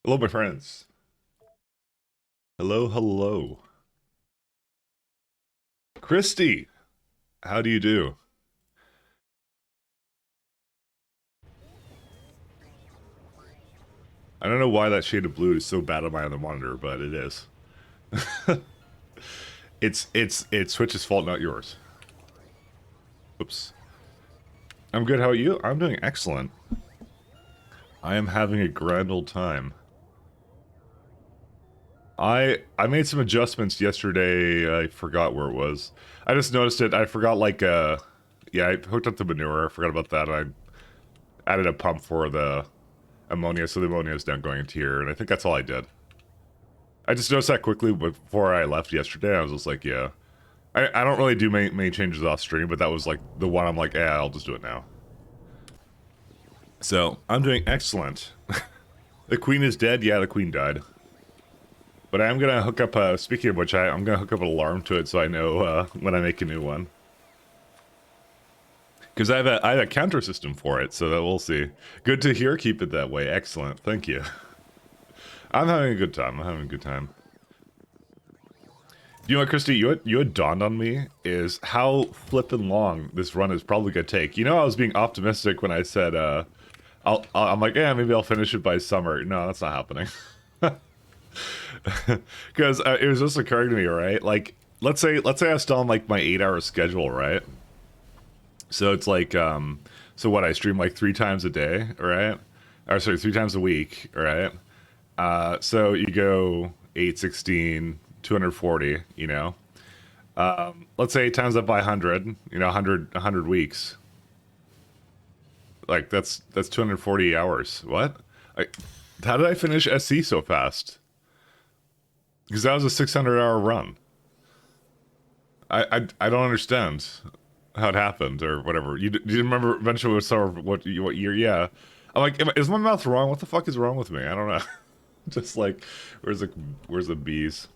Hello, my friends. Hello, hello. Christy, how do you do? I don't know why that shade of blue is so bad on my other monitor, but it is. It's Switch's fault, not yours. Oops. I'm good, how are you? I'm doing excellent. I am having a grand old time. I made some adjustments yesterday. I forgot where it was. I just noticed it. I forgot yeah, I hooked up the manure. I forgot about that. I added a pump for the ammonia, so the ammonia is now going into here, and I think that's all I did. I just noticed that quickly before I left yesterday. I was just like, yeah. I don't really do many changes off stream, but that was like the one I'm like, yeah, I'll just do it now. So, I'm doing excellent. The queen is dead? Yeah, the queen died. But I am gonna hook up, speaking of which, I'm gonna hook up an alarm to it so I know when I make a new one. Because I have a counter system for it, so that we'll see. Good to hear, keep it that way. Excellent, thank you. I'm having a good time, I'm having a good time. You know what, Christy, you had dawned on me is how flippin' long this run is probably gonna take. You know, I was being optimistic when I said, I'm like, yeah, maybe I'll finish it by summer. No, that's not happening. Because it was just occurring to me, right? Like, let's say I'm still on like my 8-hour schedule, right? So it's like, so what? I stream like 3 times a day, right? Or sorry, 3 times a week, right? So you go 8, 16, 240, you know. Let's say times that by 100, you know, 100 weeks. Like that's 240 hours. What? Like, how did I finish SC so fast? Because that was a 600-hour run. I don't understand how it happened or whatever. You remember eventually what year? Yeah. I'm like, is my mouth wrong? What the fuck is wrong with me? I don't know. Just like, where's the bees?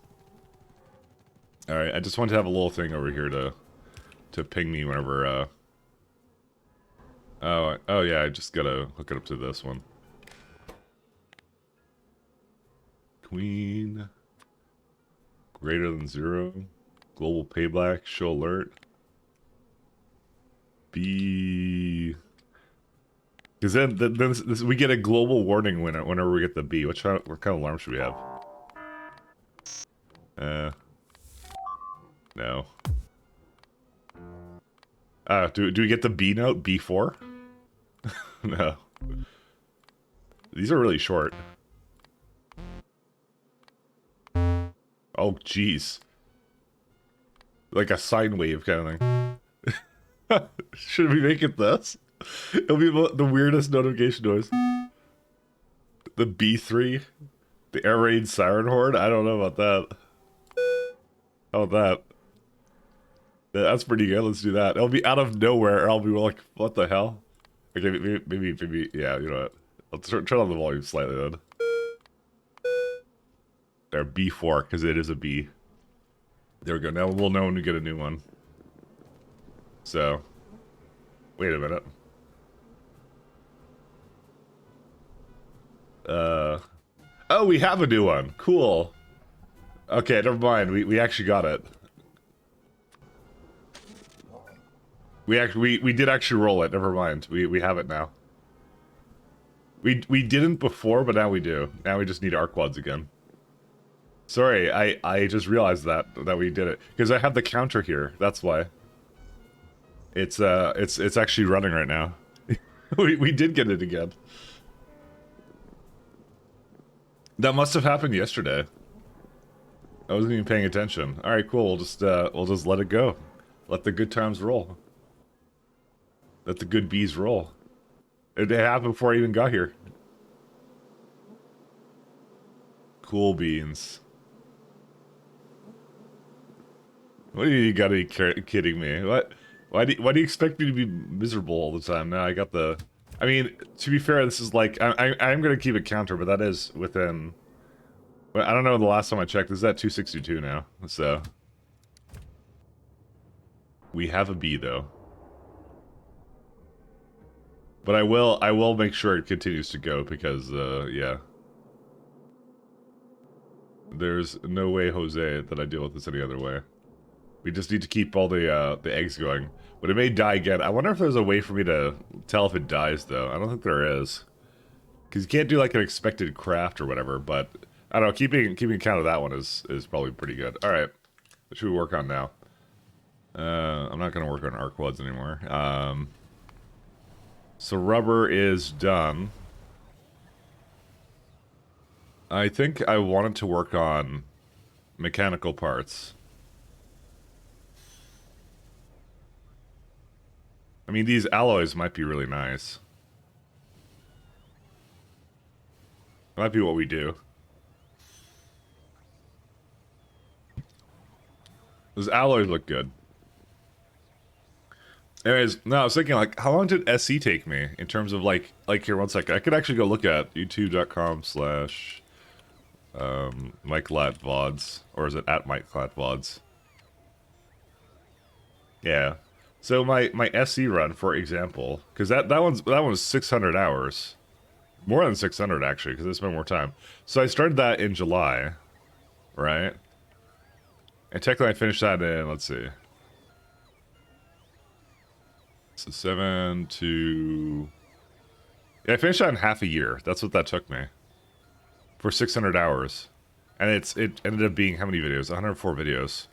All right, I just want to have a little thing over here to ping me whenever. Oh yeah, I just gotta hook it up to this one. Queen greater than 0. Global payback. Show alert. B. Because then we get a global warning whenever we get the B. What kind of alarm should we have? No. Do we get the B note? B4? No. These are really short. Oh, jeez. Like a sine wave kind of thing. Should we make it this? It'll be the weirdest notification noise. The B3? The air raid siren horde? I don't know about that. How about that? That's pretty good. Let's do that. It'll be out of nowhere, or I'll be like, what the hell? Okay, maybe, yeah, you know what? I'll turn on the volume slightly then. There, B4, because it is a B. There we go. Now we'll know when we get a new one. So, wait a minute. Oh, we have a new one. Cool. Okay, never mind. We actually got it. We did actually roll it. Never mind. We have it now. We didn't before, but now we do. Now we just need arc quads again. Sorry, I just realized that we did it because I have the counter here. That's why. It's actually running right now. we did get it again. That must have happened yesterday. I wasn't even paying attention. All right, cool. We'll just let it go. Let the good times roll. Let the good bees roll. It happened before I even got here. Cool beans. What do you gotta be kidding me? What? Why do you expect me to be miserable all the time? Now I got the... I mean, to be fair, this is like... I'm gonna keep it counter, but that is within... But I don't know the last time I checked. This is at 262 now, so... We have a B, though. But I will make sure it continues to go, because, yeah. There's no way, Jose, that I deal with this any other way. We just need to keep all the eggs going. But it may die again. I wonder if there's a way for me to tell if it dies, though. I don't think there is. Because you can't do, like, an expected craft or whatever, but... I don't know, keeping count of that one is probably pretty good. Alright. What should we work on now? I'm not going to work on arc wads anymore. So rubber is done. I think I wanted to work on mechanical parts. I mean, these alloys might be really nice. Might be what we do. Those alloys look good. Anyways, no, I was thinking, like, how long did SE take me in terms of, like here, one second. I could actually go look at youtube.com/ MikeLatVods, or is it at MikeLatVods? Yeah. So my SE run, for example, because that one's 600 hours, more than 600 actually, because I spent more time. So I started that in July, right? And technically I finished that in, let's see, so 7 to... Yeah, I finished that in half a year. That's what that took me. For 600 hours. And it ended up being how many videos? 104 videos.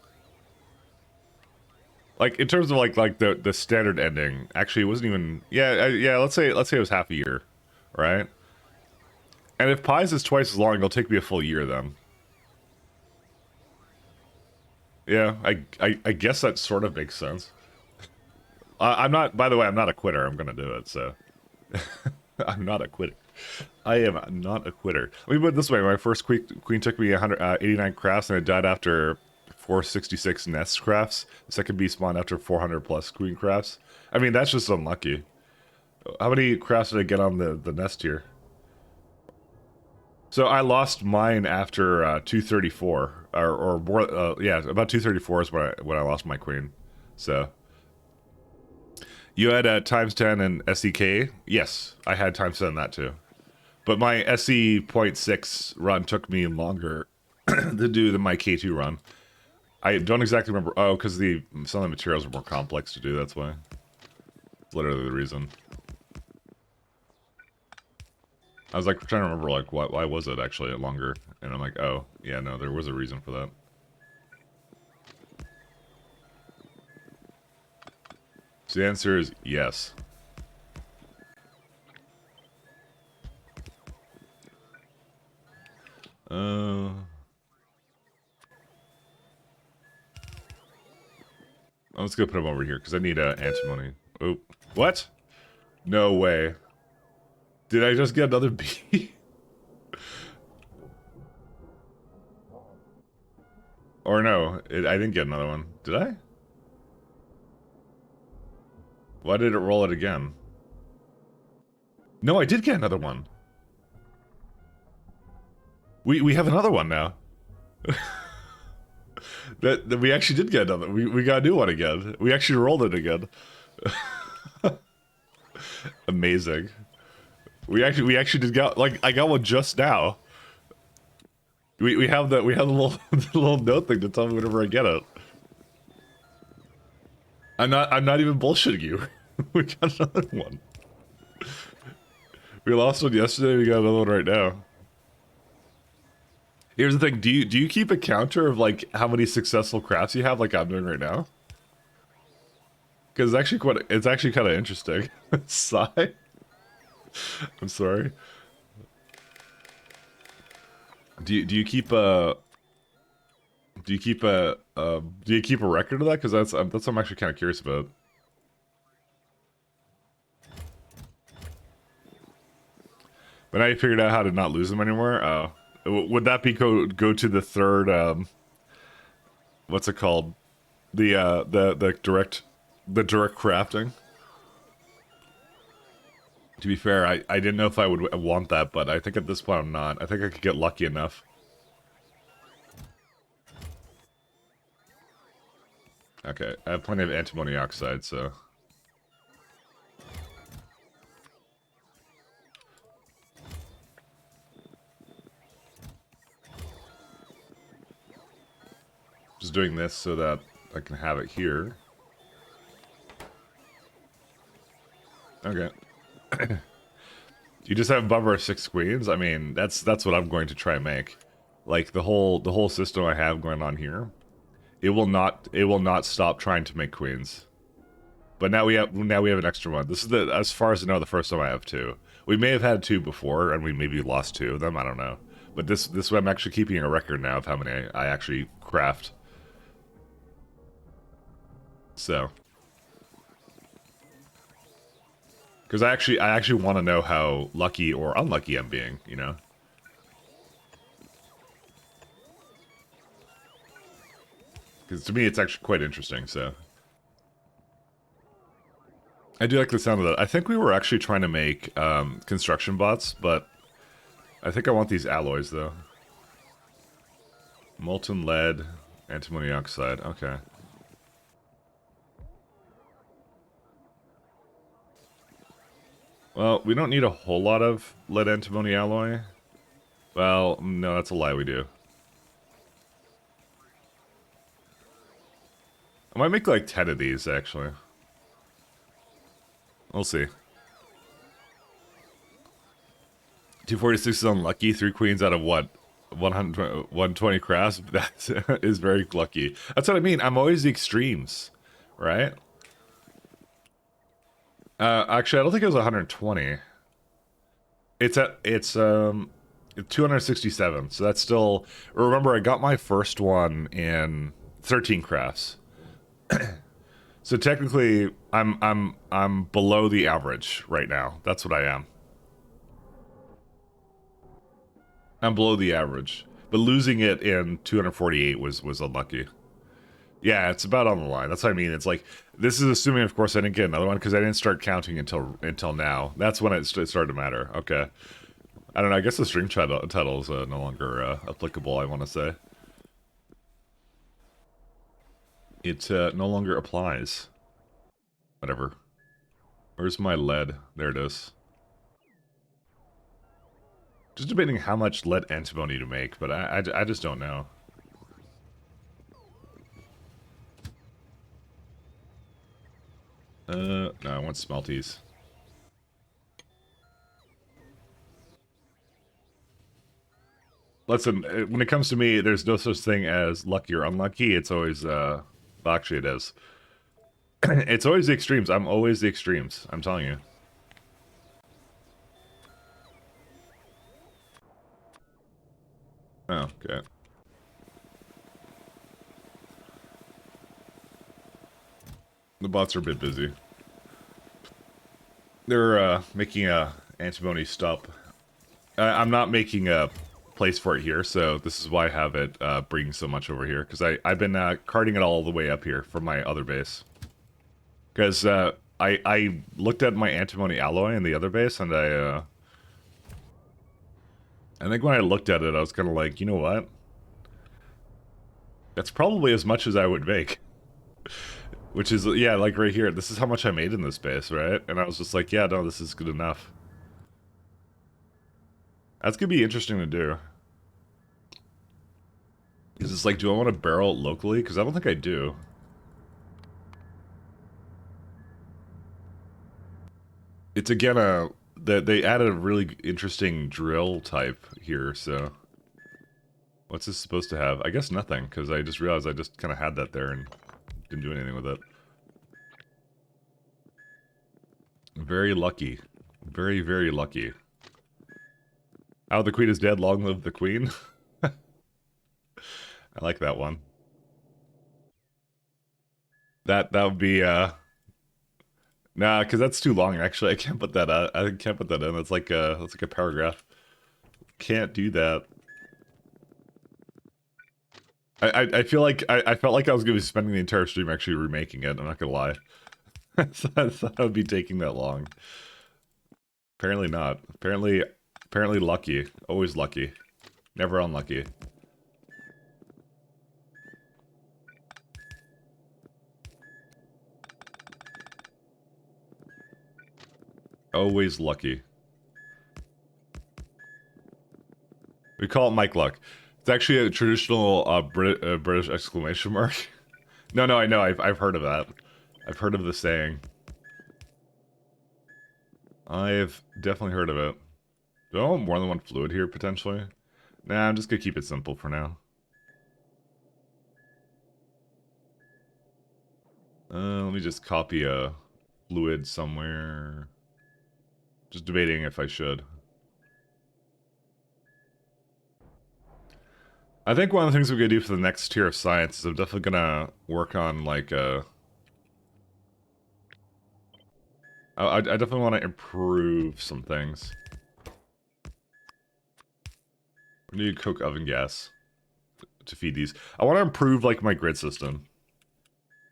Like, in terms of, like the standard ending, actually it wasn't even... Yeah, let's say it was half a year. Right? And if Pies is twice as long, it'll take me a full year then. Yeah, I guess that sort of makes sense. I'm not, by the way, I'm not a quitter. I'm gonna do it, so. I'm not a quitter. I am not a quitter. Let me put it this way. My first queen took me 189 crafts, and it died after 466 nest crafts. The second bee spawned after 400 plus queen crafts. I mean, that's just unlucky. How many crafts did I get on the nest here? So I lost mine after 234, or more. Yeah, about 234 is when I lost my queen. So you had times 10 and SEK. Yes, I had times 10 that too. But my SE 0.6 run took me longer to do than my K2 run. I don't exactly remember. Oh, because some of the materials are more complex to do. That's why. That's literally the reason. I was like trying to remember, like, why was it actually longer? And I'm like, oh, yeah, no, there was a reason for that. So the answer is yes. I'm just gonna put him over here because I need antimony. Oh, what? No way. Did I just get another bee? Or no, I didn't get another one. Did I? Why did it roll it again? No, I did get another one. We have another one now. that we actually did get another. We got a new one again. We actually rolled it again. Amazing. We actually did get, like, I got one just now. We have the little the little note thing to tell me whenever I get it. I'm not even bullshitting you. We got another one. We lost one yesterday, we got another one right now. Here's the thing, do you keep a counter of, like, how many successful crafts you have, like I'm doing right now? Because it's actually kind of interesting. Sigh. I'm sorry. Do you keep a record of that? Because that's what I'm actually kind of curious about. But now you figured out how to not lose them anymore. Oh, would that be go to the third? What's it called? The direct crafting. To be fair, I didn't know if I would want that, but I think at this point I'm not. I think I could get lucky enough. Okay, I have plenty of antimony oxide, so... doing this so that I can have it here. Okay. You just have bumper of 6 queens? I mean, that's what I'm going to try and make. Like the whole system I have going on here, it will not stop trying to make queens. But now we have an extra one. This is as far as I know, the first time I have 2. We may have had 2 before, and we maybe lost 2 of them. I don't know. But this I'm actually keeping a record now of how many I actually craft. So, because I actually want to know how lucky or unlucky I'm being, you know. Because to me, it's actually quite interesting. So, I do like the sound of that. I think we were actually trying to make construction bots, but I think I want these alloys though. Molten lead, antimony oxide. Okay. Well, we don't need a whole lot of lead antimony alloy. Well, no, that's a lie, we do. I might make like 10 of these, actually. We'll see. 246 is unlucky. 3 queens out of what? 120 crafts? That is very lucky. That's what I mean. I'm always the extremes, right? Actually, I don't think it was 120. It's 267. So that's still. Remember, I got my first one in 13 crafts. So technically, I'm below the average right now. That's what I am. I'm below the average, but losing it in 248 was unlucky. Yeah, it's about on the line. That's what I mean. It's like this is assuming, of course, I didn't get another one because I didn't start counting until now. That's when it started to matter. Okay, I don't know. I guess the stream title is no longer applicable. I want to say it no longer applies. Whatever. Where's my lead? There it is. Just debating how much lead antimony to make, but I just don't know. No, I want smelties. Listen, when it comes to me, there's no such thing as lucky or unlucky. It's always, well, actually it is. It's always the extremes. I'm always the extremes. I'm telling you. Oh, okay. The bots are a bit busy. They're making a antimony stop. I'm not making a place for it here, so this is why I have it bringing so much over here. Because I've been carting it all the way up here from my other base. Because I looked at my antimony alloy in the other base, and I think when I looked at it, I was kind of like, you know what? That's probably as much as I would make. Which is, yeah, like right here. This is how much I made in this base, right? And I was just like, yeah, no, this is good enough. That's gonna be interesting to do. Because it's like, do I want to barrel it locally? Because I don't think I do. It's again they added a really interesting drill type here, so what's this supposed to have? I guess nothing, because I just realized I just kind of had that there and didn't do anything with it. Very lucky. Very, very lucky. Oh, the queen is dead, long live the queen. I like that one. That would be nah, because that's too long. Actually, I can't put that out. I can't put that in. That's like a paragraph. Can't do that. I feel like I felt like I was gonna be spending the entire stream actually remaking it. I'm not gonna lie. So I thought I would be taking that long. Apparently not. Apparently lucky. Always lucky. Never unlucky. Always lucky. We call it Mike Luck. It's actually a traditional British exclamation mark. No, I know. I've heard of that. I've heard of the saying. I've definitely heard of it. Do I want more than one fluid here, potentially? Nah, I'm just gonna keep it simple for now. Let me just copy a fluid somewhere. Just debating if I should. I think one of the things we're gonna do for the next tier of science is I'm definitely gonna work on, like, I definitely want to improve some things. We need coke oven gas to feed these. I want to improve, like, my grid system.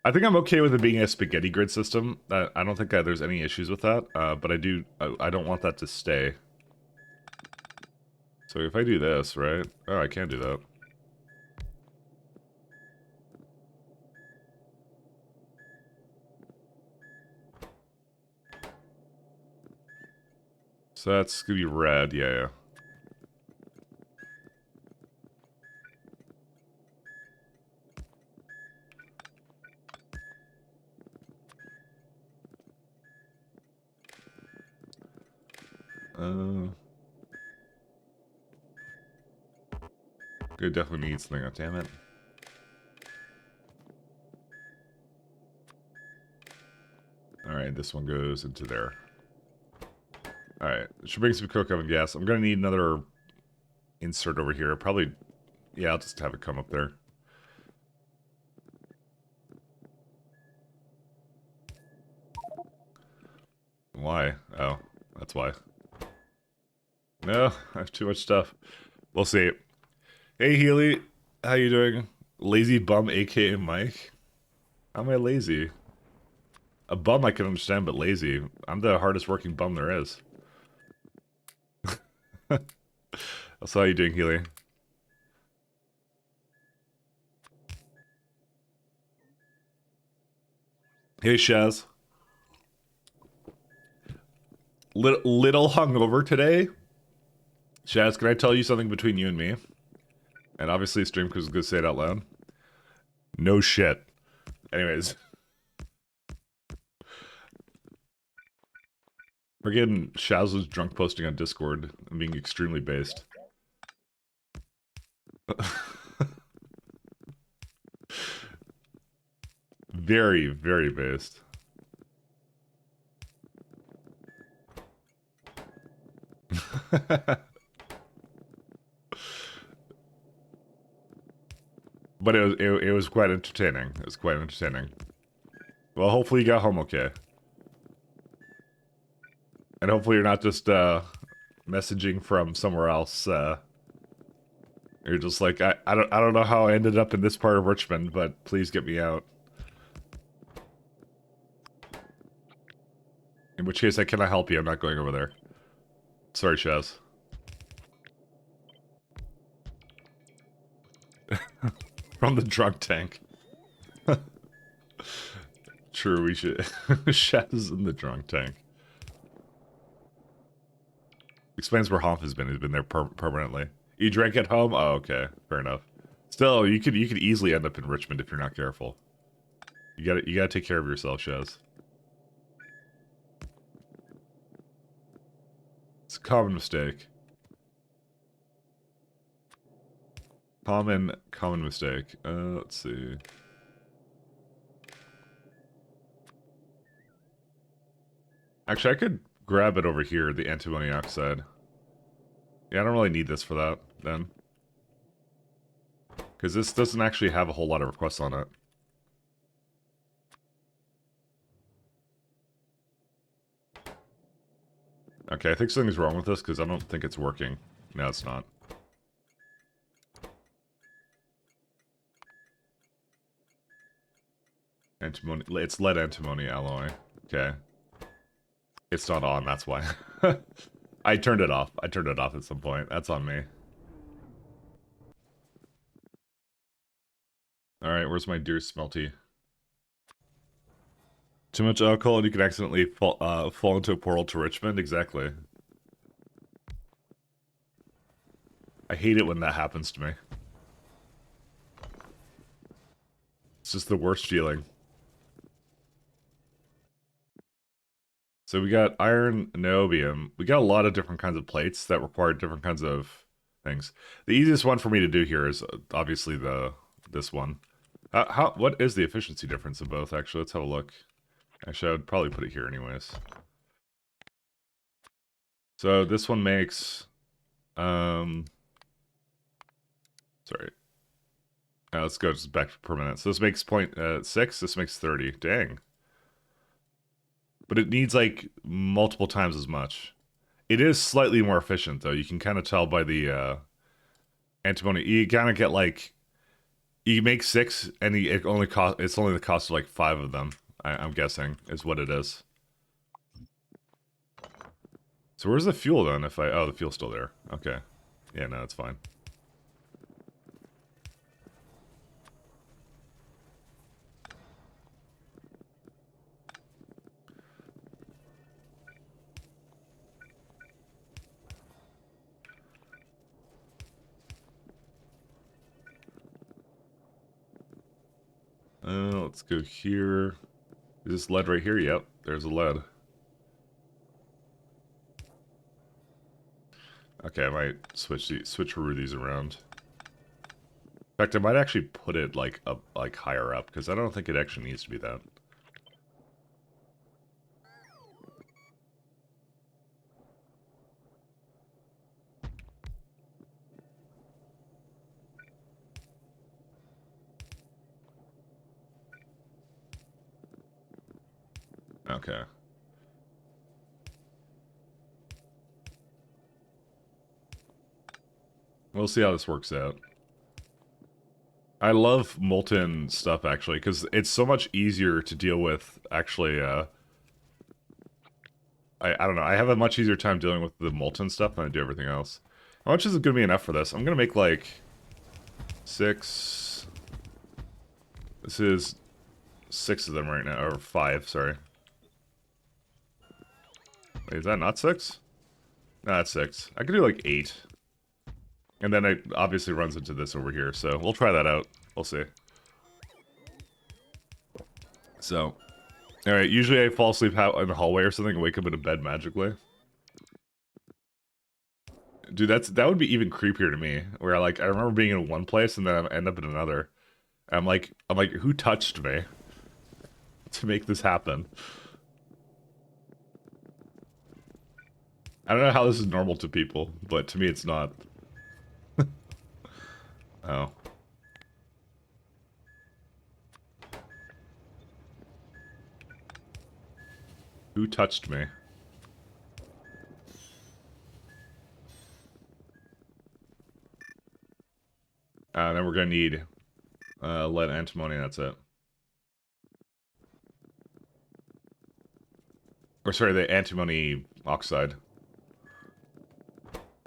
I think I'm okay with it being a spaghetti grid system. I don't think there's any issues with that, but I don't want that to stay. So if I do this, right? Oh, I can't do that. So that's gonna be red, yeah. It definitely needs something. Oh, damn it. Alright, this one goes into there. Alright, should bring some coke oven gas. I'm gonna need another insert over here. Probably, yeah, I'll just have it come up there. Why? Oh, that's why. No, I have too much stuff. We'll see. Hey, Healy. How you doing? Lazy bum, aka Mike? How am I lazy? A bum I can understand, but lazy. I'm the hardest working bum there is. So how you doing, Healy? Hey, Shaz. Little hungover today. Shaz, can I tell you something between you and me? And obviously, stream because gonna say it out loud. No shit. Anyways, we're getting Shaz was drunk posting on Discord and being extremely based. Very, very based. But it was quite entertaining. It was quite entertaining. Well, hopefully you got home okay. And hopefully you're not just messaging from somewhere else. You're just like, I don't know how I ended up in this part of Richmond, but please get me out. In which case I cannot help you. I'm not going over there. Sorry, Shaz. From the drunk tank. True, we should. Shaz in the drunk tank. Explains where Honf has been. He's been there permanently. You drank at home? Oh, okay. Fair enough. Still, you could easily end up in Richmond if you're not careful. You gotta take care of yourself, Shaz. It's a common mistake. Common mistake. Let's see. Actually, I could grab it over here, the antimony oxide. Yeah, I don't really need this for that, then. Because this doesn't actually have a whole lot of requests on it. Okay, I think something's wrong with this, because I don't think it's working. No, it's not. Antimony, it's lead antimony alloy. Okay. It's not on, that's why. I turned it off. I turned it off at some point. That's on me. Alright, where's my dear Smelty? Too much alcohol and you can accidentally fall into a portal to Richmond? Exactly. I hate it when that happens to me. It's just the worst feeling. So we got iron, niobium. We got a lot of different kinds of plates that require different kinds of things. The easiest one for me to do here is obviously this one. What is the efficiency difference of both? Actually, let's have a look. Actually, I would probably put it here anyways. So this one makes, sorry. Let's go just back per minute. So this makes 0.6. This makes 30. Dang. But it needs like multiple times as much. It is slightly more efficient though. You can kind of tell by the antimony. You kind of get like you make 6, and it's only the cost of like 5 of them. I'm guessing is what it is. So where's the fuel then? Oh, the fuel's still there. Okay. Yeah, no, it's fine. Let's go here. Is this lead right here? Yep, there's a lead. Okay, I might switcheroo these around. In fact, I might actually put it like up, like higher up, because I don't think it actually needs to be that. Okay. We'll see how this works out. I love molten stuff, actually, because it's so much easier to deal with, actually, I don't know, I have a much easier time dealing with the molten stuff than I do everything else. How much is it going to be enough for this? I'm going to make, like, 6... This is 6 of them right now, or 5, sorry. Wait, is that not 6? No, that's 6. I could do, like, 8. And then it obviously runs into this over here, so we'll try that out. We'll see. So, alright, usually I fall asleep out in the hallway or something and wake up in a bed magically. Dude, that would be even creepier to me. Where I remember being in one place and then I end up in another. I'm like, who touched me to make this happen? I don't know how this is normal to people, but to me it's not. Oh. Who touched me? Then we're gonna need lead, antimony, that's it. Or sorry, the antimony oxide.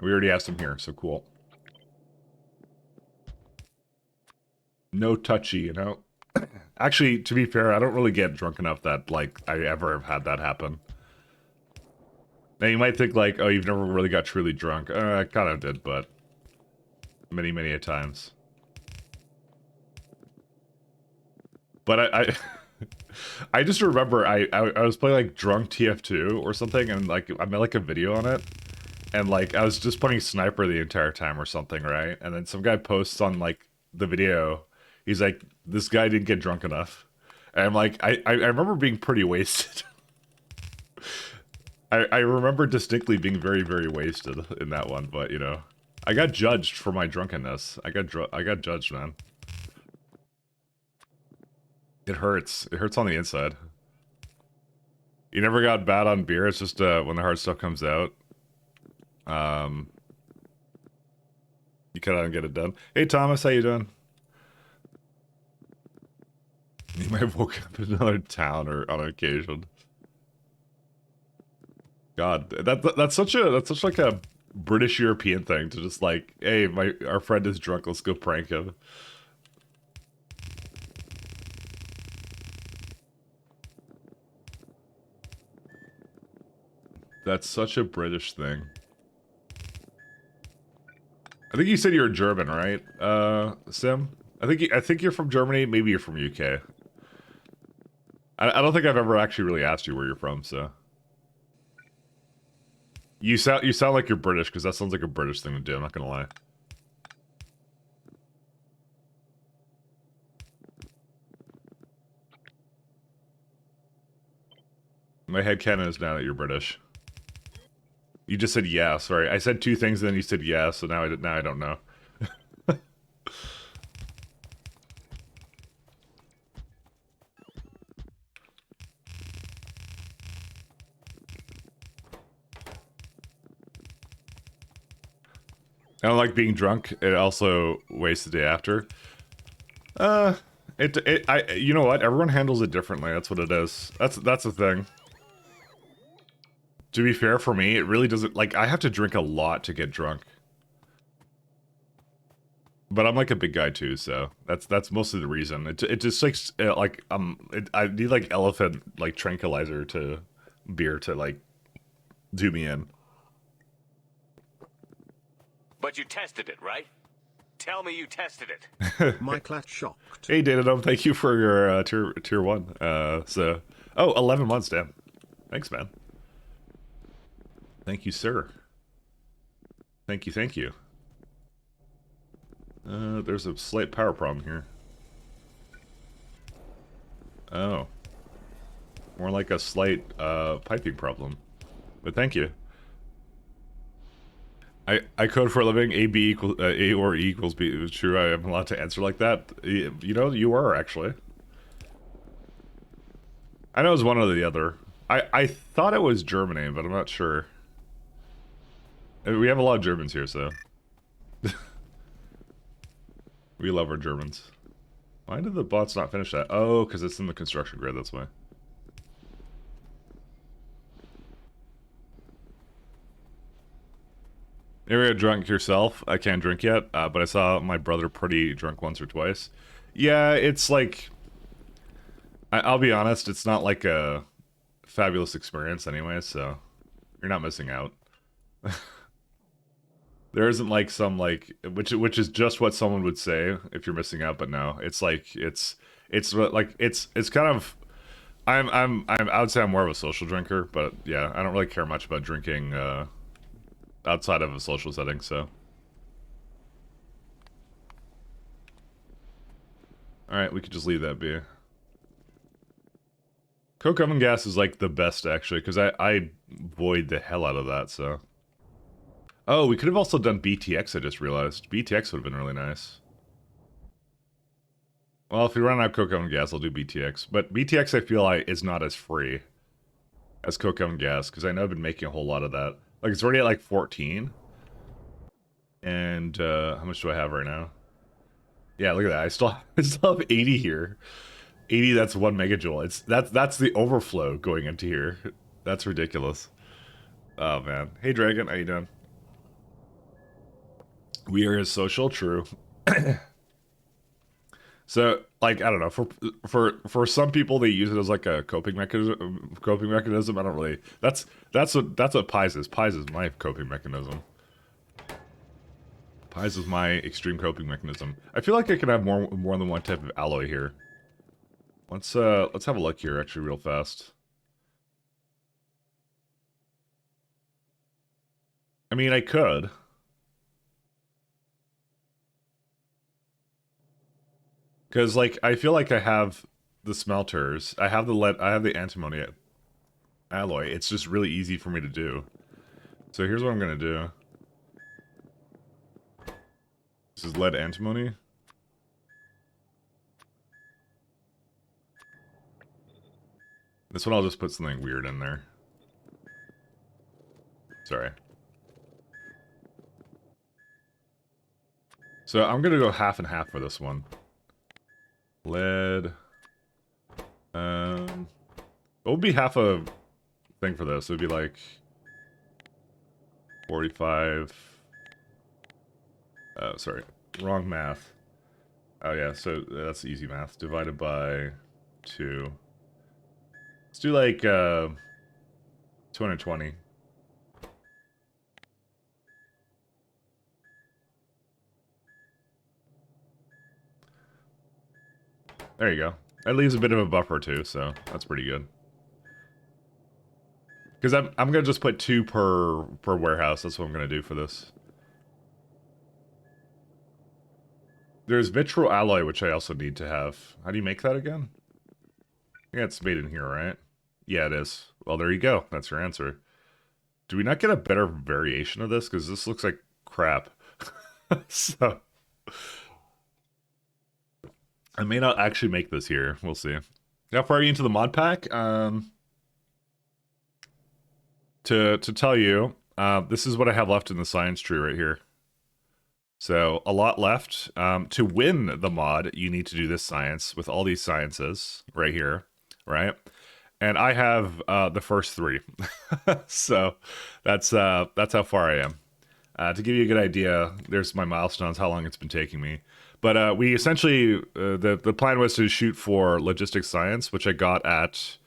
We already have some here, so cool. No touchy, you know? Actually, to be fair, I don't really get drunk enough that, like, I ever have had that happen. Now, you might think, like, oh, you've never really got truly drunk. I kind of did, but many, many a times. But I I just remember I was playing, like, drunk TF2 or something, and, like, I made, like, a video on it. And, like, I was just playing Sniper the entire time or something, right? And then some guy posts on, like, the video. He's like, this guy didn't get drunk enough. And I'm like, I remember being pretty wasted. I remember distinctly being very, very wasted in that one, but, you know. I got judged for my drunkenness. I got judged, man. It hurts. It hurts on the inside. You never got bad on beer, it's just when the hard stuff comes out. You cut out and get it done. Hey Thomas, how you doing? You might have woken up in another town or on occasion. God, that's such like a British European thing to just like, hey, our friend is drunk, let's go prank him. That's such a British thing. I think you said you're German, right? Sim? I think you're from Germany. Maybe you're from UK. I don't think I've ever actually really asked you where you're from. So you sound like you're British because that sounds like a British thing to do. I'm not gonna lie. My headcanon is now that you're British. You just said yes. Sorry, I said two things and then you said yes. So now I don't know. I don't like being drunk. It also wastes the day after. You know what? Everyone handles it differently. That's what it is. That's the thing. To be fair, for me, it really doesn't, like, I have to drink a lot to get drunk. But I'm like a big guy too, so that's mostly the reason. It just I need like elephant like tranquilizer to beer to like do me in. But you tested it, right? Tell me you tested it. My clat shocked. Hey Datadome, thank you for your tier 1. So 11 months, damn. Thanks, man. Thank you, sir. Thank you, thank you. There's a slight power problem here. Oh. More like a slight piping problem. But thank you. I code for a living. A B equals A or E equals B. It's true. I am allowed to answer like that. You know, you are actually. I know it was one or the other. I thought it was Germany, but I'm not sure. We have a lot of Germans here, so we love our Germans. Why did the bots not finish that? Oh, because it's in the construction grid. That's why. You ever get drunk yourself? I can't drink yet, but I saw my brother pretty drunk once or twice. Yeah, it's like... I'll be honest, it's not like a fabulous experience anyway, so... You're not missing out. There isn't like some like... Which is just what someone would say if you're missing out, but no. It's like... It's kind of... I would say I'm more of a social drinker, but yeah, I don't really care much about drinking, outside of a social setting, so. Alright, we could just leave that be. Coke oven gas is like the best, actually, because I void the hell out of that, so. Oh, we could have also done BTX, I just realized. BTX would have been really nice. Well, if we run out of coke oven gas, I'll do BTX. But BTX, I feel like, is not as free as coke oven gas, because I know I've been making a whole lot of that. Like, it's already at like 14. And, how much do I have right now? Yeah, look at that. I still have 80 here. 80, that's 1 megajoule. That's the overflow going into here. That's ridiculous. Oh, man. Hey, Dragon. How you doing? We are as social, true. So, like, I don't know. For some people, they use it as like a coping mechanism. I don't really. That's what Pies is. Pies is my coping mechanism. Pies is my extreme coping mechanism. I feel like I could have more than one type of alloy here. Let's have a look here actually real fast. I mean, I could. Cuz like I feel like I have the smelters. I have the lead, I have the antimony alloy. It's just really easy for me to do. So here's what I'm going to do. This is lead antimony. This one I'll just put something weird in there. Sorry. So I'm gonna go half and half for this one. Lead. What would be half a thing for this? It would be like 45. Oh, sorry. Wrong math. Oh yeah, so that's easy math. Divided by 2. Let's do like 220. There you go. That leaves a bit of a buffer too, so that's pretty good. Because I'm gonna just put 2 per warehouse. That's what I'm gonna do for this. There's vitro alloy, which I also need to have. How do you make that again? Yeah, it's made in here, right? Yeah, it is. Well, there you go. That's your answer. Do we not get a better variation of this? Because this looks like crap. So, I may not actually make this here. We'll see. How far are you into the mod pack? To tell you, this is what I have left in the science tree right here. So a lot left. To win the mod, you need to do this science with all these sciences right here, right? And I have the first 3, so that's how far I am. To give you a good idea, there's my milestones, how long it's been taking me. But we essentially the plan was to shoot for logistics science, which I got at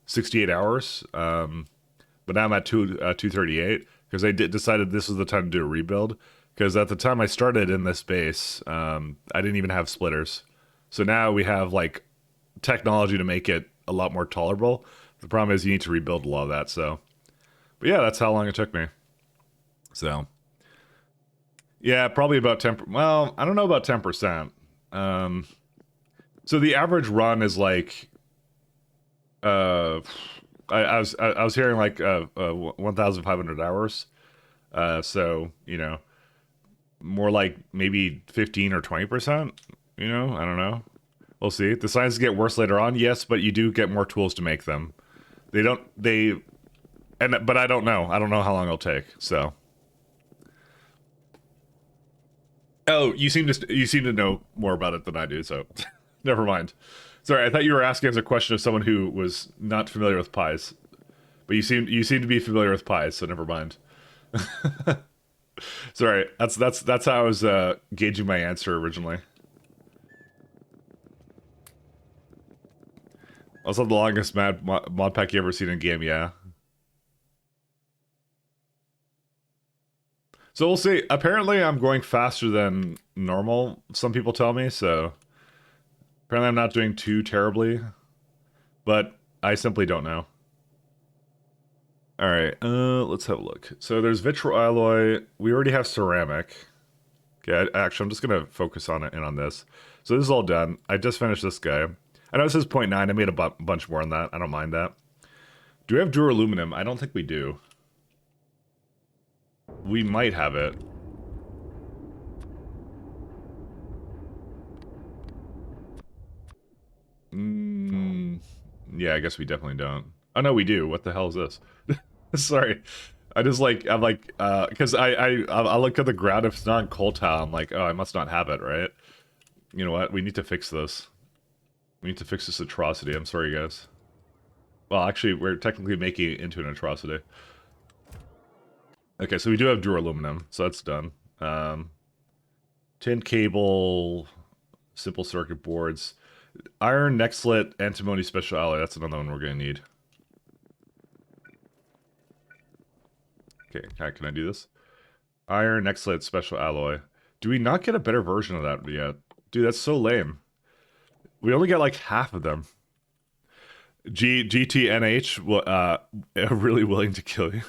68 hours. But now I'm at 238 because I decided this was the time to do a rebuild. Because at the time I started in this base, I didn't even have splitters. So now we have like technology to make it a lot more tolerable. The problem is you need to rebuild a lot of that. So, but yeah, that's how long it took me. So, yeah, probably about 10. Well, I don't know about 10%. So the average run is like, I was hearing like 1,500 hours. So you know, more like maybe 15 or 20%. You know, I don't know. We'll see. The sciences get worse later on, yes, but you do get more tools to make them. But I don't know. I don't know how long it'll take. So. Oh, you seem to know more about it than I do. So, never mind. Sorry, I thought you were asking as a question of someone who was not familiar with pies. But you seem to be familiar with pies, so never mind. Sorry, that's how I was gauging my answer originally. Also, the longest mod pack you ever seen in game, yeah. So we'll see. Apparently, I'm going faster than normal. Some people tell me so. Apparently, I'm not doing too terribly, but I simply don't know. All right, let's have a look. So there's vitro alloy. We already have ceramic. Okay, actually, I'm just gonna focus on it and on this. So this is all done. I just finished this guy. I know it says 0.9. I made a bunch more on that. I don't mind that. Do we have duraluminum? I don't think we do. We might have it. Yeah, I guess we definitely don't. Oh no, we do. What the hell is this? Sorry. I'm like, because I look at the ground, if it's not in coal tile, I'm like, oh, I must not have it, right? You know what? We need to fix this. We need to fix this atrocity. I'm sorry, guys. Well, actually, we're technically making it into an atrocity. Okay, so we do have duraluminum, so that's done. Tin cable, simple circuit boards. Iron, nextlet, antimony special alloy. That's another one we're going to need. Okay, can I do this? Iron, nextlet, special alloy. Do we not get a better version of that yet? Dude, that's so lame. We only get like half of them. GTNH, really willing to kill you.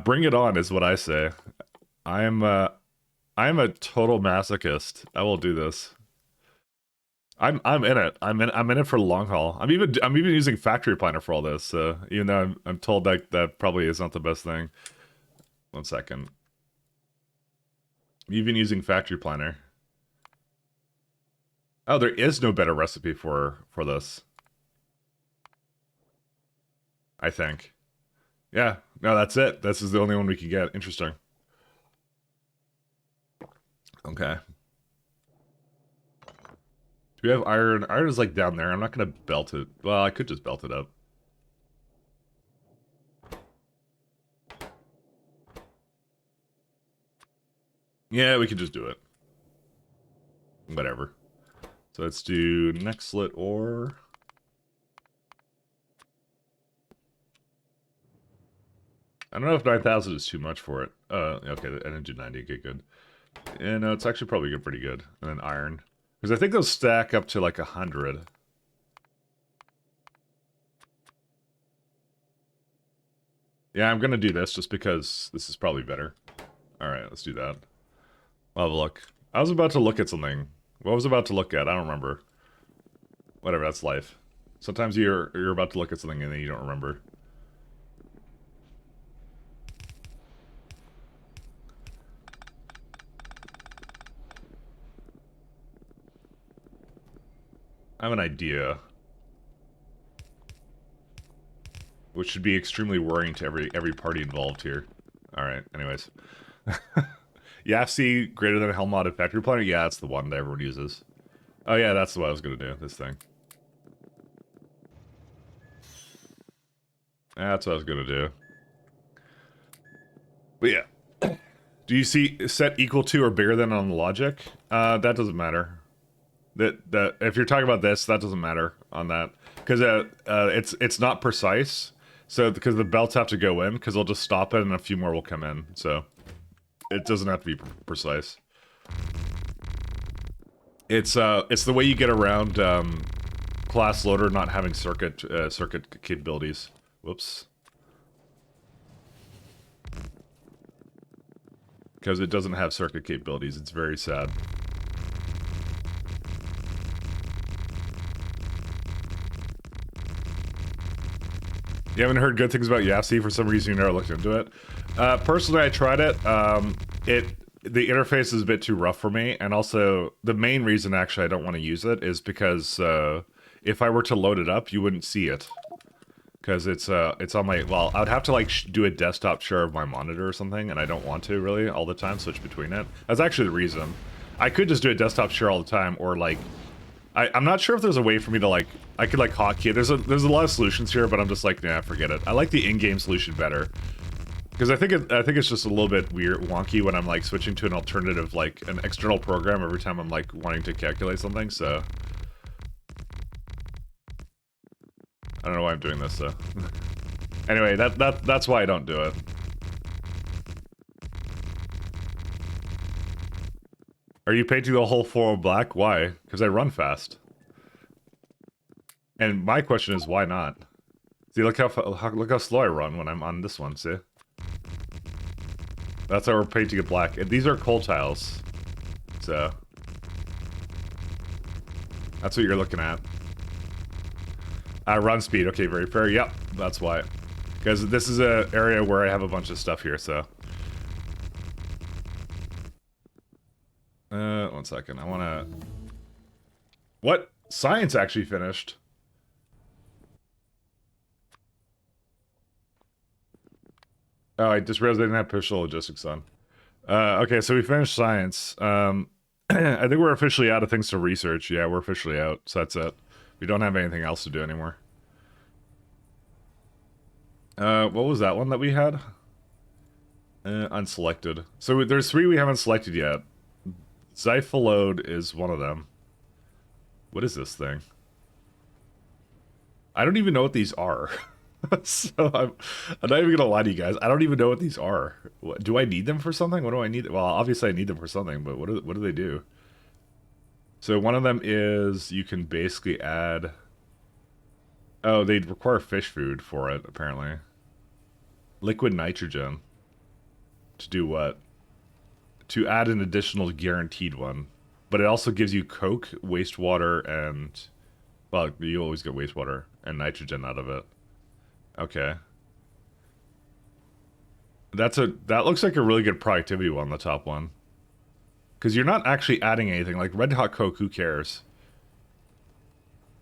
Bring it on is what I say. I'm a total masochist. I will do this. I'm in it. I'm in it for the long haul. I'm even using Factorio Planner for all this. Even though I'm told that probably is not the best thing. 1 second. I'm even using Factorio Planner. Oh, there is no better recipe for this. I think. Yeah. No, that's it. This is the only one we can get. Interesting. Okay. Do we have iron? Iron is like down there. I'm not gonna belt it. Well, I could just belt it up. Yeah, we could just do it. Whatever. So let's do nextlet ore. I don't know if 9,000 is too much for it. Okay, the energy 90. Okay, good. And it's actually probably pretty good. And then iron. Because I think those stack up to like 100. Yeah, I'm gonna do this just because this is probably better. Alright, let's do that. I'll have a look. I was about to look at something. What was I about to look at? I don't remember. Whatever, that's life. Sometimes you're about to look at something and then you don't remember. I have an idea. Which should be extremely worrying to every party involved here. Alright, anyways. YAFC greater than hell modded Factorio Planet? Yeah, that's the one that everyone uses. Oh yeah, that's what I was gonna do, this thing. That's what I was gonna do. But yeah. Do you see set equal to or bigger than on the logic? That doesn't matter. That if you're talking about this, that doesn't matter on that. Because it's not precise. So because the belts have to go in, because they'll just stop it and a few more will come in. So it doesn't have to be precise. It's the way you get around class loader not having circuit capabilities. Whoops. Because it doesn't have circuit capabilities. It's very sad. You haven't heard good things about YAFC for some reason you never looked into it. Personally, I tried it. The interface is a bit too rough for me, and also the main reason actually I don't want to use it is because if I were to load it up, you wouldn't see it. Because it's on my, well, I would have to like do a desktop share of my monitor or something, and I don't want to really all the time switch between it. That's actually the reason. I could just do a desktop share all the time, or like, I'm not sure if there's a way for me to like, I could like hotkey it. There's a lot of solutions here, but I'm just like, nah, forget it. I like the in-game solution better. Because I think it's just a little bit weird, wonky when I'm like switching to an alternative, like an external program every time I'm like wanting to calculate something, so. I don't know why I'm doing this, so. Anyway, that's why I don't do it. Are you painting the whole floor black? Why? Because I run fast. And my question is, why not? See, look how slow I run when I'm on this one, see? That's how we're painting it black. And these are coal tiles. So. That's what you're looking at. Run speed, okay, very fair. Yep, that's why. Because this is an area where I have a bunch of stuff here, so. 1 second, I wanna... What? Science actually finished. Oh, I just realized I didn't have official logistics on. Okay, so we finished science. I think we're officially out of things to research. Yeah, we're officially out, so that's it. We don't have anything else to do anymore. What was that one that we had? Unselected. So there's 3 we haven't selected yet. Zyphalode is one of them. What is this thing? I don't even know what these are. So I'm not even gonna lie to you guys. I don't even know what these are. Do I need them for something? What do I need? Well, obviously I need them for something, but what do they do? So one of them is you can basically add... Oh, they require fish food for it, apparently. Liquid nitrogen. To do what? To add an additional guaranteed one. But it also gives you coke, wastewater, and... Well, you always get wastewater and nitrogen out of it. Okay. That looks like a really good productivity one, the top one. Because you're not actually adding anything. Like Red Hot Coke, who cares?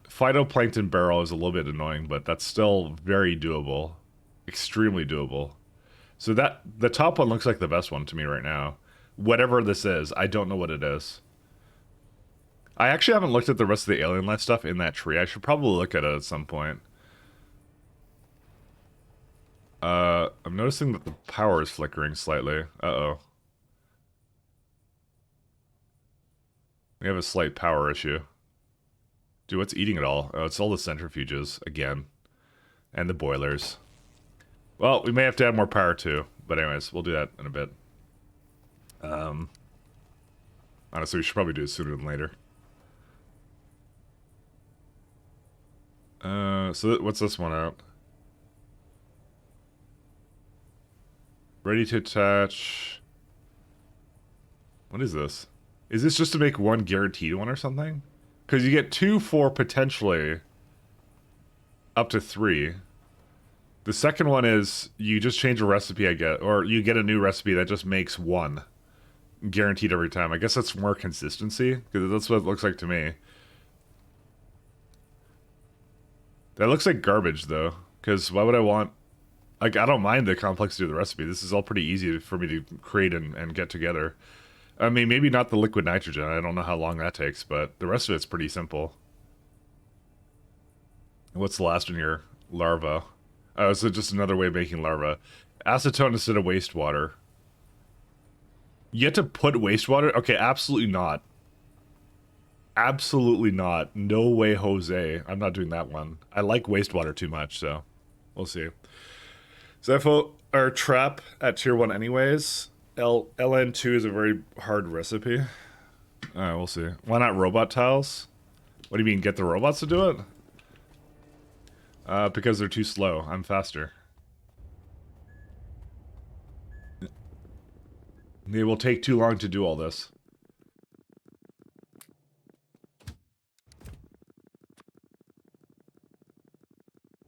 Phytoplankton barrel is a little bit annoying, but that's still very doable. Extremely doable. So the top one looks like the best one to me right now. Whatever this is, I don't know what it is. I actually haven't looked at the rest of the alien life stuff in that tree. I should probably look at it at some point. I'm noticing that the power is flickering slightly. Uh-oh. We have a slight power issue. Dude, what's eating it all? Oh, it's all the centrifuges, again. And the boilers. Well, we may have to add more power too. But anyways, we'll do that in a bit. Honestly, we should probably do it sooner than later. What's this one out? Ready to attach. What is this? Is this just to make one guaranteed one or something? Because you get 2 for potentially up to 3. The second one is you just change a recipe, I get, or you get a new recipe that just makes 1 guaranteed every time. I guess that's more consistency, because that's what it looks like to me. That looks like garbage, though, because why would I want... Like, I don't mind the complexity of the recipe. This is all pretty easy for me to create and get together. I mean, maybe not the liquid nitrogen. I don't know how long that takes, but the rest of it's pretty simple. What's the last one here? Larva. Oh, so just another way of making larva. Acetone instead of wastewater. You have to put wastewater? Okay, absolutely not. Absolutely not. No way, Jose. I'm not doing that one. I like wastewater too much, so we'll see. Zepho, our trap at tier 1 anyways. LN2 is a very hard recipe. Alright, we'll see. Why not robot tiles? What do you mean, get the robots to do it? Because they're too slow. I'm faster. They will take too long to do all this.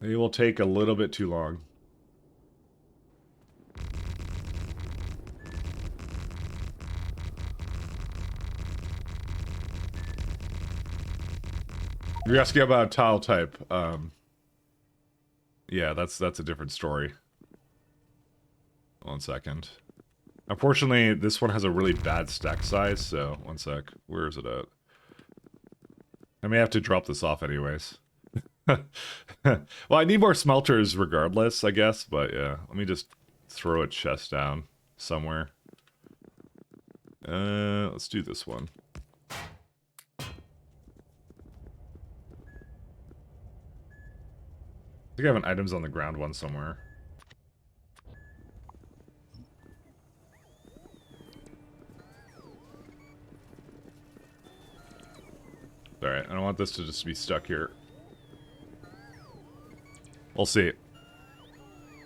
They will take a little bit too long. You're asking about tile type. Yeah, that's a different story. 1 second. Unfortunately, this one has a really bad stack size, so 1 sec. Where is it at? I may have to drop this off anyways. Well, I need more smelters regardless, I guess, but yeah. Let me just throw a chest down somewhere. Let's do this one. I think I have an items on the ground one somewhere. Alright, I don't want this to just be stuck here. We'll see.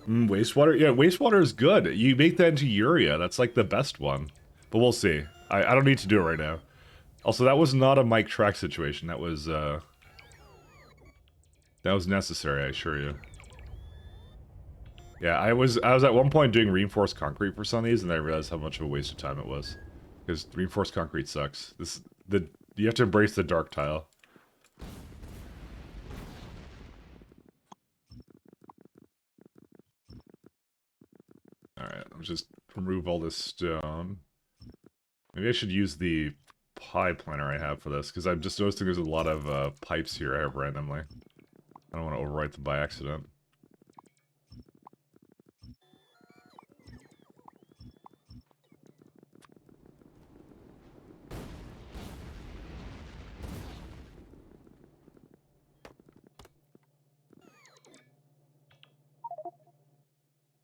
Wastewater? Yeah, wastewater is good. You make that into urea. That's like the best one. But we'll see. I don't need to do it right now. Also, that was not a mic track situation. That was necessary, I assure you. Yeah, I was at one point doing reinforced concrete for some of these, and I realized how much of a waste of time it was. Because reinforced concrete sucks. You have to embrace the dark tile. Alright, I'll just remove all this stone. Maybe I should use the pie planner I have for this, because I'm just noticing there's a lot of pipes here I have randomly. I don't want to overwrite them by accident.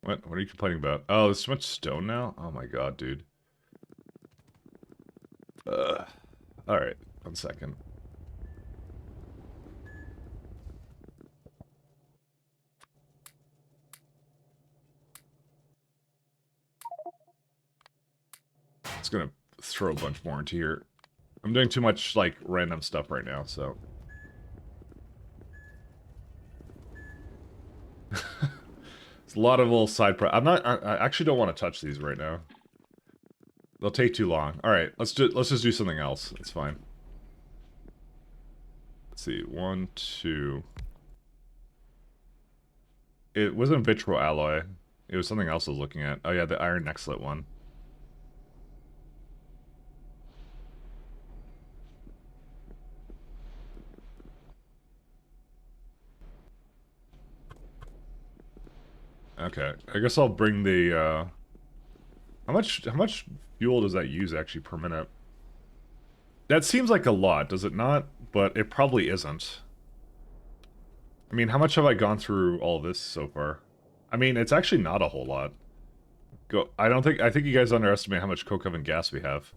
What? What are you complaining about? Oh, there's so much stone now? Oh my god, dude. Alright, 1 second. It's gonna throw a bunch more into here. I'm doing too much, like, random stuff right now, so... It's a lot of little side I actually don't want to touch these right now. They'll take too long. Alright, let's just do something else. It's fine. Let's see, 1, 2... It wasn't vitro alloy. It was something else I was looking at. Oh yeah, the iron nexlet one. Okay, I guess I'll bring the, How much fuel does that use, actually, per minute? That seems like a lot, does it not? But it probably isn't. I mean, how much have I gone through all this so far? I mean, it's actually not a whole lot. I think you guys underestimate how much coke oven gas we have.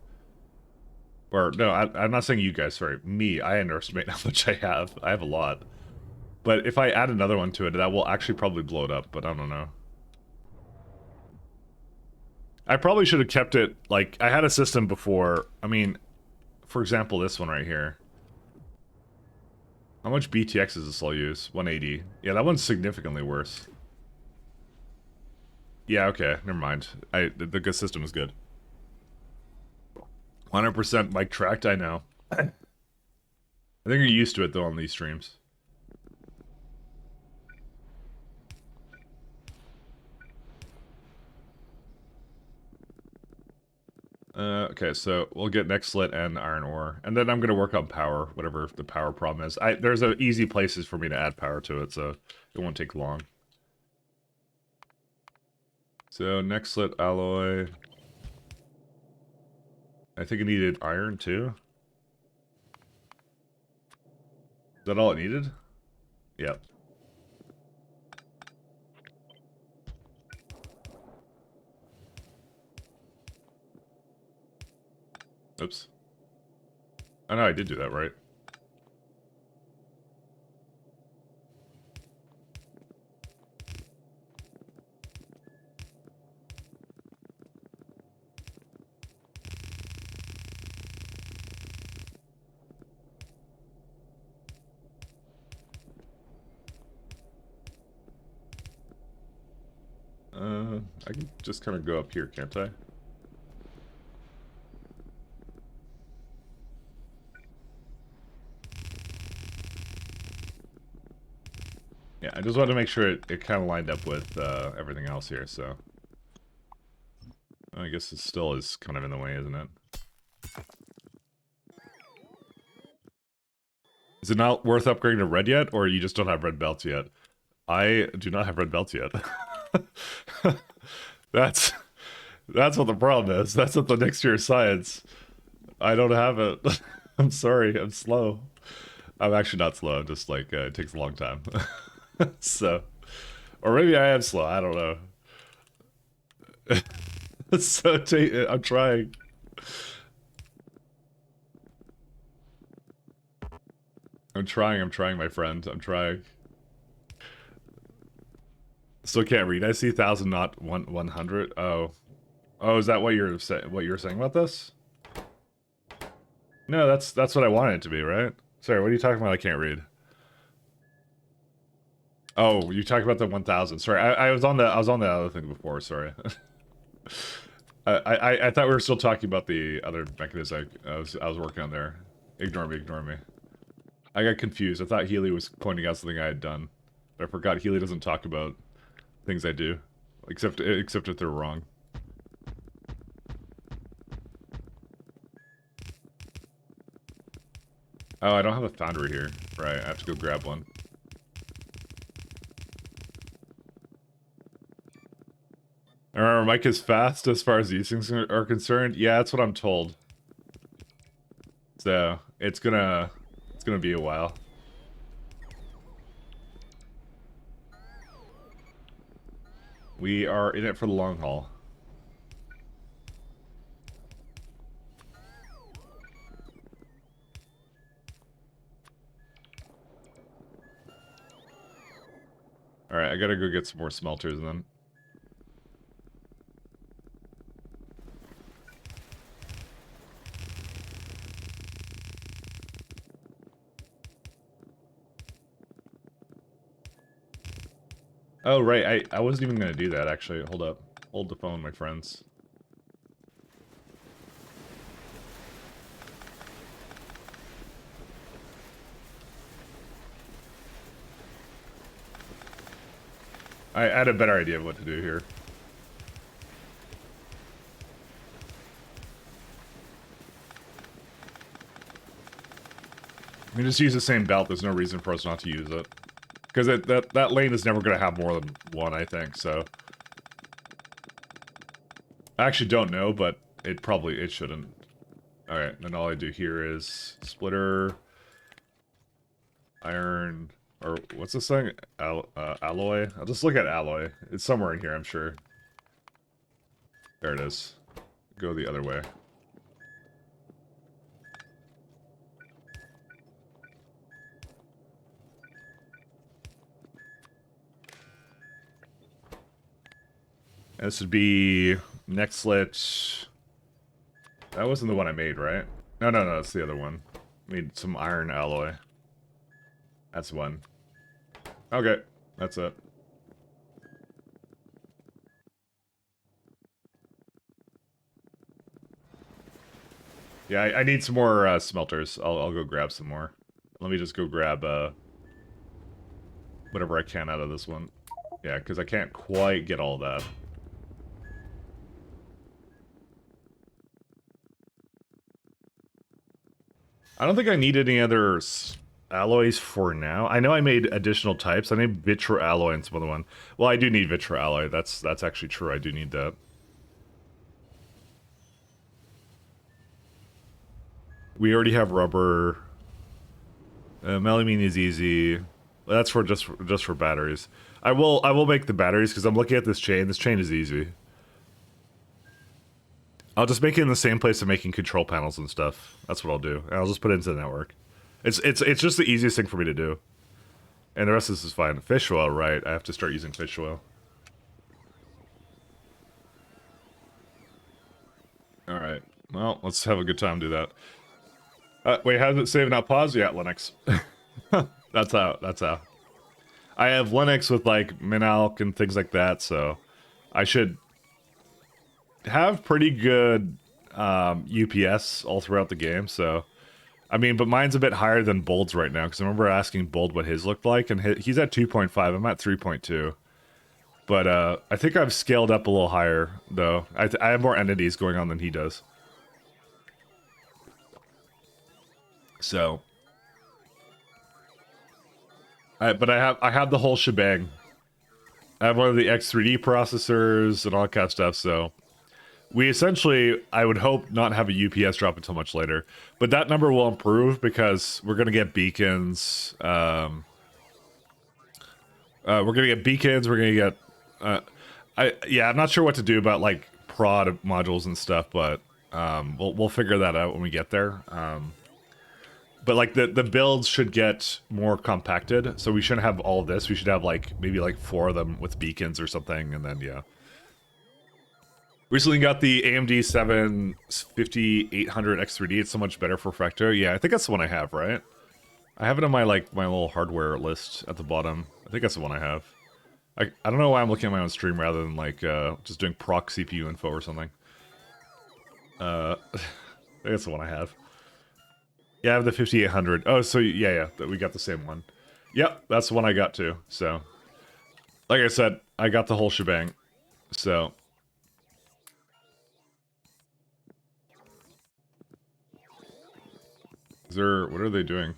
Or, no, I'm not saying you guys, sorry. Me, I underestimate how much I have. I have a lot. But if I add another one to it, that will actually probably blow it up, but I don't know. I probably should have kept it, like, I had a system before. I mean, for example, this one right here. How much BTX does this all use? 180. Yeah, that one's significantly worse. Yeah, okay, never mind. The good system is good. 100% mic tracked, I know. I think you're used to it, though, on these streams. Okay, so we'll get next slit and iron ore. And then I'm going to work on power, whatever the power problem is. There's easy places for me to add power to it, so it won't take long. So next slit alloy. I think it needed iron, too. Is that all it needed? Yep. Oops. Oh no, I did do that right. I can just kind of go up here, can't I? Yeah, I just wanted to make sure it kind of lined up with everything else here, so... I guess it still is kind of in the way, isn't it? Is it not worth upgrading to red yet, or you just don't have red belts yet? I do not have red belts yet. That's what the problem is. That's what the next year science. I don't have it. I'm sorry, I'm slow. I'm actually not slow, just like, it takes a long time. So, or maybe I am slow, I don't know. So, I'm trying. I'm trying, my friend. I'm trying. Still can't read. I see 1,000, not 100. Oh. Oh, is that what you're saying about this? No, that's what I wanted it to be, right? Sorry, what are you talking about? I can't read. Oh, you talked about the 1,000. Sorry, I was on the other thing before. Sorry. I thought we were still talking about the other mechanism I was working on there. Ignore me, ignore me. I got confused. I thought Healy was pointing out something I had done, but I forgot Healy doesn't talk about things I do, except if they're wrong. Oh, I don't have a foundry here. Right, I have to go grab one. I remember Mike is fast as far as these things are concerned. Yeah, that's what I'm told. So it's gonna be a while. We are in it for the long haul. Alright, I gotta go get some more smelters then. Oh, right, I wasn't even gonna do that, actually. Hold up. Hold the phone, my friends. I had a better idea of what to do here. We just use the same belt, there's no reason for us not to use it. Because that lane is never gonna have more than one, I think, so... I actually don't know, but it shouldn't. Alright, then all I do here is splitter, iron, or what's this thing? Alloy? I'll just look at alloy. It's somewhere in here, I'm sure. There it is. Go the other way. And this would be next slit. That wasn't the one I made, right? No, that's the other one. Made some iron alloy. That's one. Okay, that's it. Yeah, I need some more smelters. I'll go grab some more. Let me just go grab whatever I can out of this one. Yeah, because I can't quite get all that. I don't think I need any other alloys for now. I know I made additional types. I need vitro alloy and some other one. Well, I do need vitro alloy. That's actually true. I do need that. We already have rubber. Melamine is easy. That's for just for batteries. I will make the batteries because I'm looking at this chain. This chain is easy. I'll just make it in the same place I'm making control panels and stuff. That's what I'll do. And I'll just put it into the network. It's just the easiest thing for me to do. And the rest of this is fine. Fish oil, right? I have to start using fish oil. Alright. Well, let's have a good time do that. Wait, how's it save not pause? Yeah, Linux. That's how. I have Linux with like Minalc and things like that, so I should have pretty good UPS all throughout the game, so I mean, but mine's a bit higher than Bold's right now, because I remember asking Bold what his looked like, and he's at 2.5, I'm at 3.2. But I think I've scaled up a little higher, though. I have more entities going on than he does. So, but I have the whole shebang. I have one of the X3D processors and all that kind of stuff. So, we essentially, I would hope, not have a UPS drop until much later. But that number will improve because we're gonna get beacons. We're gonna get beacons. We're gonna get. I'm not sure what to do about like prod modules and stuff, but we'll figure that out when we get there. But like the builds should get more compacted, so we shouldn't have all of this. We should have like maybe like 4 of them with beacons or something, and then yeah. Recently got the AMD 5800 X3D. It's so much better for Factorio. Yeah, I think that's the one I have, right? I have it on my like my little hardware list at the bottom. I think that's the one I have. I don't know why I'm looking at my own stream rather than like just doing proc CPU info or something. I think that's the one I have. Yeah, I have the 5800. Oh, so yeah, we got the same one. Yep, that's the one I got too. So, like I said, I got the whole shebang. So, what are they doing?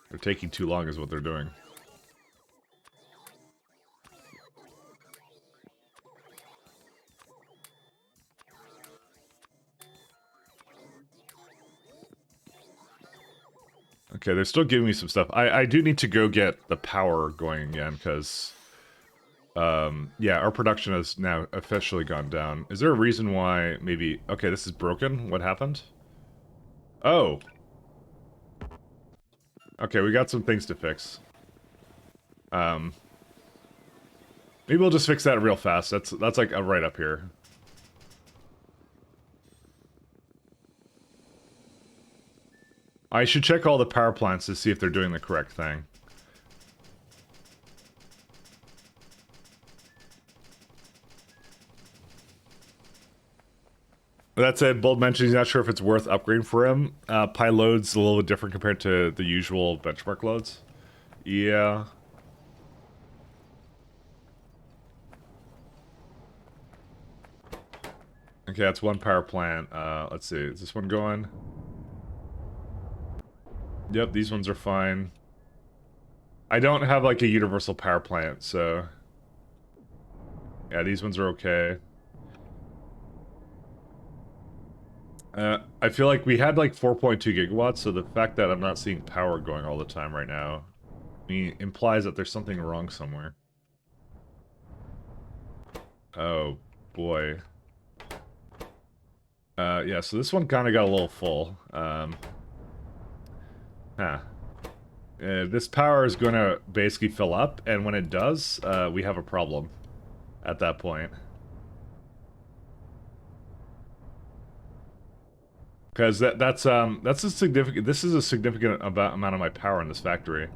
They're taking too long is what they're doing. Okay, they're still giving me some stuff. I do need to go get the power going again, because... yeah, our production has now officially gone down. Is there a reason why maybe... Okay, this is broken? What happened? Oh! Okay, we got some things to fix. Maybe we'll just fix that real fast. That's like right up here. I should check all the power plants to see if they're doing the correct thing. That said, Bold mentioned he's not sure if it's worth upgrading for him. Pi load's a little bit different compared to the usual benchmark loads. Yeah. Okay, that's one power plant. Let's see, is this one going? Yep, these ones are fine. I don't have like a universal power plant, so... Yeah, these ones are okay. I feel like we had like 4.2 gigawatts, so the fact that I'm not seeing power going all the time right now implies that there's something wrong somewhere. Oh, boy. Yeah, so this one kind of got a little full. Huh. This power is going to basically fill up, and when it does, we have a problem at that point. Because that's a significant. This is a significant amount of my power in this factory.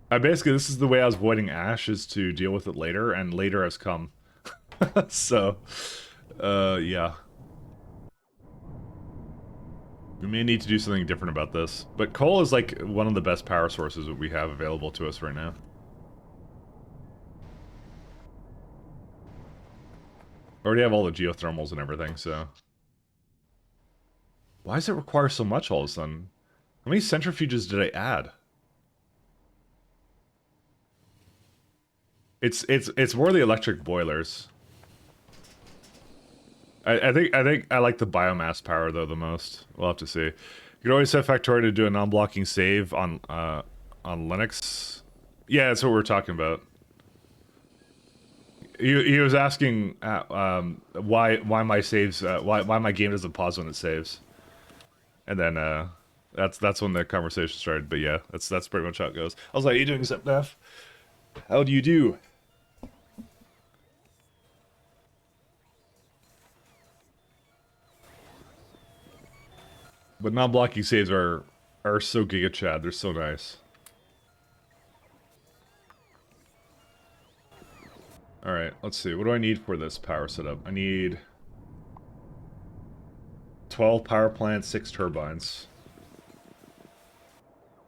Basically, this is the way I was avoiding ash, is to deal with it later, and later has come. So, yeah. We may need to do something different about this. But coal is like one of the best power sources that we have available to us right now. Already have all the geothermals and everything, so... Why does it require so much all of a sudden? How many centrifuges did I add? It's more the electric boilers. I think I like the biomass power though the most. We'll have to see. You can always set Factorio to do a non-blocking save on Linux. Yeah, that's what we're talking about. He was asking why my saves why my game doesn't pause when it saves, and then that's when the conversation started. But yeah, that's pretty much how it goes. I was like, "How you doing, Zepnef? How do you do?" But non-blocking saves are so giga chad. They're so nice. All right, let's see. What do I need for this power setup? I need 12 power plants, 6 turbines.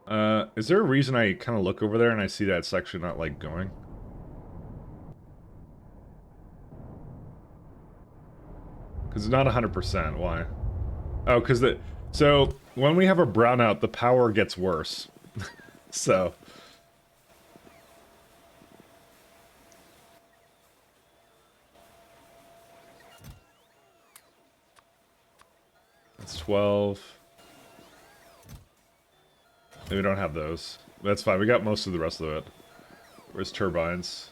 Is there a reason I kind of look over there and I see that it's actually not, like, going? Because it's not 100%. Why? Oh, because the... So, when we have a brownout, the power gets worse. So... That's 12. We don't have those. That's fine. We got most of the rest of it. Where's turbines?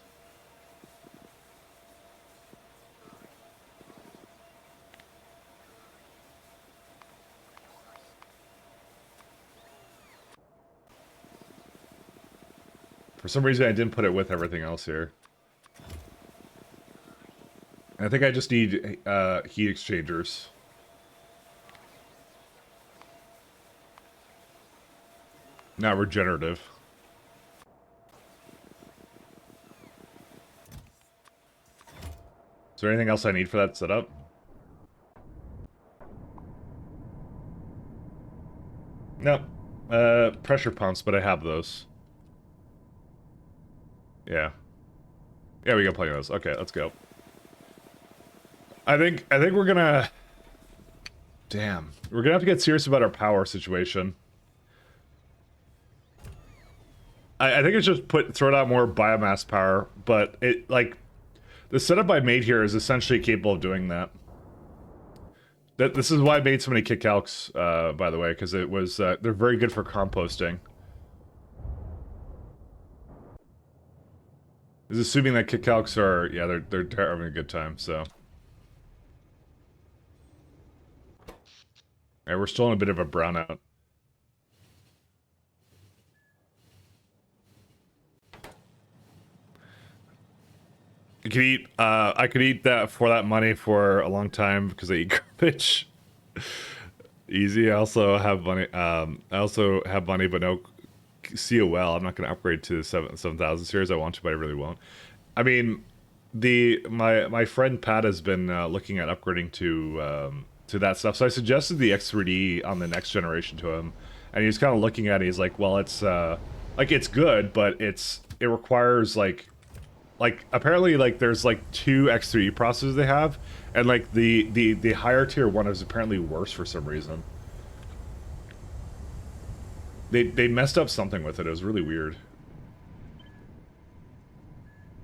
For some reason, I didn't put it with everything else here. I think I just need heat exchangers. Not regenerative. Is there anything else I need for that setup? No. Pressure pumps, but I have those. Yeah. Yeah, we got plenty of those. Okay, let's go. I think we're gonna... Damn. We're gonna have to get serious about our power situation. I think it's just throw out more biomass power, but it, like... The setup I made here is essentially capable of doing that. This is why I made so many kit calcs, by the way, because it was, they're very good for composting. Is assuming that kit calcs are, yeah, they're having a good time, so. Yeah, we're still in a bit of a brownout. I could eat that for that money for a long time because I eat garbage. Easy. I also have money. But no COL. I'm not going to upgrade to the 7000 series. I want to, but I really won't. I mean, my friend Pat has been looking at upgrading to that stuff. So I suggested the X3D on the next generation to him, and he was kind of looking at it. He's like, well, it's like it's good, but it requires like apparently like there's like 2 X3D processors they have, and like the higher tier one is apparently worse for some reason. They messed up something with it. It was really weird.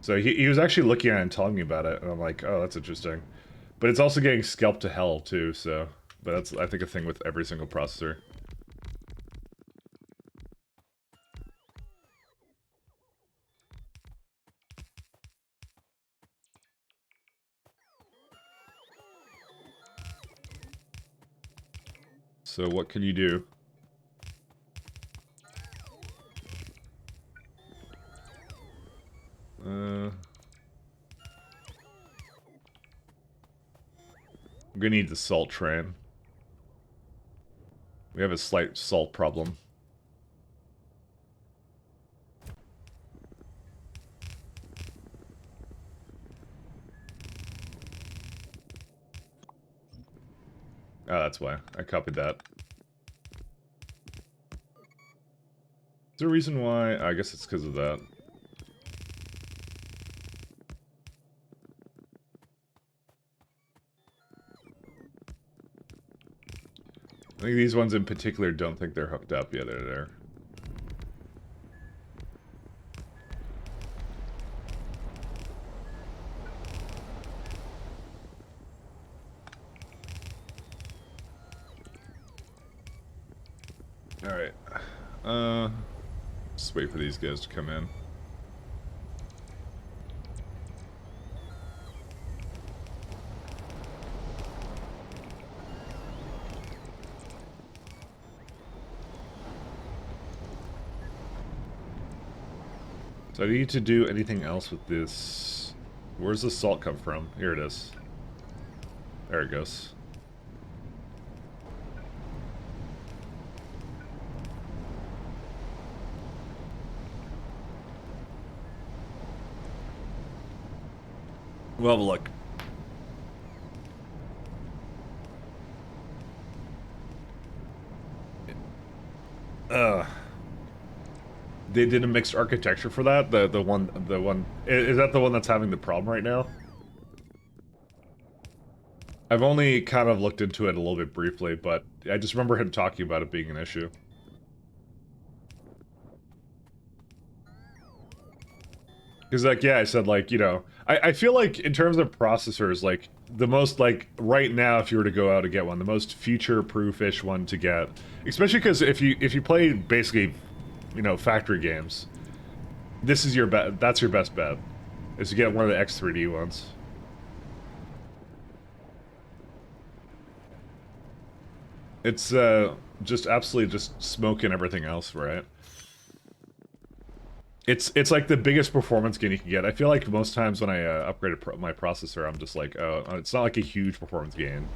So he was actually looking at it and telling me about it, and I'm like, oh, that's interesting. But it's also getting scalped to hell too. So, but that's I think a thing with every single processor. So what can you do? I'm gonna need the salt train. We have a slight salt problem. Oh, that's why. I copied that. Is there a reason why? I guess it's because of that. I think these ones in particular don't think they're hooked up. Yeah, they're there. Alright. Just wait for these guys to come in. So I need to do anything else with this. Where's the salt come from? Here it is. There it goes. We'll have a look. They did a mixed architecture for that. The one is that the one that's having the problem right now? I've only kind of looked into it a little bit briefly, but I just remember him talking about it being an issue. Because, like, yeah, I said, like, you know, I feel like in terms of processors, like, the most, like, right now, if you were to go out and get one, the most future-proof-ish one to get, especially because if you play, basically, you know, factory games, this is your bet, that's your best bet, is to get one of the X3D ones. It's, just absolutely just smoking everything else, right? It's like the biggest performance gain you can get. I feel like most times when I upgrade my processor, I'm just like, oh, it's not like a huge performance gain.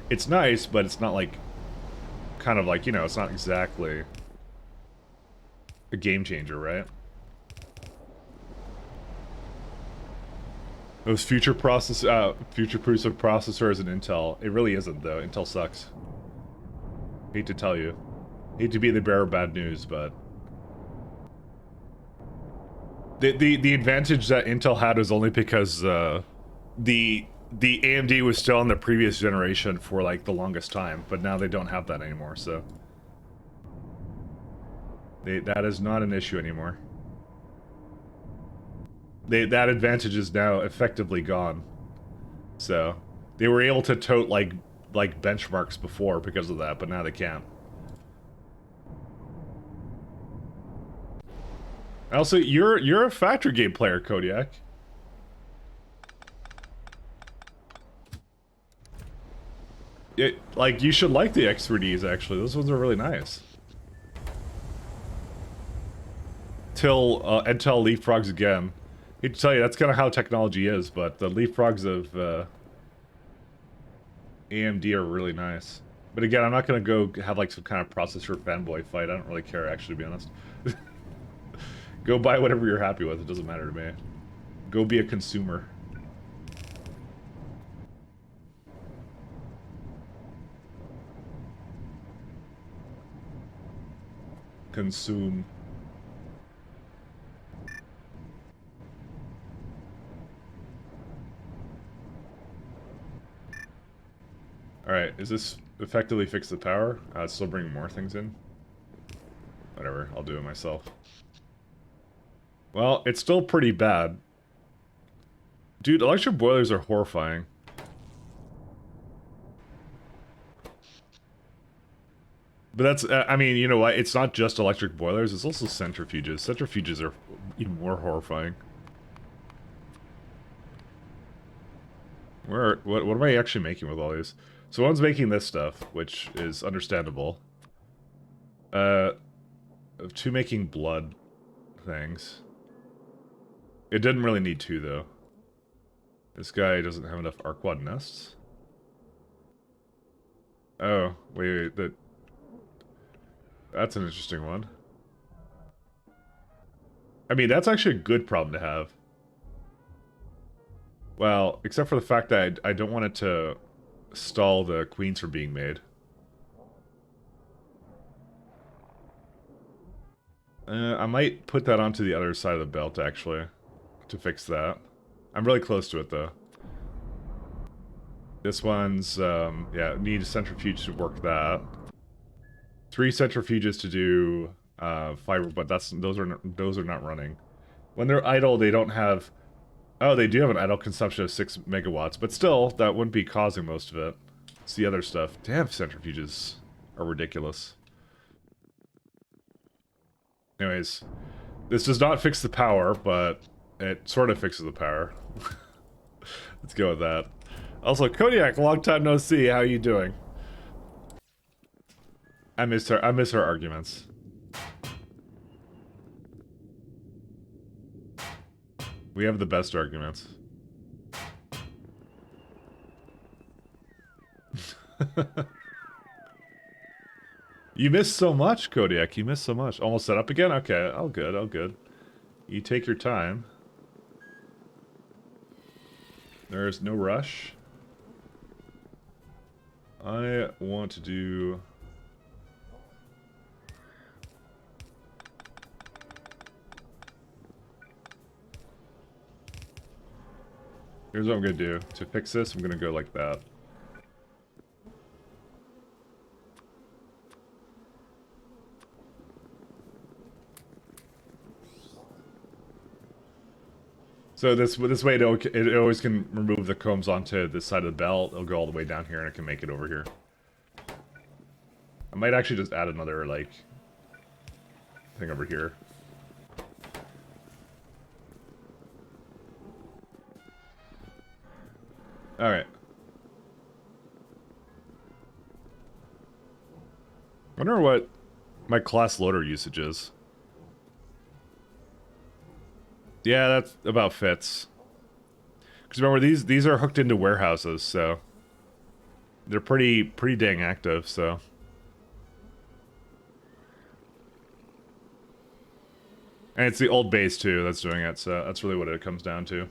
It's nice, but it's not like, kind of like, you know, it's not exactly a game changer, right? Those future proofs of processors and Intel, it really isn't though. Intel sucks. Hate to tell you, hate to be the bearer of bad news, but. The advantage that Intel had was only because the AMD was still on the previous generation for like the longest time, but now they don't have that anymore, so that is not an issue anymore. That advantage is now effectively gone. So they were able to tote like benchmarks before because of that, but now they can't. Also, you're a factory game player, Kodiak. Like, you should like the X3Ds, actually. Those ones are really nice. Until leapfrogs again. Hate to tell you, that's kind of how technology is, but the leapfrogs of AMD are really nice. But again, I'm not going to go have like some kind of processor fanboy fight. I don't really care, actually, to be honest. Go buy whatever you're happy with. It doesn't matter to me. Go be a consumer. Consume. Alright, is this effectively fix the power? It's still bringing more things in? Whatever, I'll do it myself. Well, it's still pretty bad. Dude, electric boilers are horrifying. But that's, I mean, you know what? It's not just electric boilers, it's also centrifuges. Centrifuges are even more horrifying. What am I actually making with all these? So one's making this stuff, which is understandable. Two making blood things. It didn't really need two, though. This guy doesn't have enough Arquad nests. Oh, wait, that's an interesting one. I mean, that's actually a good problem to have. Well, except for the fact that I don't want it to stall the queens from being made. I might put that onto the other side of the belt, actually, to fix that. I'm really close to it, though. This one's, yeah, need a centrifuge to work that. 3 centrifuges to do fiber, but those are not running. When they're idle, they don't have. Oh, they do have an idle consumption of 6 megawatts, but still, that wouldn't be causing most of it. It's the other stuff. Damn, centrifuges are ridiculous. Anyways, this does not fix the power, but it sort of fixes the power. Let's go with that. Also, Kodiak, long time no see. How are you doing? I miss her arguments. We have the best arguments. You missed so much, Kodiak. You missed so much. Almost set up again? Okay, all good, all good. You take your time. There's no rush. I want to do... Here's what I'm gonna do. To fix this, I'm gonna go like that. So this way it always can remove the combs onto this side of the belt. It'll go all the way down here and it can make it over here. I might actually just add another, like, thing over here. Alright. Wonder what my class loader usage is. Yeah, that about fits. Because remember, these are hooked into warehouses, so they're pretty dang active. So and it's the old base too that's doing it. So that's really what it comes down to.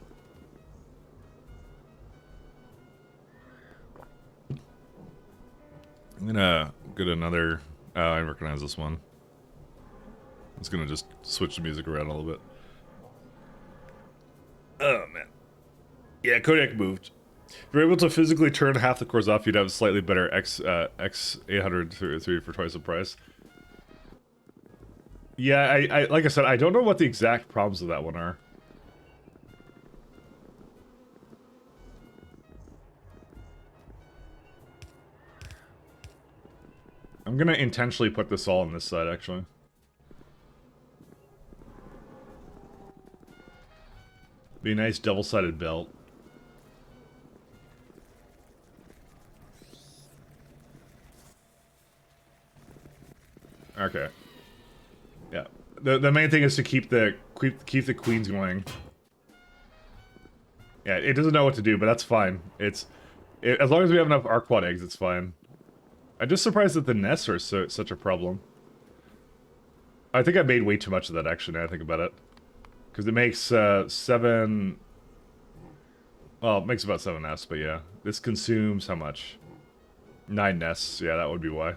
I'm gonna get another. Oh, I recognize this one. I'm just gonna just switch the music around a little bit. Oh man. Yeah, Kodiak moved. If you're able to physically turn half the cores off, you'd have a slightly better X803 for twice the price. Yeah, I like I said, I don't know what the exact problems of that one are. I'm gonna intentionally put this all on this side, actually. Be a nice double-sided belt. Okay. Yeah. The main thing is to keep the queens going. Yeah, it doesn't know what to do, but that's fine. As long as we have enough arc-quad eggs, it's fine. I'm just surprised that the nests are such a problem. I think I made way too much of that, actually, now I think about it. Because it makes 7... Well, it makes about 7 nests, but yeah. This consumes how much? 9 nests, yeah, that would be why.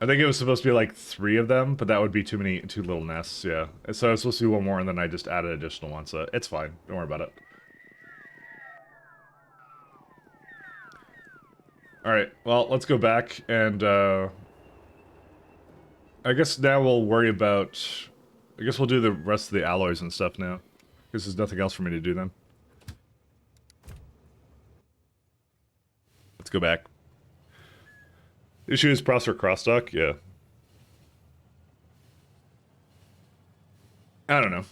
I think it was supposed to be like 3 of them, but that would be too little nests, yeah. And so I was supposed to do one more, and then I just added additional ones, so it's fine. Don't worry about it. Alright, well, let's go back, and, I guess now we'll worry about... I guess we'll do the rest of the alloys and stuff now. Because there's nothing else for me to do then. Let's go back. Issue is processor crosstalk? Yeah. I don't know.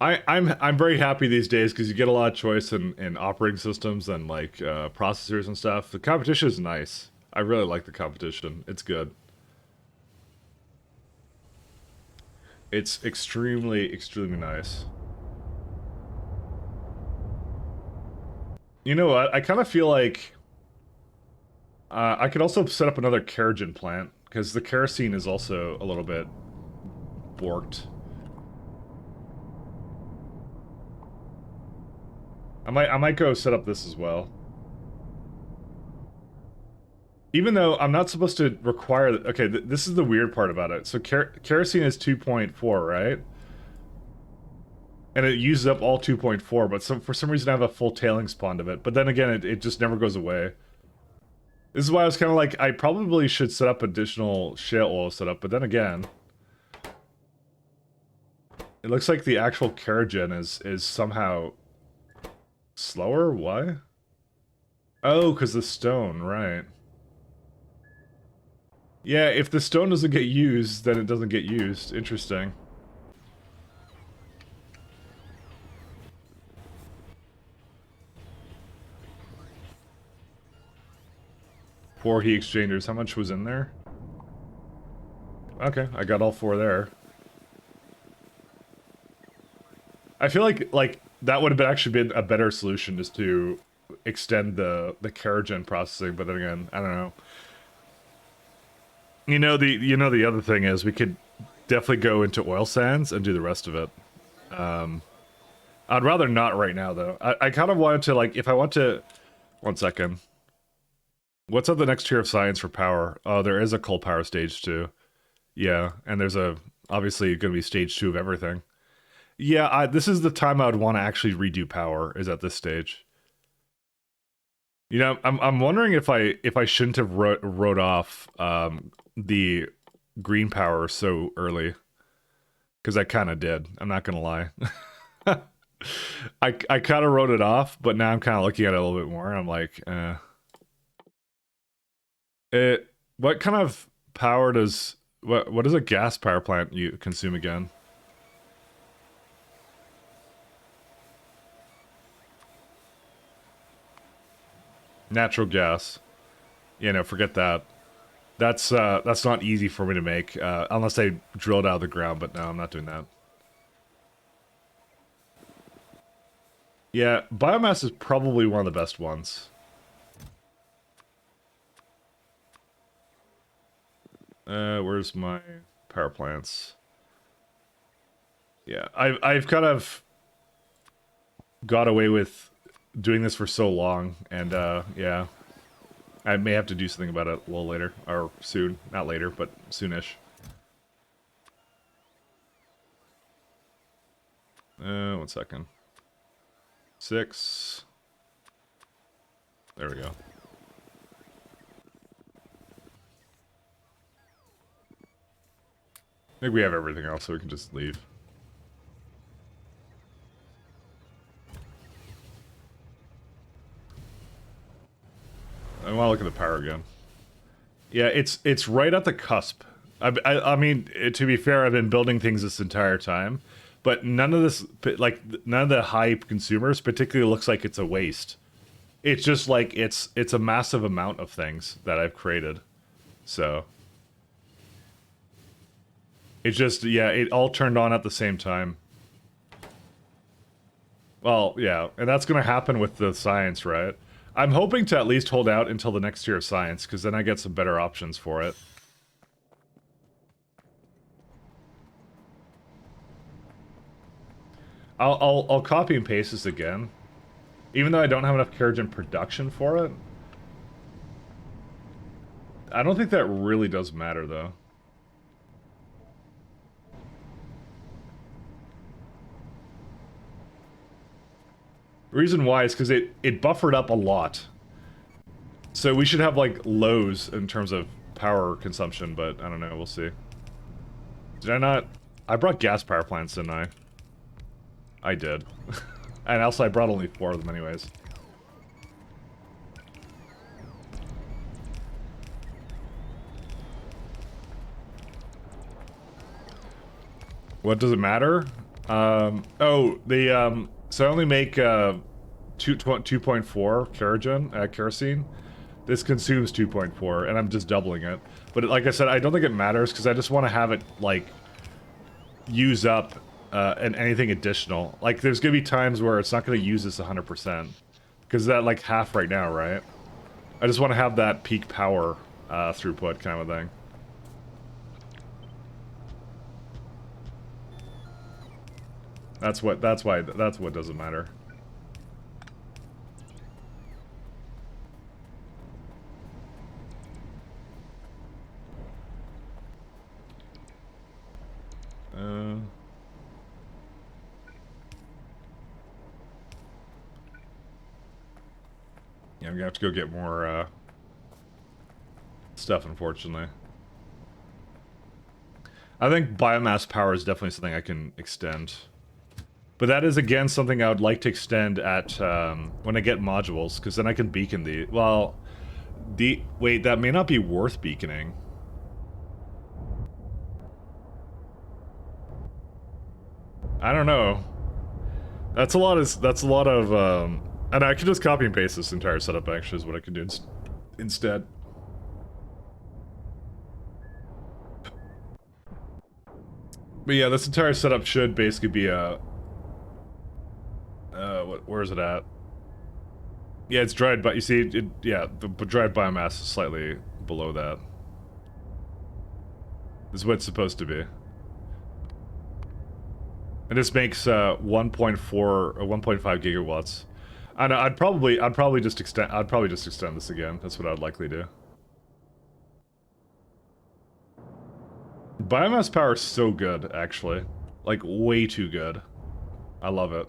I'm very happy these days because you get a lot of choice in operating systems and like processors and stuff. The competition is nice. I really like the competition. It's good. It's extremely nice. You know what? I kind of feel like I could also set up another kerosene plant, because the kerosene is also a little bit borked. I might go set up this as well. Even though I'm not supposed to require... Okay, this is the weird part about it. So kerosene is 2.4, right? And it uses up all 2.4, but for some reason I have a full tailings pond of it. But then again, it just never goes away. This is why I was kind of like, I probably should set up additional shale oil setup, but then again... It looks like the actual kerosene is somehow... slower? Why? Oh, because the stone, right. Yeah, if the stone doesn't get used, then it doesn't get used. Interesting. Four heat exchangers. How much was in there? Okay, I got all four there. I feel like that would have actually been a better solution, just to extend the kerosene processing, but then again, I don't know. You know the other thing is we could definitely go into oil sands and do the rest of it. I'd rather not right now though. I kind of wanted to, like, if I want to... One second. What's up the next tier of science for power? Oh, there is a coal power stage too. Yeah, and there's obviously going to be stage 2 of everything. Yeah, this is the time I would want to actually redo power, is at this stage. You know, I'm wondering if I shouldn't have wrote off the green power so early, because I kind of did. I'm not gonna lie. I kind of wrote it off, but now I'm kind of looking at it a little bit more, and I'm like, what kind of power does what does a gas power plant you consume again? Natural gas. Yeah, no, forget that. That's not easy for me to make, unless I drill it out of the ground, but no, I'm not doing that. Yeah, biomass is probably one of the best ones. Where's my power plants? Yeah, I've kind of got away with doing this for so long, and yeah. I may have to do something about it a little later, or soon. Not later, but soonish. One second. 6. There we go. I think we have everything else, so we can just leave. I want to look at the power again. Yeah, it's right at the cusp. I mean, to be fair, I've been building things this entire time, but none of this, like, none of the high consumers particularly looks like it's a waste. It's just like it's a massive amount of things that I've created. So it's just, yeah, it all turned on at the same time. Well, yeah, and that's gonna happen with the science, right? I'm hoping to at least hold out until the next year of science, because then I get some better options for it. I'll copy and paste this again. Even though I don't have enough kerosene production for it. I don't think that really does matter, though. Reason why is because it buffered up a lot. So we should have, like, lows in terms of power consumption, but I don't know, we'll see. Did I not... I brought gas power plants, didn't I? I did. And also I brought only 4 of them anyways. What does it matter? So I only make 2.4 kerosene. This consumes 2.4, and I'm just doubling it. But like I said, I don't think it matters, because I just want to have it, like, use up and anything additional. Like, there's gonna be times where it's not gonna use this 100%. Because that like half right now, right? I just want to have that peak power throughput kind of thing. That's what doesn't matter. Yeah, I'm gonna have to go get more stuff, unfortunately. I think biomass power is definitely something I can extend. But that is, again, something I would like to extend at, when I get modules, because then I can beacon the... Well, wait, that may not be worth beaconing. I don't know. That's a lot of, and I could just copy and paste this entire setup, actually, is what I could do instead. But yeah, this entire setup should basically be a... where is it at? Yeah, it's dried, but you see, yeah, the dried biomass is slightly below that. This is what it's supposed to be. And this makes 1.4 or 1.5 gigawatts. I know, I'd probably just extend this again. That's what I'd likely do. Biomass power is so good, actually. Like, way too good. I love it.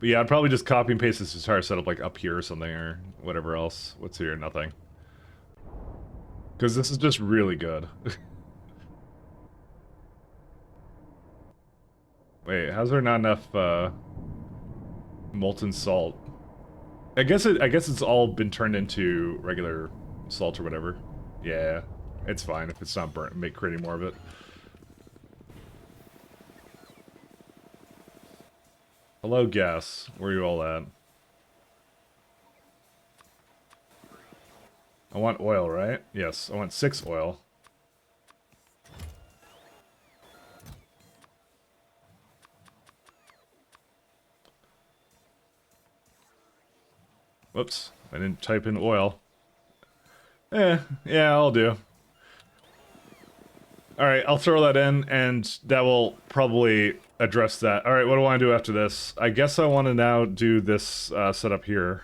But yeah, I'd probably just copy and paste this entire setup, like, up here or something, or whatever else. What's here? Nothing. Because this is just really good. Wait, how's there not enough, molten salt? I guess it's all been turned into regular salt or whatever. Yeah, it's fine if it's not burnt. Creating more of it. Hello, gas. Where are you all at? I want oil, right? Yes, I want 6 oil. Whoops, I didn't type in oil. Yeah, I'll do. Alright, I'll throw that in, and that will probably address that. Alright, what do I want to do after this? I guess I want to now do this setup here.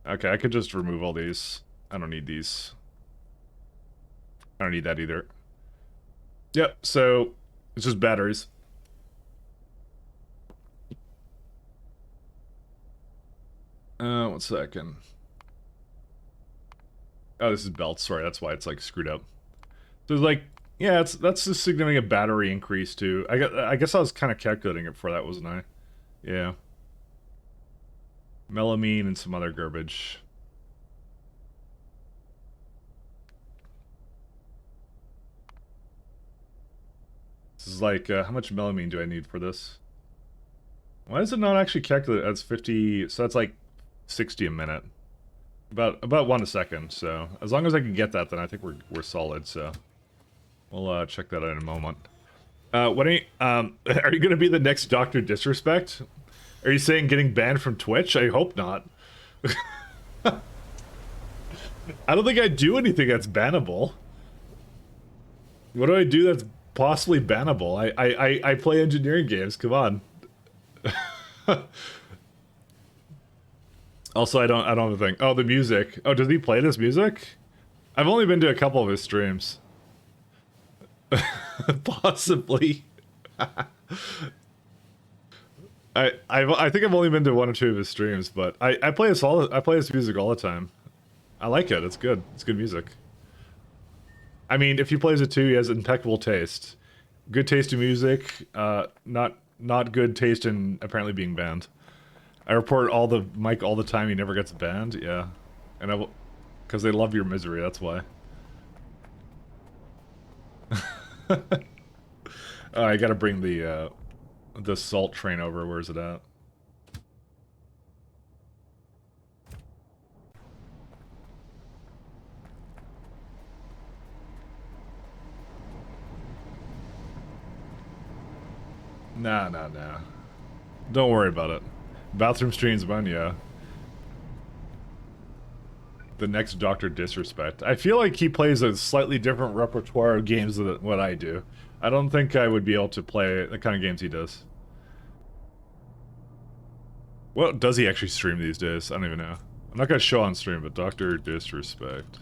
Okay, I could just remove all these. I don't need these. I don't need that either. Yep, so it's just batteries. One second. Oh, this is belts. Sorry, that's why it's like screwed up. So it's like, yeah, that's a significant battery increase too. I guess I was kind of calculating it for that, wasn't I? Yeah. Melamine and some other garbage. This is like, how much melamine do I need for this? Why does it not actually calculate? That's 50, so that's like 60 a minute. About 1 a second, so as long as I can get that, then I think we're solid, so we'll check that out in a moment. What are you, are you gonna be the next Dr. Disrespect? Are you saying getting banned from Twitch? I hope not. I don't think I do anything that's bannable. What do I do that's possibly bannable? I play engineering games, come on. Also, I don't have a thing. Oh, the music. Oh, does he play this music? I've only been to a couple of his streams. Possibly. I think I've only been to 1 or 2 of his streams, but I play his music all the time. I like it. It's good. It's good music. I mean, if he plays it too, he has impeccable taste. Good taste in music. Not good taste in apparently being banned. I report Mike all the time. He never gets banned. Yeah, and because they love your misery. That's why. Oh, I gotta bring the salt train over. Where's it at? Nah. Don't worry about it. Bathroom streams, man, yeah. The next Dr. Disrespect. I feel like he plays a slightly different repertoire of games than what I do. I don't think I would be able to play the kind of games he does. What does he actually stream these days? I don't even know. I'm not gonna show on stream, but Dr. Disrespect.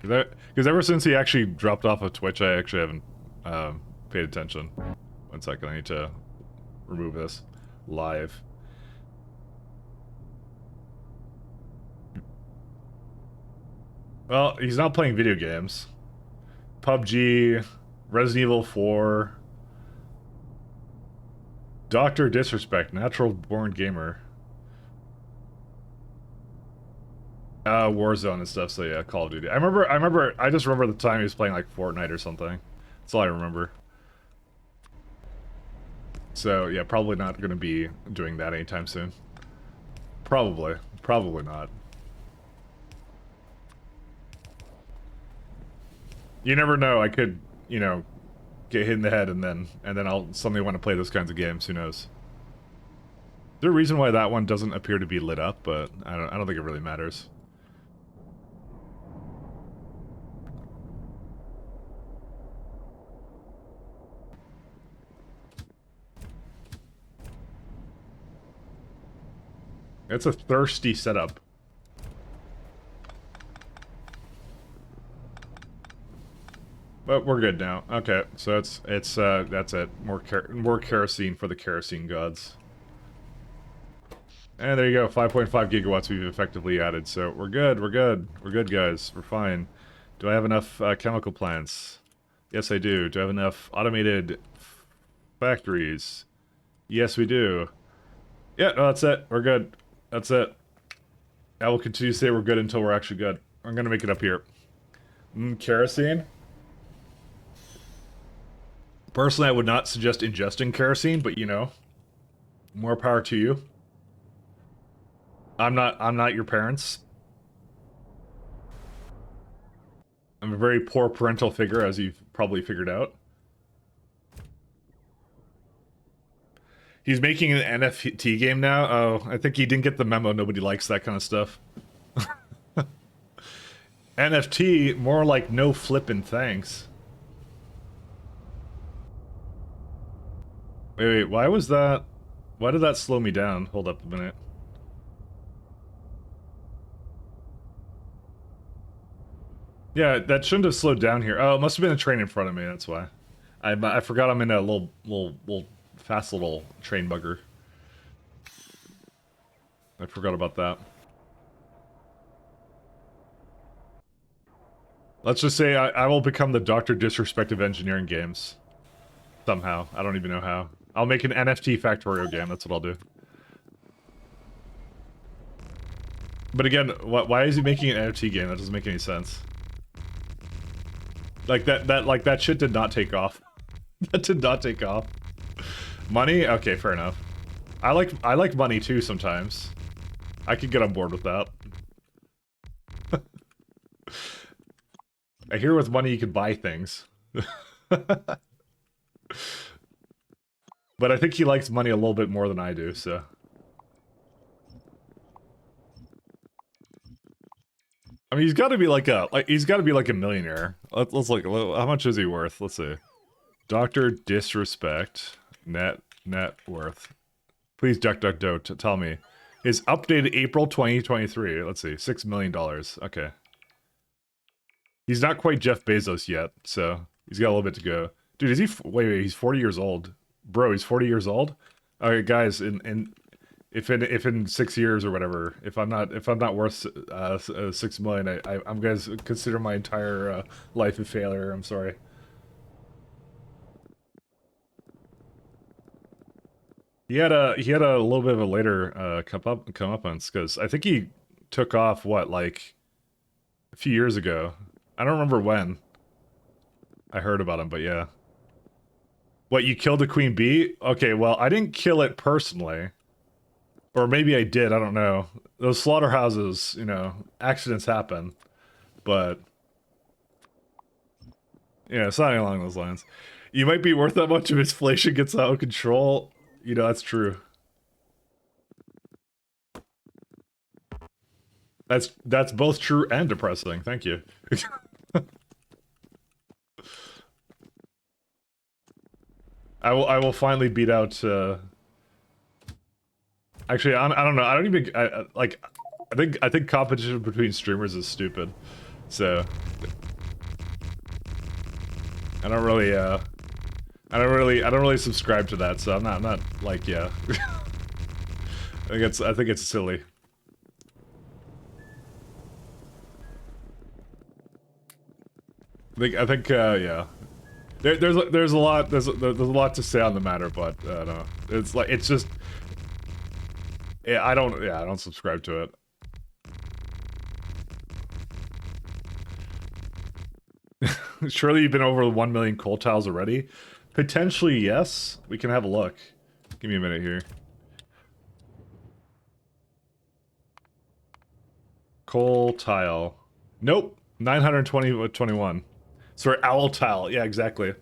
Because ever since he actually dropped off of Twitch, I actually haven't paid attention. 1 second, I need to remove this live. Well, he's not playing video games. PUBG, Resident Evil 4, Dr. Disrespect, natural born gamer. Warzone and stuff, so yeah, Call of Duty. I just remember the time he was playing like Fortnite or something. That's all I remember. So yeah, probably not gonna be doing that anytime soon. Probably not. You never know, I could, you know, get hit in the head and then I'll suddenly want to play those kinds of games, who knows. Is there a reason why that one doesn't appear to be lit up, but I don't think it really matters. It's a thirsty setup. But we're good now. Okay, so that's it. More kerosene for the kerosene gods. And there you go, 5.5 gigawatts we've effectively added, so we're good, guys, we're fine. Do I have enough chemical plants? Yes, I do. Do I have enough automated factories? Yes, we do. Yeah, no, that's it. We're good. That's it. I will continue to say we're good until we're actually good. I'm gonna make it up here. Kerosene? Personally, I would not suggest ingesting kerosene, but you know, more power to you. I'm not your parents. I'm a very poor parental figure, as you've probably figured out. He's making an NFT game now? Oh, I think he didn't get the memo. Nobody likes that kind of stuff. NFT, more like no flippin' thanks. Wait, why was that? Why did that slow me down? Hold up a minute. Yeah, that shouldn't have slowed down here. Oh, it must have been a train in front of me, that's why. I forgot I'm in a little fast little train bugger. I forgot about that. Let's just say I will become the Dr. Disrespect of engineering games. Somehow. I don't even know how. I'll make an NFT Factorio game, that's what I'll do. But again, why is he making an NFT game? That doesn't make any sense. Like that shit did not take off. That did not take off. Money? Okay, fair enough. I like money too sometimes. I could get on board with that. I hear with money you can buy things. But I think he likes money a little bit more than I do, so. I mean, he's got to be like a millionaire. Let's look. How much is he worth? Let's see. Dr. Disrespect net worth. Please, DuckDuckDo, tell me. His updated April 2023. Let's see, $6 million. Okay. He's not quite Jeff Bezos yet, so he's got a little bit to go. Dude, is he? Wait, he's 40 years old. Bro, he's 40 years old. All right, guys, if in 6 years or whatever, if I'm not worth 6 million, I'm gonna consider my entire life a failure. I'm sorry. He had a little bit of a later comeuppance because I think he took off what, like a few years ago. I don't remember when I heard about him, but yeah. What, you killed the queen bee? Okay, well, I didn't kill it personally. Or maybe I did, I don't know. Those slaughterhouses, you know, accidents happen. But yeah, something along those lines. You might be worth that much if inflation gets out of control. You know, that's true. That's both true and depressing. Thank you. I will finally beat out. Actually, I don't know. I don't even like. I think competition between streamers is stupid. So I don't really I don't really subscribe to that. So I'm not like yeah. I think it's silly. I think yeah. There's a lot there's a lot to say on the matter, but no. It's like it's just yeah, I don't subscribe to it. Surely you've been over the 1 million coal tiles already? Potentially, yes. We can have a look. Give me a minute here. Coal tile. Nope. 921. Sorry, owl tile. Yeah, exactly.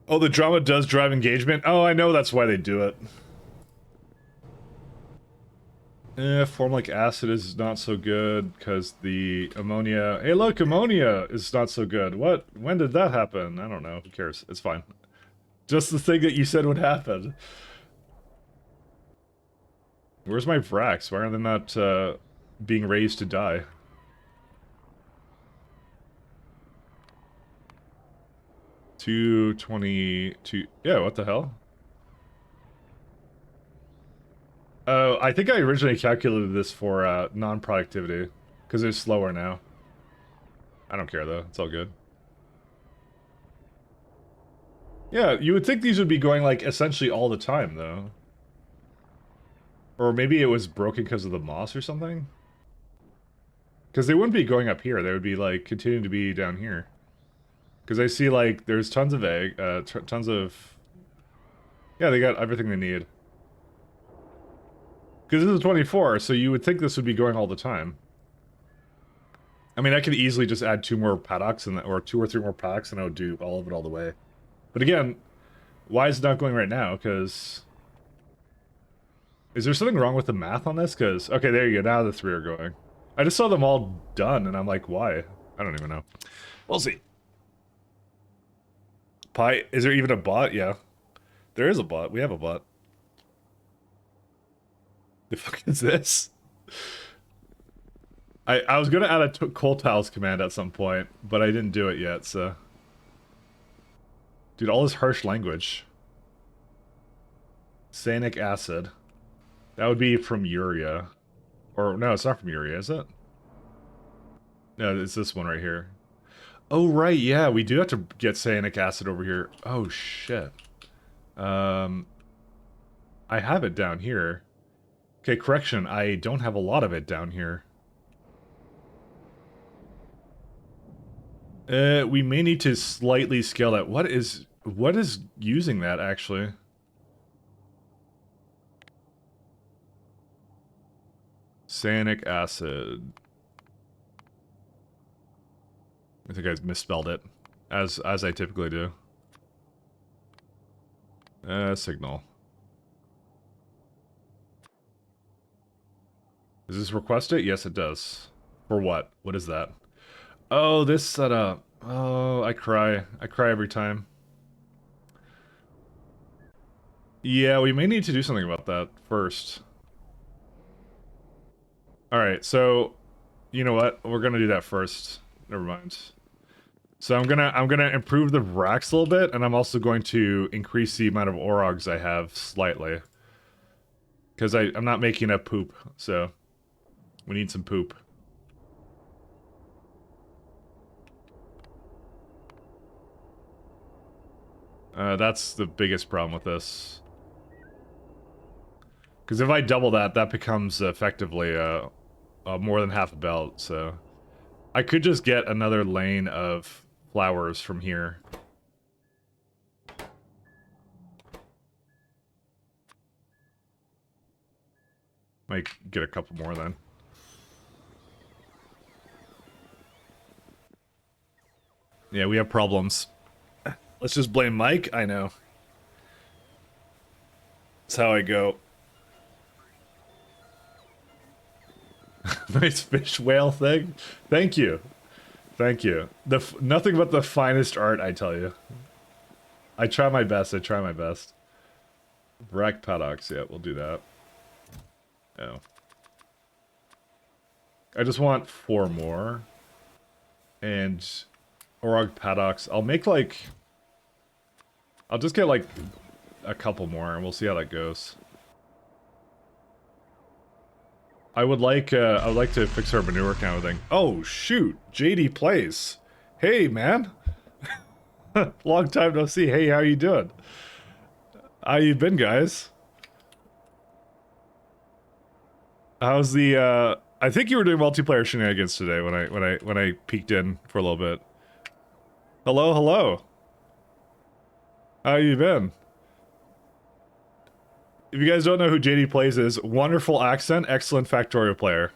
Oh, the drama does drive engagement? Oh, I know that's why they do it. Formic acid is not so good because the ammonia... Hey, look, ammonia is not so good. What? When did that happen? I don't know. Who cares? It's fine. Just the thing that you said would happen. Where's my Vrax? Why are they not being raised to die? $222. Yeah, what the hell? Oh, I think I originally calculated this for non-productivity because it's slower now. I don't care though. It's all good. Yeah, you would think these would be going like essentially all the time though. Or maybe it was broken because of the moss or something? Because they wouldn't be going up here. They would be like continuing to be down here. Because I see like there's tons of tons of... Yeah, they got everything they need. Because this is 24, so you would think this would be going all the time. I mean, I could easily just add 2 more paddocks, or 2 or 3 more paddocks, and I would do all of it all the way. But again, why is it not going right now? Because... Is there something wrong with the math on this? Because... Okay, there you go. Now the 3 are going. I just saw them all done, and I'm like, why? I don't even know. We'll see. Pi... Is there even a bot? Yeah. There is a bot. We have a bot. The fuck is this? I was gonna add a coal tiles command at some point, but I didn't do it yet, so... Dude, all this harsh language. Sanic acid. That would be from urea. Or, no, it's not from urea, is it? No, it's this one right here. Oh, right, yeah, we do have to get sanic acid over here. Oh, shit. I have it down here. Okay, correction, I don't have a lot of it down here. We may need to slightly scale that. What is using that, actually? Sanic acid. I think I misspelled it, as I typically do. Signal. Does this request it? Yes, it does. For what? What is that? Oh, this setup. Oh, I cry. I cry every time. Yeah, we may need to do something about that first. Alright, so... You know what? We're gonna do that first. Never mind. So I'm gonna improve the racks a little bit, and I'm also going to increase the amount of orogs I have slightly. Because I'm not making enough poop, so... We need some poop. That's the biggest problem with this. Because if I double that, that becomes effectively more than half a belt, so... I could just get another lane of flowers from here. Might get a couple more then. Yeah, we have problems. Let's just blame Mike? I know. That's how I go. Nice fish whale thing. Thank you. Thank you. Nothing but the finest art, I tell you. I try my best. I try my best. Rack paddocks. Yeah, we'll do that. Oh. I just want 4 more. And Orog paddocks. I'll make like... I'll just get like a couple more and we'll see how that goes. I would like to fix our manure kind of thing. Oh shoot, JD plays. Hey man. Long time no see. Hey, how you doing? How you been, guys? How's the I think you were doing multiplayer shenanigans today when I peeked in for a little bit. Hello, hello. How you been? If you guys don't know who JD Plays is, wonderful accent, excellent Factorio player.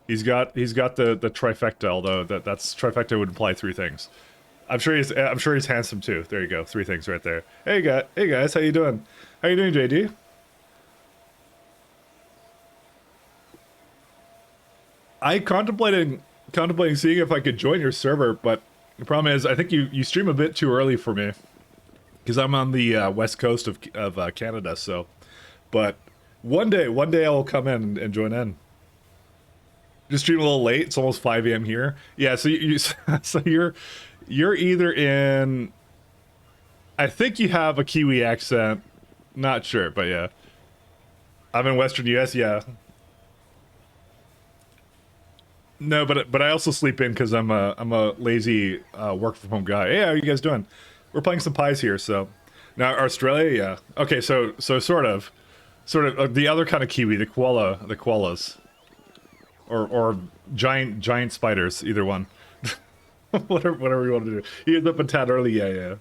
He's got the trifecta, although that's trifecta would imply 3 things. I'm sure he's handsome too. There you go, 3 things right there. Hey guys, how you doing? How you doing, JD? I contemplating seeing if I could join your server, but the problem is I think you stream a bit too early for me. Because I'm on the west coast of Canada, so. But one day I will come in and join in. Just stream a little late. It's almost 5 a.m. here. Yeah, so so you're either in. I think you have a Kiwi accent. Not sure, but yeah. I'm in Western U.S. Yeah. No, but I also sleep in because I'm a lazy work from home guy. Hey, how are you guys doing? We're playing some pies here, so now Australia, yeah. Okay, so sort of the other kind of kiwi, the koalas, or giant spiders, either one, whatever you want to do. You hit up a tad early, yeah.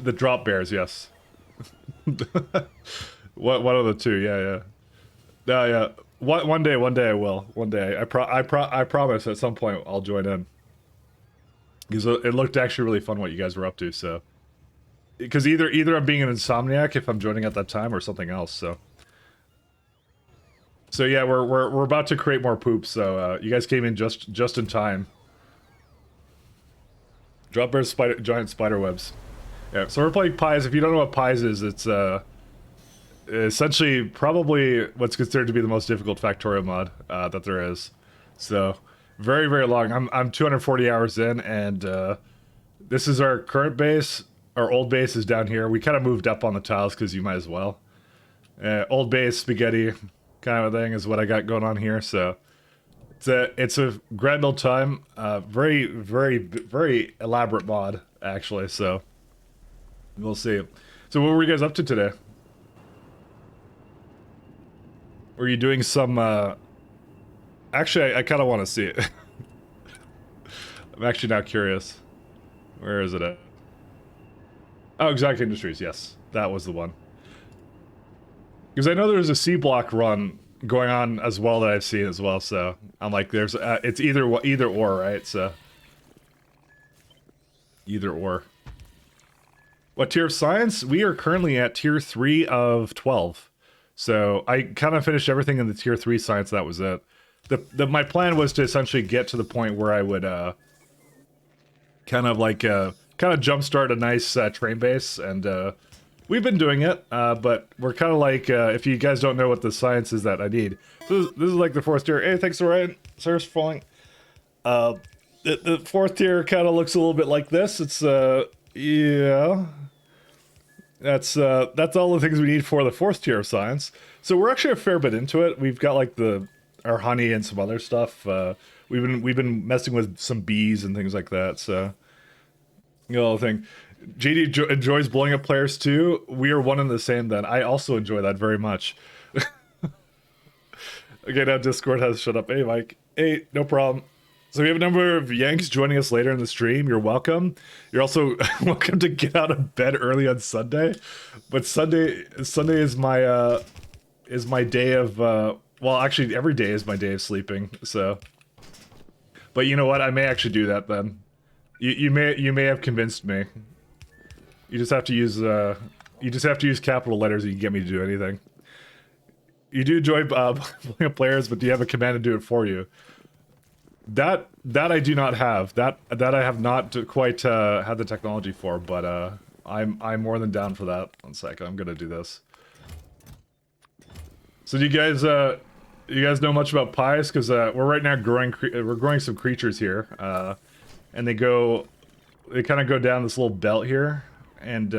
The drop bears, yes. One of the two, yeah. Yeah. One day I will. One day, I promise at some point I'll join in. Because it looked actually really fun what you guys were up to, so. Because either I'm being an insomniac if I'm joining at that time or something else, so. So yeah, we're about to create more poop, so you guys came in just in time. Drop bears, giant spider webs. Yeah, so we're playing pies. If you don't know what pies is, it's essentially probably what's considered to be the most difficult Factorio mod that there is. So. Very, very long. I'm 240 hours in, and this is our current base. Our old base is down here. We kind of moved up on the tiles because you might as well. Old base, spaghetti kind of a thing is what I got going on here. So it's a grand old time. Very, very, very elaborate mod, actually. So we'll see. So what were you guys up to today? Were you doing some... Actually, I kind of want to see it. I'm actually now curious. Where is it at? Oh, Exotic Industries, yes. That was the one. Because I know there's a C-block run going on as well that I've seen as well, so... I'm like, there's... it's either or, right? So... Either or. What tier of science? We are currently at tier 3 of 12. So, I kind of finished everything in the tier 3 science, that was it. My plan was to essentially get to the point where I would kind of jumpstart a nice train base, and we've been doing it, but we're kind of like, if you guys don't know what the science is that I need, so this is like the 4th tier. Hey, thanks for writing. Sorry for falling. The 4th tier kind of looks a little bit like this. It's yeah, that's all the things we need for the 4th tier of science. So we're actually a fair bit into it. We've got like our honey and some other stuff. We've been messing with some bees and things like that. So, you know, the thing. JD enjoys blowing up players too. We are one and the same. Then I also enjoy that very much. Okay, now Discord has shut up. Hey, Mike. Hey, no problem. So we have a number of Yanks joining us later in the stream. You're welcome. You're also welcome to get out of bed early on Sunday. But Sunday is my day of. Well, actually, every day is my day of sleeping, so... But you know what? I may actually do that, then. You may have convinced me. You just have to use capital letters and you can get me to do anything. You do enjoy playing players, but do you have a command to do it for you? That I do not have. That I have not quite had the technology for, but I'm more than down for that. One second, I'm gonna do this. So do you guys know much about pies? Because we're right now growing some creatures here, and they kind of go down this little belt here, and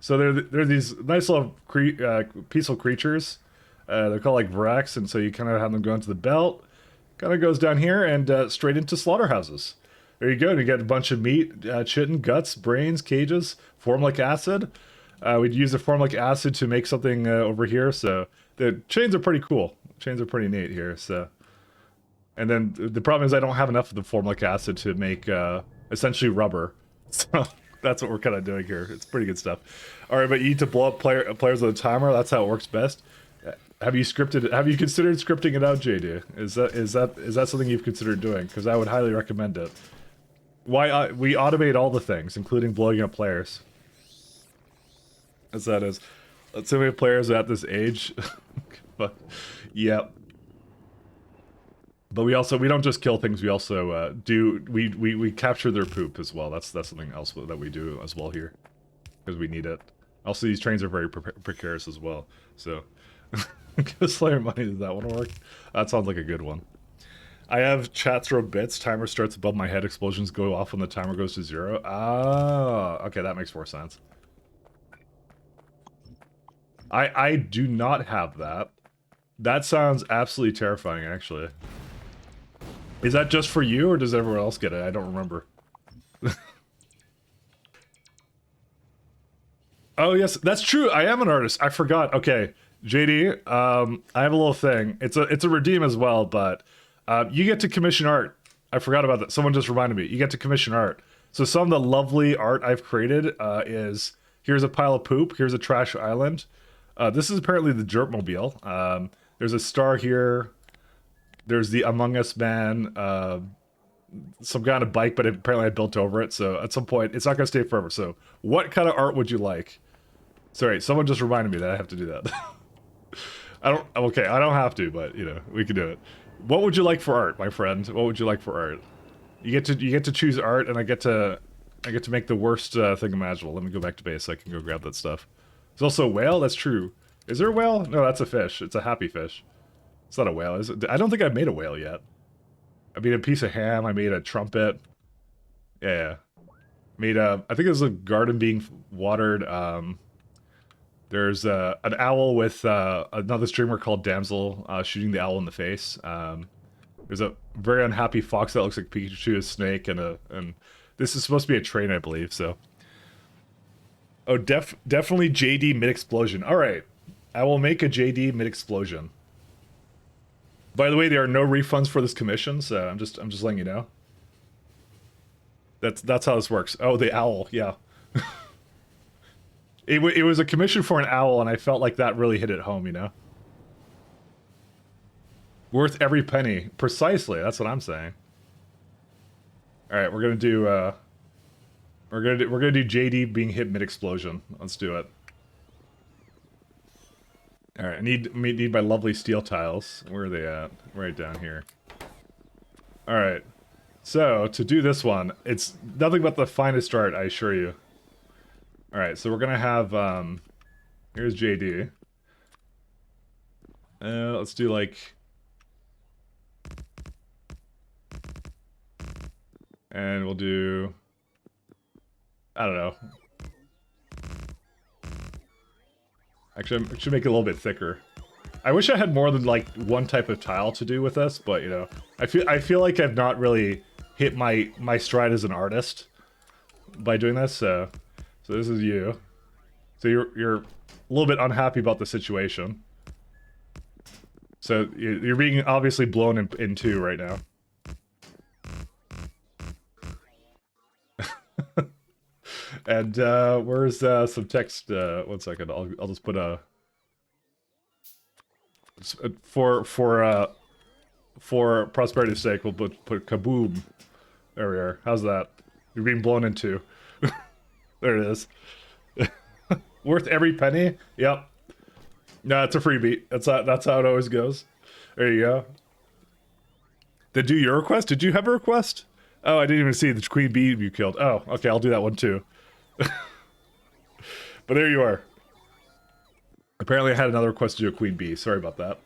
so they're these nice little peaceful creatures. They're called like Vrax, and so you kind of have them go into the belt. Kind of goes down here and straight into slaughterhouses. There you go. You get a bunch of meat, chitin, guts, brains, cages, formic acid. We'd use the formic acid to make something over here. So the chains are pretty cool. Chains are pretty neat here. So, and then the problem is I don't have enough of the formic acid to make essentially rubber. So that's what we're kind of doing here. It's pretty good stuff. All right, but you need to blow up players with a timer. That's how it works best. Have you considered scripting it out, JD? Is that something you've considered doing? Because I would highly recommend it. Why we automate all the things, including blowing up players. As that is, let's say we have players at this age, but yeah. But we don't just kill things. We also we capture their poop as well. That's something else that we do as well here, because we need it. Also, these trains are very precarious as well. So. Give Slayer money, does that one work? That sounds like a good one. I have chat throw bits, timer starts above my head, explosions go off when the timer goes to 0. Ah, okay, that makes more sense. I do not have that. That sounds absolutely terrifying, actually. Is that just for you, or does everyone else get it? I don't remember. Oh, yes, that's true. I am an artist. I forgot. Okay. JD, I have a little thing. It's a redeem as well, but you get to commission art. I forgot about that. Someone just reminded me. You get to commission art. So some of the lovely art I've created is here's a pile of poop. Here's a trash island. This is apparently the Jertmobile. There's a star here. There's the Among Us man. Some guy on a bike, but apparently I built over it. So at some point, it's not going to stay forever. So what kind of art would you like? Sorry, someone just reminded me that I have to do that. I don't have to, but you know, we can do it. What would you like for art, my friend? What would you like for art? You get to choose art, and I get to make the worst thing imaginable. Let me go back to base so I can go grab that stuff. There's also a whale. That's true. Is there a whale? No, that's a fish. It's a happy fish. It's not a whale, is it? I don't think I've made a whale yet. I made a piece of ham. I made a trumpet. Yeah. Made a. I think it was a garden being watered. There's an owl with another streamer called Damsel shooting the owl in the face. There's a very unhappy fox that looks like Pikachu, a snake, and this is supposed to be a train, I believe. So, oh, definitely JD mid explosion. All right, I will make a JD mid explosion. By the way, there are no refunds for this commission, so I'm just letting you know. That's how this works. Oh, the owl, yeah. It was a commission for an owl, and I felt like that really hit it home, you know? Worth every penny. Precisely, that's what I'm saying. Alright, we're gonna do, we're gonna do JD being hit mid-explosion. Let's do it. Alright, I need my lovely steel tiles. Where are they at? Right down here. Alright. So, to do this one, it's nothing but the finest art, I assure you. Alright, so we're gonna have, here's JD. Let's do, like... And we'll do... I don't know. Actually, I should make it a little bit thicker. I wish I had more than, like, one type of tile to do with this, but, you know... I feel like I've not really hit my stride as an artist by doing this, so... So this is you. So you're a little bit unhappy about the situation. So you're being obviously blown in two right now. And where's some text? 1 second. I'll just put a for prosperity's sake. We'll put kaboom. There we are. How's that? You're being blown in two. There it is. Worth every penny? Yep. No, it's a freebie. That's how it always goes. There you go. Then do your request. Did you have a request? Oh, I didn't even see the queen bee you killed. Oh, okay, I'll do that one too. But there you are. Apparently I had another request to do a queen bee. Sorry about that.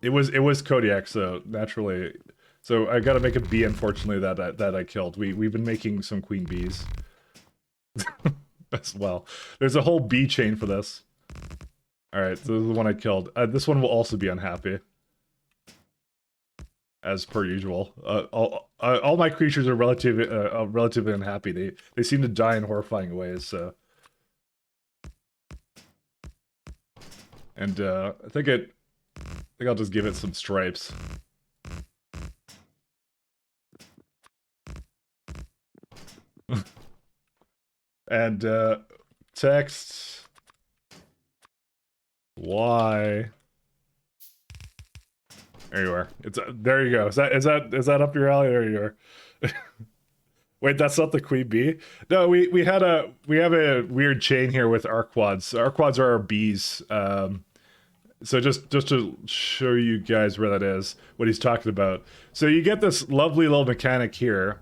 It was Kodiak, so naturally. So I gotta make a bee, unfortunately, that I killed. We've been making some queen bees. As well. There's a whole bee chain for this. Alright, so this is the one I killed. This one will also be unhappy. As per usual. All my creatures are relatively unhappy. They seem to die in horrifying ways, so... And, I think I'll just give it some stripes. And, text... Y... There you are. There you go. Is that up your alley? There you are. Wait, that's not the queen bee? No, we have a weird chain here with arquads. Arquads are our bees. So just to show you guys where that is, what he's talking about. So you get this lovely little mechanic here.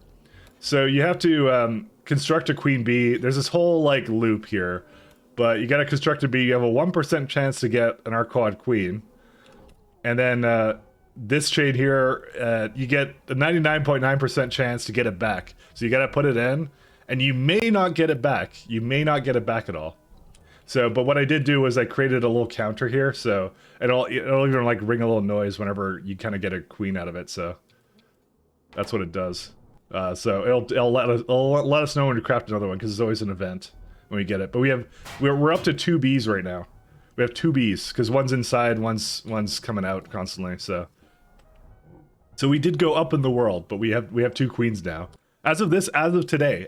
So you have to construct a queen bee. There's this whole like loop here, but you got to construct a bee. You have a 1% chance to get an arquad queen, and then this chain here, you get a 99.9% chance to get it back. So you got to put it in, and you may not get it back. You may not get it back at all. So, but what I did do was I created a little counter here, so it'll even like ring a little noise whenever you kind of get a queen out of it. So that's what it does. So it'll let us know when to craft another one, because it's always an event when we get it. But we're up to 2 bees right now. We have 2 bees because one's inside, one's coming out constantly. So we did go up in the world, but we have 2 queens now. As of today.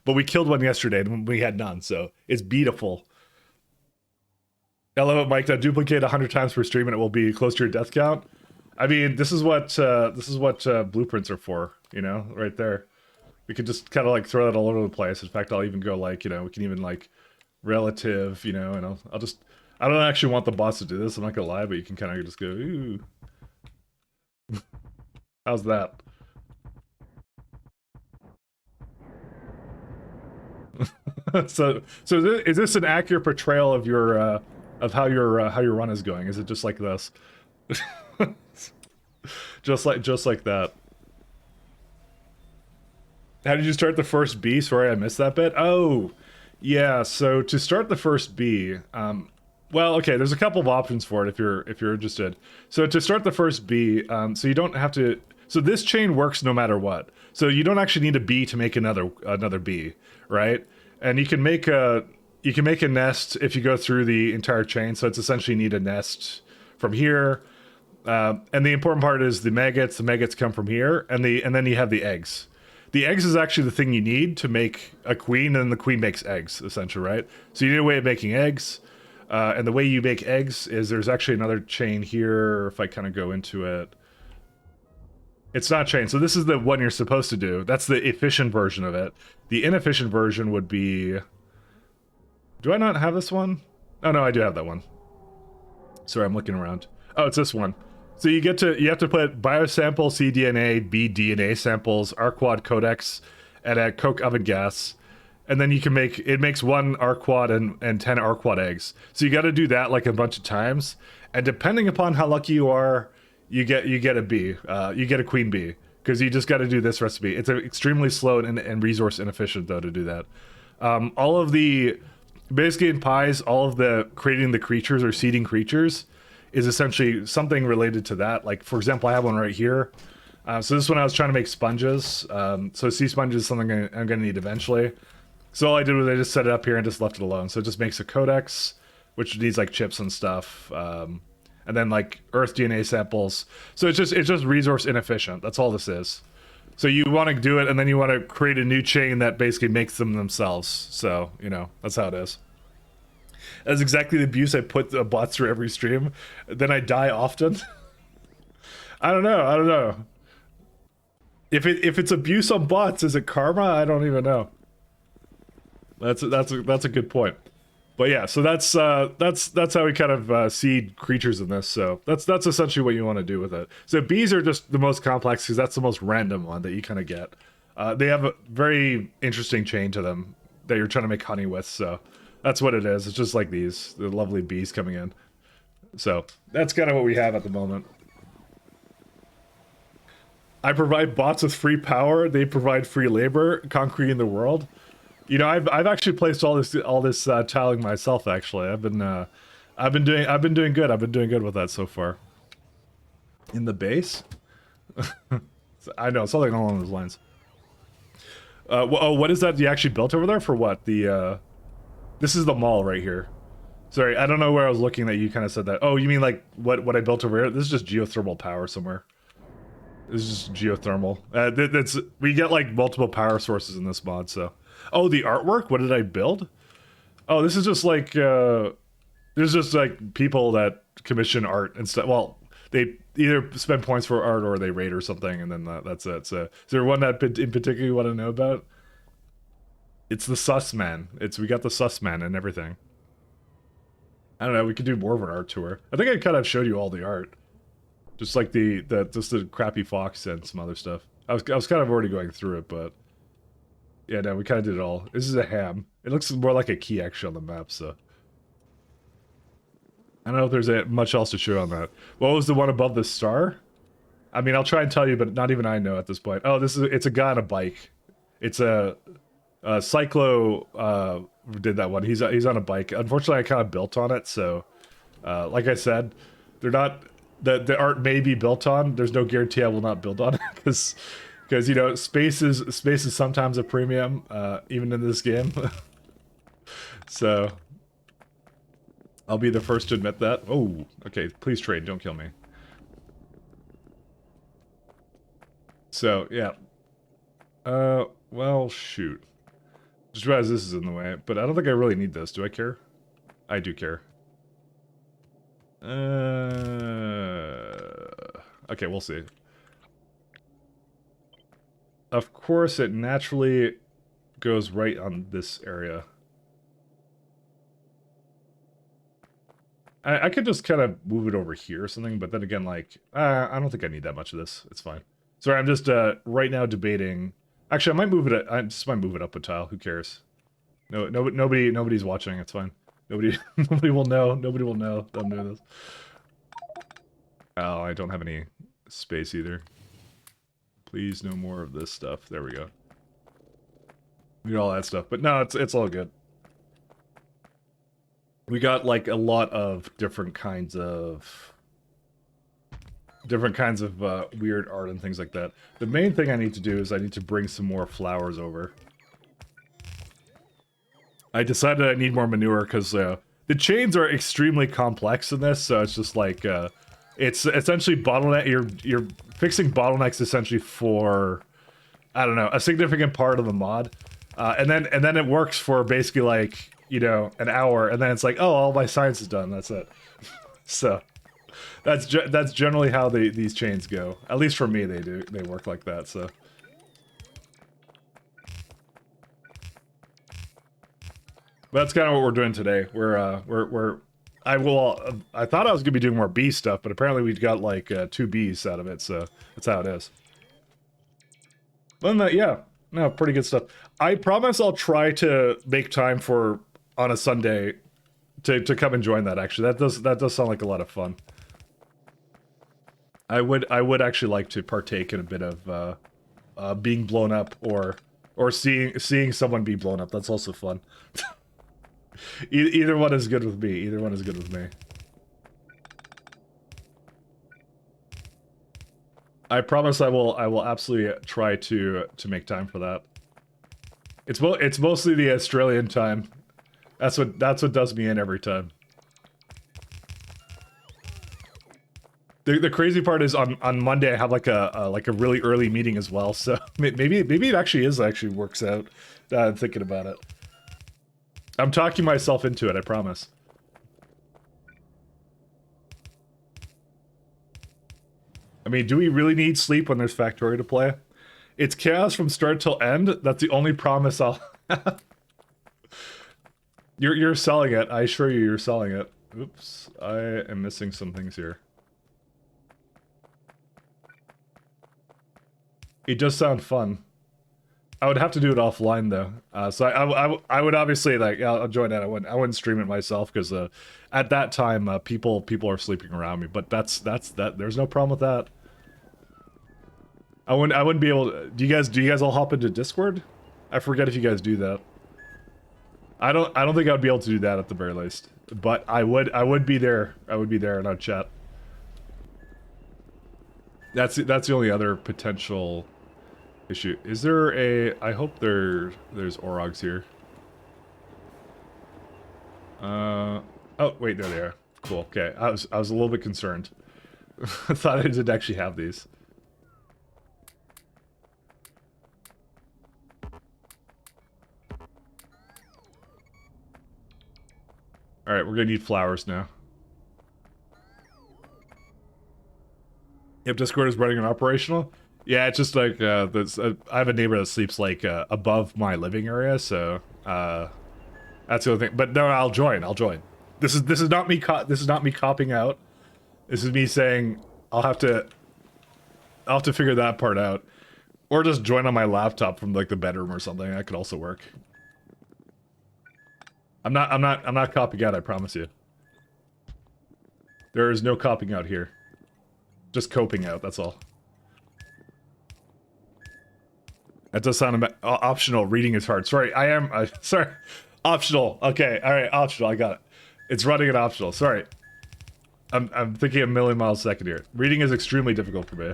But we killed one yesterday and we had none, so it's beautiful. I love it, Mike. Now duplicate 100 times per stream and it will be close to your death count. I mean, this is what blueprints are for, you know, right there. We could just kind of like throw that all over the place. In fact, I'll even go like, you know, we can even like relative, you know, and I don't actually want the boss to do this, I'm not gonna lie, but you can kind of just go, ooh. How's that? so is this an accurate portrayal of your of how your run is going? Is it just like this? just like that. How did you start the first bee? Sorry, I missed that bit. Oh, yeah. So to start the first bee, well, okay. There's a couple of options for it if you're interested. So to start the first bee, so you don't have to. So this chain works no matter what. So you don't actually need a bee to make another bee, right? And you can make a nest if you go through the entire chain. So it's essentially need a nest from here. And the important part is the maggots. The maggots come from here, and then you have the eggs. The eggs is actually the thing you need to make a queen, and the queen makes eggs, essentially, right? So you need a way of making eggs, and the way you make eggs is there's actually another chain here. If I kind of go into it, it's not chain. So this is the one you're supposed to do. That's the efficient version of it. The inefficient version would be... Do I not have this one? Oh, no, I do have that one. Sorry, I'm looking around. Oh, it's this one. So you have to put biosample, cDNA, bDNA samples, arquad codex, and a coke oven gas. And then you can it makes 1 arquad and 10 arquad eggs. So you got to do that like a bunch of times. And depending upon how lucky you are, you get a bee. You get a queen bee. Because you just got to do this recipe. It's extremely slow and resource inefficient, though, to do that. All of the... Basically in pies, all of the creating the creatures or seeding creatures is essentially something related to that. Like, for example, I have one right here. So this one I was trying to make sponges. So sea sponges is something I'm going to need eventually. So all I did was I just set it up here and just left it alone. So it just makes a codex, which needs like chips and stuff. And then like earth DNA samples. So it's just resource inefficient. That's all this is. So you want to do it, and then you want to create a new chain that basically makes them themselves. So, you know, that's how it is. That's exactly the abuse I put the bots through every stream. Then I die often. I don't know. If it's abuse on bots, is it karma? I don't even know. That's a good point. But yeah, so that's how we kind of seed creatures in this. So that's essentially what you want to do with it. So bees are just the most complex because that's the most random one that you kind of get. They have a very interesting chain to them that you're trying to make honey with. So that's what it is. It's just like these, the lovely bees coming in. So that's kind of what we have at the moment. I provide bots with free power. They provide free labor, concrete in the world. You know, I've actually placed all this tiling myself. Actually, I've been doing good. I've been doing good with that so far. In the base, I know something along those lines. Oh, what is that you actually built over there for? What this is the mall right here. Sorry, I don't know where I was looking that you kind of said that. Oh, you mean like what I built over here? This is just geothermal power somewhere. This is just geothermal. We get like multiple power sources in this mod, so. Oh, the artwork? What did I build? Oh, this is just like, there's just like people that commission art and stuff. Well, they either spend points for art or they rate or something, and then that's it. So, is there one that in particular you want to know about? It's the sus man. We got the sus man and everything. I don't know, we could do more of an art tour. I think I kind of showed you all the art. Just like just the crappy fox and some other stuff. I was kind of already going through it, but yeah, no, we kind of did it all. This is a ham. It looks more like a key actually on the map, so I don't know if there's much else to show on that. What was the one above the star? I mean, I'll try and tell you, but not even I know at this point. Oh, it's a guy on a bike. It's a Cyclo did that one. He's on a bike. Unfortunately, I kind of built on it, so like I said, they're not. The art may be built on. There's no guarantee I will not build on it because you know space is sometimes a premium even in this game. So I'll be the first to admit that. Oh, okay. Please trade. Don't kill me. So yeah. Well, shoot. Just realized this is in the way, but I don't think I really need this. Do I care? I do care. Okay, we'll see. Of course, it naturally goes right on this area. I could just kind of move it over here or something, but then again, like, I don't think I need that much of this. It's fine. Sorry, I'm just right now debating. Actually, I might move it. I just might move it up a tile. Who cares? No, nobody's watching. It's fine. Nobody will know. Nobody will know that I'm doing this. Oh, I don't have any space either. Please, no more of this stuff. There we go. We got all that stuff, but no, it's all good. We got like a lot of different kinds of weird art and things like that. The main thing I need to do is I need to bring some more flowers over. I decided I need more manure because the chains are extremely complex in this, so it's just like it's essentially bottleneck. You're fixing bottlenecks essentially for, I don't know, a significant part of the mod, and then it works for basically like, you know, an hour, and then it's like, oh, all my science is done. That's it. So that's generally how these chains go. At least for me, they work like that. So. That's kind of what we're doing today. I thought I was gonna be doing more bee stuff, but apparently we got like 2 bees out of it, so that's how it is. Other than that, yeah, no, pretty good stuff. I promise I'll try to make time for on a Sunday to come and join that. Actually, that does sound like a lot of fun. I would actually like to partake in a bit of being blown up or seeing someone be blown up. That's also fun. Either one is good with me. Either one is good with me. I promise I will absolutely try to make time for that. It's mostly the Australian time. That's what does me in every time. The crazy part is on Monday I have like a really early meeting as well. So maybe it actually works out. I'm thinking about it. I'm talking myself into it, I promise. I mean, do we really need sleep when there's Factorio to play? It's chaos from start till end. That's the only promise I'll have. You're selling it. I assure you, you're selling it. Oops, I am missing some things here. It does sound fun. I would have to do it offline though. So I would obviously like I'll join that. I wouldn't stream it myself because at that time people are sleeping around me. But that's that. There's no problem with that. I wouldn't be able to, do you guys all hop into Discord? I forget if you guys do that. I don't think I would be able to do that at the very least. But I would be there. I would be there and I'd chat. That's the only other potential issue. Is there a... I hope there's Orogs here. Oh, wait, there they are. Cool, okay. I was a little bit concerned. I thought I didn't actually have these. Alright, we're gonna need flowers now. If Discord is running and operational? Yeah, it's just like, I have a neighbor that sleeps, like, above my living area, so, that's the other thing. But no, I'll join. This is not me copping out. This is me saying, I'll have to figure that part out. Or just join on my laptop from, like, the bedroom or something. That could also work. I'm not copping out, I promise you. There is no copping out here. Just coping out, that's all. That does sound optional. Reading is hard. Sorry, sorry. Optional. Okay, alright, optional, I got it. It's running at optional, sorry. I'm thinking a million miles a second here. Reading is extremely difficult for me.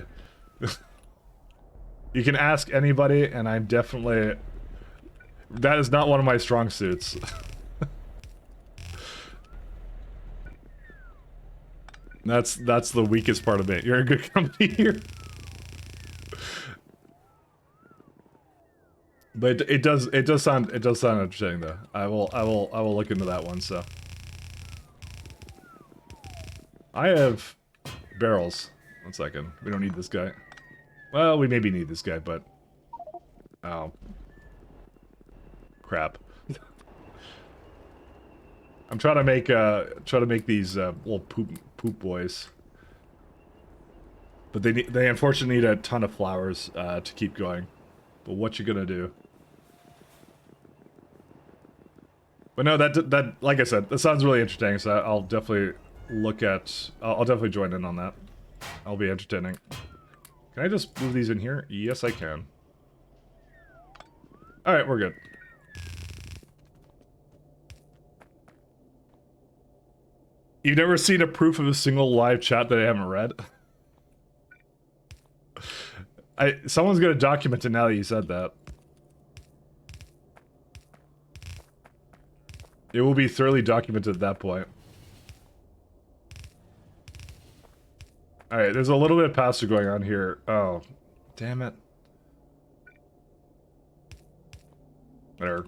You can ask anybody, and I'm definitely... That is not one of my strong suits. That's the weakest part of it. You're in good company here. But it does sound interesting though. I will look into that one, so. I have barrels. 1 second. We don't need this guy. Well, we maybe need this guy, but oh. Crap. I'm trying to make these little poop boys. But they unfortunately need a ton of flowers to keep going. But what you gonna do? But no, that like I said, that sounds really interesting. So I'll definitely look at. I'll definitely join in on that. I'll be entertaining. Can I just move these in here? Yes, I can. All right, we're good. You've never seen a proof of a single live chat that I haven't read? Someone's gonna document it now that you said that. It will be thoroughly documented at that point. Alright, there's a little bit of pass-through going on here. Oh, damn it. Whatever.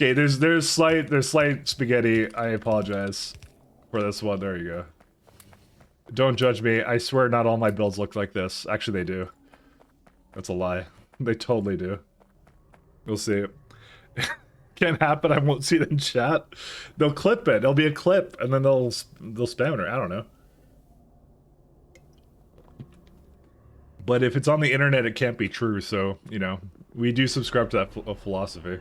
Okay, there's slight spaghetti. I apologize for this one. There you go. Don't judge me. I swear not all my builds look like this. Actually, they do. That's a lie. They totally do. We'll see. Can't happen. I won't see it in chat. They'll clip it. There'll be a clip, and then they'll spam it. I don't know. But if it's on the internet, it can't be true. So you know, we do subscribe to that philosophy.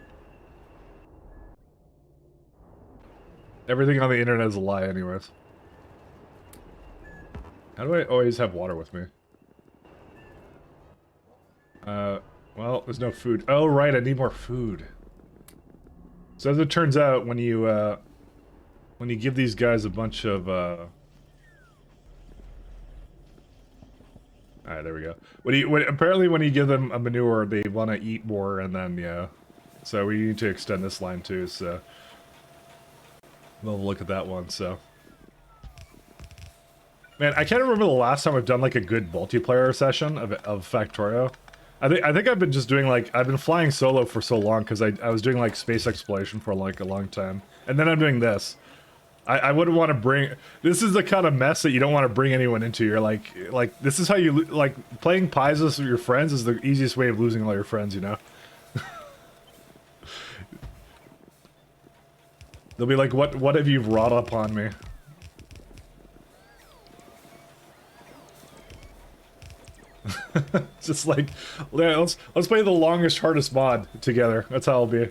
Everything on the internet is a lie, anyways. How do I always have water with me? Well, there's no food. Oh, right, I need more food. So as it turns out, when you give these guys a bunch of, Alright, there we go. Apparently when you give them a manure, they want to eat more, and then, yeah. So we need to extend this line too, so... We'll look at that one, so... Man, I can't remember the last time I've done, like, a good multiplayer session of Factorio. I think I've been just doing, like... I've been flying solo for so long, because I was doing, like, space exploration for, like, a long time. And then I'm doing this. I wouldn't want to bring... This is the kind of mess that you don't want to bring anyone into. You're like, this is how you... Like, playing pies with your friends is the easiest way of losing all your friends, you know? They'll be like, what have you wrought upon me? Just like, yeah, let's play the longest, hardest mod together. That's how it'll be.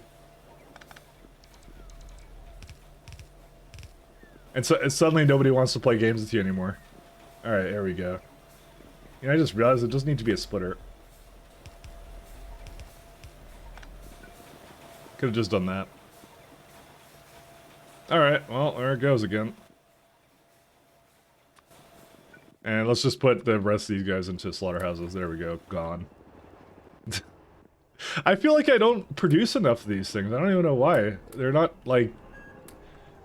And so and suddenly nobody wants to play games with you anymore. All right, there we go. You know, I just realized it doesn't need to be a splitter. Could have just done that. All right, well, there it goes again. And let's just put the rest of these guys into slaughterhouses. There we go, gone. I feel like I don't produce enough of these things. I don't even know why. They're not like...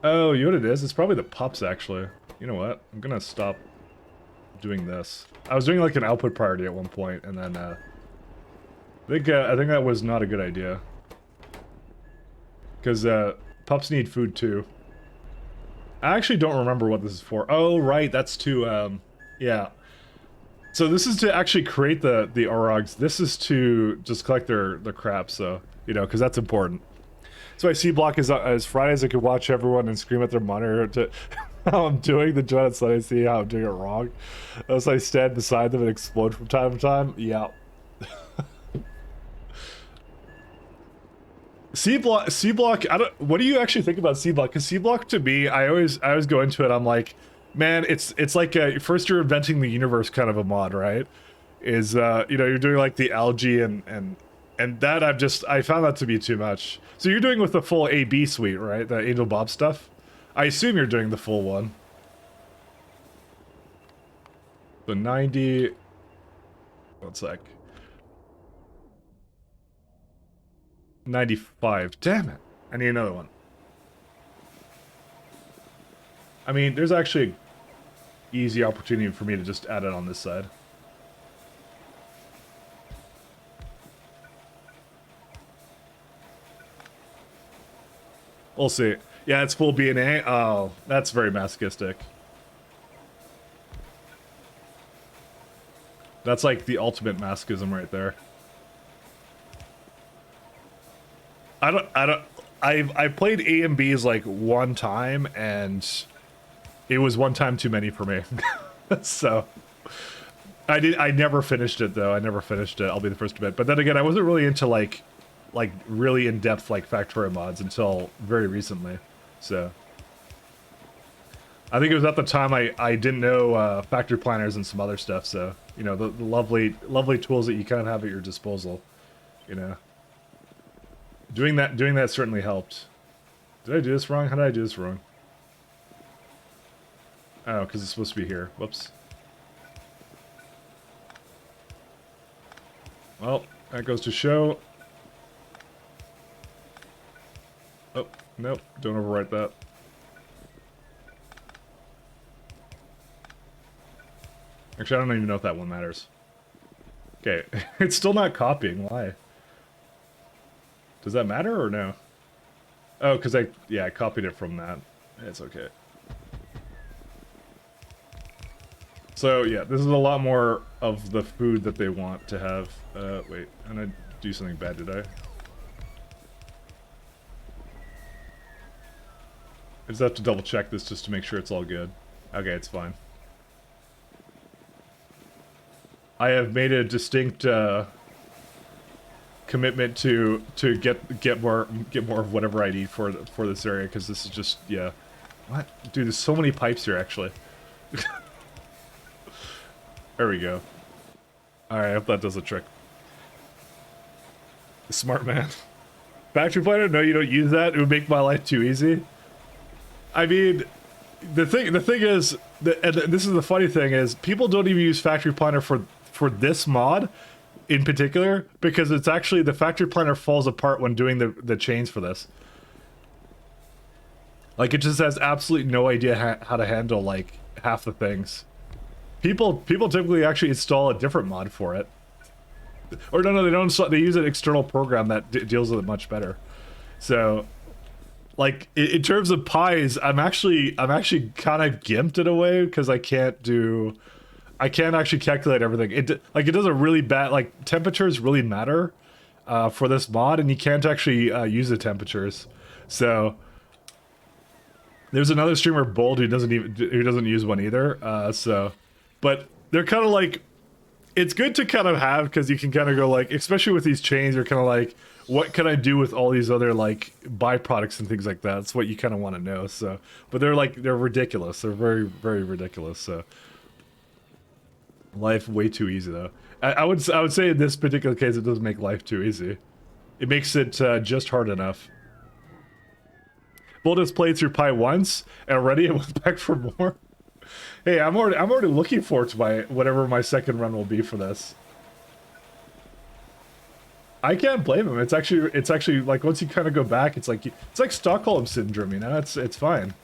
Oh, you know what it is? It's probably the pups, actually. You know what? I'm gonna stop doing this. I was doing like an output priority at one point, and then I think that was not a good idea. Because pups need food too. I actually don't remember what this is for. Oh, right, that's to, yeah. So this is to actually create the Orogs. This is to just collect their crap, so, you know, because that's important. So my C block is as Fridays I could watch everyone and scream at their monitor to how I'm doing the job, so I see how I'm doing it wrong. As I stand beside them and explode from time to time. Yeah. C block. I don't. What do you actually think about C block? Because C block to me, I always go into it. I'm like, man, it's like first you're inventing the universe kind of a mod, right? Is you know, you're doing like the algae and that I found that to be too much. So you're doing with the full AB suite, right? The Angel Bob stuff. I assume you're doing the full one. The 90. One sec. 95. Damn it. I need another one. I mean, there's actually an easy opportunity for me to just add it on this side. We'll see. Yeah, it's full BNA. Oh, that's very masochistic. That's like the ultimate masochism right there. I've played A and B's like one time, and it was one time too many for me. So I never finished it though. I never finished it. I'll be the first to admit. But then again, I wasn't really into like really in depth like Factorio mods until very recently. So I think it was at the time I didn't know factory planners and some other stuff. So you know, the lovely tools that you kind of have at your disposal. You know. Doing that certainly helped. Did I do this wrong? How did I do this wrong? Oh, because it's supposed to be here. Whoops. Well, that goes to show. Oh, nope. Don't overwrite that. Actually, I don't even know if that one matters. Okay. It's still not copying. Why? Does that matter or no? Oh, because I copied it from that. It's okay. So yeah, this is a lot more of the food that they want to have. Wait, and I do something bad, did I? I just have to double check this just to make sure it's all good. Okay, it's fine. I have made a distinct commitment to get more of whatever I need for this area, because this is just, yeah. What? Dude, there's so many pipes here actually. There we go. Alright, I hope that does the trick. Smart man. Factory planner? No, you don't use that. It would make my life too easy. I mean, the thing is, and this is the funny thing, is people don't even use factory planner for this mod in particular, because it's actually, the factory planner falls apart when doing the chains for this. Like, it just has absolutely no idea how to handle like half the things. People typically actually install a different mod for it, or no, they don't install, they use an external program that deals with it much better. So like in terms of pies, I'm actually kind of gimped in a way, because I can't actually calculate everything. It does a really bad, like, temperatures really matter for this mod, and you can't actually use the temperatures. So There's another streamer, Bold, who doesn't use one either. But they're kind of like, it's good to kind of have, because you can kind of go like, especially with these chains, you're kind of like, what can I do with all these other like byproducts and things like that? That's what you kind of want to know. So, but they're ridiculous. They're very, very ridiculous. So, life way too easy though. I would say in this particular case, it doesn't make life too easy. It makes it just hard enough. Bull just played through Pi once, and already it went back for more. Hey, I'm already looking forward to whatever my second run will be for this. I can't blame him. It's actually like once you kind of go back, it's like Stockholm syndrome, you know. It's fine.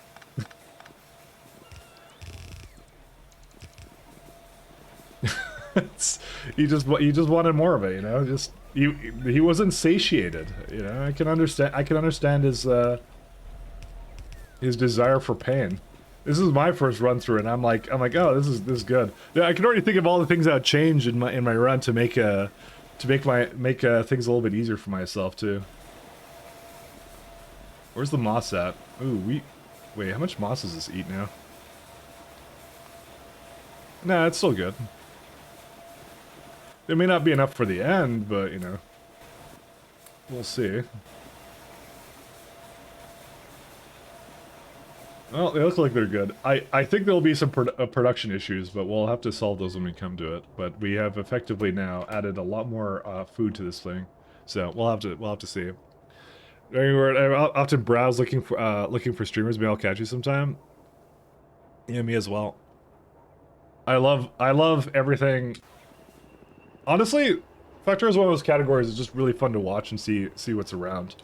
You just wanted more of it, you know. He wasn't satiated, you know. I can understand his desire for pain. This is my first run through, and I'm like, oh, this is good. Yeah, I can already think of all the things that would change in my run to make things a little bit easier for myself too. Where's the moss at? Ooh, wait, how much moss does this eat now? Nah, it's still good. It may not be enough for the end, but you know, we'll see. Well, they look like they're good. I think there'll be some production issues, but we'll have to solve those when we come to it. But we have effectively now added a lot more food to this thing, so we'll have to see. I often browse looking for streamers. Maybe I'll catch you sometime. Yeah, me as well. I love everything. Honestly, Factorio is one of those categories that's just really fun to watch and see what's around.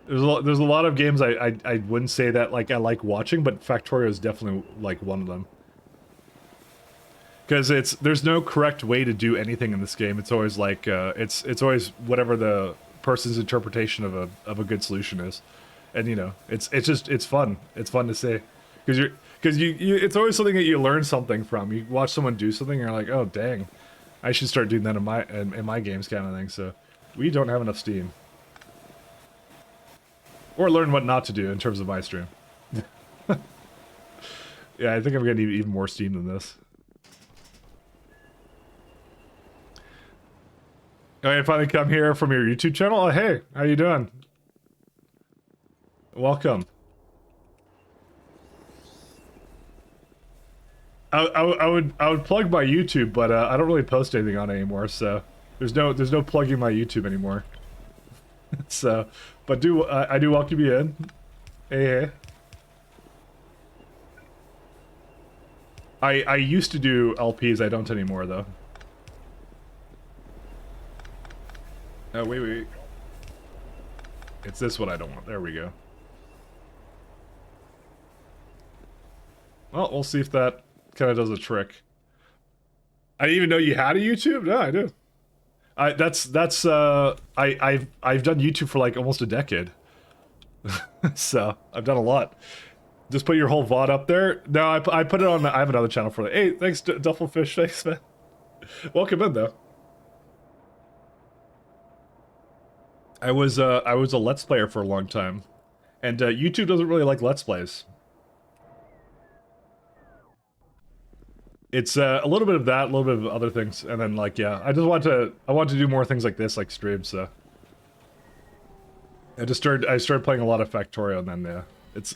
There's a lot of games I wouldn't say that like I like watching, but Factorio is definitely like one of them. Because there's no correct way to do anything in this game. It's always like it's always whatever the person's interpretation of a good solution is, and you know it's fun. It's fun to see because it's always something that you learn something from. You watch someone do something, and you're like, oh dang, I should start doing that in my games kind of thing. So we don't have enough steam. Or learn what not to do in terms of my stream. Yeah, I think I'm gonna need even more steam than this. I finally come here from your YouTube channel. Oh, hey, how you doing? Welcome. I would plug my YouTube, but I don't really post anything on it anymore. So there's no plugging my YouTube anymore. So, but I do welcome you in. Hey. I used to do LPs. I don't anymore though. Oh wait. It's this one I don't want. There we go. Well, we'll see if that kind of does a trick. I didn't even know you had a YouTube. No, I do. I've done YouTube for like almost a decade. So I've done a lot. Just put your whole VOD up there. No, I put it on. I have another channel for it. Hey, thanks, Duffelfish. Thanks, man. Welcome in, though. I was a Let's Player for a long time, and YouTube doesn't really like Let's Plays. It's a little bit of that, a little bit of other things, and then like yeah, I want to do more things like this, like streams. So I started playing a lot of Factorio, and then yeah,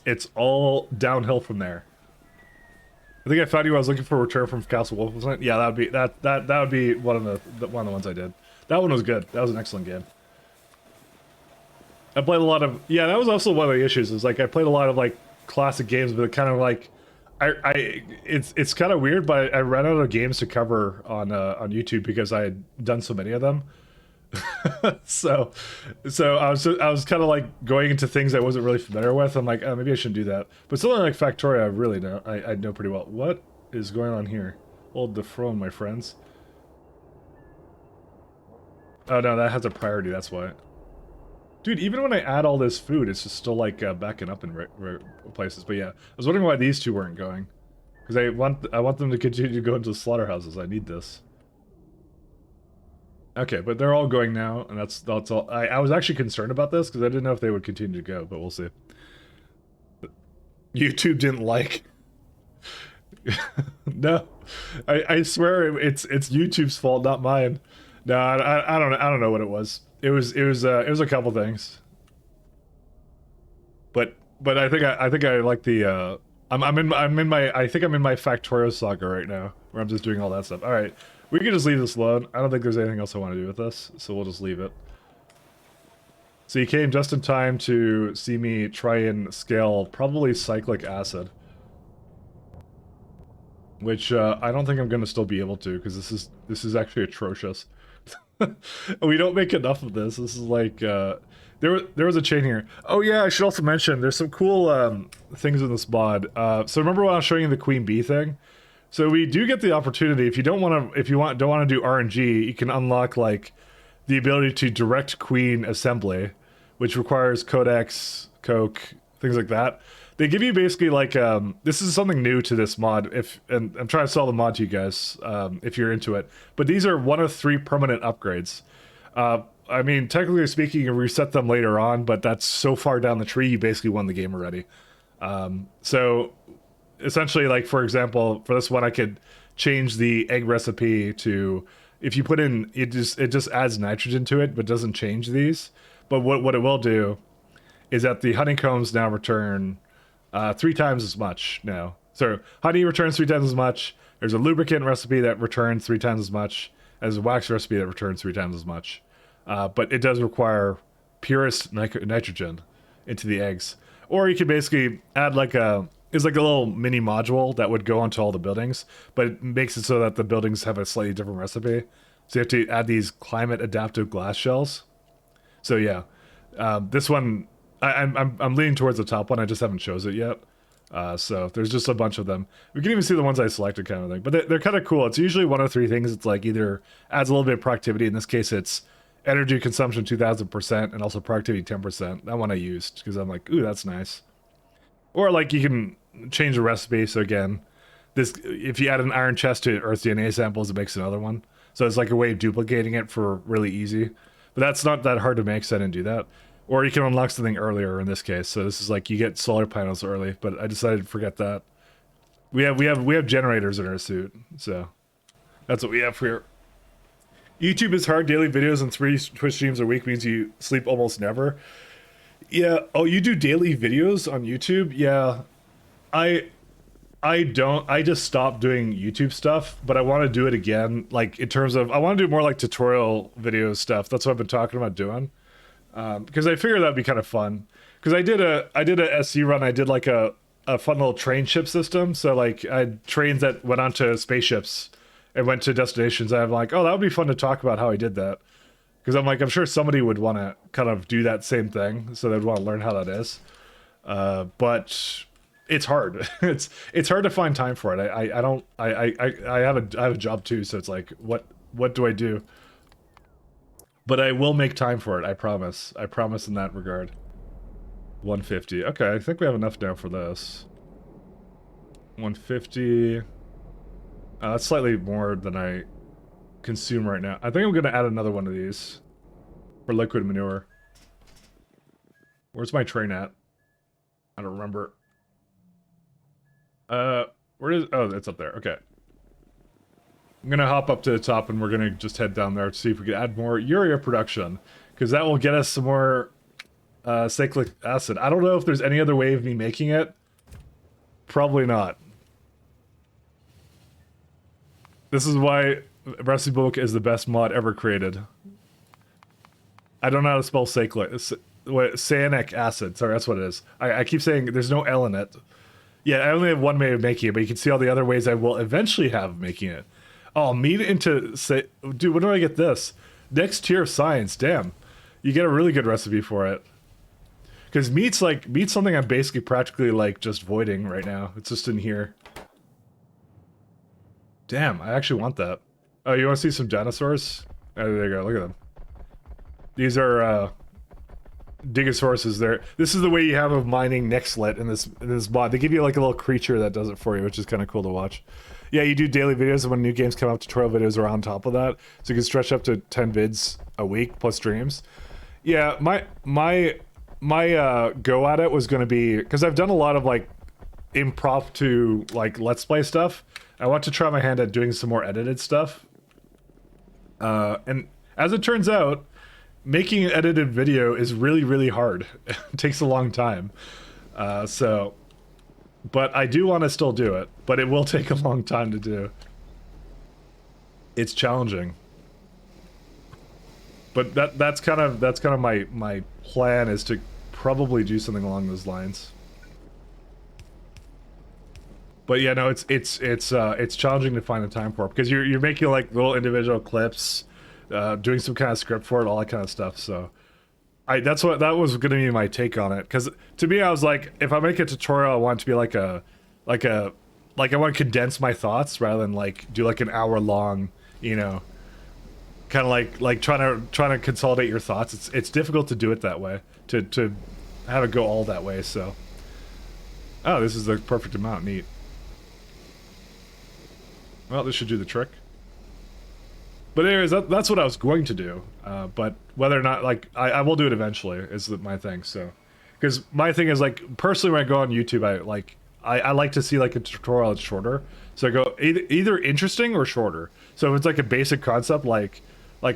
it's all downhill from there. I think I found you. I was looking for Return from Castle Wolfenstein. Yeah, that would be one of the ones I did. That one was good. That was an excellent game. I played a lot of that was also one of the issues. Is like I played a lot of like classic games, but kind of like. It's kind of weird, but I ran out of games to cover on YouTube because I had done so many of them. so I was kind of like going into things I wasn't really familiar with. I'm like, oh, maybe I shouldn't do that. But something like Factorio, I really know. I know pretty well. What is going on here? Hold the throne, my friends. Oh no, that has a priority. That's why. Dude, even when I add all this food, it's just still like backing up in places. But yeah, I was wondering why these two weren't going, because I want them to continue to go into the slaughterhouses. I need this. Okay, but they're all going now, and that's all. I was actually concerned about this because I didn't know if they would continue to go, but we'll see. YouTube didn't like. No, I swear it's YouTube's fault, not mine. No, I don't know what it was. It was a couple things. But I think I like the I'm in my I think I'm in my Factorio saga right now, where I'm just doing all that stuff. All right, we can just leave this alone. I don't think there's anything else I want to do with this, so we'll just leave it. So you came just in time to see me try and scale probably cyclic acid, which I don't think I'm gonna still be able to, because this is actually atrocious. We don't make enough of this. This is like there was a chain here. Oh yeah, I should also mention there's some cool things in this mod. So remember when I was showing you the queen bee thing? So we do get the opportunity, if you don't want to do RNG, you can unlock like the ability to direct queen assembly, which requires codex, coke, things like that. They give you basically like this is something new to this mod. And I'm trying to sell the mod to you guys if you're into it. But these are 1 of 3 permanent upgrades. I mean, technically speaking, you reset them later on, but that's so far down the tree, you basically won the game already. So essentially, like for example, for this one, I could change the egg recipe to, if you put in, it just adds nitrogen to it, but doesn't change these. But what it will do is that the honeycombs now return 3 times as much now. So honey returns 3 times as much. There's a lubricant recipe that returns 3 times as much. There's a wax recipe that returns 3 times as much. But it does require purest nitrogen into the eggs. Or you could basically add like it's like a little mini module that would go onto all the buildings, but it makes it so that the buildings have a slightly different recipe. So you have to add these climate adaptive glass shells. So yeah, this one, I'm leaning towards the top one. I just haven't chose it yet. So there's just a bunch of them. We can even see the ones I selected, kind of thing. But they're kind of cool. It's usually 1 of 3 things. It's like either adds a little bit of productivity. In this case, it's energy consumption 2,000% and also productivity 10%. That one I used because I'm like, ooh, that's nice. Or like you can change the recipe. So again, this, if you add an iron chest to Earth DNA samples, it makes another one. So it's like a way of duplicating it for really easy. But that's not that hard to make, so I didn't do that. Or you can unlock something earlier in this case. So this is like you get solar panels early, but I decided to forget that. We have generators in our suit, so that's what we have here. YouTube is hard. Daily videos and 3 Twitch streams a week means you sleep almost never. Yeah. Oh, you do daily videos on YouTube? Yeah. I don't. I just stopped doing YouTube stuff, but I want to do it again. Like in terms of, I want to do more like tutorial video stuff. That's what I've been talking about doing. Because I figured that'd be kind of fun. Because I did a SC run. I did like a fun little train ship system. So like I had trains that went onto spaceships and went to destinations. I'm like, oh, that would be fun to talk about how I did that. Because I'm like, I'm sure somebody would want to kind of do that same thing. So they'd want to learn how that is. But it's hard. It's hard to find time for it. I have a job too. So it's like, what do I do? But I will make time for it. I promise. I promise in that regard. 150. Okay, I think we have enough now for this. 150. That's slightly more than I consume right now. I think I'm going to add another one of these for liquid manure. Where's my train at? I don't remember. Where is... Oh, it's up there. Okay. I'm going to hop up to the top and we're going to just head down there to see if we can add more urea production. Because that will get us some more cyclic acid. I don't know if there's any other way of me making it. Probably not. This is why Recipe Book is the best mod ever created. I don't know how to spell cyclic. Cyanic acid. Sorry, that's what it is. I keep saying there's no L in it. Yeah, I only have one way of making it, but you can see all the other ways I will eventually have making it. Oh, meat into... Dude, when do I get this? Next tier of science. Damn. You get a really good recipe for it. Because meat's something I'm basically practically like just voiding right now. It's just in here. Damn, I actually want that. Oh, you want to see some dinosaurs? Oh, there you go, look at them. These are Digosauruses there. This is the way you have of mining Nextlet in this mod. They give you like a little creature that does it for you, which is kind of cool to watch. Yeah, you do daily videos, and when new games come out, tutorial videos are on top of that. So you can stretch up to 10 vids a week plus streams. Yeah, my go at it was going to be, because I've done a lot of like impromptu like let's play stuff. I want to try my hand at doing some more edited stuff. And as it turns out, making an edited video is really, really hard. It takes a long time. But I do want to still do it, but it will take a long time to do. It's challenging. But that's kind of my plan, is to probably do something along those lines. But yeah, no, it's challenging to find the time for it, because you're making like little individual clips, doing some kind of script for it, all that kind of stuff. So that was gonna be my take on it, because to me, I was like, if I make a tutorial, I want it to be like I want to condense my thoughts rather than like do like an hour long, you know, kind of like trying to consolidate your thoughts. It's difficult to do it that way, to have it go all that way. So, oh, this is the perfect amount. Neat. Well, this should do the trick. But anyways, that's what I was going to do. But whether or not, like, I will do it eventually is my thing. So, because my thing is, like, personally, when I go on YouTube, I like to see like a tutorial that's shorter. So I go either interesting or shorter. So if it's like a basic concept, like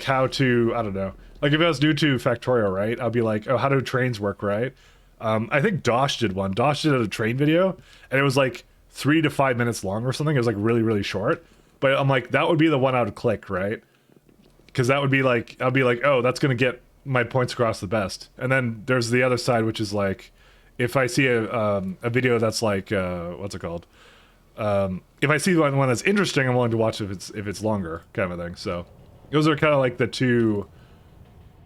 how to, I don't know, like if I was new to Factorio, right? I'll be like, oh, how do trains work, right? I think Dosh did one. Dosh did a train video, and it was like 3 to 5 minutes long or something. It was like really, really short. But I'm like, that would be the one I would click, right? Because that would be like, I'll be like, oh, that's gonna get my points across the best. And then there's the other side, which is like, if I see a video that's like, what's it called? If I see one that's interesting, I'm willing to watch if it's longer, kind of a thing. So those are kind of like the two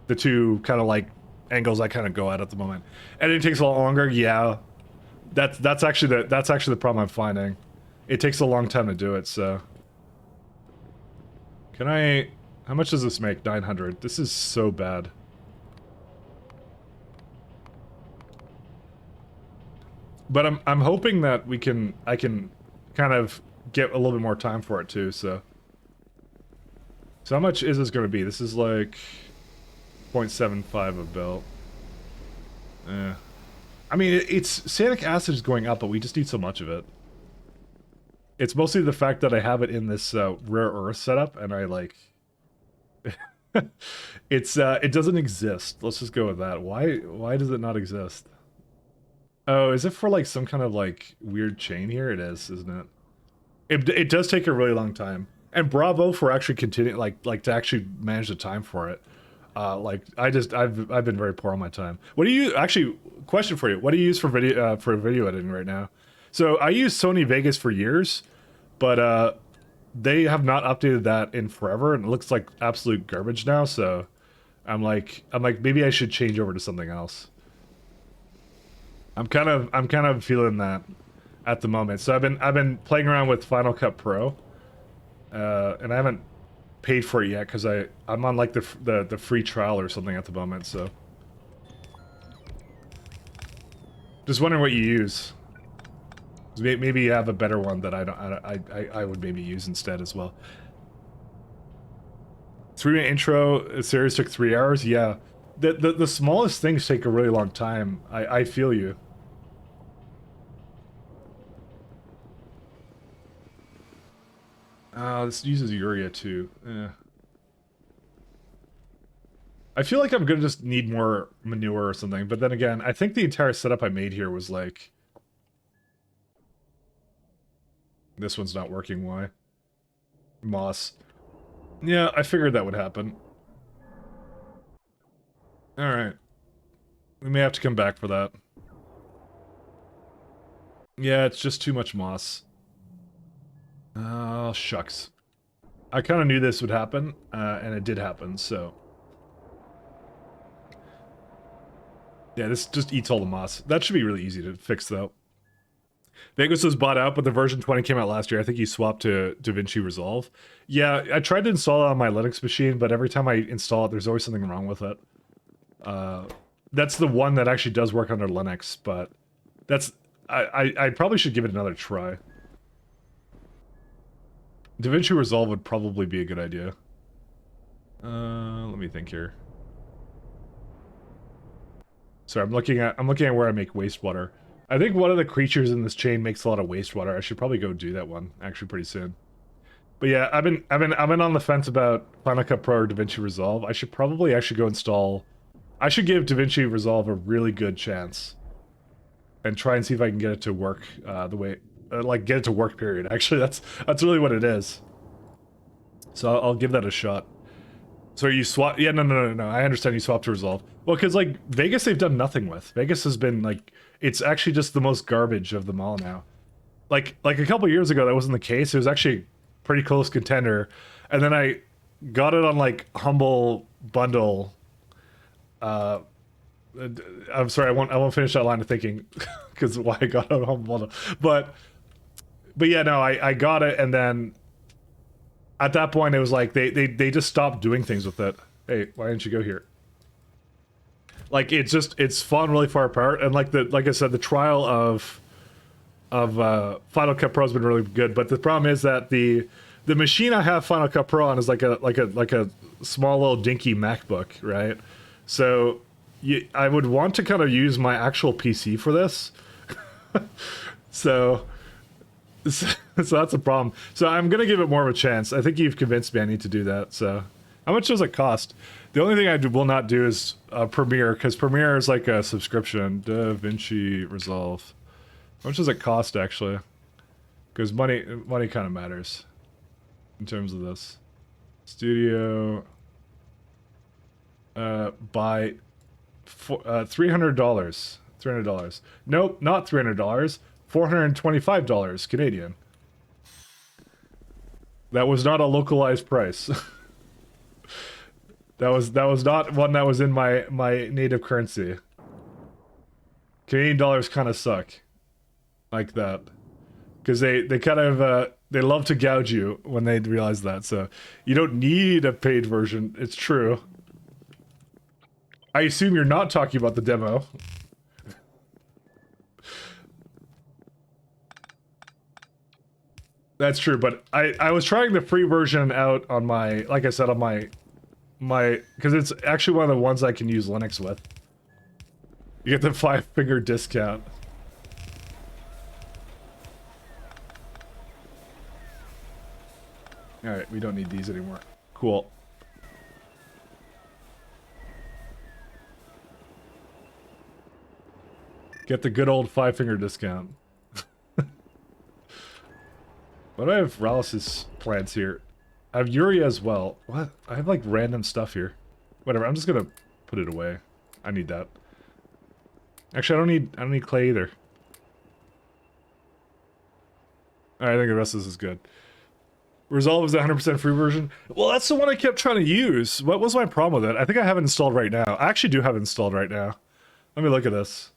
kind of like angles I kind of go at the moment. And it takes a lot longer, yeah. That's actually the problem I'm finding. It takes a long time to do it. So can I? How much does this make? 900. This is so bad. But I'm hoping that I can kind of get a little bit more time for it too. So how much is this going to be? This is like 0.75 about. I mean, it's sanic acid is going up, but we just need so much of it. It's mostly the fact that I have it in this rare earth setup, and I like. It doesn't exist. Let's just go with that. Why does it not exist? Oh, is it for like some kind of like weird chain here? It is, isn't it? It does take a really long time. And bravo for actually continuing, like to actually manage the time for it. Like I've been very poor on my time. What do you actually? Question for you: what do you use for video editing right now? So I use Sony Vegas for years, but they have not updated that in forever, and it looks like absolute garbage now. So I'm like maybe I should change over to something else. I'm kind of feeling that at the moment. So I've been playing around with Final Cut Pro, and I haven't paid for it yet because I'm on like the free trial or something at the moment. So just wondering what you use. Maybe you have a better one that I would maybe use instead as well. 3-minute intro, the series took 3 hours. Yeah, the smallest things take a really long time. I feel you. This uses urea too. I feel like I'm gonna just need more manure or something, but then again, I think the entire setup I made here was like... This one's not working, why? Moss. Yeah, I figured that would happen. Alright. We may have to come back for that. Yeah, it's just too much moss. Oh, shucks. I kind of knew this would happen, and it did happen, so... Yeah, this just eats all the moss. That should be really easy to fix, though. Vegas was bought out, but the version 20 came out last year. I think he swapped to DaVinci Resolve. Yeah, I tried to install it on my Linux machine, but every time I install it, there's always something wrong with it. That's the one that actually does work under Linux, but that's... I probably should give it another try. DaVinci Resolve would probably be a good idea. Let me think here. Sorry, I'm looking at where I make wastewater. I think one of the creatures in this chain makes a lot of wastewater. I should probably go do that one actually pretty soon. But yeah, I've been on the fence about Final Cut Pro or DaVinci Resolve. I should probably actually go install. I should give DaVinci Resolve a really good chance, and try and see if I can get it to work the way, like get it to work. Period. Actually, that's really what it is. So I'll give that a shot. So you swap? Yeah, no. I understand you swap to Resolve. Well, because like Vegas, they've done nothing with. Vegas has been like, it's actually just the most garbage of them all now. Like a couple years ago, that wasn't the case. It was actually a pretty close contender, and then I got it on like Humble Bundle. I'm sorry, I won't finish that line of thinking because why I got it on Humble Bundle, but yeah, no, I got it, and then at that point it was like they just stopped doing things with it. Hey, why didn't you go here? Like it's fallen really far apart, and like I said, the trial of Final Cut Pro has been really good, but the problem is that the machine I have Final Cut Pro on is like a small little dinky MacBook, right? So I would want to kind of use my actual PC for this. so that's a problem. So I'm gonna give it more of a chance. I think you've convinced me I need to do that. So how much does it cost? The only thing I will not do is Premiere, because Premiere is like a subscription. DaVinci Resolve. How much does it cost actually? Because money kind of matters in terms of this. Studio. Buy $300. $300. Nope, not $300. $425 Canadian. That was not a localized price. that was not one that was in my native currency. Canadian dollars kind of suck like that, because they kind of they love to gouge you when they realize that. So you don't need a paid version. It's true. I assume you're not talking about the demo. That's true, but I was trying the free version out on my, like I said, on my because it's actually one of the ones I can use Linux with. You get the 5-finger discount. Alright, we don't need these anymore. Cool. Get the good old 5-finger discount. Why do I have Rallis's plants here? I have Urea as well. What? I have like random stuff here. Whatever, I'm just gonna put it away. I need that. Actually, I don't need clay either. Alright, I think the rest of this is good. Resolve is the 100% free version. Well, that's the one I kept trying to use. What was my problem with it? I think I have it installed right now. I actually do have it installed right now. Let me look at this.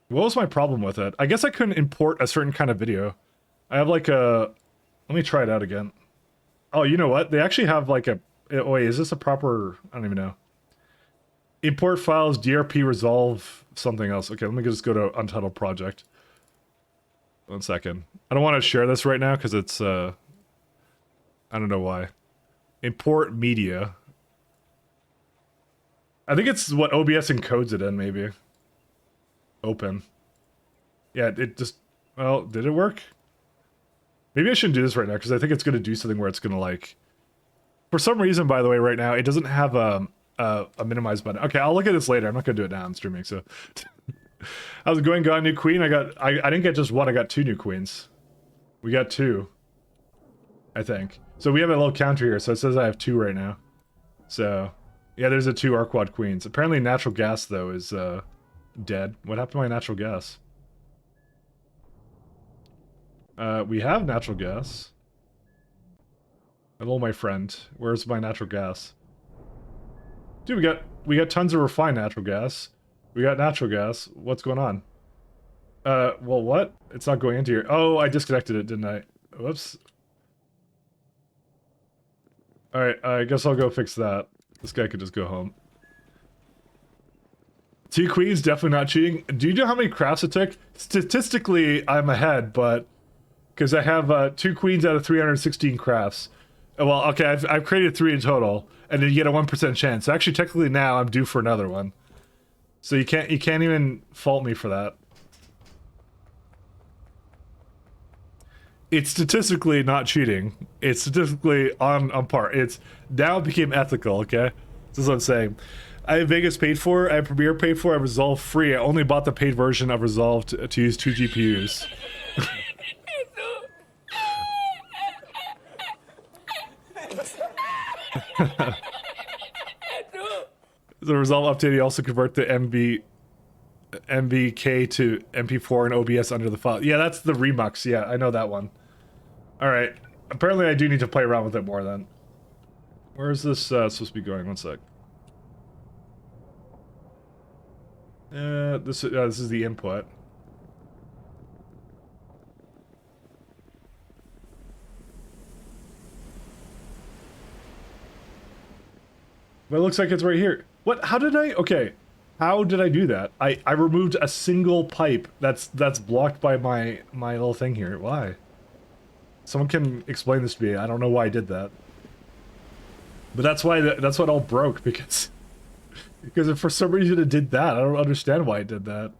What was my problem with it? I guess I couldn't import a certain kind of video. I have like a... Let me try it out again. Oh, you know what? They actually have like a... Oh, wait, is this a proper... I don't even know. Import files, DRP resolve, something else. Okay, let me just go to Untitled Project. 1 second. I don't want to share this right now because it's... I don't know why. Import media. I think it's what OBS encodes it in, maybe. Open. Yeah, it just... Well, did it work? Maybe I shouldn't do this right now, because I think it's going to do something where it's going to, like... For some reason, by the way, right now, it doesn't have a minimize button. Okay, I'll look at this later. I'm not going to do it now. I'm streaming, so... How's it going? Got a new queen? I didn't get just one. I got 2 new queens. We got 2. I think. So we have a little counter here, so it says I have 2 right now. So... Yeah, there's a 2 Arquad queens. Apparently natural gas, though, is, dead. What happened to my natural gas? We have natural gas. Hello, my friend. Where's my natural gas? Dude, we got tons of refined natural gas. We got natural gas. What's going on? Well, what? It's not going into here. Oh, I disconnected it, didn't I? Whoops. Alright, I guess I'll go fix that. This guy could just go home. 2 queens, definitely not cheating. Do you know how many crafts it took? Statistically, I'm ahead, but... Because I have 2 queens out of 316 crafts. Well, okay, I've created 3 in total, and then you get a 1% chance. So actually, technically now, I'm due for another one. So you can't even fault me for that. it's statistically not cheating. It's statistically on par. It's now it became ethical, okay? This is what I'm saying. I have Vegas paid for, I have Premiere paid for, I have Resolve free. I only bought the paid version of Resolve to use 2 GPUs. The Resolve update, you also convert the MVK to MP4 and OBS under the file. Yeah, that's the Remux. Yeah, I know that one. Alright. Apparently I do need to play around with it more then. Where is this supposed to be going? One sec. This is the input. But it looks like it's right here. What? How did I? Okay. How did I do that? I removed a single pipe that's blocked by my little thing here. Why? Someone can explain this to me. I don't know why I did that. But that's why that's what all broke, because if for some reason it did that, I don't understand why it did that.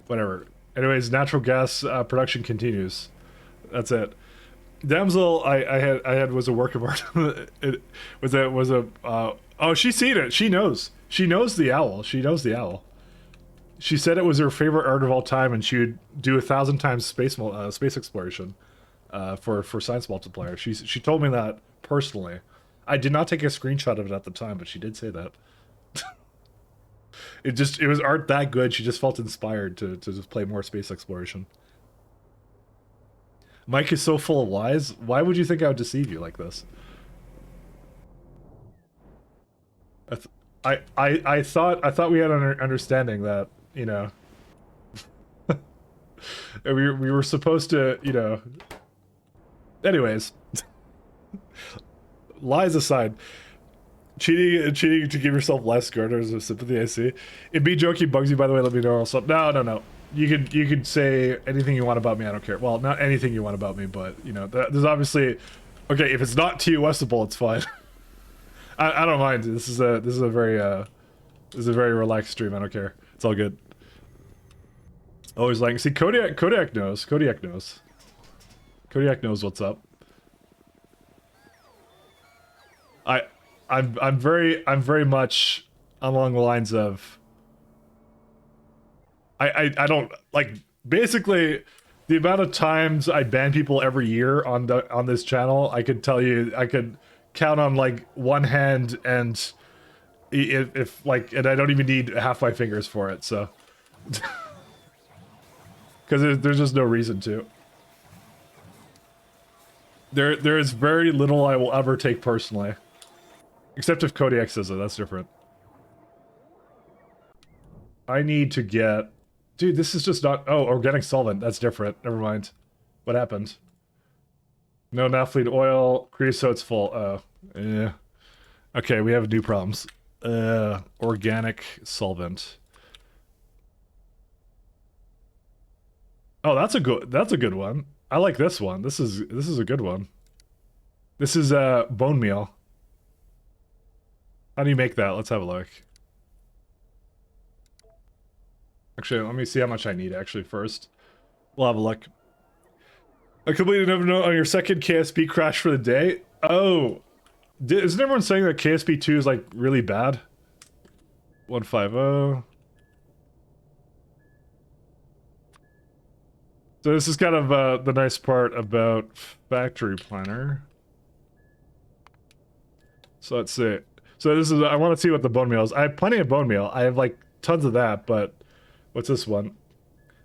Whatever. Anyways, natural gas production continues. That's it. Damsel, I had was a work of art. It was a oh, she's seen it. She knows. She knows the owl. She knows the owl. She said it was her favorite art of all time, and she would do 1,000 times space exploration for science multiplier. She told me that personally. I did not take a screenshot of it at the time, but she did say that. It was art that good. She just felt inspired to just play more space exploration. Mike is so full of lies. Why would you think I would deceive you like this? I thought we had an understanding that, you know, we were supposed to, you know. Anyways, lies aside, cheating to give yourself less garters of sympathy. I see. If me joking bugs you, by the way, let me know. Also, no. You could say anything you want about me. I don't care. Well, not anything you want about me, but you know, there's obviously. Okay, if it's not TOSable, it's fine. I don't mind. This is a very relaxed stream. I don't care. It's all good. Always like, see, Kodiak knows. Kodiak knows what's up. I'm very much along the lines of I don't like, basically the amount of times I ban people every year on this channel, I could tell you, I could count on like one hand, and if like, and I don't even need half my fingers for it, so because there's just no reason to. There is very little I will ever take personally, except if Kodiak says it. That's different. I need to get, dude, this is just not. Oh, organic solvent. That's different. Never mind. What happened? No naphthalene oil. Creosote's full. Oh, yeah. Okay, we have new problems. Organic solvent. Oh, that's a good one. I like this one. This is a good one. This is bone meal. How do you make that? Let's have a look. Actually, let me see how much I need actually first. We'll have a look. I completed another note on your second KSP crash for the day. Oh, isn't everyone saying that KSP 2 is like really bad? 150. So this is kind of the nice part about Factory Planner. So let's see. So this is, I want to see what the bone meal is. I have plenty of bone meal. I have like tons of that, but what's this one?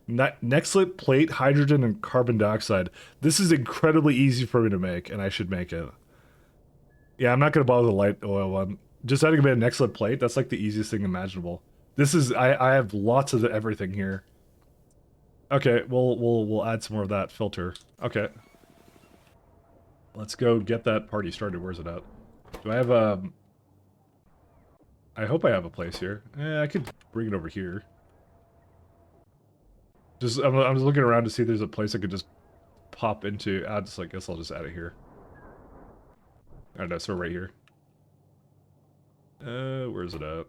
Nextlit plate, hydrogen, and carbon dioxide. This is incredibly easy for me to make, and I should make it. Yeah, I'm not going to bother the light oil one. Just adding a bit of Nextlit plate, that's like the easiest thing imaginable. This is, I have lots of everything here. Okay, we'll add some more of that filter. Okay. Let's go get that party started. Where's it at? Do I have a... I hope I have a place here. I could bring it over here. Just, I'm just looking around to see if there's a place I could just pop into. I guess I'll just add it here. Alright, no, so right here. Where's it at?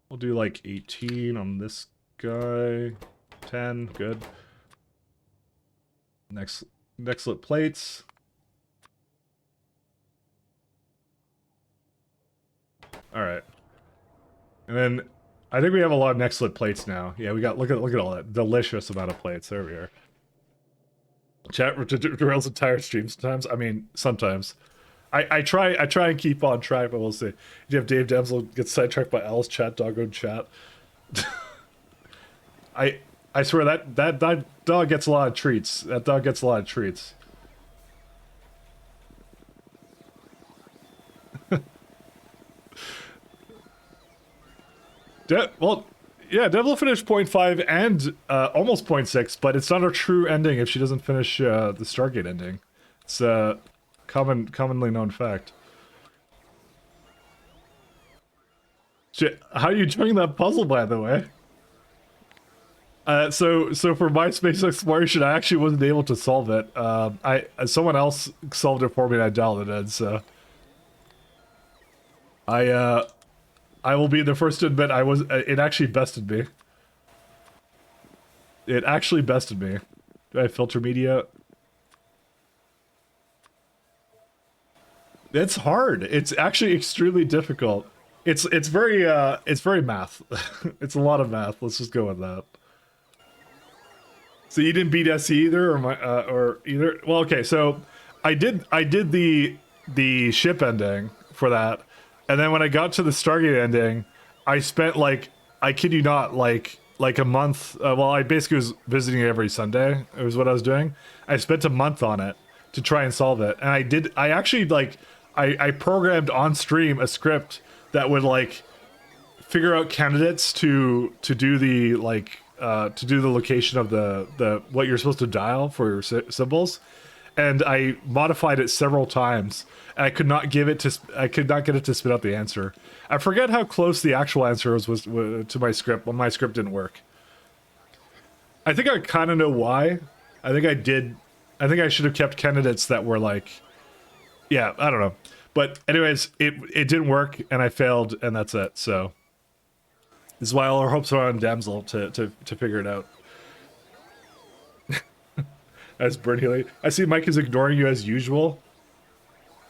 We'll do like 18 on this guy. 10, good. Next Next lit plates. All right. And then I think we have a lot of next lit plates now. Yeah, we got look at all that delicious amount of plates. There we are. Chat derails entire stream sometimes. I mean, sometimes. I try and keep on track, but we'll see. You have Dave Demsel get sidetracked by Al's chat, doggo chat. I swear that dog gets a lot of treats. That dog gets a lot of treats. Well, yeah, Devil finished 0.5 and almost 0.6, but it's not a true ending if she doesn't finish the Stargate ending. It's a commonly known fact. Shit, how are you doing that puzzle, by the way? So for my space exploration, I actually wasn't able to solve it. Someone else solved it for me, and I dialed it in. So I will be the first to admit it actually bested me. It actually bested me. Do I filter media? It's hard. It's actually extremely difficult. It's very math. It's a lot of math. Let's just go with that. So you didn't beat SE either, or either? Well, okay. So I did the ship ending for that, and then when I got to the Stargate ending, I spent I kid you not, like a month. Well, I basically was visiting it every Sunday. It was what I was doing. I spent a month on it to try and solve it, and I actually I programmed on stream a script that would figure out candidates to do the to do the location of the what you're supposed to dial for your symbols, and I modified it several times. And I could not get it to spit out the answer. I forget how close the actual answer was to my script when my script didn't work. I think I kind of know why. I think I should have kept candidates that were yeah, I don't know. But anyways, it didn't work, and I failed, and that's it. So this is why all our hopes are on Damsel to figure it out. As Bernie Lee. I see Mike is ignoring you as usual.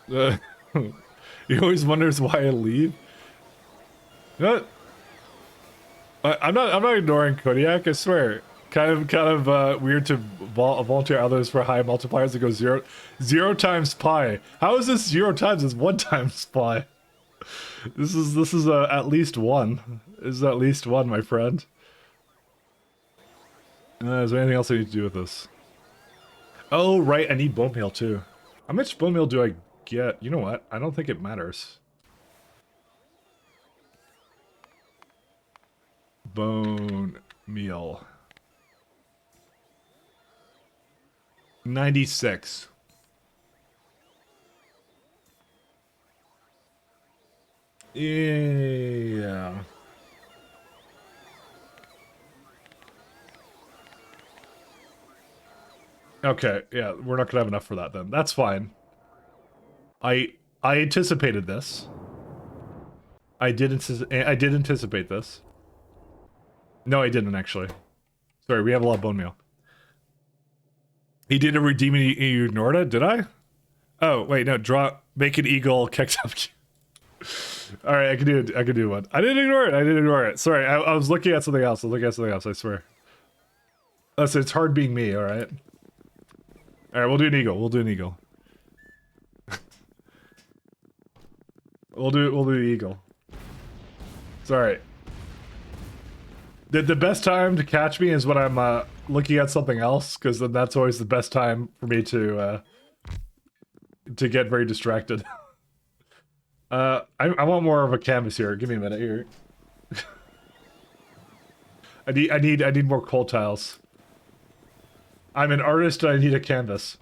He always wonders why I leave. What? I'm not ignoring Kodiak, I swear. Kind of weird to volunteer others for high multipliers that go zero times pi. How is this 0 times? It's 1 times pi. This is at least 1. This is at least 1, my friend. Is there anything else I need to do with this? Oh right, I need bone meal too. How much bone meal do I get? You know what? I don't think it matters. Bone meal. 96. Yeah. Okay, yeah, we're not gonna have enough for that then. That's fine. I anticipated this. I did anticipate this. No, I didn't actually. Sorry, we have a lot of bone meal. He didn't redeem it, you ignored it, did I? Oh, wait, no, make an eagle, keck up. Alright, I can do one. I didn't ignore it. Sorry, I was looking at something else. I swear. Listen, it's hard being me, alright? Alright, we'll do an eagle. We'll do the eagle. It's alright. The best time to catch me is when I'm looking at something else, because then that's always the best time for me to get very distracted. I want more of a canvas here. Give me a minute here. I need more coal tiles. I'm an artist and I need a canvas.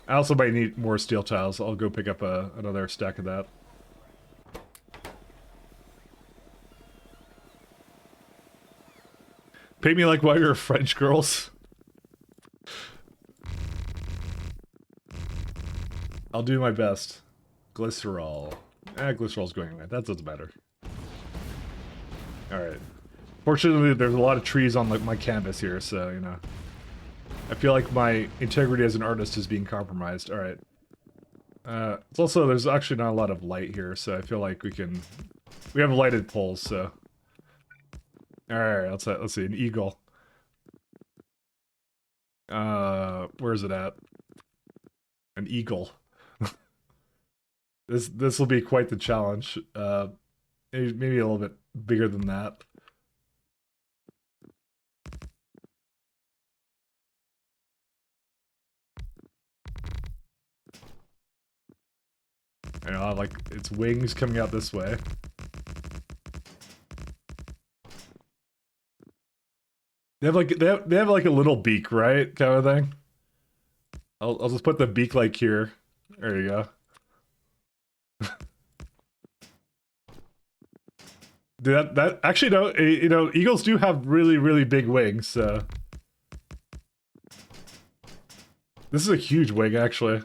I also might need more steel tiles. I'll go pick up another stack of that. Pay me like one of your French girls. I'll do my best. Glycerol. Glycerol's going away. That doesn't matter. Alright. Fortunately, there's a lot of trees on like my canvas here, so, you know. I feel like my integrity as an artist is being compromised. Alright. It's also, there's actually not a lot of light here, so I feel like we have lighted poles, so. Alright, let's see, an eagle. Where is it at? An eagle. This will be quite the challenge. Maybe a little bit bigger than that. You know, like its wings coming out this way. They have like a little beak, right? Kind of thing. I'll just put the beak like here. There you go. Dude, that actually no, you know, eagles do have really big wings. So this is a huge wing, actually.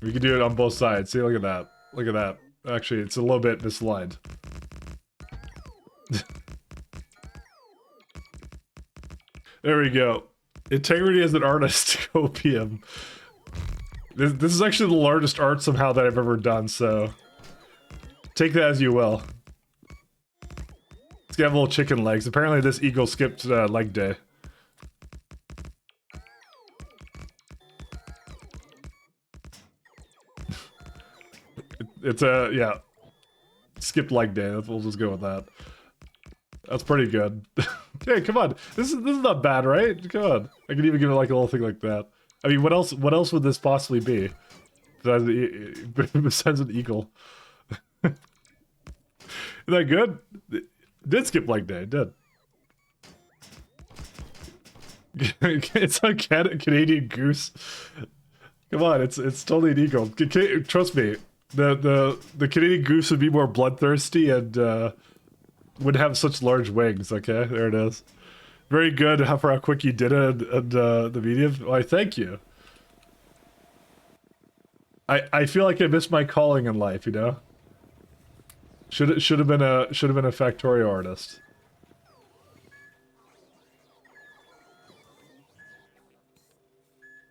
We can do it on both sides. See, look at that. Look at that. Actually, it's a little bit misaligned. There we go. Integrity as an artist, opium. This is actually the largest art somehow that I've ever done, so take that as you will. Let's have little chicken legs. Apparently this eagle skipped leg day. It's a, yeah. Skipped leg day. We'll just go with that. That's pretty good. Okay, come on. This is not bad, right? Come on. I could even give it like a little thing like that. I mean, what else would this possibly be? Besides an eagle. Is that good? It did skip leg day, it did. It's a Canadian goose. Come on, it's totally an eagle. Trust me, the Canadian goose would be more bloodthirsty and would have such large wings. Okay, there it is. Very good for how quick you did it and the medium. Why, thank you. I feel like I missed my calling in life, you know. Should have been a Factorio artist.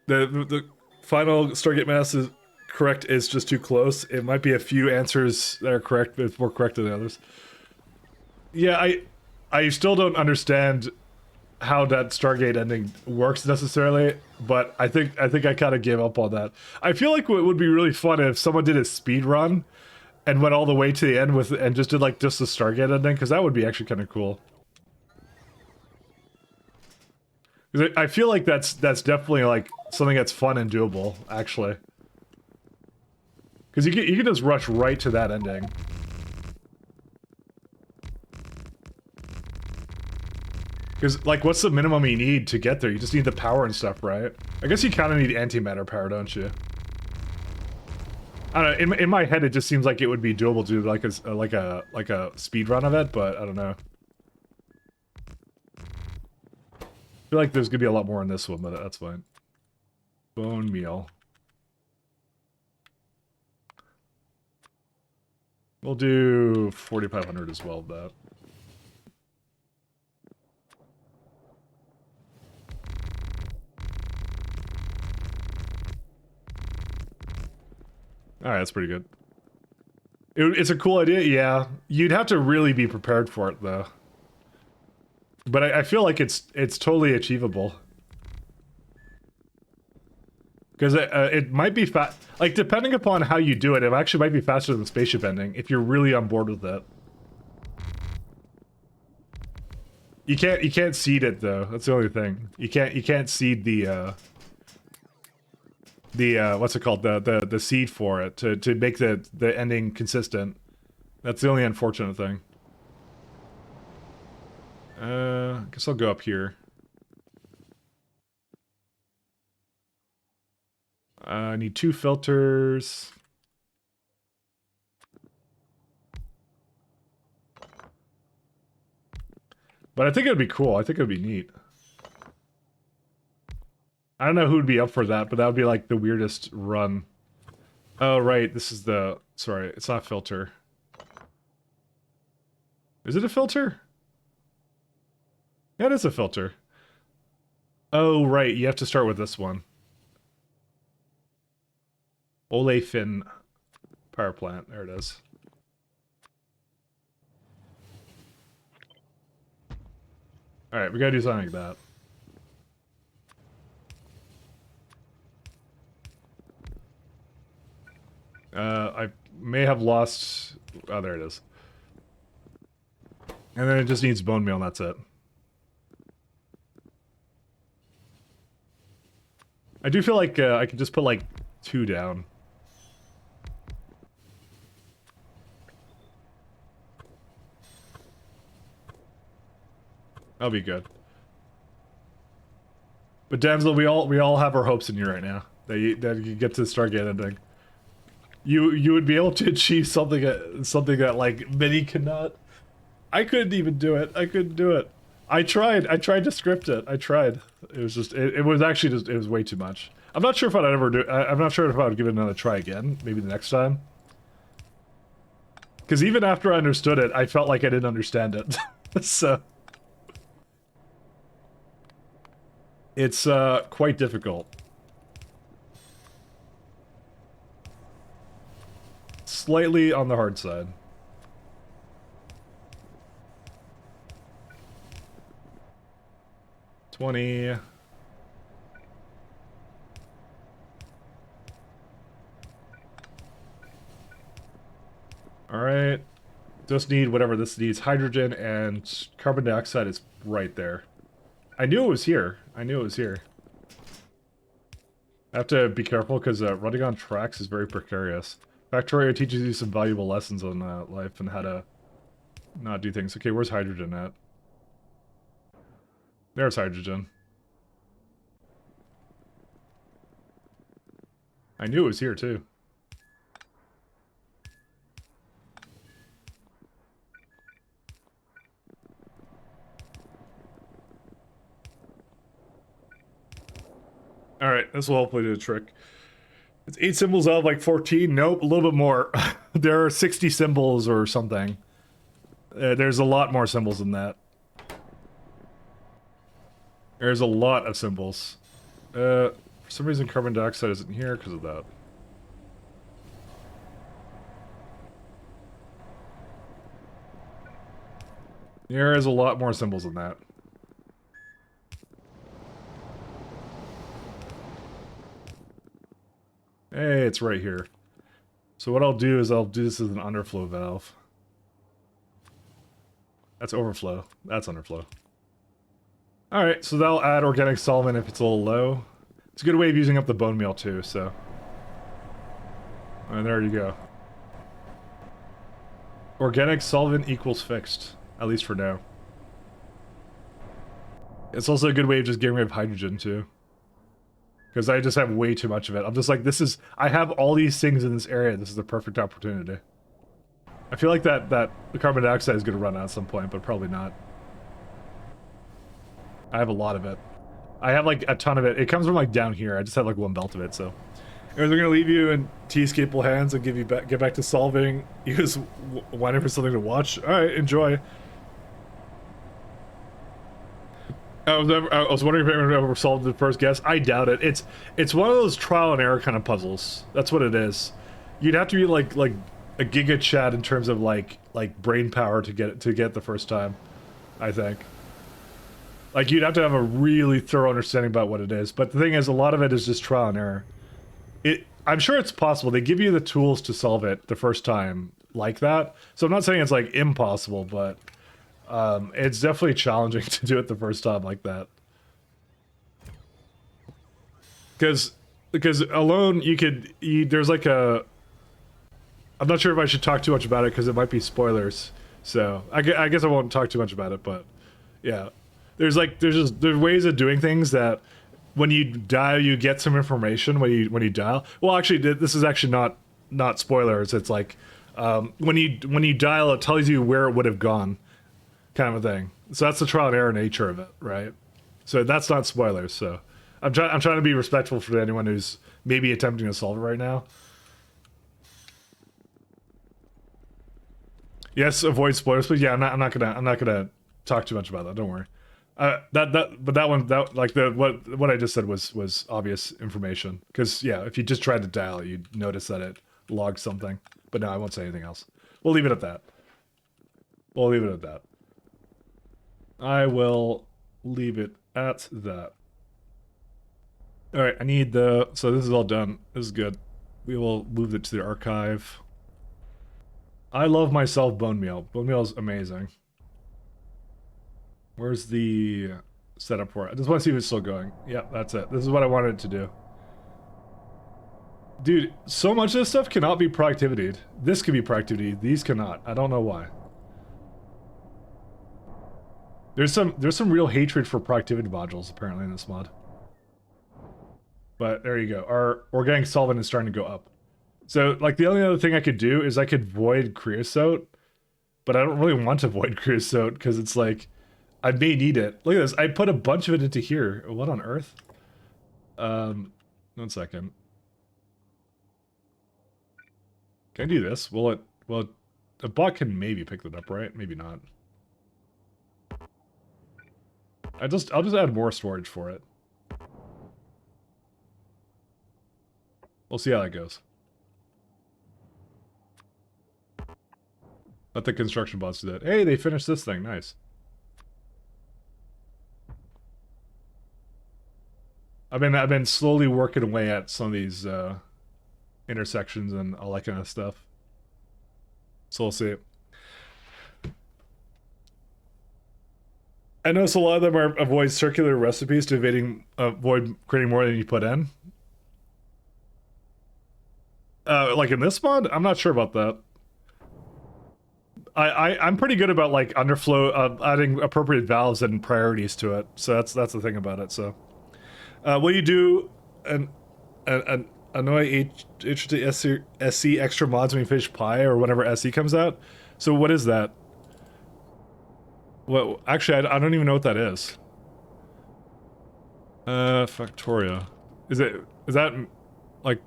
The final Stargate mass is correct is just too close. It might be a few answers that are correct, but it's more correct than the others. Yeah, I still don't understand how that Stargate ending works necessarily, but I think I kind of gave up on that. I feel like what would be really fun if someone did a speed run and went all the way to the end with and just did like just the Stargate ending, because that would be actually kind of cool. I feel like that's definitely like something that's fun and doable, actually. Because you can just rush right to that ending. Because, like, what's the minimum you need to get there? You just need the power and stuff, right? I guess you kind of need antimatter power, don't you? I don't know. In my head, it just seems like it would be doable to do like a speed run of it, but I don't know. I feel like there's gonna be a lot more in this one, but that's fine. Bone meal. We'll do 4,500 as well, that. Alright, that's pretty good. It's a cool idea, yeah. You'd have to really be prepared for it, though. But I feel like it's totally achievable. Because it might be like, depending upon how you do it, it actually might be faster than spaceship ending, if you're really on board with it. You can't seed it, though. That's the only thing. You can't seed the what's it called, the seed for it to make the ending consistent. That's the only unfortunate thing. I guess I'll go up here. I need 2 filters. But I think it would be cool. I think it would be neat. I don't know who'd be up for that, but that would be like the weirdest run. Oh, right, this is the... Sorry, it's not filter. Is it a filter? Yeah, it is a filter. Oh, right, you have to start with this one. Olefin power plant, there it is. Alright, we gotta do something like that. I may have lost... Oh, there it is. And then it just needs bone meal and that's it. I do feel like I could just put like 2 down. That'll be good. But Damsel, we all have our hopes in you right now. That you get to the Stargate ending. You would be able to achieve something that like many cannot. I couldn't even do it. I couldn't do it. I tried to script it. I tried. It was just it was actually just it was way too much. I'm not sure if I'd ever do. I'm not sure if I would give it another try again. Maybe the next time. Because even after I understood it, I felt like I didn't understand it. So it's quite difficult. Slightly on the hard side. $20. Alright. Just need whatever this needs. Hydrogen and carbon dioxide is right there. I knew it was here. I knew it was here. I have to be careful because running on tracks is very precarious. Factorio teaches you some valuable lessons on life and how to not do things. Okay, where's hydrogen at? There's hydrogen. I knew it was here too. Alright, this will hopefully do the trick. It's 8 symbols out of like 14? Nope, a little bit more. There are 60 symbols or something. There's a lot more symbols than that. There's a lot of symbols. For some reason carbon dioxide isn't here because of that. There is a lot more symbols than that. Hey, it's right here. So what I'll do is I'll do this as an underflow valve. That's overflow. That's underflow. Alright, so that'll add organic solvent if it's a little low. It's a good way of using up the bone meal too, so. And there you go. Organic solvent equals fixed. At least for now. It's also a good way of just getting rid of hydrogen too. Because I just have way too much of it. I'm just like, this is... I have all these things in this area. This is the perfect opportunity. I feel like that the carbon dioxide is going to run out at some point, but probably not. I have a lot of it. I have like a ton of it. It comes from like down here. I just have like one belt of it, so... Anyways, we're going to leave you in T-Scapable hands and get back to solving. Use waiting for something to watch. Alright, enjoy. I was wondering if anyone ever solved the first guess. I doubt it. It's one of those trial and error kind of puzzles. That's what it is. You'd have to be like a giga chat in terms of like brain power to get it the first time. I think. Like you'd have to have a really thorough understanding about what it is. But the thing is, a lot of it is just trial and error. I'm sure it's possible. They give you the tools to solve it the first time like that. So I'm not saying it's like impossible, but. It's definitely challenging to do it the first time like that. Because alone there's like a... I'm not sure if I should talk too much about it because it might be spoilers. So, I guess I won't talk too much about it, but yeah. There's ways of doing things that when you dial, you get some information when you dial. Well, actually, this is actually not spoilers. It's like, when you dial, it tells you where it would have gone. Kind of a thing. So that's the trial and error nature of it, right? So that's not spoilers, so I'm trying to be respectful for anyone who's maybe attempting to solve it right now. Yes, avoid spoilers, but yeah, I'm not gonna talk too much about that. Don't worry. But that one, like what I just said was obvious information. Because yeah, if you just tried to dial it, you'd notice that it logged something. But no, I won't say anything else. We'll leave it at that. We'll leave it at that. I will leave it at that. All right, I need the. So this is all done. This is good. We will move it to the archive. I love myself bone meal. Bone meal is amazing. Where's the setup for it? I just want to see if it's still going. Yeah, that's it. This is what I wanted it to do. Dude, so much of this stuff cannot be productivity. This can be productivity. These cannot. I don't know why. There's some real hatred for productivity modules apparently in this mod. But there you go. Our organic solvent is starting to go up. So like the only other thing I could do is I could void creosote, but I don't really want to void creosote because it's like I may need it. Look at this. I put a bunch of it into here. What on earth? 1 second. Can I do this? Will it? Well, a bot can maybe pick that up, right? Maybe not. I'll just add more storage for it. We'll see how that goes. Let the construction bots do that. Hey, they finished this thing. Nice. I've been slowly working away at some of these intersections and all that kind of stuff. So we'll see. I notice a lot of them are avoid circular recipes to avoid creating more than you put in. Like in this mod, I'm not sure about that. I'm pretty good about like underflow, adding appropriate valves and priorities to it. So that's the thing about it. So, will you do an annoy SC extra mods when you finish Pi or whenever SE comes out? So what is that? Well, actually, I don't even know what that is. Factorio. Is that like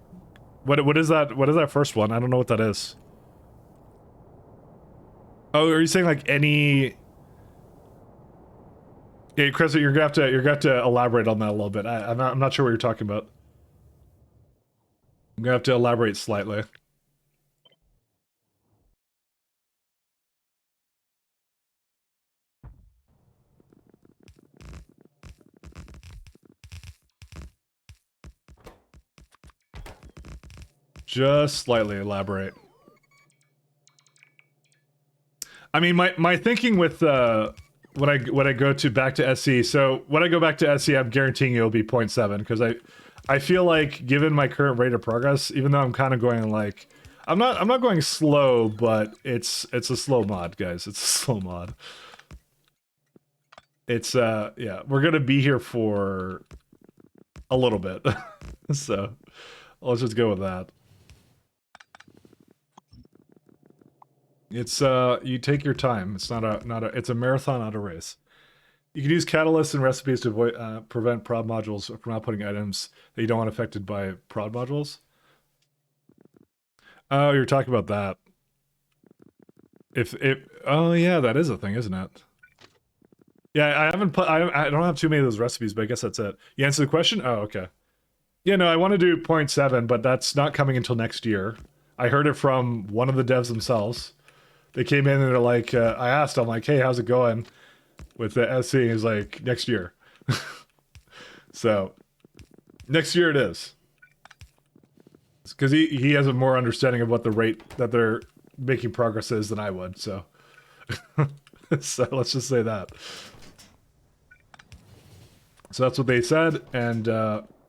what is that? What is that first one? I don't know what that is. Oh, are you saying like any? Yeah, Chris, you're gonna have to elaborate on that a little bit. I'm not sure what you're talking about. I'm gonna have to elaborate slightly. Just slightly elaborate. I mean, my thinking with when I go back to SE. So when I go back to SE, I'm guaranteeing it'll be 0.7 because I feel like given my current rate of progress, even though I'm kind of going like I'm not going slow, but it's a slow mod, guys. It's a slow mod. It's yeah, we're gonna be here for a little bit, so let's just go with that. It's you take your time. It's not a it's a marathon, not a race. You can use catalysts and recipes to avoid prevent prod modules from outputting items that you don't want affected by prod modules. Oh, you're talking about that. If oh yeah, that is a thing, isn't it? Yeah, I haven't put I don't have too many of those recipes, but I guess that's it. You answer the question? Oh, okay. Yeah, no, I want to do 0.7, but that's not coming until next year. I heard it from one of the devs themselves. They came in and they're like, I asked, I'm like, hey, how's it going with the SC? He's like, next year. So, next year it is. Because he has a more understanding of what the rate that they're making progress is than I would, so. So, let's just say that. So that's what they said, and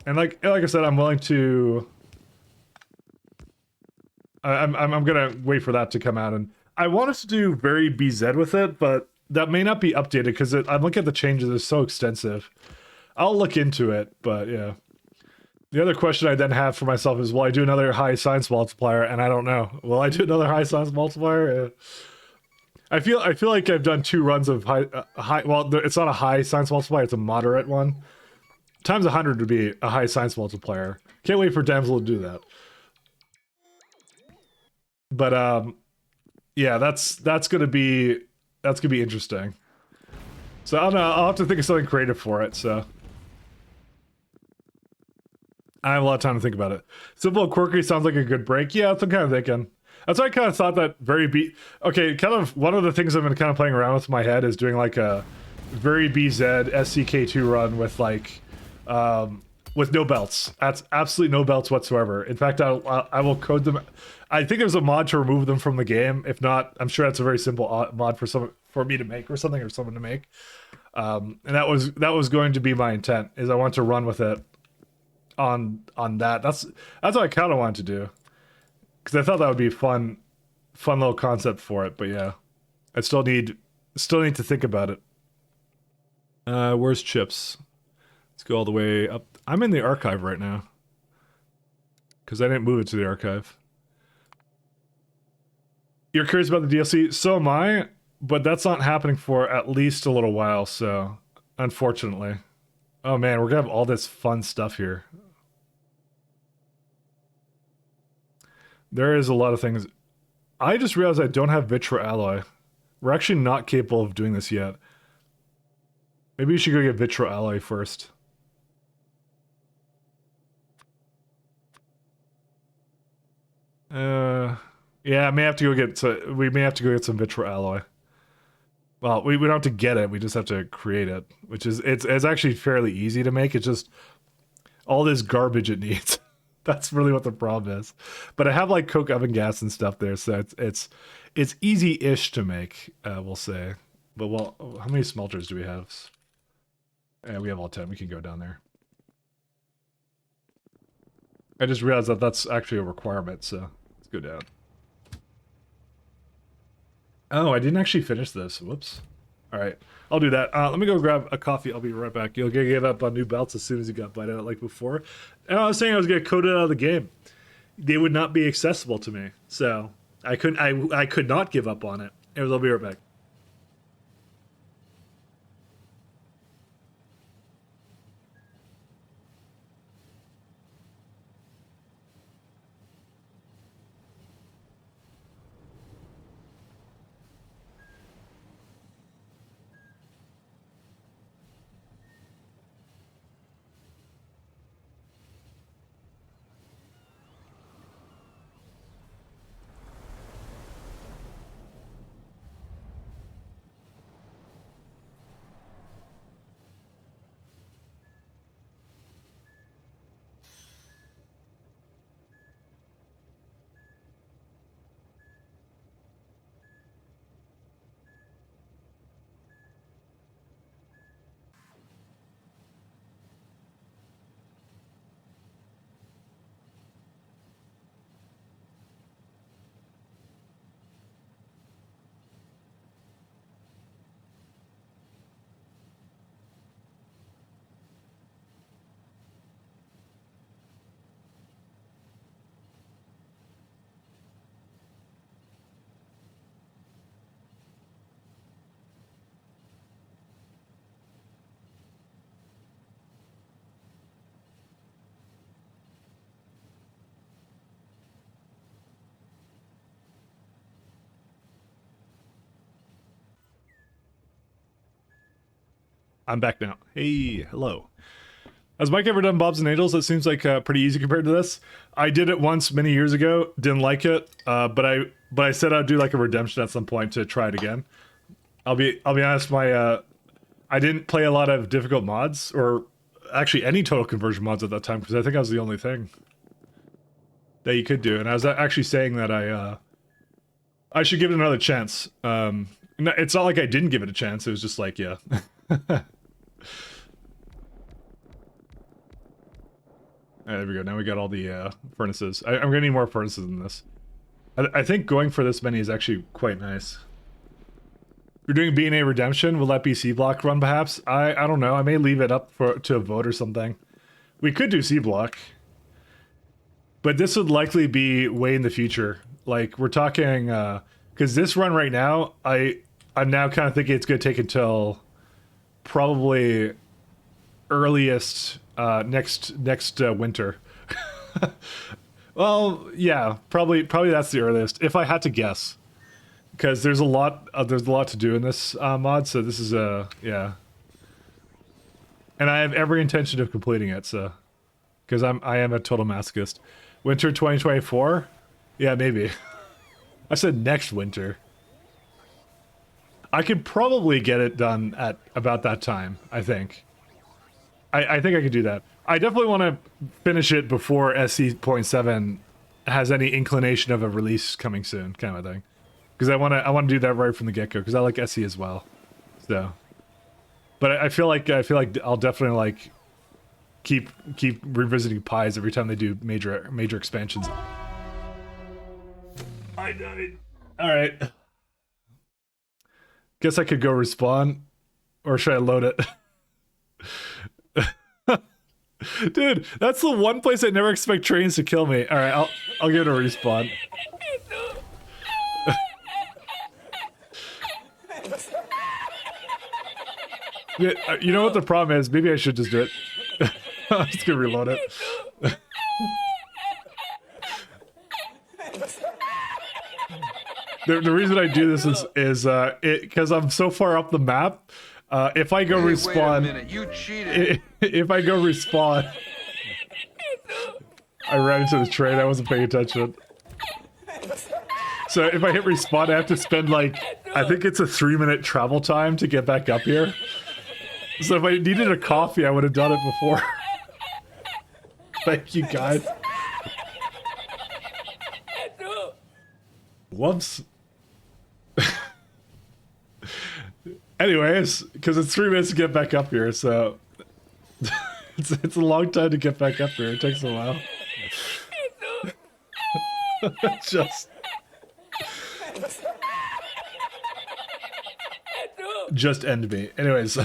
like I said, I'm willing to. I'm gonna wait for that to come out, and I want us to do very BZ with it, but that may not be updated because I'm looking at the changes; it's so extensive. I'll look into it, but yeah. The other question I then have for myself is, will I do another high science multiplier? And I don't know. Will I do another high science multiplier? I feel like I've done 2 runs of high. Well, it's not a high science multiplier; it's a moderate one. times 100 would be a high science multiplier. Can't wait for Damsel to do that. But yeah, that's gonna be interesting. So I don't know. I'll have to think of something creative for it. So I have a lot of time to think about it. Simple and quirky sounds like a good break. Yeah, that's what I'm kind of thinking. That's why I kind of thought that very B. Okay, kind of one of the things I've been kind of playing around with in my head is doing like a very BZ SCK2 run with like with no belts. That's absolutely no belts whatsoever. In fact, I will code them. I think there's a mod to remove them from the game. If not, I'm sure that's a very simple mod for me to make or something or someone to make. And that was going to be my intent. Is I want to run with it on that. That's what I kind of wanted to do because I thought that would be fun little concept for it. But yeah, I still need to think about it. Where's Chips? Let's go all the way up. I'm in the archive right now because I didn't move it to the archive. You're curious about the DLC? So am I, but that's not happening for at least a little while, so unfortunately. Oh man, we're gonna have all this fun stuff here. There is a lot of things. I just realized I don't have Vitra Alloy. We're actually not capable of doing this yet. Maybe you should go get Vitra Alloy first. Yeah, I may have to go get. So we may have to go get some Vitra Alloy. Well, we don't have to get it. We just have to create it, which is it's actually fairly easy to make. It's just all this garbage it needs. That's really what the problem is. But I have like coke oven gas and stuff there, so it's easy-ish to make. We'll say. But well, how many smelters do we have? Yeah, we have all 10. We can go down there. I just realized that that's actually a requirement, so let's go down. Oh, I didn't actually finish this. Whoops. All right, I'll do that. Let me go grab a coffee. I'll be right back. You'll get give up on new belts as soon as you got bite out like before. And I was saying I was going to code it out of the game. They would not be accessible to me, so I couldn't. I could not give up on it. I'll be right back. I'm back now. Hey, hello. Has Mike ever done Bobs and Angels? It seems like pretty easy compared to this. I did it once many years ago. Didn't like it, but I said I'd do like a redemption at some point to try it again. I'll be honest. I didn't play a lot of difficult mods or actually any total conversion mods at that time because I think I was the only thing that you could do. And I was actually saying that I should give it another chance. It's not like I didn't give it a chance. It was just like yeah. There we go. Now we got all the furnaces. I'm gonna need more furnaces than this. I think going for this many is actually quite nice. You're doing B&A Redemption. Will that be C block run perhaps? I don't know. I may leave it up to a vote or something. We could do C block, but this would likely be way in the future. Like we're talking because this run right now, I'm now kind of thinking it's gonna take until probably earliest next winter. Well, yeah, probably that's the earliest if I had to guess, because there's a lot to do in this mod. So this is yeah, and I have every intention of completing it. So because I am a total masochist. Winter 2024, yeah, maybe. I said next winter. I could probably get it done at about that time, I think. I think I could do that. I definitely want to finish it before SC.7 has any inclination of a release coming soon, kind of thing. Because I want to do that right from the get-go, because I like SC as well. So, but I feel like I'll definitely like keep revisiting pies every time they do major expansions. I died. All right. Guess I could go respawn, or should I load it? Dude, that's the one place I never expect trains to kill me. All right, I'll give it a respawn. Yeah, you know what the problem is? Maybe I should just do it. I'm just gonna reload it. The reason I do this is because I'm so far up the map. If I go respawn, wait a minute, you cheated. If I go respawn, I ran into the train. I wasn't paying attention. So if I hit respawn, I have to spend like, I think it's a 3-minute travel time to get back up here. So if I needed a coffee, I would have done it before. Thank you, guys. Whoops. Anyways, because it's 3 minutes to get back up here, so it's a long time to get back up here. It takes a while. just end me. Anyways,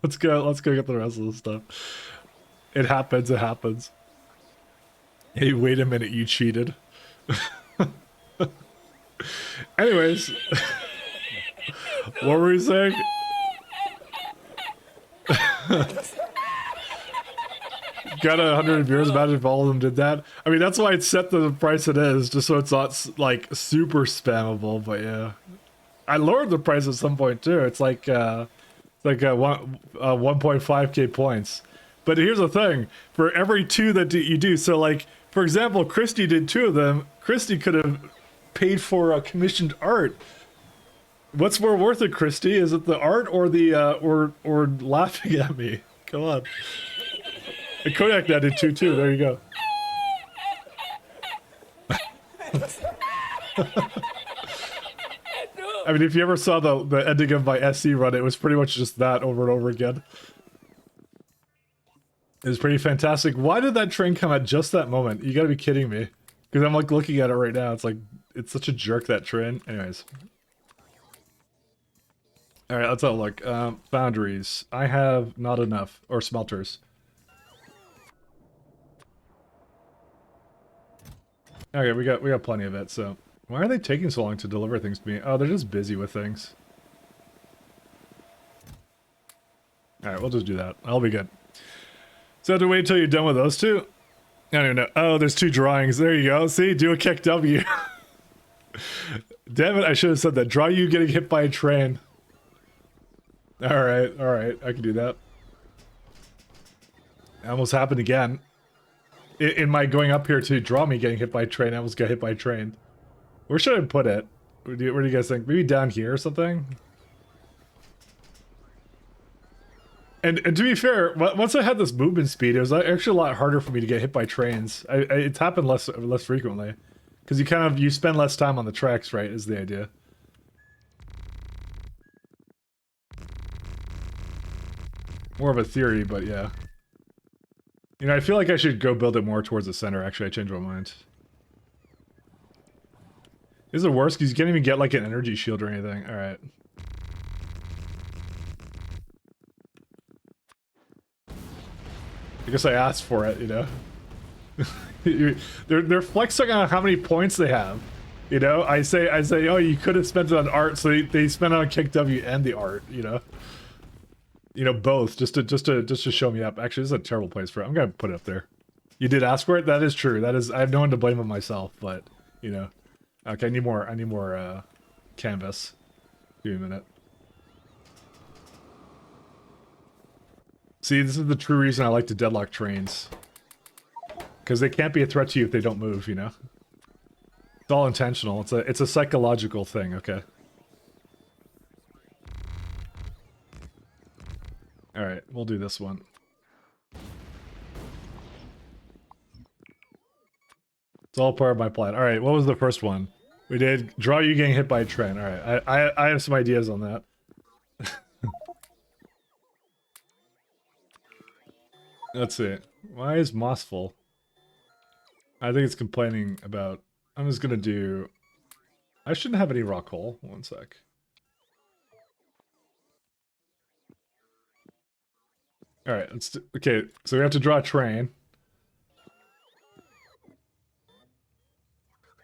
let's go get the rest of the stuff. It happens. It happens. Hey, wait a minute! You cheated. Anyways. What were we saying? Got 100 viewers. Imagine if all of them did that. I mean, that's why it's set to the price it is, just so it's not like super spammable. But yeah, I lowered the price at some point too. It's like 1.5k points. But here's the thing: for every 2 that you do, so like for example, Christy did 2 of them. Christy could have paid for commissioned art. What's more worth it, Christy? Is it the art or the or laughing at me? Come on. And Kodak now did 2 too. There you go. I mean, if you ever saw the ending of my SC run, it was pretty much just that over and over again. It was pretty fantastic. Why did that train come at just that moment? You gotta be kidding me. Because I'm like looking at it right now. It's like, it's such a jerk, that train. Anyways. Alright, let's have a look. Foundries. I have not enough. Or smelters. Okay, we got plenty of it, so... Why are they taking so long to deliver things to me? Oh, they're just busy with things. Alright, we'll just do that. I'll be good. So I have to wait until you're done with those 2? I don't even know. Oh, there's 2 drawings. There you go. See? Do a kick W. Damn it, I should have said that. Draw you getting hit by a train. Alright, I can do that. It almost happened again. In my going up here to draw me getting hit by a train, I almost got hit by a train. Where should I put it? Where do you guys think? Maybe down here or something? And to be fair, once I had this movement speed, it was actually a lot harder for me to get hit by trains. It's happened less frequently. Because you spend less time on the tracks, right, is the idea. More of a theory, but yeah. You know, I feel like I should go build it more towards the center. Actually, I changed my mind. Is it worse? Because you can't even get, like, an energy shield or anything. Alright. I guess I asked for it, you know? They're flexing on how many points they have. You know? I say, oh, you could have spent it on art, so they spent it on Kick W and the art, you know? You know, both, just to show me up. Actually, this is a terrible place for it. I'm gonna put it up there. You did ask for it? That is true. That is, I have no one to blame but myself, but, you know. Okay, I need more, canvas. Give me a minute. See, this is the true reason I like to deadlock trains. Because they can't be a threat to you if they don't move, you know? It's all intentional. It's a psychological thing, okay? Alright, we'll do this one. It's all part of my plan. Alright, what was the first one? We did draw you getting hit by a train. Alright, I have some ideas on that. Let's see. Why is moss full? I think it's complaining about... I'm just gonna do... I shouldn't have any rock coal. One sec. Alright, let's do... Okay, so we have to draw a train.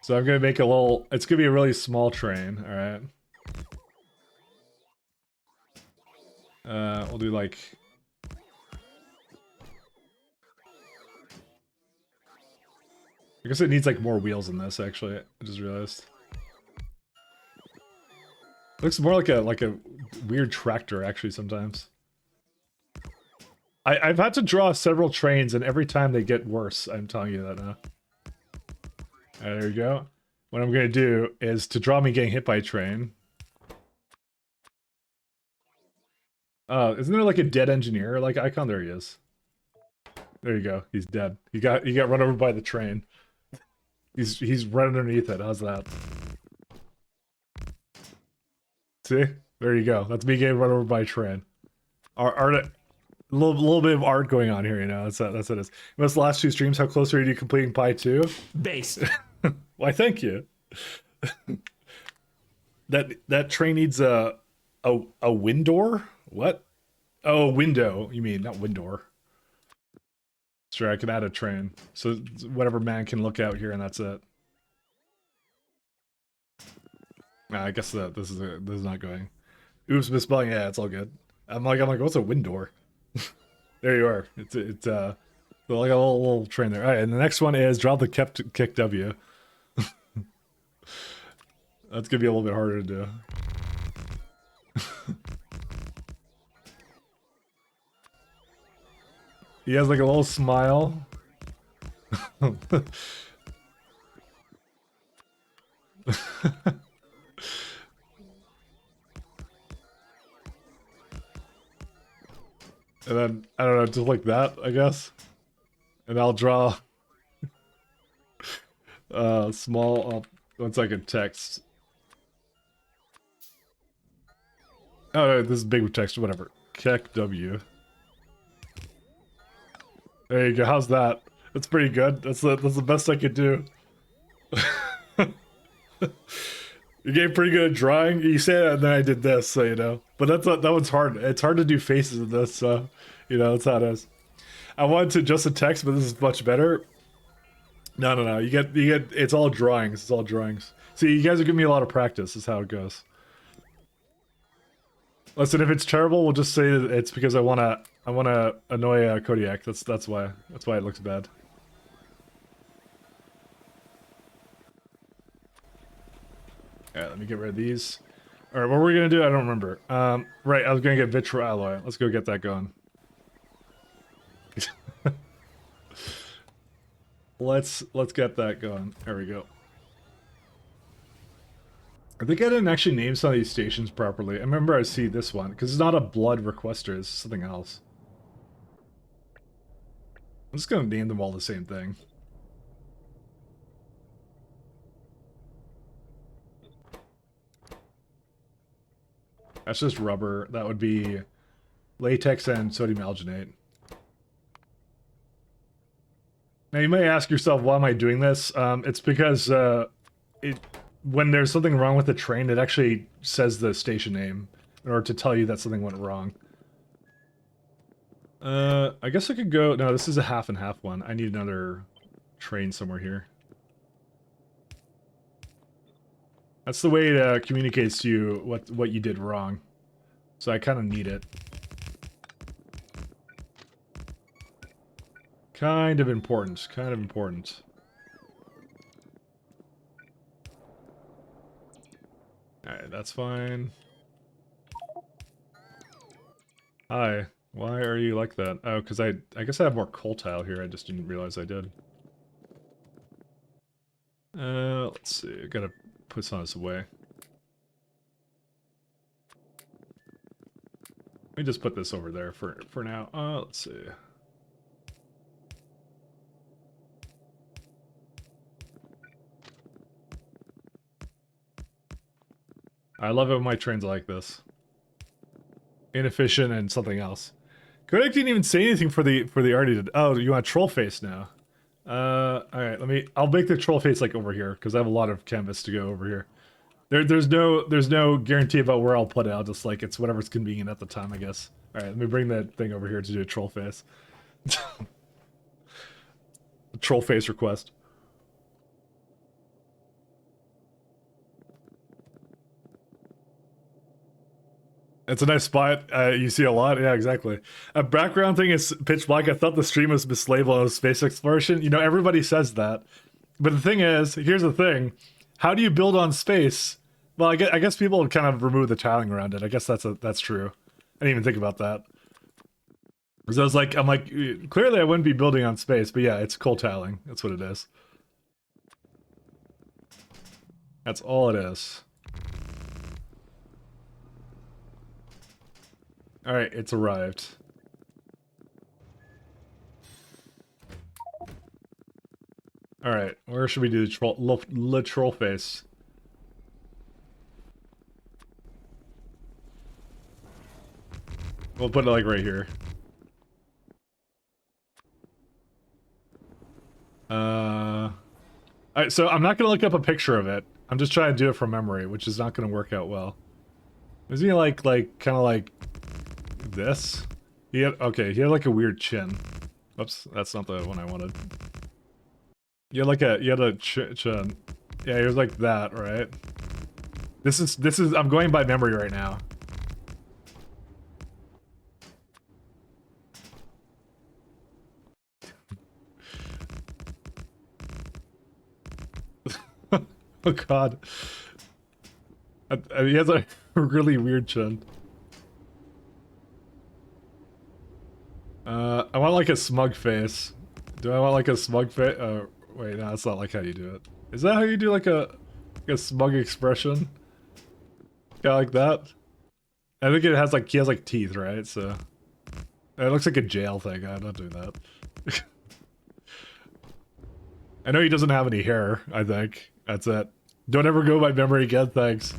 So I'm gonna make a little... It's gonna be a really small train, alright? We'll do like... I guess it needs like more wheels in this, actually. I just realized. Looks more like a weird tractor, actually, sometimes. I've had to draw several trains, and every time they get worse. I'm telling you that now. There you go. What I'm gonna do is to draw me getting hit by a train. Isn't there like a dead engineer like icon? There he is. There you go. He's dead. He got run over by the train. He's right underneath it. How's that? See? There you go. That's me getting run over by a train. Art, a little bit of art going on here, you know. That's what it is. What's the last two streams? How close are you to completing Pi 2? Based. Why, thank you. That train needs a windor? What? Oh, window. You mean, not windor. Sure, I can add a train. So whatever man can look out here, and that's it. I guess that this is not going. Oops, misspelling. Yeah, it's all good. I'm like, what's a windor? There you are. It's like a little train there. All right, and the next one is drop the kick W. That's gonna be a little bit harder to do. He has like a little smile. And then, I don't know, just like that, I guess. And I'll draw small, 1 second, text. Oh, no, this is big with text, whatever. Kek W. There you go, how's that? That's pretty good. That's the best I could do. You're getting pretty good at drawing. You say that, and then I did this, so you know. But that one's hard. It's hard to do faces in this, so you know that's how it is. I wanted to adjust the text, but this is much better. No. You get. It's all drawings. It's all drawings. See, you guys are giving me a lot of practice. This is how it goes. Listen, if it's terrible, we'll just say that it's because I wanna annoy Kodiak. That's why. That's why it looks bad. Alright, let me get rid of these. Alright, what were we gonna do? I don't remember. Right, I was gonna get vitro alloy. Let's go get that going. Let's get that going. There we go. I think I didn't actually name some of these stations properly. I remember I see this one, because it's not a blood requester, it's something else. I'm just gonna name them all the same thing. That's just rubber. That would be latex and sodium alginate. Now you may ask yourself, why am I doing this? It's because when there's something wrong with the train, it actually says the station name in order to tell you that something went wrong. I guess I could go... No, this is a half and half one. I need another train somewhere here. That's the way it communicates to you what you did wrong. So I kind of need it. Kind of important. Kind of important. Alright, that's fine. Hi. Why are you like that? Oh, because I guess I have more coal tile here. I just didn't realize I did. Let's see. I gotta put some of this away. Let me just put this over there for now. Let's see. I love it when my trains are like this. Inefficient and something else. Kodak didn't even say anything for the arty. Oh, you want a troll face now? Alright, I'll make the troll face like over here, because I have a lot of canvas to go over here. There's no guarantee about where I'll put it. I'll just like, it's whatever's convenient at the time, I guess. Alright, let me bring that thing over here to do a troll face. Troll face request. It's a nice spot. You see a lot. Yeah, exactly. A background thing is pitch black. I thought the stream was mislabeled as space exploration. You know, everybody says that. But the thing is, here's the thing. How do you build on space? Well, I guess people would kind of remove the tiling around it. I guess that's true. I didn't even think about that. Because I'm like, clearly I wouldn't be building on space, but yeah, it's coal tiling. That's what it is. That's all it is. Alright, it's arrived. Alright, where should we do the troll face? We'll put it like right here. Alright, so I'm not gonna look up a picture of it. I'm just trying to do it from memory, which is not gonna work out well. Is he like kind of like this? He had like a weird chin. Oops, that's not the one I wanted. He had a chin. Yeah, he was like that, right? This is I'm going by memory right now. Oh god. He has a really weird chin. I want like a smug face. Do I want like a smug face? Wait, no, that's not like how you do it. Is that how you do like a smug expression? Yeah, like that? I think it has like, he has like teeth, right? So it looks like a jail thing. I'm not doing that. I know he doesn't have any hair, I think. That's it. Don't ever go by memory again, thanks.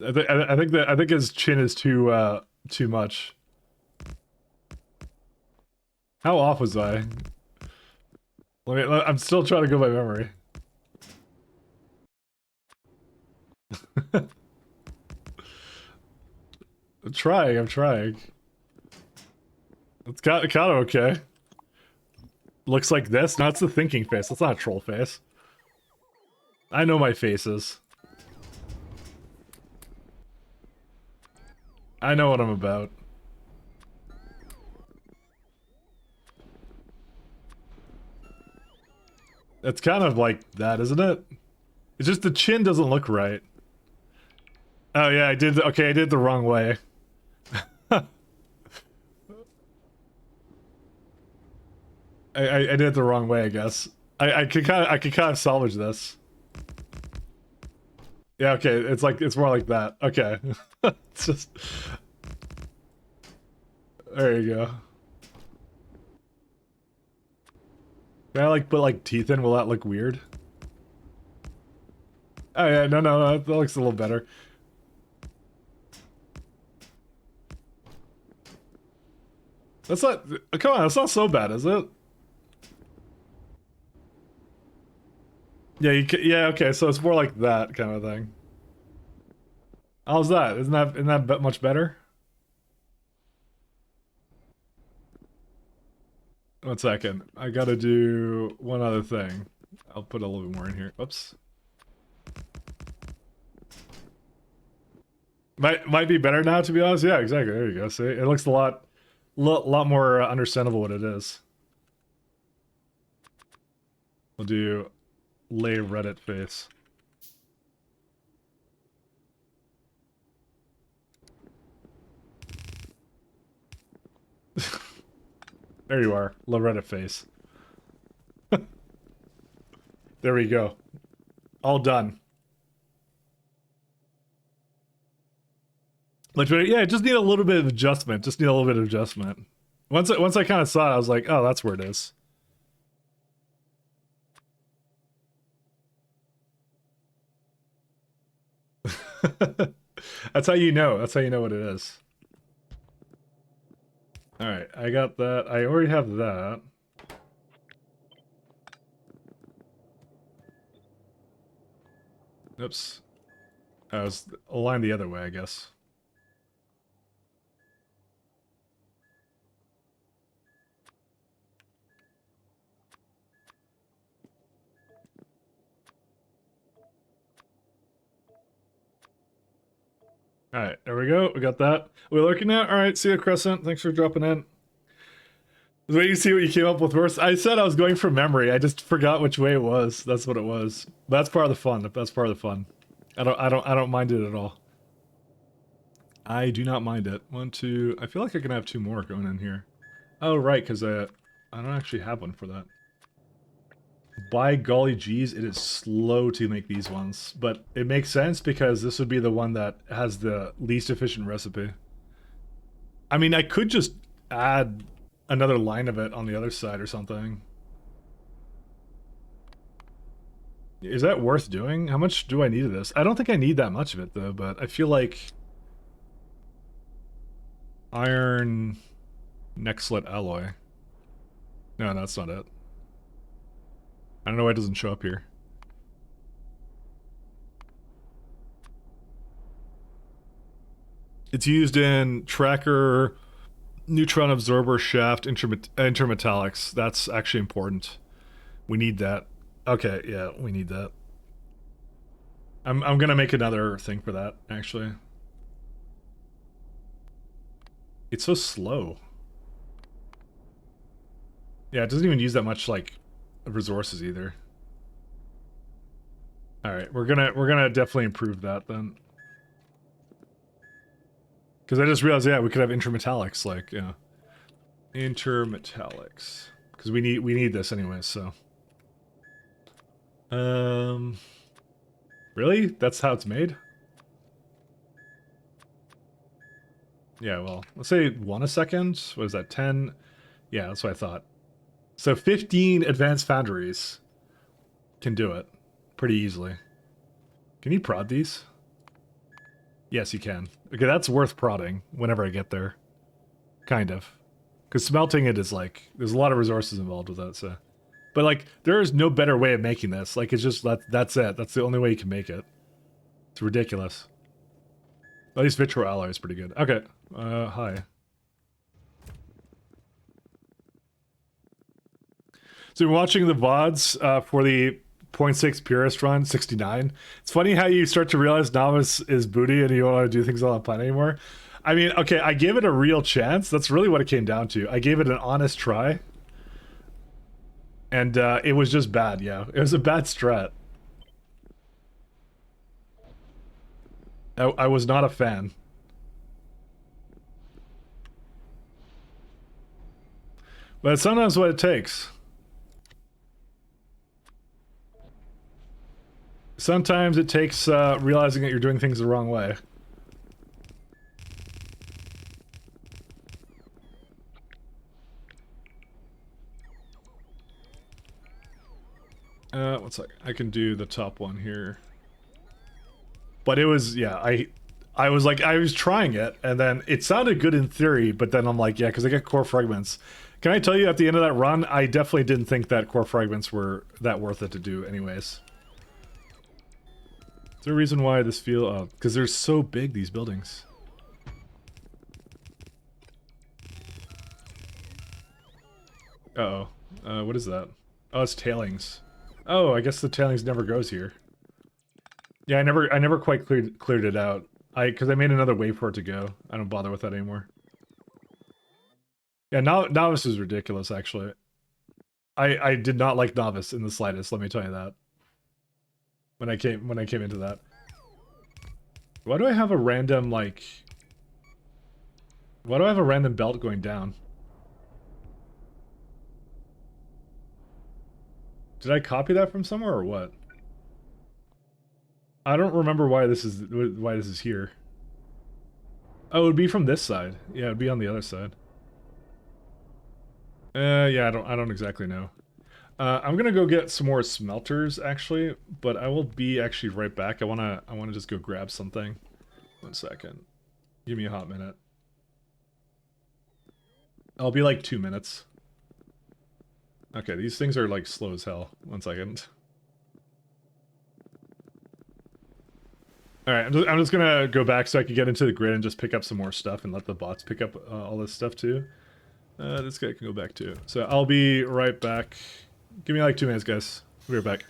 I think his chin is too much. How off was I? I'm still trying to go by memory. I'm trying. It's kind of okay. Looks like this? No, it's the thinking face. That's not a troll face. I know my faces. I know what I'm about. It's kind of like that, isn't it? It's just the chin doesn't look right. Oh yeah, I did the wrong way. I did it the wrong way, I guess. I could kind of salvage this. Yeah, okay, it's more like that. Okay. It's just there you go. Can I like put like teeth in? Will that look weird? Oh yeah, no, that looks a little better. That's not, come on, that's not so bad, is it? Yeah, yeah, okay, so it's more like that kind of thing. How's that? Isn't that much better? One second. I gotta do one other thing. I'll put a little bit more in here. Oops. Might be better now, to be honest. Yeah, exactly. There you go. See, it looks a lot lot more understandable what it is. We'll do lay Reddit face. There you are, low Reddit face. There we go. All done. Like, yeah, just need a little bit of adjustment. Just need a little bit of adjustment. Once I kind of saw it, I was like, oh, that's where it is. That's how you know. That's how you know what it is. All right, I got that. I already have that. Oops. I was aligned the other way, I guess. All right, there we go. We got that. We're looking at. All right, see you, Crescent. Thanks for dropping in. I was waiting to see what you came up with first. I said I was going from memory. I just forgot which way it was. That's what it was. That's part of the fun. That's part of the fun. I don't mind it at all. I do not mind it. 1, 2. I feel like I can have 2 more going in here. Oh right, because I don't actually have one for that. By golly geez, it is slow to make these ones, but it makes sense because this would be the one that has the least efficient recipe. I mean, I could just add another line of it on the other side or something. Is that worth doing? How much do I need of this? I don't think I need that much of it though, but I feel like iron neck slit alloy. No, that's not it. I don't know why it doesn't show up here. It's used in tracker, neutron absorber, shaft, intermetallics. That's actually important. We need that. Okay, yeah, we need that. I'm gonna make another thing for that, actually. It's so slow. Yeah, it doesn't even use that much, like, resources either. Alright, we're gonna definitely improve that then. Because I just realized, yeah, we could have intermetallics, like, yeah. Intermetallics. Because we need this anyway, so. Really? That's how it's made? Yeah, well, let's say 1 a second. What is that, 10? Yeah, that's what I thought. So 15 advanced foundries can do it pretty easily. Can you prod these? Yes, you can. Okay, that's worth prodding whenever I get there. Kind of. Because smelting it is like, there's a lot of resources involved with that, so. But like, there is no better way of making this. Like, it's just, that's it. That's the only way you can make it. It's ridiculous. At least Vitro Alloy is pretty good. Okay, hi. So you're watching the VODs for the 0.6 Purist run, 69. It's funny how you start to realize Novice is booty and you don't want to do things on the planet anymore. I mean, okay, I gave it a real chance. That's really what it came down to. I gave it an honest try. And it was just bad, yeah. It was a bad strat. I was not a fan. But it's sometimes what it takes. Sometimes it takes realizing that you're doing things the wrong way. One sec. I can do the top one here. But it was, yeah, I was like, I was trying it, and then it sounded good in theory, but then I'm like, yeah, because I get core fragments. Can I tell you, at the end of that run, I definitely didn't think that core fragments were that worth it to do anyways. Is there a reason why this feel... Oh, because they're so big, these buildings. Uh-oh. What is that? Oh, it's tailings. Oh, I guess the tailings never goes here. Yeah, I never quite cleared it out. Because I made another way for it to go. I don't bother with that anymore. Yeah, novice is ridiculous. Actually, I did not like novice in the slightest. Let me tell you that. When I came into that, why do I have a random like? Why do I have a random belt going down? Did I copy that from somewhere or what? I don't remember why this is here. Oh, it would be from this side. Yeah, it'd be on the other side. Yeah, I don't exactly know. I'm gonna go get some more smelters actually, but I will be actually right back. I wanna just go grab something. 1 second. Give me a hot minute. I'll be like 2 minutes. Okay, these things are like slow as hell. 1 second. All right, I'm just gonna go back so I can get into the grid and just pick up some more stuff and let the bots pick up all this stuff too. This guy can go back too. So I'll be right back. Give me like 2 minutes, guys. We'll be right back.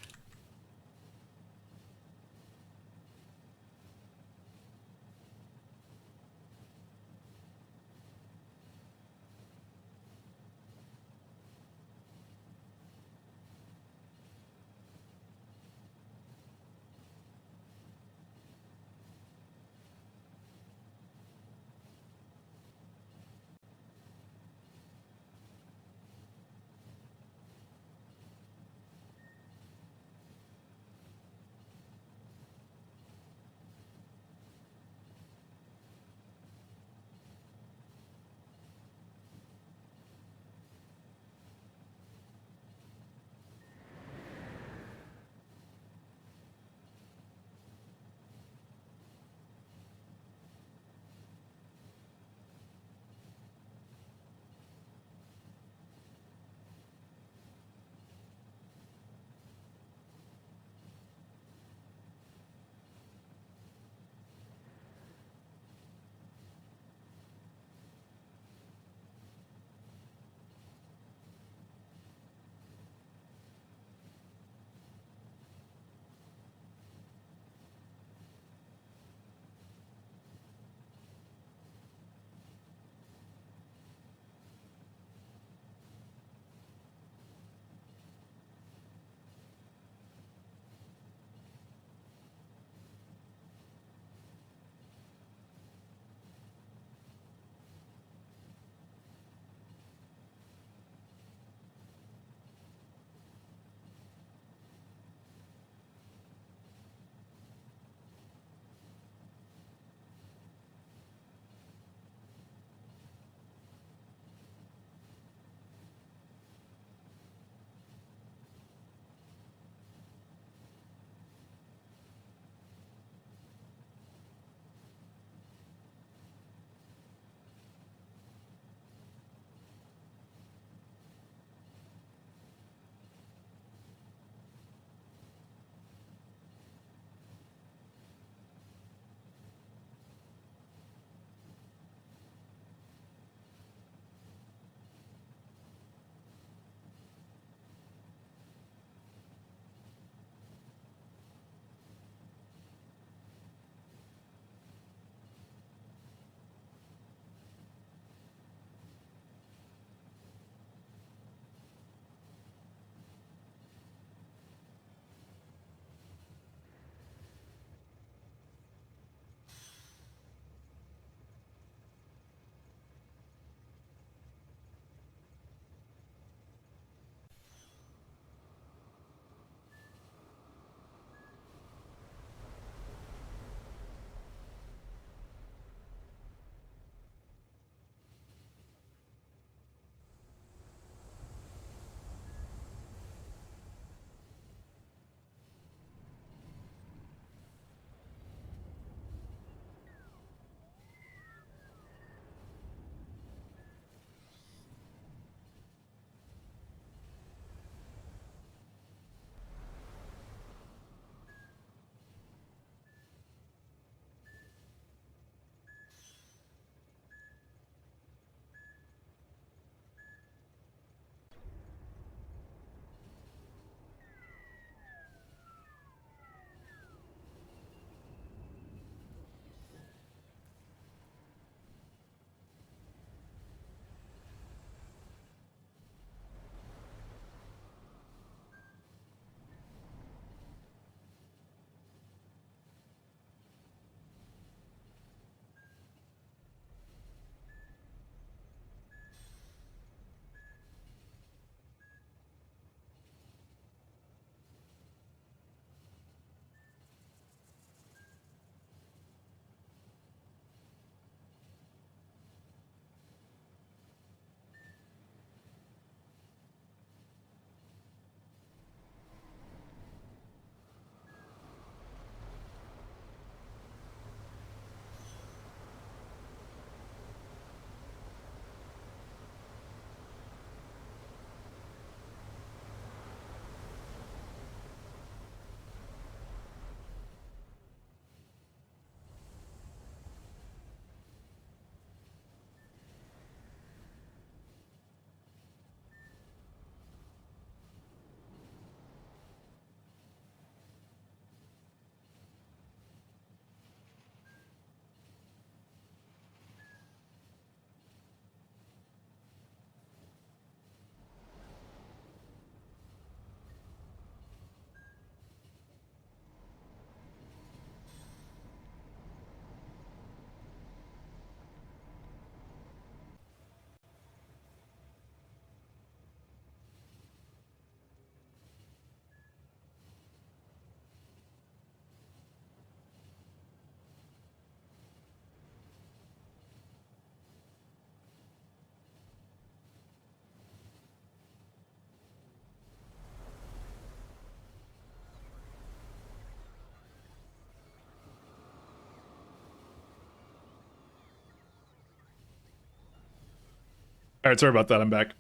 Alright, sorry about that, I'm back.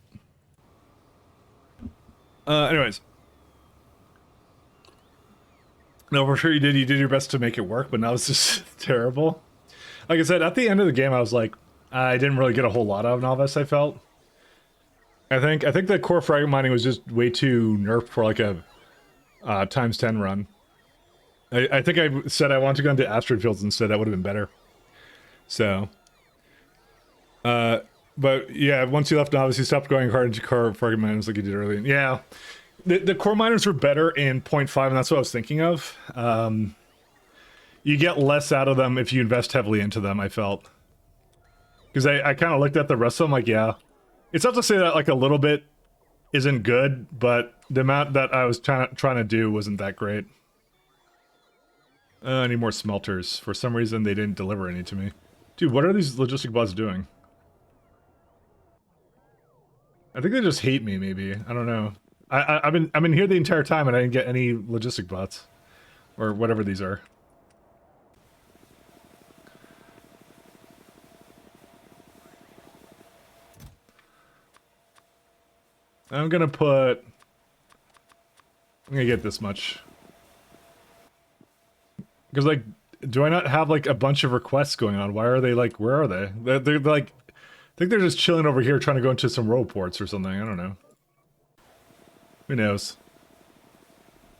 Anyways. No, for sure you did your best to make it work, but now it's just terrible. Like I said, at the end of the game, I was like, I didn't really get a whole lot out of Novice, I felt. I think the core fragment mining was just way too nerfed for like a times 10 run. I think I said I wanted to go into asteroid fields instead, that would have been better. So, but yeah, once you left Novice, you stopped going hard into core fragment miners like you did earlier. Yeah, the core miners were better in 0.5, and that's what I was thinking of. You get less out of them if you invest heavily into them, I felt. Because I kind of looked at the rest of them like, yeah. It's not to say that like a little bit isn't good, but the amount that I was trying to do wasn't that great. I need more smelters. For some reason, they didn't deliver any to me. Dude, what are these logistic bots doing? I think they just hate me, maybe. I don't know. I've been here the entire time and I didn't get any logistic bots. Or whatever these are. I'm gonna get this much. Because, like, do I not have, like, a bunch of requests going on? Why are they, like, where are they? They're like, I think they're just chilling over here trying to go into some road ports or something. I don't know. Who knows?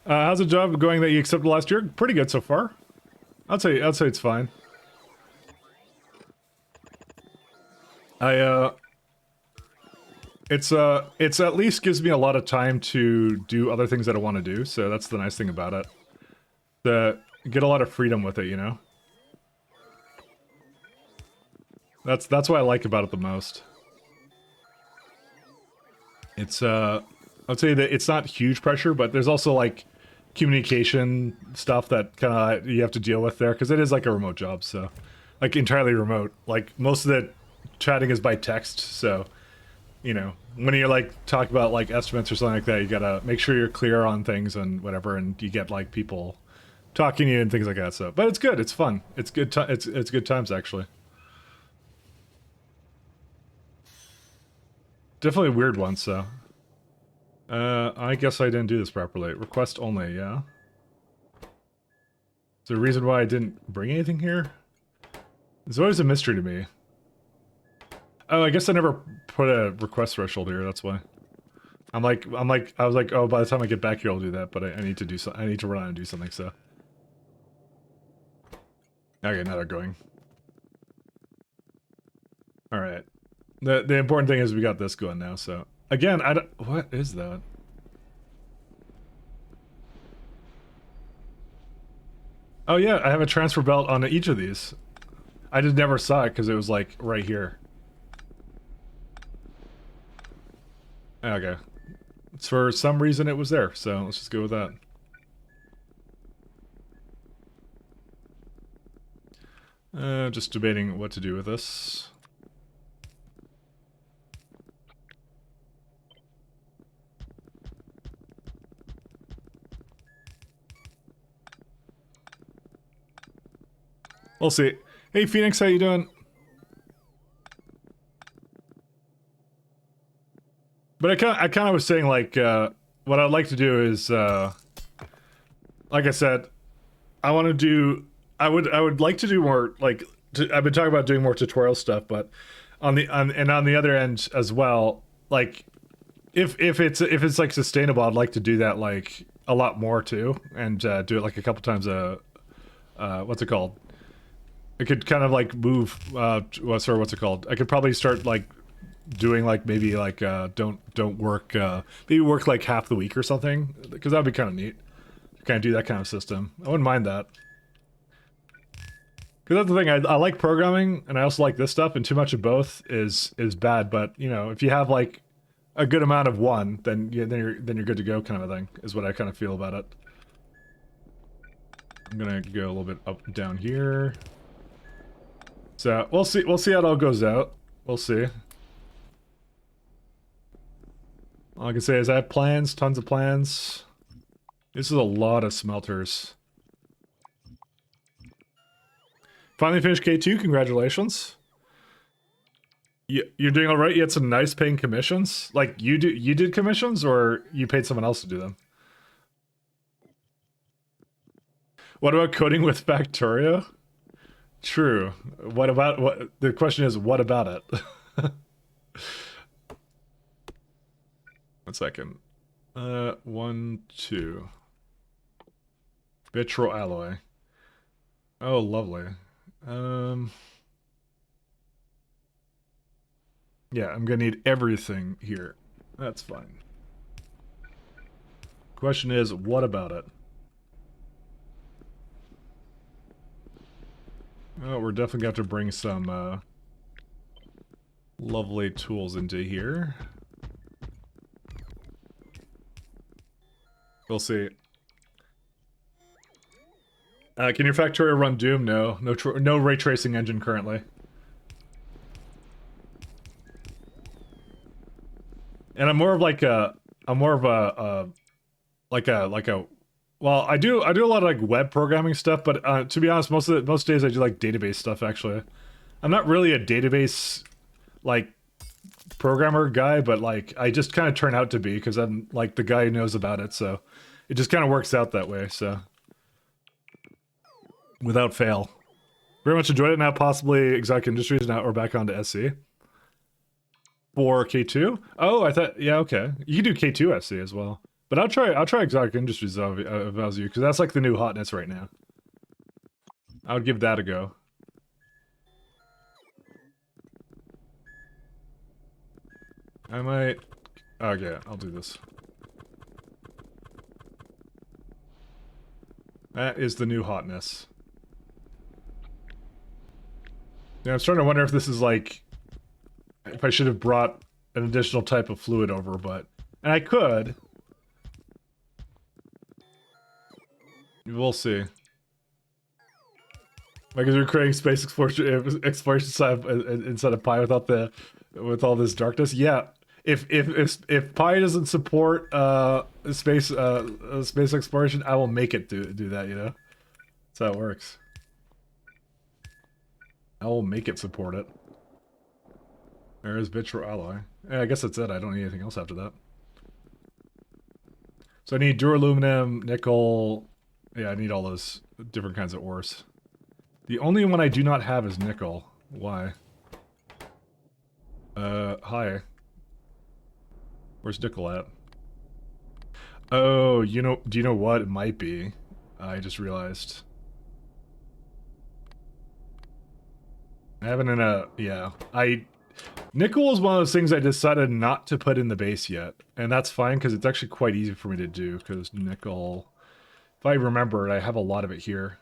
How's the job going that you accepted last year? Pretty good so far. I'd say it's fine. It's at least gives me a lot of time to do other things that I want to do, so that's the nice thing about it. Get a lot of freedom with it, you know? That's what I like about it the most. It's I'd say that it's not huge pressure, but there's also like communication stuff that kind of you have to deal with there, because it is like a remote job, so like entirely remote. Like most of the chatting is by text, so you know, when you're like talking about like estimates or something like that, you gotta make sure you're clear on things and whatever, and you get like people talking to you and things like that. So, but it's good, it's fun, it's good. It's good times actually. Definitely a weird one. So, I guess I didn't do this properly. Request only, yeah. Is there a reason why I didn't bring anything here? It's always a mystery to me. Oh, I guess I never put a request threshold here, that's why. I was like, oh, by the time I get back here, I'll do that, but I need to do I need to run out and do something, so. Okay, now they're going. Alright. The important thing is we got this going now, so. Again, I don't, what is that? Oh yeah, I have a transfer belt on each of these. I just never saw it because it was like right here. Okay. For some reason it was there, so let's just go with that. Just debating what to do with this. We'll see. Hey Phoenix, how you doing? But I kind of was saying like, what I'd like to do is, like I said, I want to do, I would like to do more, like, I've been talking about doing more tutorial stuff, but on the other end as well, like, if it's like sustainable, I'd like to do that like a lot more too, and do it like a couple times what's it called? I could kind of like move, what's it called? I could probably start like doing like maybe like don't work, maybe work like half the week or something, because that'd be kind of neat. Kind of do that kind of system. I wouldn't mind that. Because that's the thing, I like programming, and I also like this stuff, and too much of both is bad. But you know, if you have like a good amount of one, then you're good to go, kind of a thing. Is what I kind of feel about it. I'm gonna go a little bit up and down here. So we'll see how it all goes out. We'll see. All I can say is I have plans, tons of plans. This is a lot of smelters. Finally finished K2, congratulations. You're doing all right. You had some nice paying commissions. Like you did commissions, or you paid someone else to do them. What about coding with Factorio? True. What about what? The question is, what about it? 1 second. 1, 2. Vitro alloy. Oh, lovely. Yeah, I'm gonna need everything here. That's fine. Question is, what about it? Oh, we're definitely gonna have to bring some lovely tools into here. We'll see. Can your Factorio run Doom? No. No ray tracing engine currently. And I'm more of like a... I'm more of a... Well, I do a lot of like web programming stuff, but to be honest, most days I do like database stuff actually. I'm not really a database like programmer guy, but like I just kind of turn out to be because I'm like the guy who knows about it, so it just kind of works out that way, so without fail. Very much enjoyed it. Now possibly Exotic Industries, now we're back onto SC. For K2? Oh, I thought, yeah, okay. You can do K2 SC as well. But I'll try Exotic Industries if I was you, because that's like the new hotness right now. I would give that a go. I might... Okay, I'll do this. That is the new hotness. Yeah, I was trying to wonder if this is like... If I should have brought an additional type of fluid over, but... And I could. We'll see. Like, is we're creating space exploration inside of Pi with all this darkness? Yeah. If Pi doesn't support space exploration, I will make it do that. You know, that's how it works. I will make it support it. There is Vitro alloy. Yeah, I guess that's it. I don't need anything else after that. So I need duraluminum, nickel. Yeah, I need all those different kinds of ores. The only one I do not have is nickel. Why? Hi. Where's nickel at? Oh, you know, do you know what it might be? I just realized. I haven't in a, yeah. Nickel is one of those things I decided not to put in the base yet. And that's fine, because it's actually quite easy for me to do, because nickel, if I remember it, I have a lot of it here.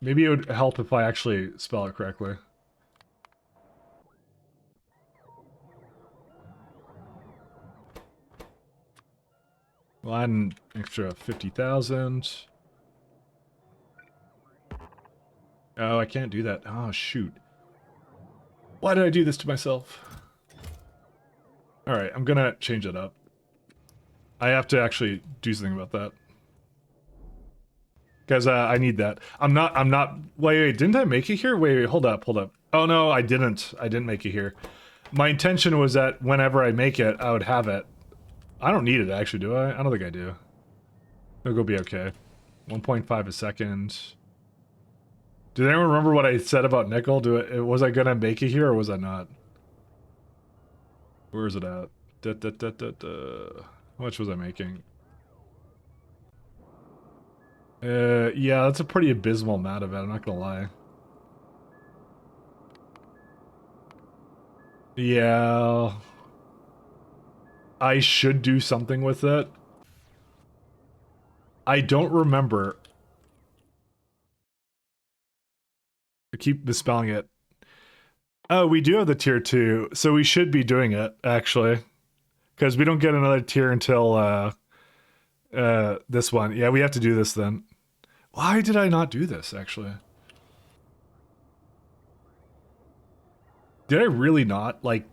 Maybe it would help if I actually spell it correctly. Well, add an extra 50,000. Oh, I can't do that. Oh, shoot. Why did I do this to myself? Alright, I'm gonna change it up. I have to actually do something about that. Because I need that. Wait, didn't I make it here? Wait, hold up. Oh no, I didn't make it here. My intention was that whenever I make it, I would have it. I don't need it actually, do I? I don't think I do. It'll go be okay. 1.5 a second. Did anyone remember what I said about nickel? Was I gonna make it here or was I not? Where is it at? How much was I making? Yeah, that's a pretty abysmal amount of it, I'm not gonna lie. Yeah. I should do something with it. I don't remember. I keep misspelling it. Oh, we do have the tier 2, so we should be doing it, actually. Because we don't get another tier until, this one. Yeah, we have to do this then. Why did I not do this, actually? Did I really not? Like,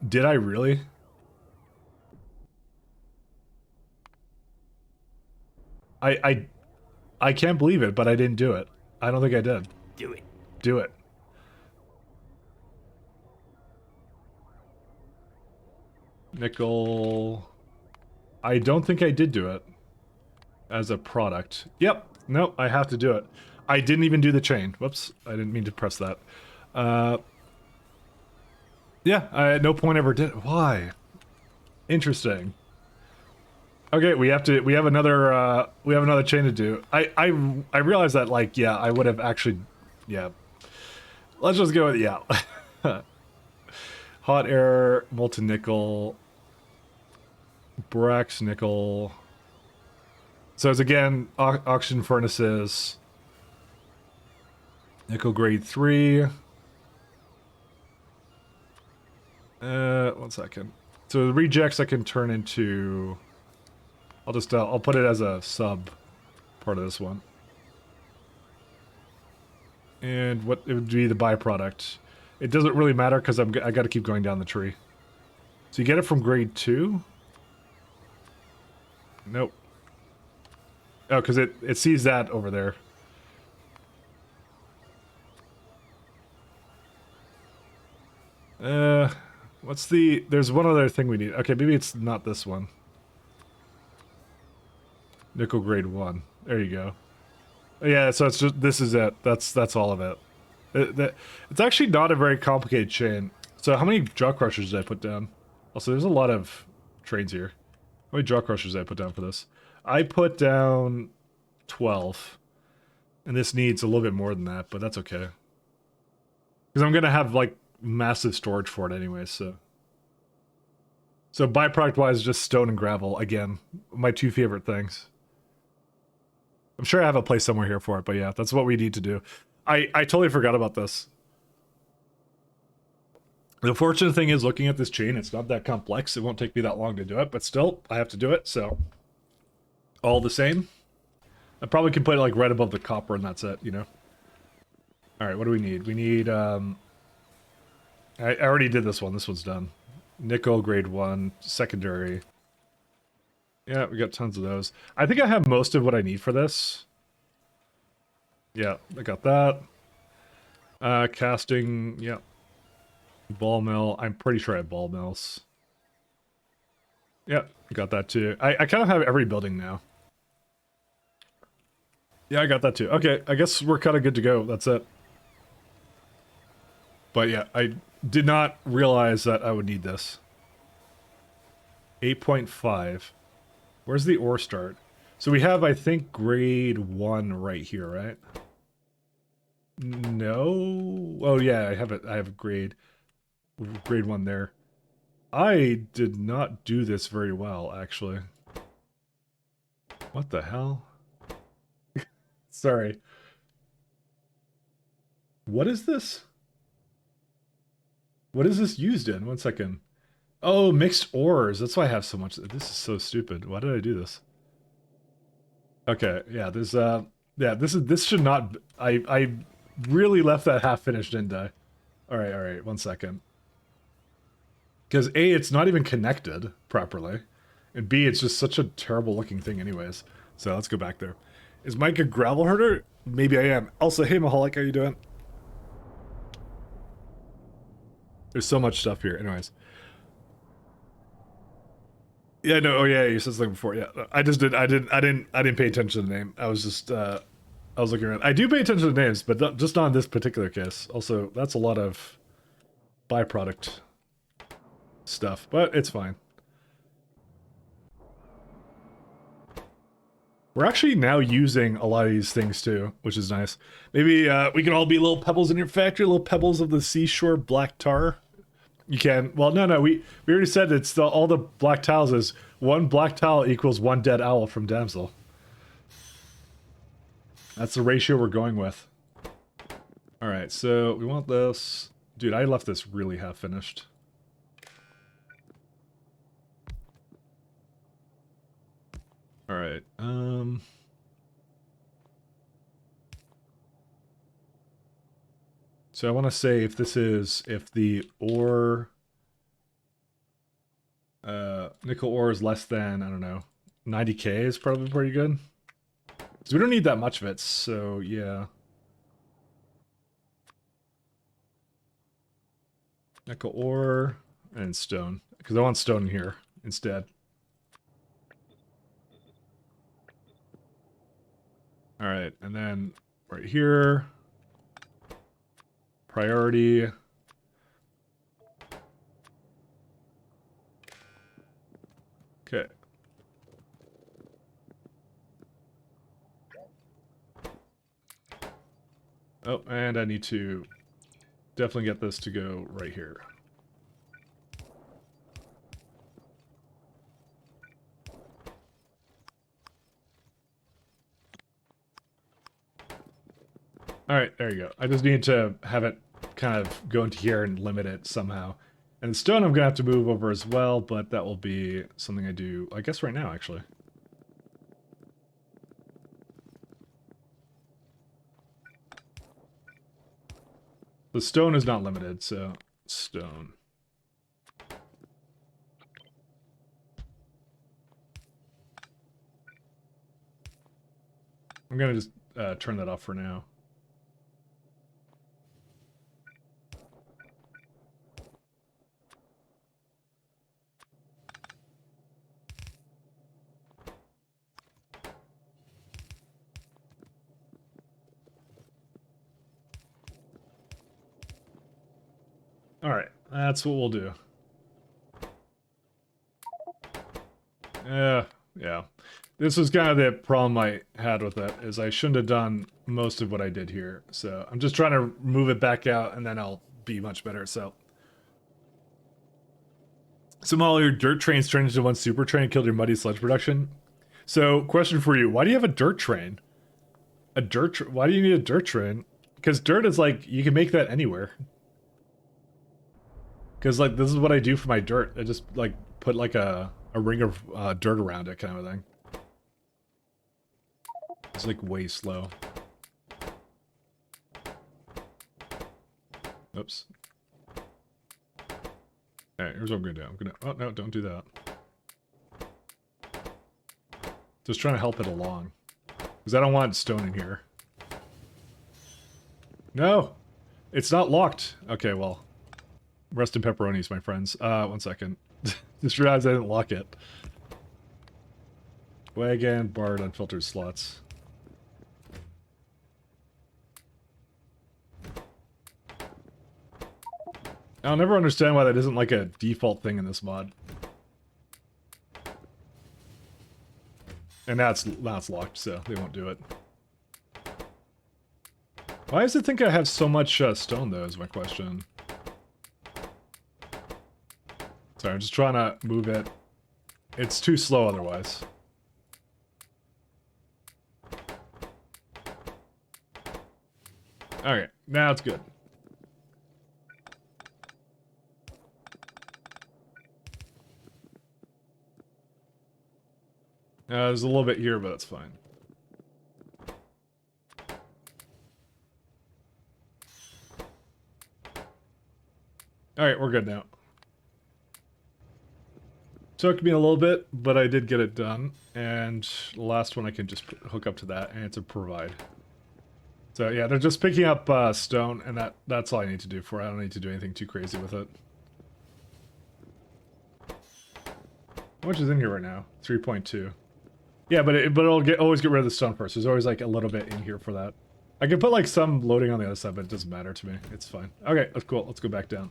did I really? I can't believe it, but I didn't do it. I don't think I did. Do it. Do it. Nickel. I don't think I did do it as a product. Yep. Nope, I have to do it. I didn't even do the chain. Whoops. I didn't mean to press that. Yeah, I at no point ever did. Why? Interesting. Okay, we have another chain to do. I realized that, like, yeah, I would have actually, yeah. Let's just go with, yeah. Hot air, molten nickel, borax nickel. So it's again, oxygen furnaces, nickel grade 3. 1 second. So the rejects I can turn into, I'll put it as a sub part of this one. And what it would be the byproduct. It doesn't really matter because I got to keep going down the tree. So you get it from grade 2? Nope. Oh, because it sees that over there. What's the... There's one other thing we need. Okay, maybe it's not this one. Nickel grade 1. There you go. Yeah, so it's just... This is it. That's all of it. It's actually not a very complicated chain. So how many jaw crushers did I put down? Also, there's a lot of trains here. How many jaw crushers did I put down for this? I put down 12. And this needs a little bit more than that, but that's okay. Because I'm going to have, like, massive storage for it anyway, so... So byproduct-wise, just stone and gravel, again. My two favorite things. I'm sure I have a place somewhere here for it, but yeah, that's what we need to do. I totally forgot about this. The fortunate thing is, looking at this chain, it's not that complex. It won't take me that long to do it, but still, I have to do it, so... All the same. I probably can put it, like, right above the copper, and that's it, you know? Alright, what do we need? We need, I already did this one. This one's done. Nickel, grade 1, secondary. Yeah, we got tons of those. I think I have most of what I need for this. Yeah, I got that. Casting, yeah. Ball mill. I'm pretty sure I have ball mills. Yeah, got that too. I kind of have every building now. Yeah, I got that too. Okay, I guess we're kind of good to go. That's it. But yeah, I did not realize that I would need this. 8.5. Where's the ore start? So we have, I think, grade 1 right here, right? No. Oh yeah, I have it. I have grade 1 there. I did not do this very well, actually. What the hell? Sorry. What is this? What is this used in? 1 second. Oh, mixed ores. That's why I have so much. This is so stupid. Why did I do this? Okay, yeah, there's yeah, this should not I really left that half finished, didn't I? Alright, 1 second. Because A, it's not even connected properly. And B, it's just such a terrible looking thing anyways. So let's go back there. Is Mike a gravel herder? Maybe I am. Also, hey Mahalik, how you doing? There's so much stuff here. Anyways. Yeah, no, oh yeah, you said something before. Yeah, I didn't pay attention to the name. I was just, I was looking around. I do pay attention to names, but just not in this particular case. Also, that's a lot of byproduct stuff, but it's fine. We're actually now using a lot of these things too, which is nice. Maybe we can all be little pebbles in your factory, little pebbles of the seashore black tar. You can. Well, no, we already said it's all the black tiles is 1 black tile equals 1 dead owl from Damsel. That's the ratio we're going with. Alright, so we want this. Dude, I left this really half finished. Alright, so I want to say if the ore, nickel ore is less than, I don't know, 90k is probably pretty good. So we don't need that much of it, so yeah. Nickel ore and stone. because I want stone in here instead. All right, and then right here, priority. Okay. Oh, and I need to definitely get this to go right here. All right, there you go. I just need to have it kind of go into here and limit it somehow. And the stone I'm going to have to move over as well, but that will be something I do, I guess, right now, actually. The stone is not limited, so stone. I'm going to just turn that off for now. All right, that's what we'll do. Yeah. This was kind of the problem I had with it, is I shouldn't have done most of what I did here. So I'm just trying to move it back out, and then I'll be much better, so. Somehow your dirt trains turned into one super train and killed your muddy sludge production. So, question for you. Why do you have a dirt train? Why do you need a dirt train? Because dirt is like, you can make that anywhere. Because, like, this is what I do for my dirt. I just, like, put, like, a ring of dirt around it kind of a thing. It's, like, way slow. Oops. Alright, here's what I'm gonna do. Oh, no, don't do that. Just trying to help it along. Because I don't want stone in here. No! It's not locked! Okay, well. Rest in pepperonis, my friends. 1 second. Just realized I didn't lock it. Wagon, barred, unfiltered slots. I'll never understand why that isn't like a default thing in this mod. And now it's locked, so they won't do it. Why does it think I have so much stone, though, is my question. Sorry, I'm just trying to move it. It's too slow otherwise. Okay, now it's good. There's a little bit here, but it's fine. Alright, we're good now. Took me a little bit, but I did get it done. And the last one I can just hook up to that, and it's a provide. So yeah, they're just picking up stone, and that's all I need to do for it. I don't need to do anything too crazy with it. How much is in here right now? 3.2. Yeah, but it'll always get rid of the stone first. There's always like a little bit in here for that. I can put like some loading on the other side, but it doesn't matter to me. It's fine. Okay, that's cool. Let's go back down.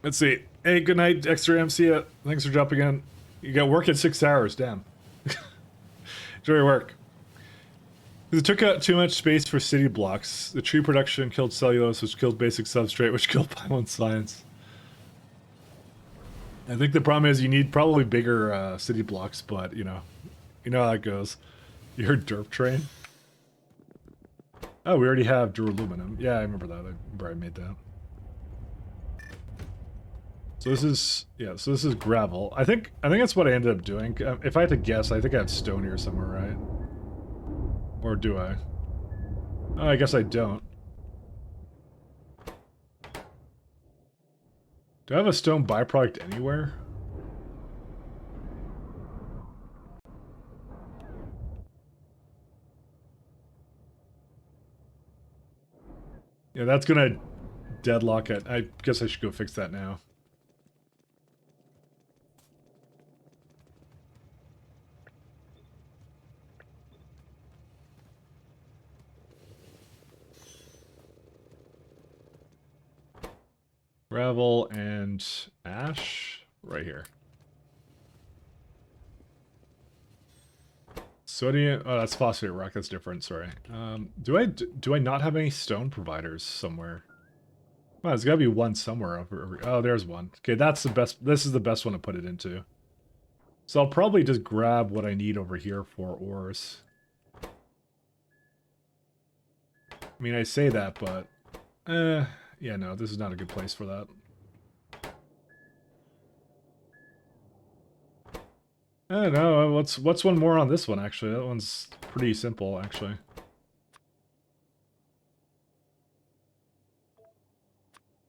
Let's see. Hey, good night, Extra MC. Thanks for jumping in. You got work in 6 hours. Damn. Enjoy your work. It took out too much space for city blocks. The tree production killed cellulose, which killed basic substrate, which killed pylon science. I think the problem is you need probably bigger city blocks, but you know how it goes. You heard derp train? Oh, we already have duraluminum. Yeah, I remember that. I remember I made that. So this is gravel. I think that's what I ended up doing. If I had to guess, I think I have stone here somewhere, right? Or do I? Oh, I guess I don't. Do I have a stone byproduct anywhere? Yeah, that's gonna deadlock it. I guess I should go fix that now. Gravel and ash right here. Sodium. Oh, that's phosphate rock. That's different. Sorry. Do I not have any stone providers somewhere? Well, there's got to be one somewhere. Oh, there's one. Okay, that's the best. This is the best one to put it into. So I'll probably just grab what I need over here for ores. I mean, I say that, but yeah, no, this is not a good place for that. No, what's one more on this one, actually? That one's pretty simple, actually.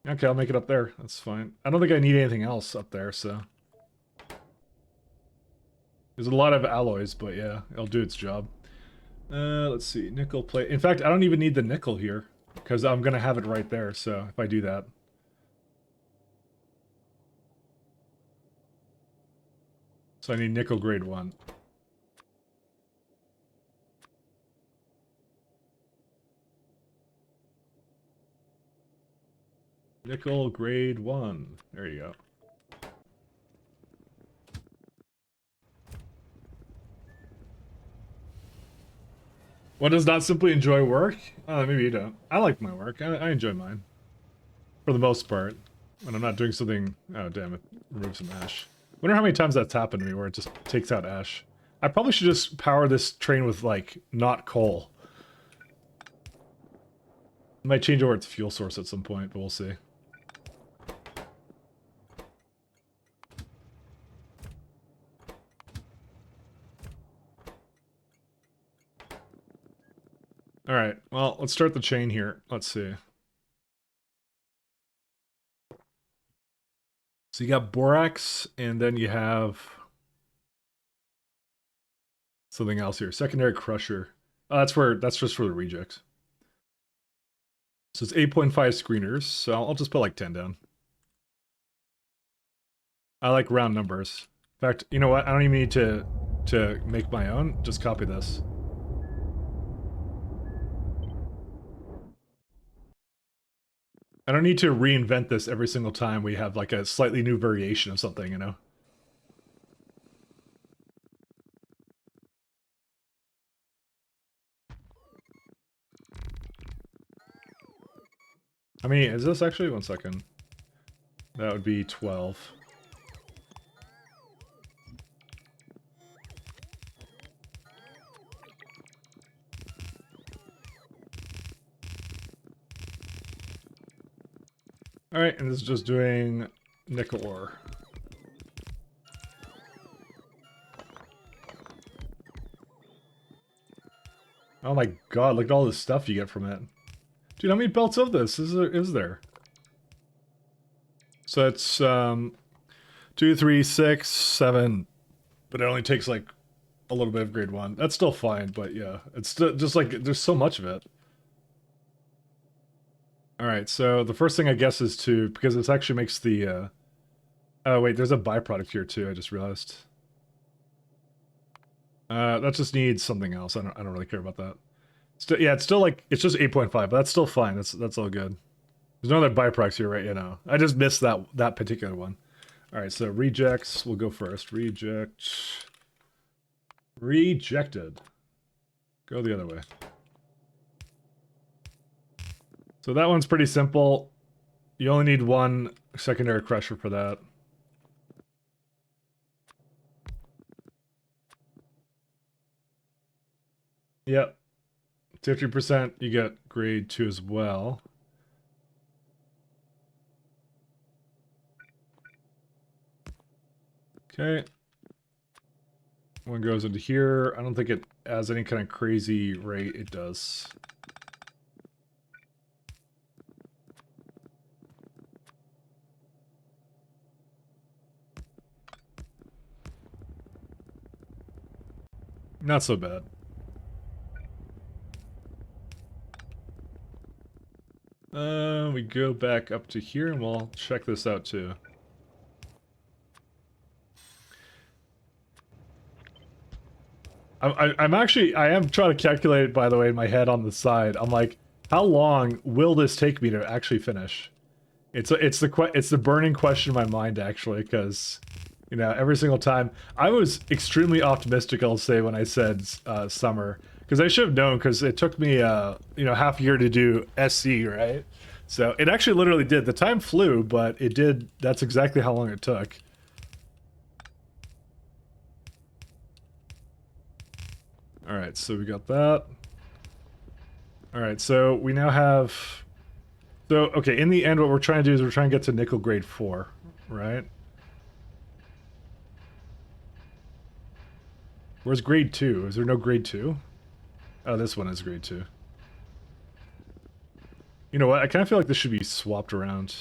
Okay, I'll make it up there. That's fine. I don't think I need anything else up there, so... There's a lot of alloys, but yeah, it'll do its job. Let's see, nickel plate. In fact, I don't even need the nickel here, because I'm going to have it right there, so if I do that. So I need nickel grade 1. Nickel grade 1. There you go. One does not simply enjoy work? Maybe you don't. I like my work. I enjoy mine. For the most part. When I'm not doing something... Oh, damn it. Remove some ash. Wonder how many times that's happened to me where it just takes out ash. I probably should just power this train with, like, not coal. I might change over its fuel source at some point, but we'll see. Alright, well, let's start the chain here. Let's see. So you got borax, and then you have... something else here. Secondary crusher. Oh, that's just for the rejects. So it's 8.5 screeners, so I'll just put like 10 down. I like round numbers. In fact, you know what? I don't even need to make my own. Just copy this. I don't need to reinvent this every single time we have like a slightly new variation of something, you know? How many is this actually? 1 second. That would be 12. Alright, and this is just doing nickel ore. Oh my god, look at all the stuff you get from it. Dude, how many belts of this is there? So it's 2, 3, 6, 7, but it only takes like a little bit of grade 1. That's still fine, but yeah, it's still just like there's so much of it. All right, so the first thing I guess is to, because it actually makes the oh wait, there's a byproduct here too. I just realized. That just needs something else. I don't really care about that. Yeah, it's still like it's just 8.5, but that's still fine. That's all good. There's no other byproducts here, right? You know, I just missed that particular one. All right, so rejects. We'll go first. Reject. Rejected. Go the other way. So that one's pretty simple. You only need one secondary crusher for that. Yep. 50% you get grade 2 as well. Okay. One goes into here. I don't think it has any kind of crazy rate. It does. Not so bad. We go back up to here and we'll check this out too. I am trying to calculate it, by the way, in my head on the side. I'm like, how long will this take me to actually finish? It's the burning question in my mind, actually, because, you know, every single time I was extremely optimistic, I'll say, when I said summer, because I should have known, because it took me you know, half a year to do SC, right? So it actually literally did. The time flew, but it did. That's exactly how long it took. All right, so we got that. All right, so we now have. So okay, in the end, what we're trying to do is we're trying to get to nickel grade 4, right? Where's grade 2? Is there no grade 2? Oh, this one is grade 2. You know what? I kind of feel like this should be swapped around.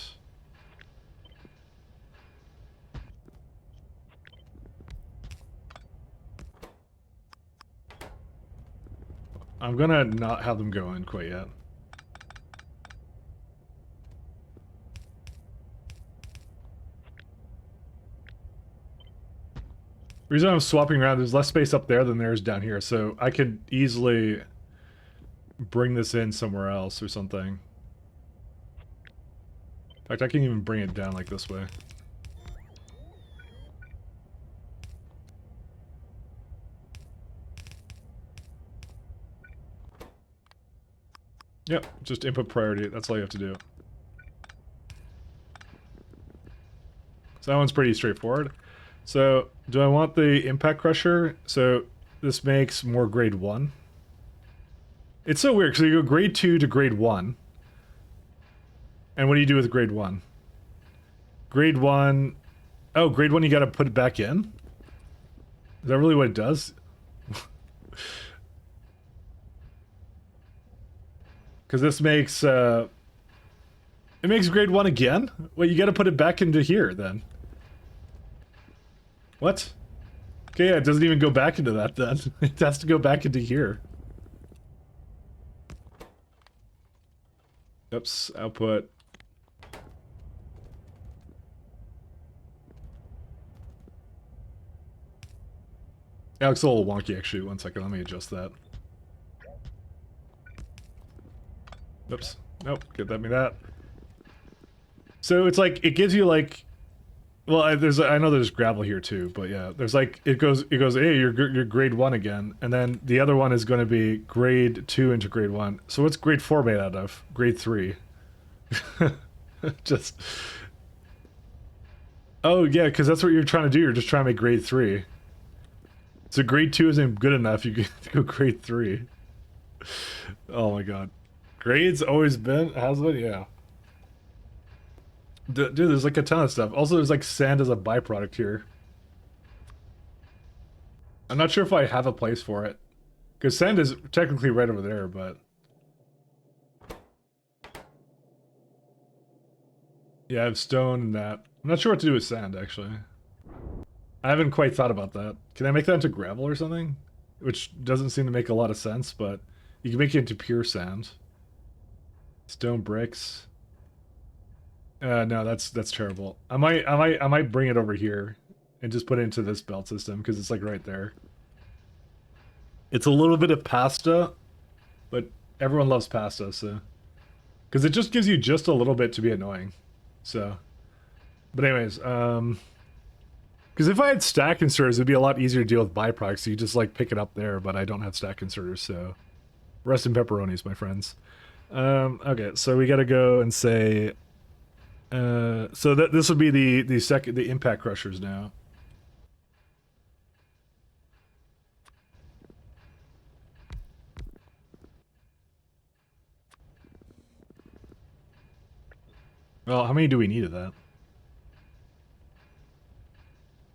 I'm gonna not have them go in quite yet. The reason I'm swapping around, there's less space up there than there is down here, so I could easily bring this in somewhere else or something. In fact, I can even bring it down like this way. Yep, just input priority. That's all you have to do. So that one's pretty straightforward. So, do I want the impact crusher? So, this makes more grade 1. It's so weird, because you go grade 2 to grade 1. And what do you do with grade 1? Grade 1... Oh, grade 1 you gotta put it back in? Is that really what it does? Because this makes, it makes grade 1 again? Well, you gotta put it back into here, then. What? Okay, yeah, it doesn't even go back into that, then. It has to go back into here. Oops, output. That looks a little wonky, actually. One second, let me adjust that. Oops. Nope, get that, me that. So it's like, it gives you like... Well, I know there's gravel here too, but yeah, there's like, it goes, hey, you're grade 1 again, and then the other one is going to be grade 2 into grade 1. So what's grade 4 made out of? Grade 3. Just... Oh, yeah, because that's what you're trying to do. You're just trying to make grade 3. So grade 2 isn't good enough. You can go grade 3. Oh my god. Grades always been? Has been? Yeah. Dude, there's like a ton of stuff. Also, there's like sand as a byproduct here. I'm not sure if I have a place for it. Because sand is technically right over there, but... Yeah, I have stone and that. I'm not sure what to do with sand, actually. I haven't quite thought about that. Can I make that into gravel or something? Which doesn't seem to make a lot of sense, but you can make it into pure sand. Stone bricks. No, that's terrible. I might bring it over here and just put it into this belt system because it's like right there. It's a little bit of pasta, but everyone loves pasta, so because it just gives you just a little bit to be annoying. So, but anyways, because if I had stack inserters, it'd be a lot easier to deal with byproducts. So you just like pick it up there, but I don't have stack inserters, so rest in pepperonis, my friends. Okay, so we got to go and say. So that this would be the impact crushers now. Well, how many do we need of that?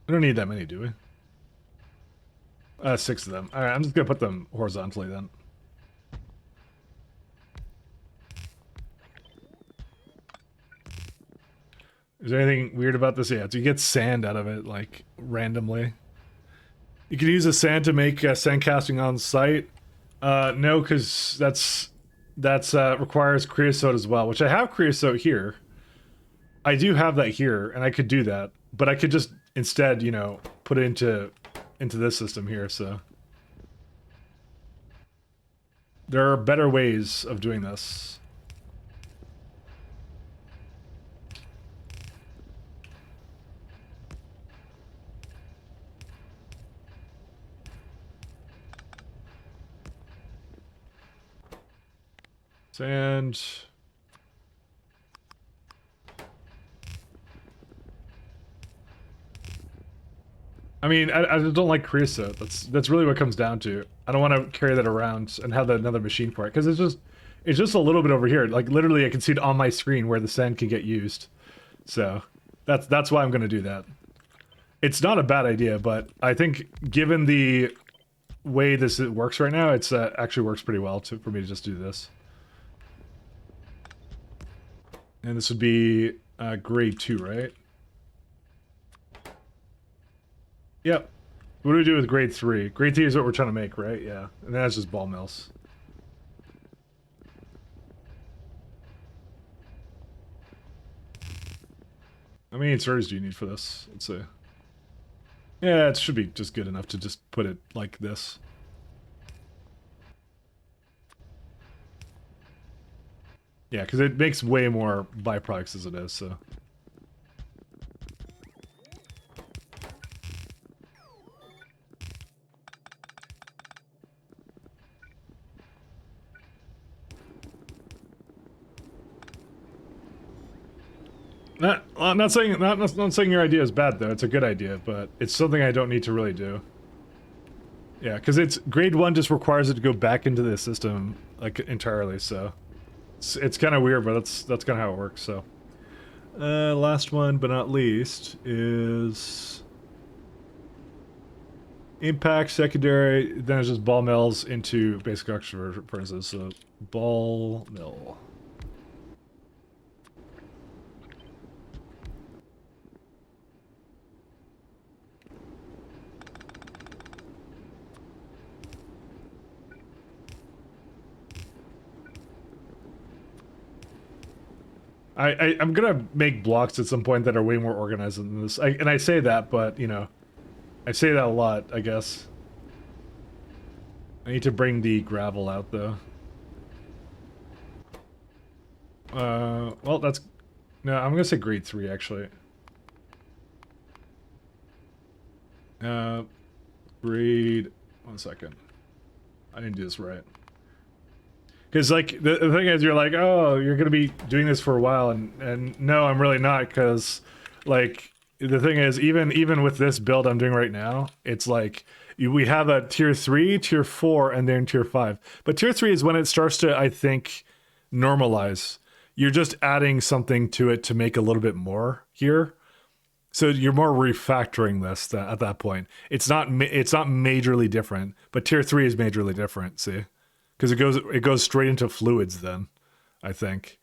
We don't need that many, do we? 6 of them. Alright, I'm just gonna put them horizontally then. Is there anything weird about this? Yeah, so you get sand out of it, like, randomly. You can use the sand to make sand casting on site. No, because that's that's requires creosote as well, which I have creosote here. I do have that here, and I could do that, but I could just instead, you know, put it into this system here. So there are better ways of doing this. Sand. I mean, I just don't like creosote. That's really what it comes down to. I don't want to carry that around and have another machine for it because it's just a little bit over here. Like literally, I can see it on my screen where the sand can get used. So that's why I'm going to do that. It's not a bad idea, but I think given the way this works right now, it's actually works pretty well for me to just do this. And this would be grade 2, right? Yep. What do we do with grade 3? Grade 3 is what we're trying to make, right? Yeah. And that's just ball mills. How many inserters do you need for this? Let's see. Yeah, it should be just good enough to just put it like this. Yeah, because it makes way more byproducts as it is, so. I'm not saying not saying your idea is bad though. It's a good idea, but it's something I don't need to really do. Yeah, because it's grade 1 just requires it to go back into the system like entirely. So it's kind of weird, but that's kind of how it works. So last one but not least is impact secondary. Then it's just ball mills into basic oxygen furnaces. So ball mill. I'm gonna make blocks at some point that are way more organized than this. And I say that, but you know, I say that a lot, I guess. I need to bring the gravel out though. Well, that's no. I'm gonna say grade 3 actually. Grade. 1 second. I didn't do this right. Because like the thing is, you're like, oh, you're gonna be doing this for a while, and no, I'm really not. Because like the thing is, even with this build I'm doing right now, it's like we have a tier 3, tier 4, and then tier 5. But tier 3 is when it starts to, I think, normalize. You're just adding something to it to make a little bit more here. So you're more refactoring this at that point. It's not majorly different, but tier 3 is majorly different. See, because it goes straight into fluids then, I think.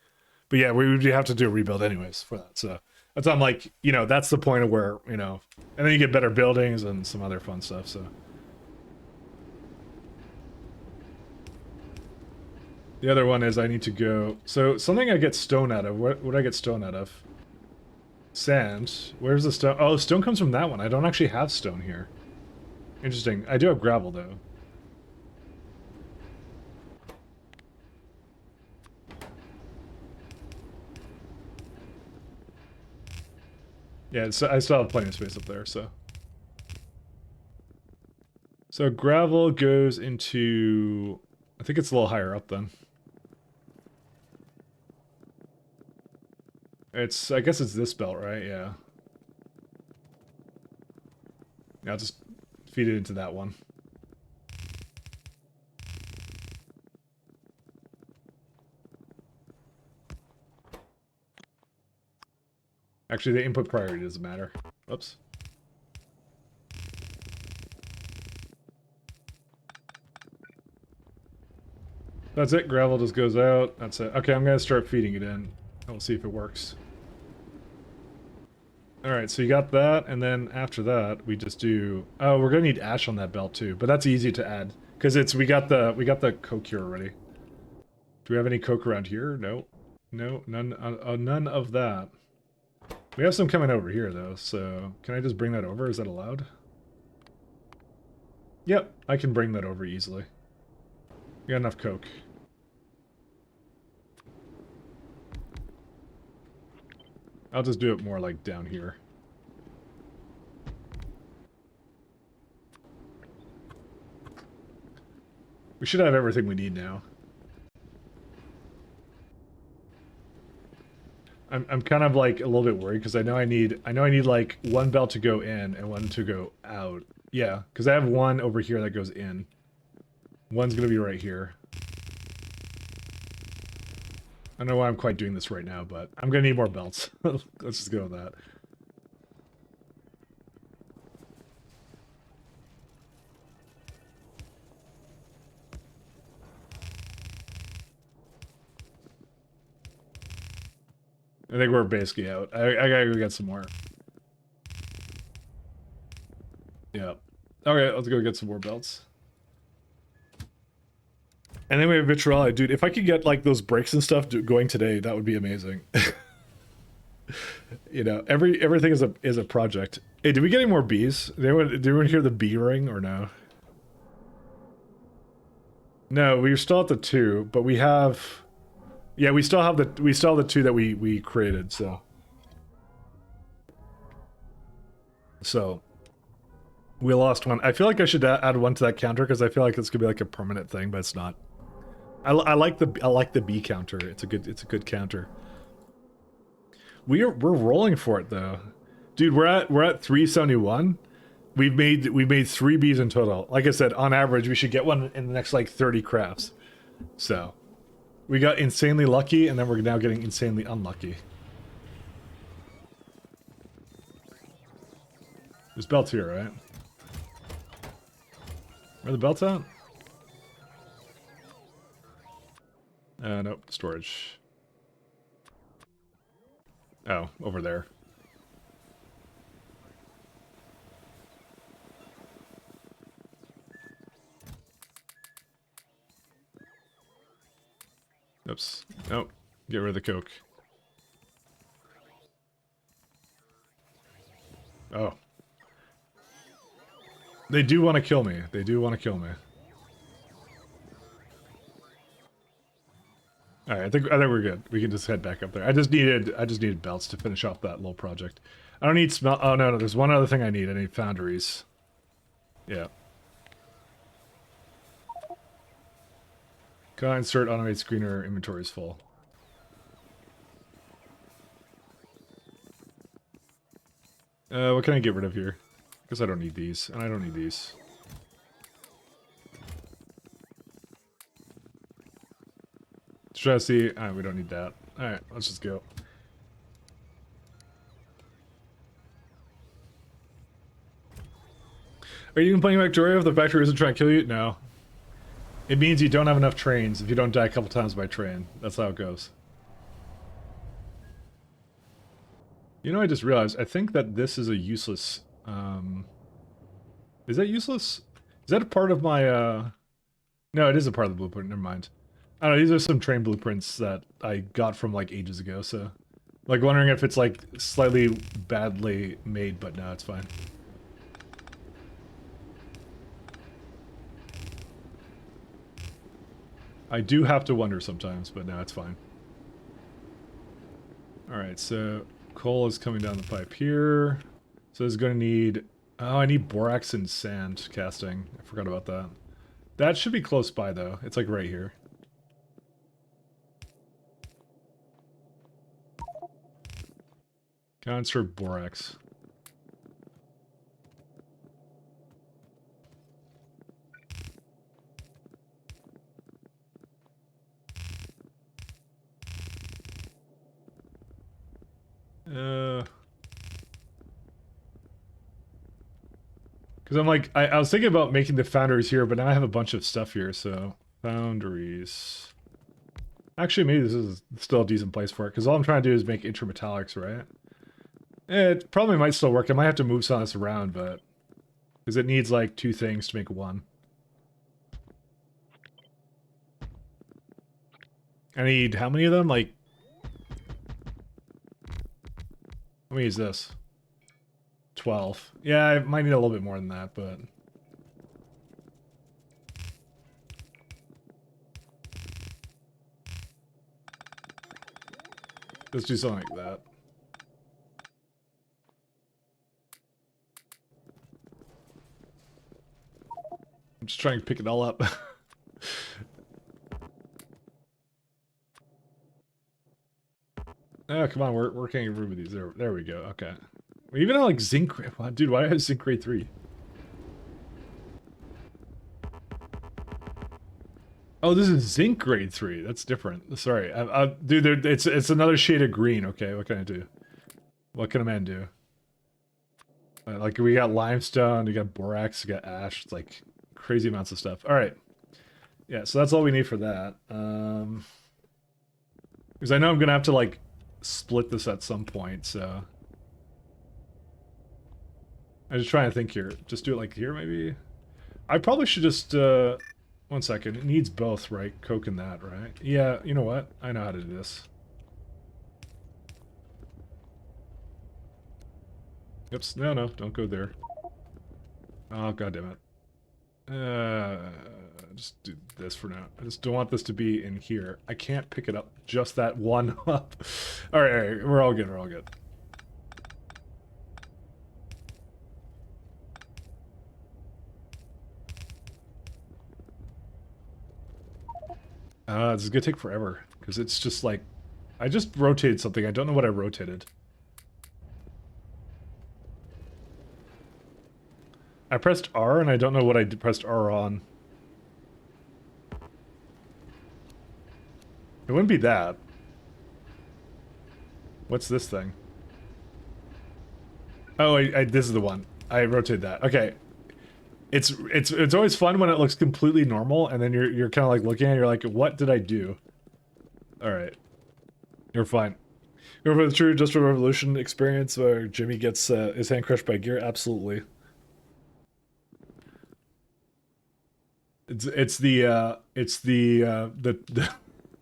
But yeah, we would have to do a rebuild anyways for that. So that's I'm like, you know, that's the point of where, you know, and then you get better buildings and some other fun stuff. So the other one is I need to go. So something I get stone out of. What would I get stone out of? Sand. Where's the stone? Oh, stone comes from that one. I don't actually have stone here. Interesting. I do have gravel, though. Yeah, I still have plenty of space up there, so. So gravel goes into... I think it's a little higher up, then. I guess it's this belt, right? Yeah. Yeah, I'll just feed it into that one. Actually, the input priority doesn't matter. Oops. That's it. Gravel just goes out. That's it. Okay, I'm going to start feeding it in. And we'll see if it works. Alright, so you got that, and then after that, we just do... Oh, we're gonna need ash on that belt too, but that's easy to add. Because we got the coke here already. Do we have any coke around here? No. No, none of that. We have some coming over here, though, so... Can I just bring that over? Is that allowed? Yep, I can bring that over easily. We got enough coke. I'll just do it more like down here. We should have everything we need now. I'm kind of like a little bit worried because I know I need like one belt to go in and one to go out. Yeah, because I have one over here that goes in. One's gonna be right here. I don't know why I'm quite doing this right now, but I'm gonna need more belts. Let's just go with that. I think we're basically out. I gotta go get some more. Yeah. Okay, let's go get some more belts. And then we have Vitroli. Dude, if I could get like those brakes and stuff going today, that would be amazing. You know, everything is a project. Hey, did we get any more bees? Did anyone hear the bee ring or no? No, we're still at the 2, but we have... Yeah, we still have the 2 that we created, so... So... We lost one. I feel like I should add one to that counter, because I feel like it's gonna be like a permanent thing, but it's not. I like the bee counter. It's a good counter. We're rolling for it though. Dude, we're at 371. We've made 3 bees in total. Like I said, on average, we should get one in the next like 30 crafts. So, we got insanely lucky, and then we're now getting insanely unlucky. There's belts here, right? Where are the belts at? Nope, storage. Oh, over there. Oops. Nope. Get rid of the coke. Oh. They do want to kill me. They do want to kill me. Alright, I think we're good. We can just head back up there. I just needed belts to finish off that little project. I don't need smell. Oh no, there's one other thing I need. I need foundries. Yeah. Can I insert automate screener? Inventory is full. What can I get rid of here? Because I don't need these, and I don't need these. Chassis. We don't need that. Alright, let's just go. Are you complaining, Factorio, if the factory isn't trying to kill you? No. It means you don't have enough trains if you don't die a couple times by train. That's how it goes. You know, I just realized, I think that this is a useless, is that useless? Is that a part of my, No, it is a part of the blueprint, never mind. I don't know, these are some train blueprints that I got from, like, ages ago, so... Like, wondering if it's, like, slightly badly made, but no, it's fine. I do have to wonder sometimes, but no, it's fine. Alright, so... Coal is coming down the pipe here. So it's going to need... Oh, I need borax and sand casting. I forgot about that. That should be close by, though. It's, like, right here. Counts for borax. Because I'm like, I was thinking about making the foundries here, but now I have a bunch of stuff here, so... Foundries... Actually, maybe this is still a decent place for it, because all I'm trying to do is make intermetallics, right? It probably might still work. I might have to move some of this around, but... Because it needs, like, 2 things to make 1. I need how many of them? Like, how many is this? 12. Yeah, I might need a little bit more than that, but... let's do something like that. I'm just trying to pick it all up. Oh, come on, we're getting rid of these. There we go. Okay. We even have like zinc. Wow, dude, why do I have zinc grade 3? Oh, this is zinc grade 3. That's different. Sorry, dude. It's another shade of green. Okay, what can I do? What can a man do? Like we got limestone, we got borax, we got ash. It's like crazy amounts of stuff. All right. Yeah, so that's all we need for that. Because I know I'm gonna have to like split this at some point. So I'm just trying to think here. Just do it like here, maybe. I probably should just. 1 second. It needs both, right? Coke and that, right? Yeah. You know what? I know how to do this. Oops. No, no. Don't go there. Oh, god damn it. Just do this for now. I just don't want this to be in here. I can't pick it up just that one up. Alright, alright, we're all good, we're all good. This is gonna take forever, because it's just like... I just rotated something, I don't know what I rotated. I pressed R and I don't know what I pressed R on. It wouldn't be that. What's this thing? Oh, this is the one. I rotated that. Okay. It's always fun when it looks completely normal, and then you're kind of like looking at it, you're like, what did I do? Alright. You're fine. Remember the true Industrial Revolution experience where Jimmy gets his hand crushed by gear? Absolutely. The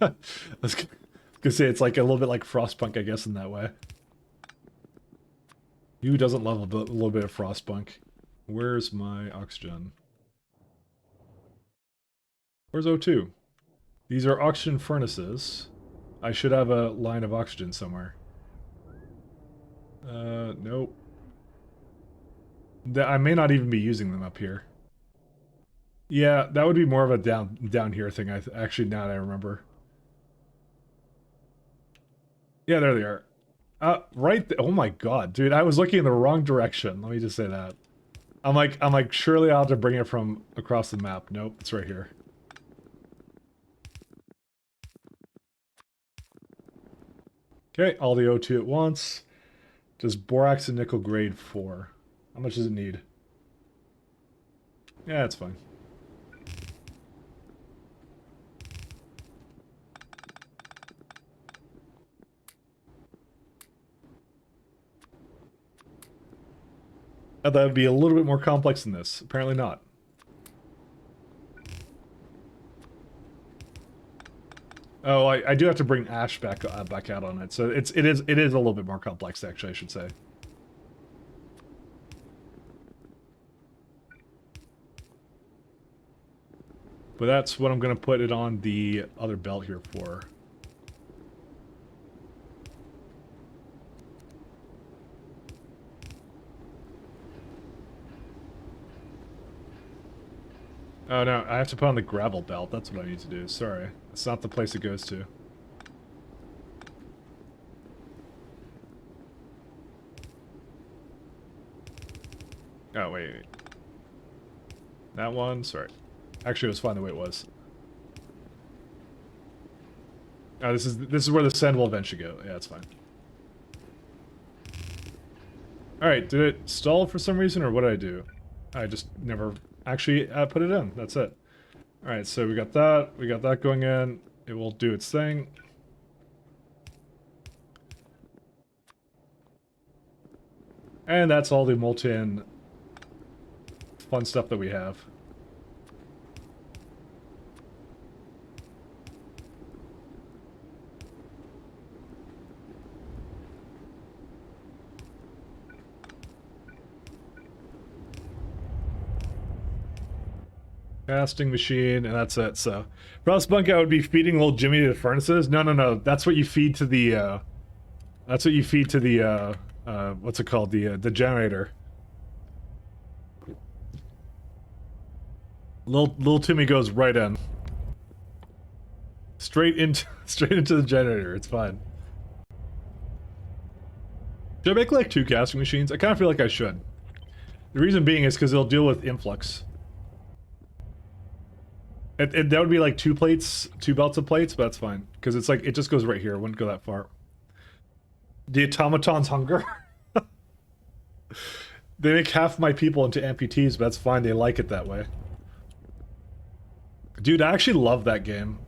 I was gonna say it's like a little bit like Frostpunk, I guess, in that way. Who doesn't love a little bit of Frostpunk? Where's my oxygen? Where's O2? These are oxygen furnaces. I should have a line of oxygen somewhere. Nope. I may not even be using them up here. Yeah, that would be more of a down here thing. Actually, now that I remember. Yeah, there they are. Right. Oh my god, dude! I was looking in the wrong direction. Let me just say that. I'm like, surely I'll have to bring it from across the map. Nope, it's right here. Okay, all the O2 at once. Does borax and nickel grade 4? How much does it need? Yeah, it's fine. I thought it would be a little bit more complex than this. Apparently not. Oh, I do have to bring ash back out on it, so it is a little bit more complex, actually, I should say. But that's what I'm gonna put it on the other belt here for. Oh no, I have to put on the gravel belt. That's what I need to do. Sorry. It's not the place it goes to. Oh, wait. That one? Sorry. Actually, it was fine the way it was. Oh, this is where the sand will eventually go. Yeah, it's fine. Alright, did it stall for some reason, or what did I do? I just never actually put it in. That's it. Alright, so we got that. We got that going in. It will do its thing. And that's all the molten fun stuff that we have. Casting machine, and that's it. So, Frostpunk, I would be feeding little Jimmy to the furnaces. No, no, no. That's what you feed to the. That's what you feed to the. What's it called? The generator. Little Timmy goes right in. Straight into the generator. It's fine. Should I make like 2 casting machines? I kind of feel like I should. The reason being is because they'll deal with influx. That would be like 2 plates, 2 belts of plates, but that's fine. Because it's like, it just goes right here. It wouldn't go that far. The automaton's hunger. They make half my people into amputees, but that's fine. They like it that way. Dude, I actually love that game.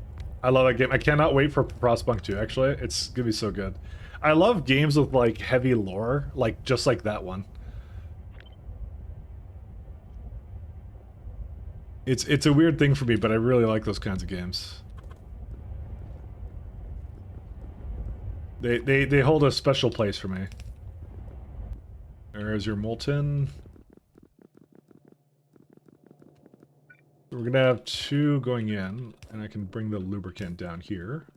I love that game. I cannot wait for Frostpunk 2, actually. It's gonna be so good. I love games with, like, heavy lore, like, just like that one. It's a weird thing for me, but I really like those kinds of games. They hold a special place for me. There's your molten. We're gonna have 2 going in, and I can bring the lubricant down here.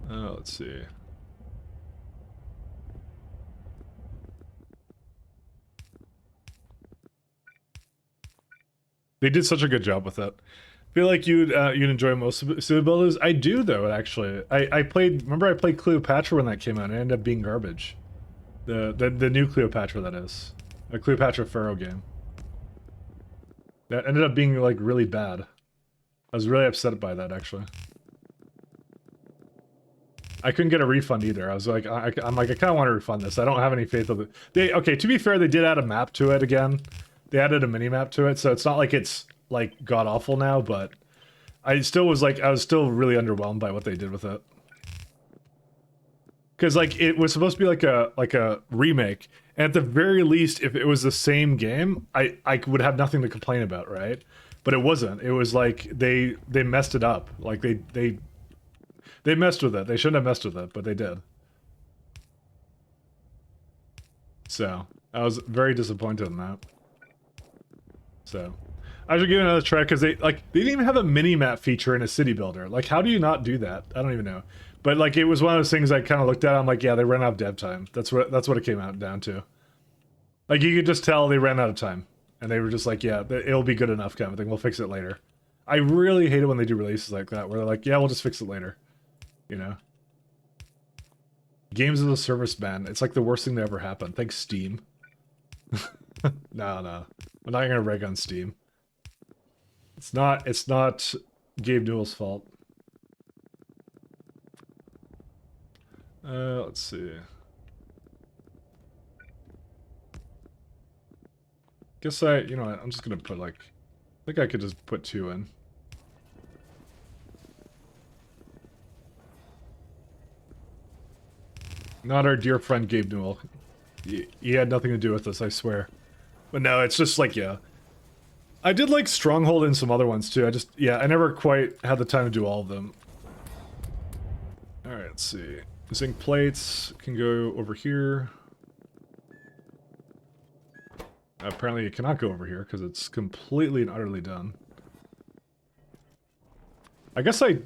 Let's see. They did such a good job with it. I feel like you'd enjoy most of Builders. I do though, actually. I played. Remember, I played Cleopatra when that came out, and it ended up being garbage. The new Cleopatra, that is, a Cleopatra Pharaoh game. That ended up being like really bad. I was really upset by that, actually. I couldn't get a refund either. I was like, I'm like, I kind of want to refund this. I don't have any faith of it. Okay, to be fair, they did add a map to it again. They added a mini map to it, so it's not like it's like god awful now, but I still was like, I was still really underwhelmed by what they did with it. Because like it was supposed to be like a remake, and at the very least, if it was the same game, I would have nothing to complain about, right? But it wasn't. It was like they messed it up. Like they messed with it. They shouldn't have messed with it, but they did. So I was very disappointed in that. So I should give it another try, because they didn't even have a mini map feature in a city builder. Like, how do you not do that? I don't even know. But like, it was one of those things I kind of looked at. I'm like, yeah, they ran out of dev time. That's what it came out down to. Like, you could just tell they ran out of time, and they were just like, yeah, it'll be good enough kind of thing. We'll fix it later. I really hate it when they do releases like that, where they're like, yeah, we'll just fix it later. You know? Games as a service ban. It's like the worst thing that ever happened. Thanks, Steam. No. I'm not gonna reg on Steam. It's not Gabe Newell's fault. Let's see. Guess you know what, I'm just gonna put like, I think I could just put 2 in. Not our dear friend Gabe Newell. He had nothing to do with this, I swear. But no, it's just like, yeah. I did like Stronghold and some other ones too. I never quite had the time to do all of them. Alright, let's see. Zinc plates can go over here. Apparently it cannot go over here because it's completely and utterly done. I guess I,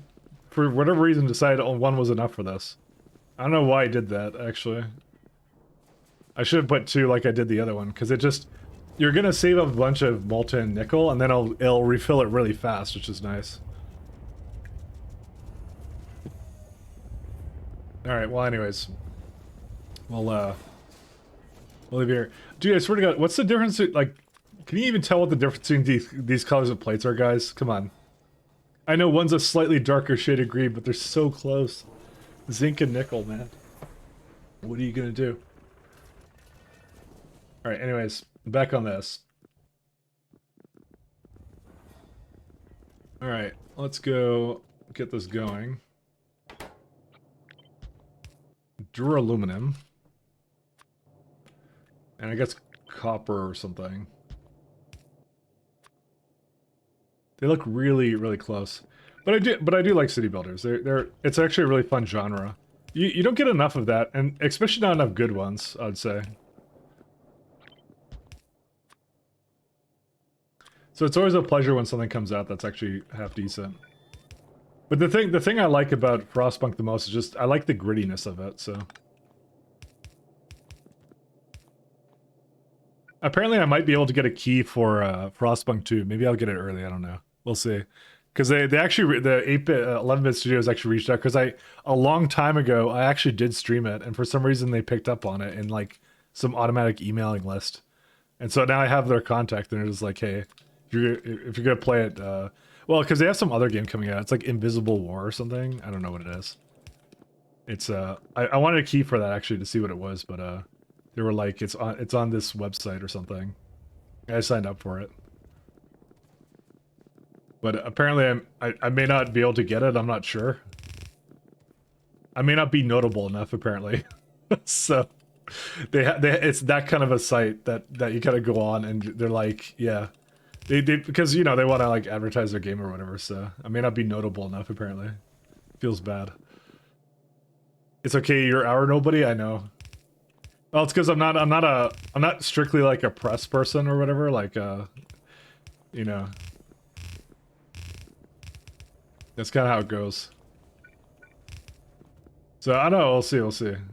for whatever reason, decided only 1 was enough for this. I don't know why I did that, actually. I should have put 2 like I did the other one, because it just... You're gonna save a bunch of molten nickel, and then it'll refill it really fast, which is nice. Alright, well anyways. We'll leave here. Dude, I swear to God, what's the difference, like... Can you even tell what the difference between these colors of plates are, guys? Come on. I know one's a slightly darker shade of green, but they're so close. Zinc and nickel, man. What are you gonna do? Alright, anyways, back on this. Alright, let's go get this going. Duraluminum. And I guess copper or something. They look really, really close. But I do like city builders. It's actually a really fun genre. You don't get enough of that, and especially not enough good ones, I'd say. So it's always a pleasure when something comes out that's actually half decent. But the thing I like about Frostpunk the most is just I like the grittiness of it, so. Apparently I might be able to get a key for Frostpunk 2. Maybe I'll get it early, I don't know. We'll see. Because they actually, the 8-bit, 11-bit studios actually reached out, because a long time ago, I actually did stream it, and for some reason they picked up on it in like some automatic emailing list. And so now I have their contact, and they're just like, hey, if you're gonna play it, well, because they have some other game coming out. It's like Invisible War or something. I don't know what it is. It's I wanted a key for that actually to see what it was, but they were like, it's on this website or something. I signed up for it. But apparently I may not be able to get it, I'm not sure. I may not be notable enough, apparently. So it's that kind of a site that you kind of go on and they're like, yeah. They because, you know, they want to like advertise their game or whatever, so I may not be notable enough, apparently. Feels bad. It's okay, you're our nobody, I know. Well, it's because I'm not strictly like a press person or whatever, like you know. That's kind of how it goes. So I don't know, we'll see.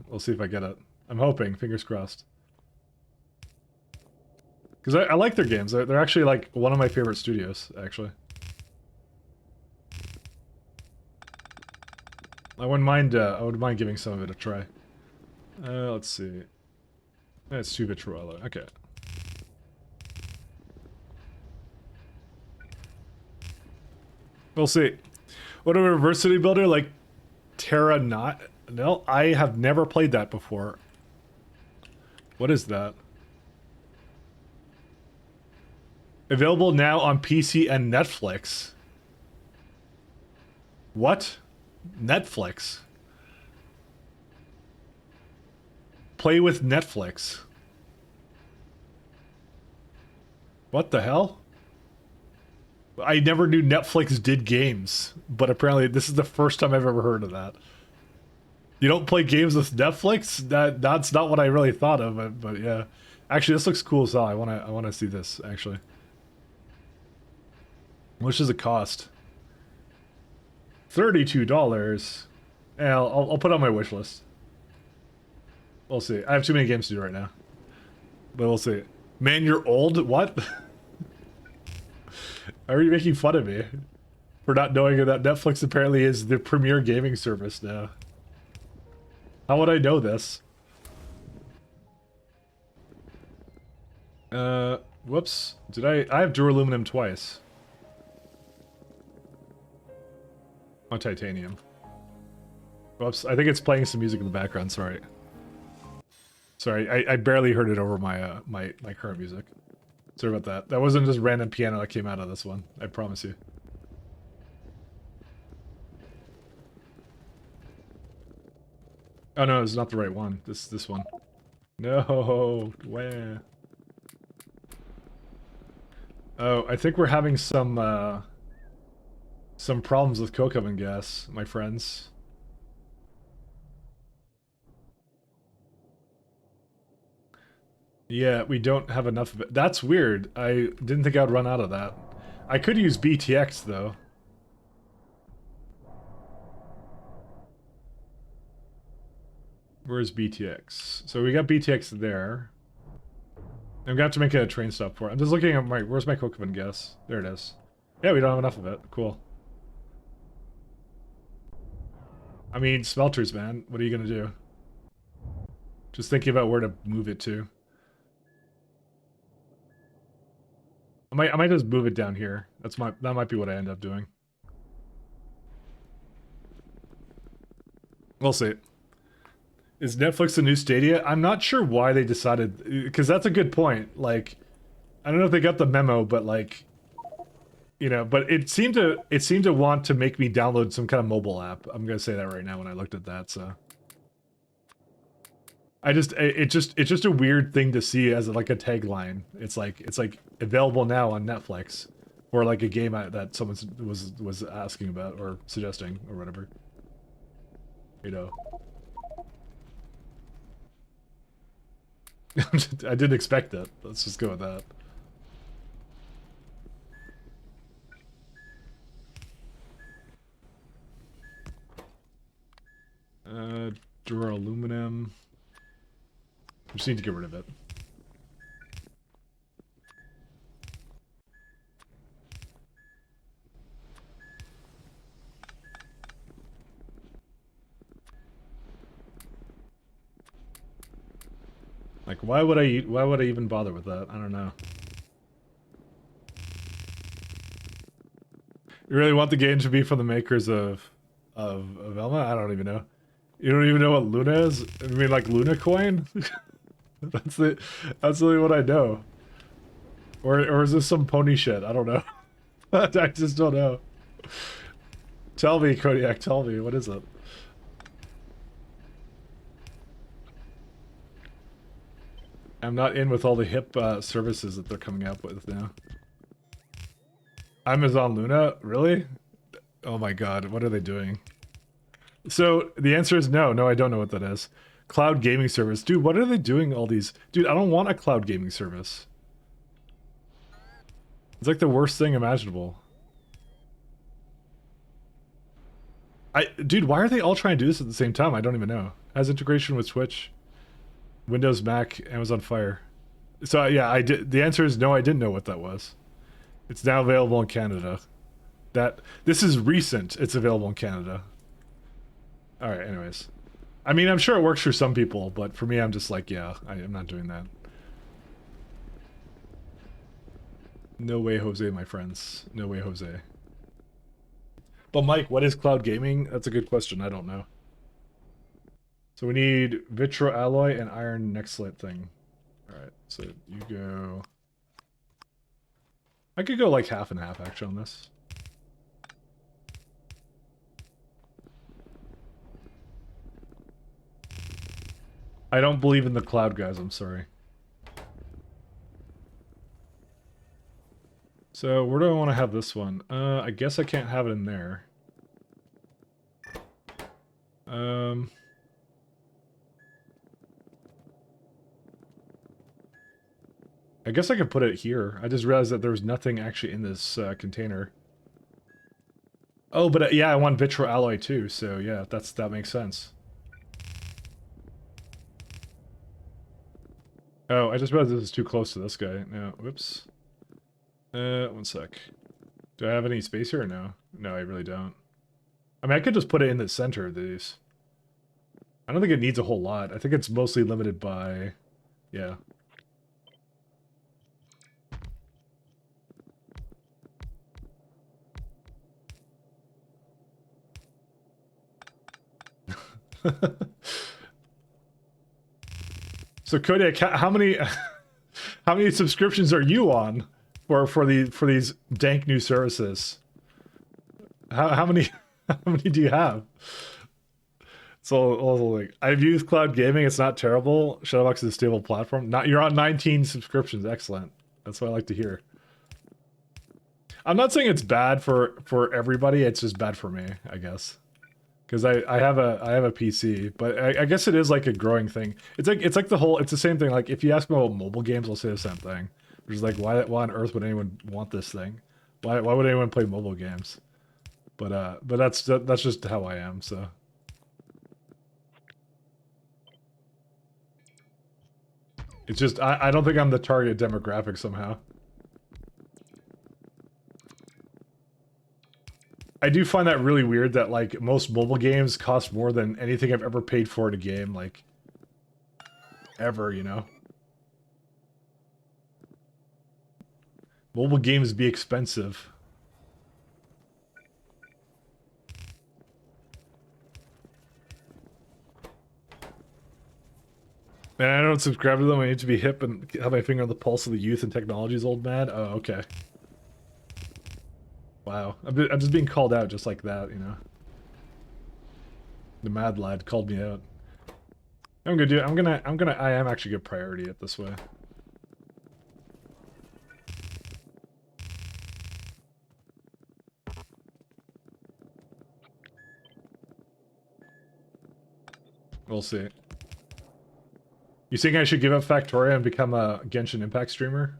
We'll see if I get it. I'm hoping, fingers crossed. Because I like their games. They're actually like one of my favorite studios, actually. I wouldn't mind giving some of it a try. Let's see. It's 2-bit Trello. Okay. We'll see. What a reverse city builder like Terra not? No, I have never played that before. What is that? Available now on PC and Netflix. What? Netflix? Play with Netflix. What the hell? I never knew Netflix did games, but apparently this is the first time I've ever heard of that. You don't play games with Netflix? That's not what I really thought of, but yeah. Actually, this looks cool as hell. I wanna see this, actually. How much does it cost? $32. Yeah, I'll put it on my wish list. We'll see. I have too many games to do right now. But we'll see. Man, you're old? What? Are you making fun of me? For not knowing that Netflix apparently is the premier gaming service now. How would I know this? Whoops. Did I have duraluminum twice. On titanium. Whoops, I think it's playing some music in the background, sorry. Sorry, I barely heard it over my my current music. Sorry about that. That wasn't just random piano that came out of this one, I promise you. Oh no, it's not the right one. This one. No, where? Oh, I think we're having some problems with coke oven gas, my friends. Yeah, we don't have enough of it. That's weird. I didn't think I'd run out of that. I could use BTX, though. Where's BTX? So we got BTX there. I'm gonna have to make a train stop for it. I'm just looking at my... Where's my coke oven gas? There it is. Yeah, we don't have enough of it. Cool. I mean, smelters, man. What are you gonna do? Just thinking about where to move it to. I might just move it down here. That might be what I end up doing. We'll see. Is Netflix the new Stadia? I'm not sure why they decided, because that's a good point. Like, I don't know if they got the memo, but like, you know, but it seemed to want to make me download some kind of mobile app. I'm gonna say that right now when I looked at that. So, it's just a weird thing to see as like a tagline. It's like available now on Netflix, or like a game that someone was asking about or suggesting or whatever. You know. I didn't expect that. Let's just go with that. Duraluminum. We just need to get rid of it. Like, why would I even bother with that? I don't know. You really want the game to be from the makers of Elma? I don't even know. You don't even know what Luna is? I mean, like Luna coin? That's the only one I know. Or is this some pony shit? I don't know. I just don't know. Tell me, Kodiak, tell me, what is it? I'm not in with all the hip services that they're coming up with now. Amazon Luna? Really? Oh my god, what are they doing? So, the answer is no. No, I don't know what that is. Cloud gaming service. Dude, what are they doing all these? Dude, I don't want a cloud gaming service. It's like the worst thing imaginable. Dude, why are they all trying to do this at the same time? I don't even know. Has integration with Twitch, Windows, Mac, Amazon Fire. So yeah, I did. The answer is no. I didn't know what that was. It's now available in Canada. This is recent. It's available in Canada. All right. Anyways, I mean, I'm sure it works for some people, but for me, I'm just like, yeah, I'm not doing that. No way, Jose, my friends. No way, Jose. But Mike, what is cloud gaming? That's a good question. I don't know. So we need vitro alloy and iron nextlet thing. All right. So you go. I could go like half and half actually on this. I don't believe in the cloud, guys. I'm sorry. So where do I want to have this one? I guess I can't have it in there. I guess I could put it here. I just realized that there was nothing actually in this container. Oh, but yeah, I want vitro alloy too. So yeah, that makes sense. Oh, I just realized this is too close to this guy. No, whoops. One sec. Do I have any space here or no? No, I really don't. I mean, I could just put it in the center of these. I don't think it needs a whole lot. I think it's mostly limited by... Yeah. So Kodiak, how many how many subscriptions are you on for these dank new services? How many how many do you have? So also like I've used cloud gaming. It's not terrible. Shadowbox is a stable platform. Not you're on 19 subscriptions. Excellent. That's what I like to hear. I'm not saying it's bad for everybody. It's just bad for me, I guess. Because I have a PC, but I guess it is like a growing thing. It's like it's the same thing. Like if you ask me about mobile games, I'll say the same thing. Which is like why on earth would anyone want this thing? Why would anyone play mobile games? But that's just how I am. So it's just I don't think I'm the target demographic somehow. I do find that really weird that like most mobile games cost more than anything I've ever paid for in a game, like ever, you know? Mobile games be expensive. Man, I don't subscribe to them. I need to be hip and have my finger on the pulse of the youth and technologies, old man. Oh, okay. Wow. I'm just being called out just like that, you know? The mad lad called me out. I'm gonna do it. I am actually gonna priority it this way. We'll see. You think I should give up Factorio and become a Genshin Impact streamer?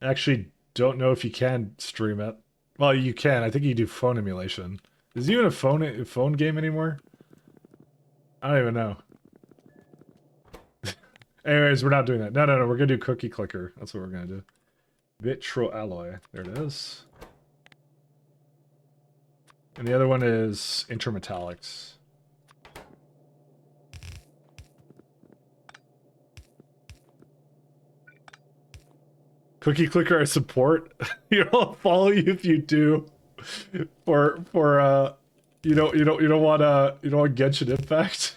Actually, don't know if you can stream it. Well, you can. I think you do phone emulation. Is it even a phone game anymore? I don't even know. Anyways, we're not doing that. No, no, no. We're gonna do Cookie Clicker. That's what we're gonna do. Vitro alloy. There it is. And the other one is intermetallics. Cookie Clicker I support. You know, I'll follow you if you do. For you don't want Genshin Impact.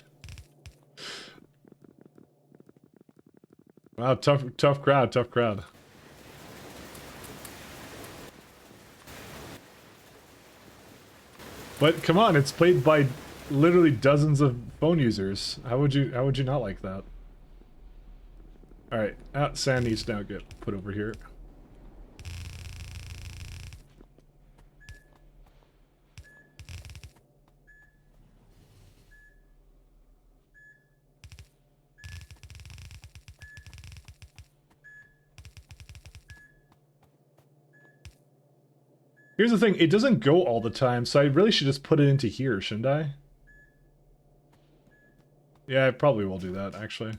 Wow, tough crowd. But come on, it's played by literally dozens of phone users. How would you not like that? All right, sand needs to now get put over here. Here's the thing, it doesn't go all the time, so I really should just put it into here, shouldn't I? Yeah, I probably will do that, actually.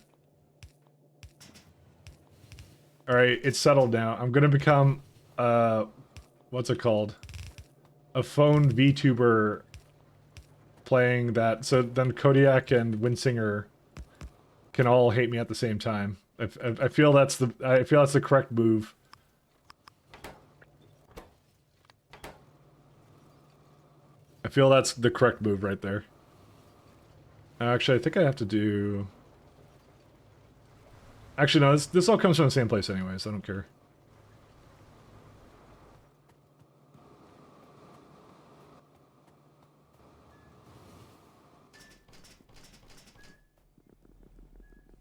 Alright, it's settled now. I'm gonna become, what's it called? A phone VTuber playing that, so then Kodiak and Winsinger can all hate me at the same time. I feel that's the correct move. I feel that's the correct move right there. Actually, I think I have to do... Actually, no, this all comes from the same place anyways, I don't care.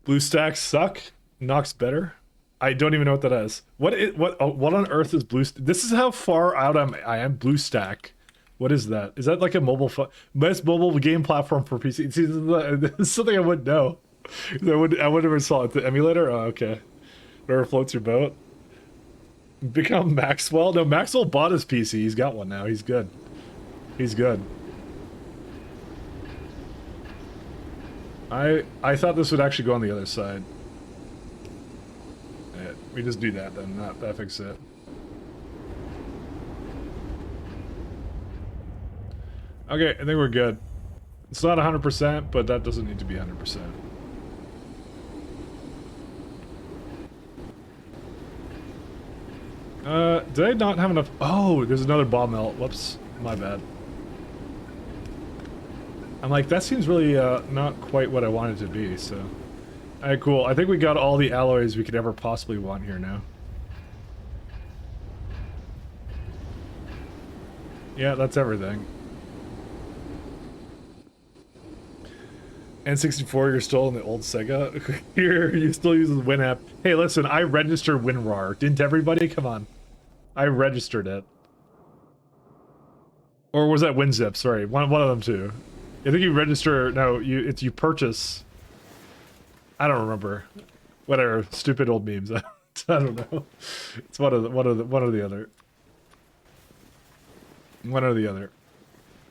BlueStacks suck? Nox better? I don't even know what that is. What on earth is This is how far out I am. BlueStack. What is that? Is that like a best mobile game platform for PC? It's something I wouldn't know. I would never saw it. The emulator? Oh, okay. Whatever floats your boat. Become Maxwell? No, Maxwell bought his PC. He's got one now. He's good. He's good. I thought this would actually go on the other side. Yeah, we just do that then. That fixes it. Okay, I think we're good. It's not 100%, but that doesn't need to be 100%. Did I not have enough? Oh, there's another ball melt. Whoops, my bad. I'm like, that seems really not quite what I wanted to be, so... Alright, cool. I think we got all the alloys we could ever possibly want here now. Yeah, that's everything. N64, you're still in the old Sega? You still use the Winamp. Hey, listen, I registered WinRAR. Didn't everybody? Come on. I registered it. Or was that WinZip? Sorry, one of them too. I think you register. No, you purchase. I don't remember. Whatever. Stupid old memes. I don't know. It's one or the other. One or the other.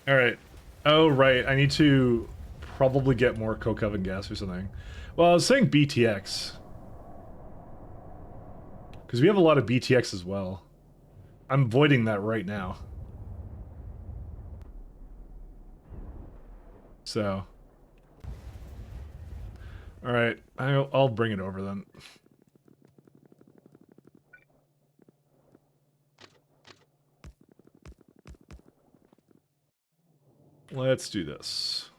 All right. Oh right. I need to probably get more coke oven gas or something. Well, I was saying BTX because we have a lot of BTX as well. I'm avoiding that right now. So, all right, I'll bring it over then. Let's do this.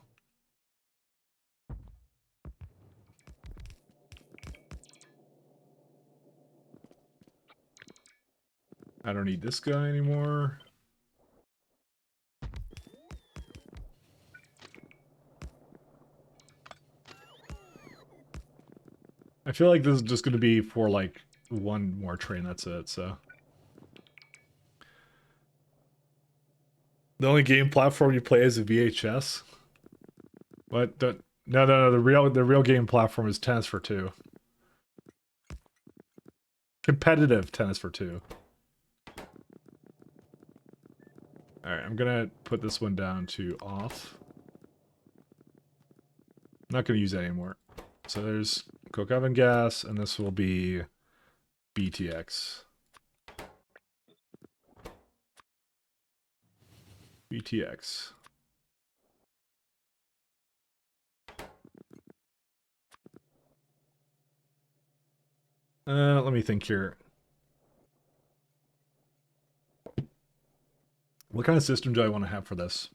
I don't need this guy anymore. I feel like this is just going to be for like one more train, that's it, so. The only game platform you play is a VHS? What? No. The real game platform is tennis for two. Competitive tennis for two. Alright, I'm gonna put this one down to off. I'm not gonna use that anymore. So there's coke oven gas, and this will be BTX. BTX. Let me think here. What kind of system do I want to have for this?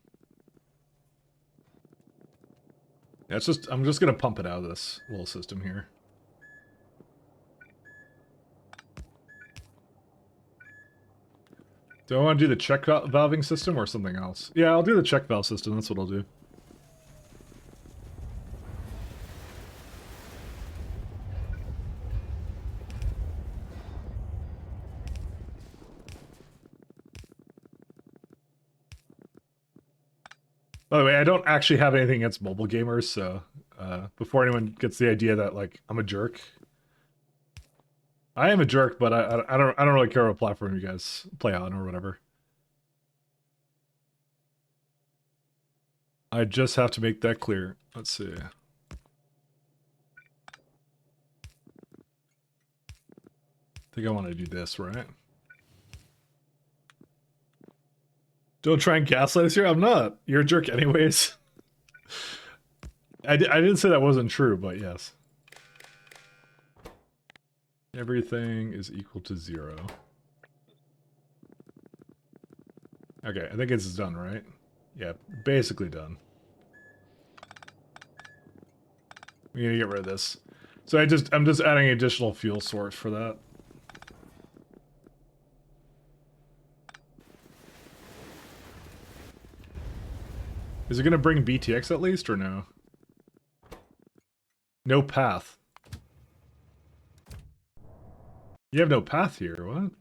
Yeah, it's just, I'm just gonna pump it out of this little system here. Do I want to do the check valving system or something else? Yeah, I'll do the check valve system, that's what I'll do. By the way, I don't actually have anything against mobile gamers, so before anyone gets the idea that like I'm a jerk, I am a jerk, but I don't really care what platform you guys play on or whatever. I just have to make that clear. Let's see. I think I want to do this, right? Don't try and gaslight us here. I'm not. You're a jerk anyways. I didn't say that wasn't true, but yes. Everything is equal to 0. Okay, I think it's done, right? Yeah, basically done. We need to get rid of this. So I'm just adding additional fuel source for that. Is it gonna bring BTX at least, or no? No path. You have no path here, what?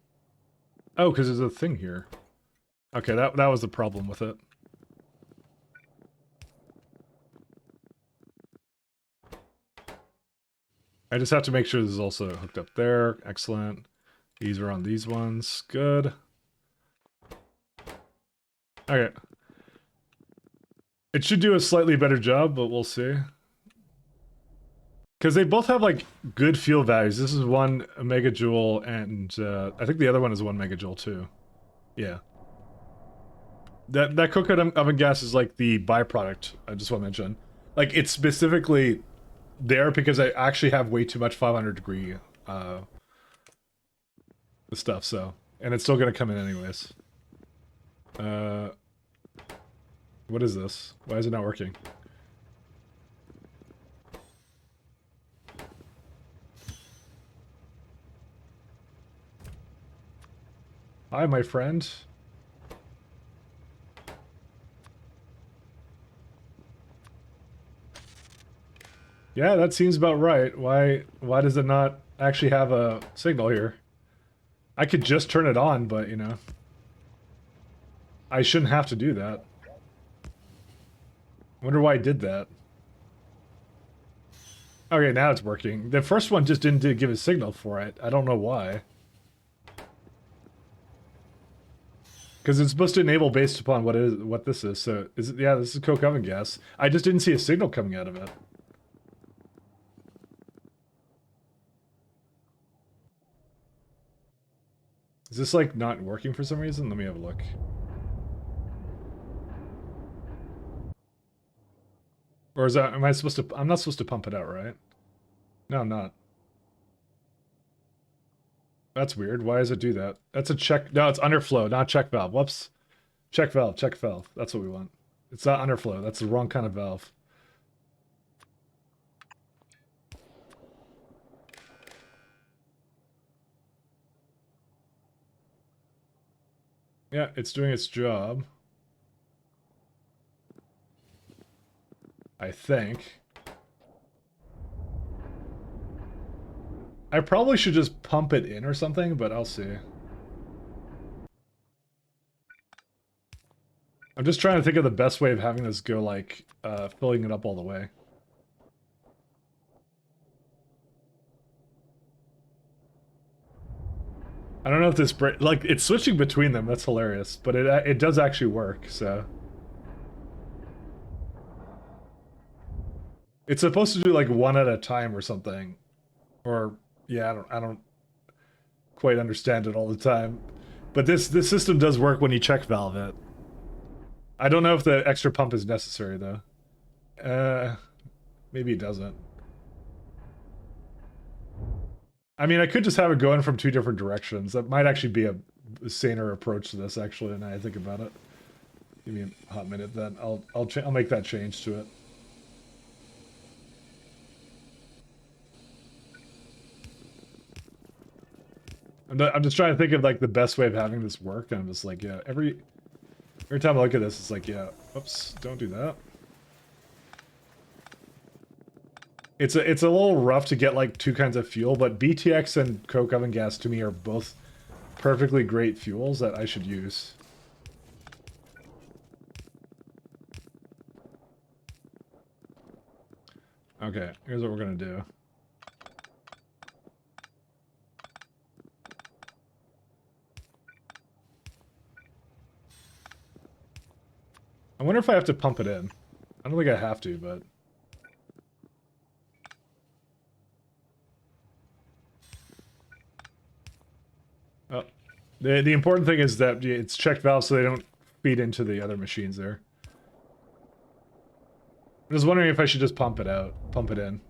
Oh, because there's a thing here. Okay, that was the problem with it. I just have to make sure this is also hooked up there. Excellent. These are on these ones. Good. Okay. It should do a slightly better job, but we'll see. Because they both have, like, good fuel values. This is 1 megajoule, and I think the other one is 1 megajoule, too. Yeah. That cook oven gas is, like, the byproduct, I just want to mention. Like, it's specifically there because I actually have way too much 500 degree stuff, so. And it's still gonna come in anyways. What is this? Why is it not working? Hi, my friend. Yeah, that seems about right. Why does it not actually have a signal here? I could just turn it on, but, you know. I shouldn't have to do that. I wonder why I did that. Okay, now it's working. The first one just didn't give a signal for it. I don't know why. Because it's supposed to enable based upon what this is. So, yeah, this is coke oven gas. I just didn't see a signal coming out of it. Is this, like, not working for some reason? Let me have a look. Or is that, am I supposed to, I'm not supposed to pump it out, right? No, I'm not. That's weird. Why does it do that? That's a check, no, it's underflow, not check valve. Whoops. Check valve, check valve. That's what we want. It's not underflow, that's the wrong kind of valve. Yeah, it's doing its job. I think. I probably should just pump it in or something, but I'll see. I'm just trying to think of the best way of having this go, like, filling it up all the way. I don't know if this like it's switching between them. That's hilarious, but it does actually work. So it's supposed to do like one at a time or something, or yeah, I don't quite understand it all the time. But this system does work when you check valve it. I don't know if the extra pump is necessary though. Maybe it doesn't. I mean, I could just have it going from two different directions. That might actually be a saner approach to this, actually, now I think about it. Give me a hot minute, then I'll make that change to it. I'm just trying to think of like the best way of having this work, and I'm just like, yeah, every time I look at this, it's like, yeah, oops, don't do that. It's a little rough to get like two kinds of fuel, but BTX and coke oven gas to me are both perfectly great fuels that I should use. Okay, here's what we're gonna do. I wonder if I have to pump it in. I don't think I have to, but... Oh. The important thing is that it's checked valves so they don't feed into the other machines there. I'm just wondering if I should just pump it out, pump it in.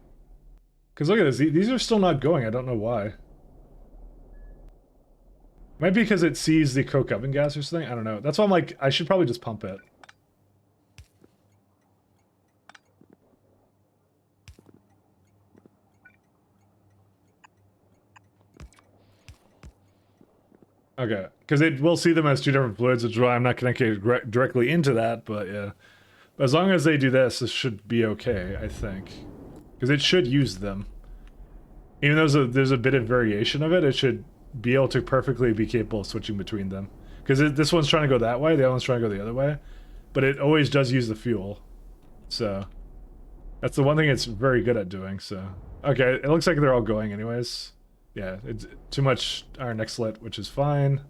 Because look at this, these are still not going, I don't know why. Might be because it sees the coke oven gas or something, I don't know. That's why I'm like, I should probably just pump it. Okay, because it will see them as two different fluids, which is why I'm not connected directly into that, but yeah. But as long as they do this, this should be okay, I think. Because it should use them. Even though there's a bit of variation of it, it should be able to perfectly be capable of switching between them. Because this one's trying to go that way, the other one's trying to go the other way. But it always does use the fuel. So, that's the one thing it's very good at doing, so. Okay, it looks like they're all going anyways. Yeah, it's too much iron X-lit, which is fine.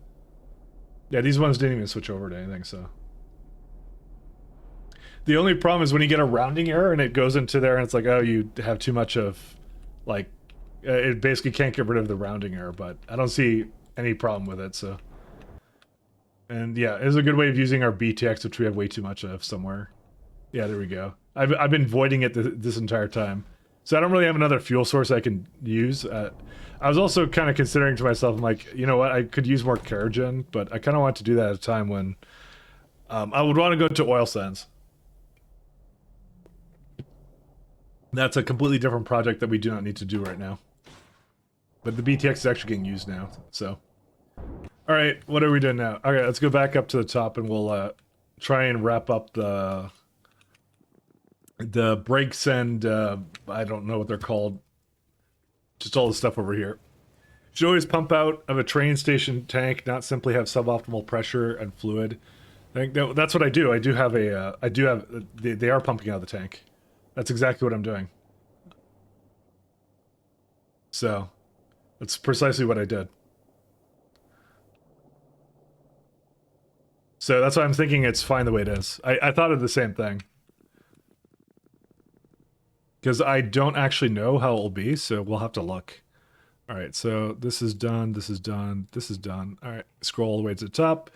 Yeah, these ones didn't even switch over to anything, so. The only problem is when you get a rounding error and it goes into there and it's like, oh, you have too much of, like, it basically can't get rid of the rounding error, but I don't see any problem with it, so. And yeah, it's a good way of using our BTX, which we have way too much of somewhere. Yeah, there we go. I've been voiding it this entire time. So I don't really have another fuel source I can use. I was also kind of considering to myself, I'm like, you know what, I could use more kerosene, but I kind of want to do that at a time when I would want to go to oil sands. That's a completely different project that we do not need to do right now. But the BTX is actually getting used now, so. Alright, what are we doing now? Okay, let's go back up to the top and we'll try and wrap up the brakes and I don't know what they're called. Just all the stuff over here. Should always pump out of a train station tank, not simply have suboptimal pressure and fluid. I think that's what I do. I do have a they are pumping out of the tank. That's exactly what I'm doing. So, that's precisely what I did. So that's why I'm thinking it's fine the way it is. I thought of the same thing. Because I don't actually know how it will be, so we'll have to look. Alright, so this is done, this is done, this is done. Alright, scroll all the way to the top.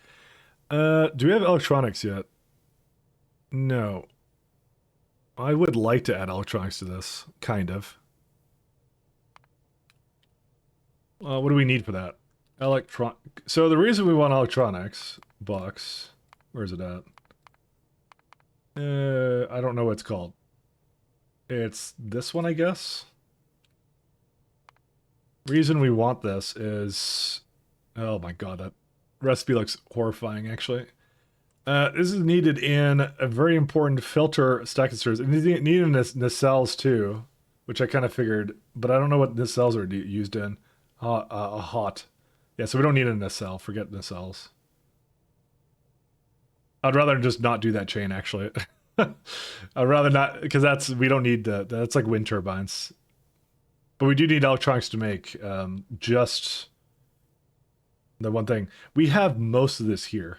Do we have electronics yet? No. I would like to add electronics to this, kind of. What do we need for that? So the reason we want electronics box, where's it at? I don't know what it's called. It's this one, I guess. Reason we want this is, oh my god, that recipe looks horrifying. Actually, this is needed in a very important filter stack of It's needed in nacelles too, which I kind of figured, but I don't know what nacelles are used in. Hot. Yeah, so we don't need a nacelle. Forget nacelles. I'd rather just not do that chain, actually. I'd rather not, because we don't need that's like wind turbines. But we do need electronics to make, just The one thing. We have most of this here.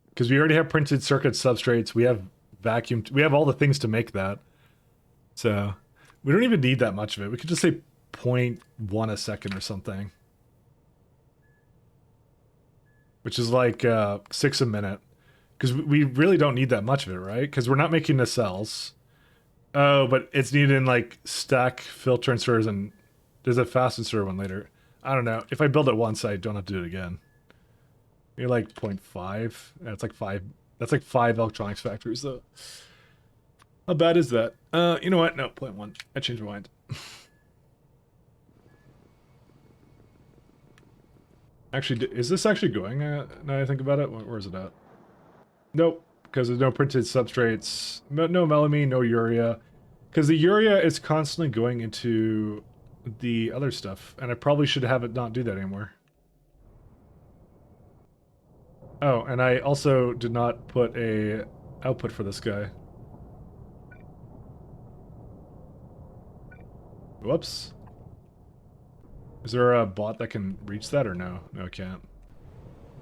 Because we already have printed circuit substrates. We have vacuum. We have all the things to make that. So we don't even need that much of it. We could just say 0.1 a second or something. Which is like 6 a minute. Because we really don't need that much of it, right? Because we're not making the cells. Oh, but it's needed in like stack filter inserters, and there's a fast inserter one later. I don't know. If I build it once, I don't have to do it again. You're like 0.5. That's like 5. That's like 5 electronics factories, though. How bad is that? You know what? No, 0.1. I changed my mind. Actually, is this actually going? Now I think about it. Where is it at? Nope, because there's no printed substrates. No melamine, no urea. Because the urea is constantly going into the other stuff, and I probably should have it not do that anymore. Oh, and I also did not put a output for this guy. Whoops. Is there a bot that can reach that or no? No, it can't.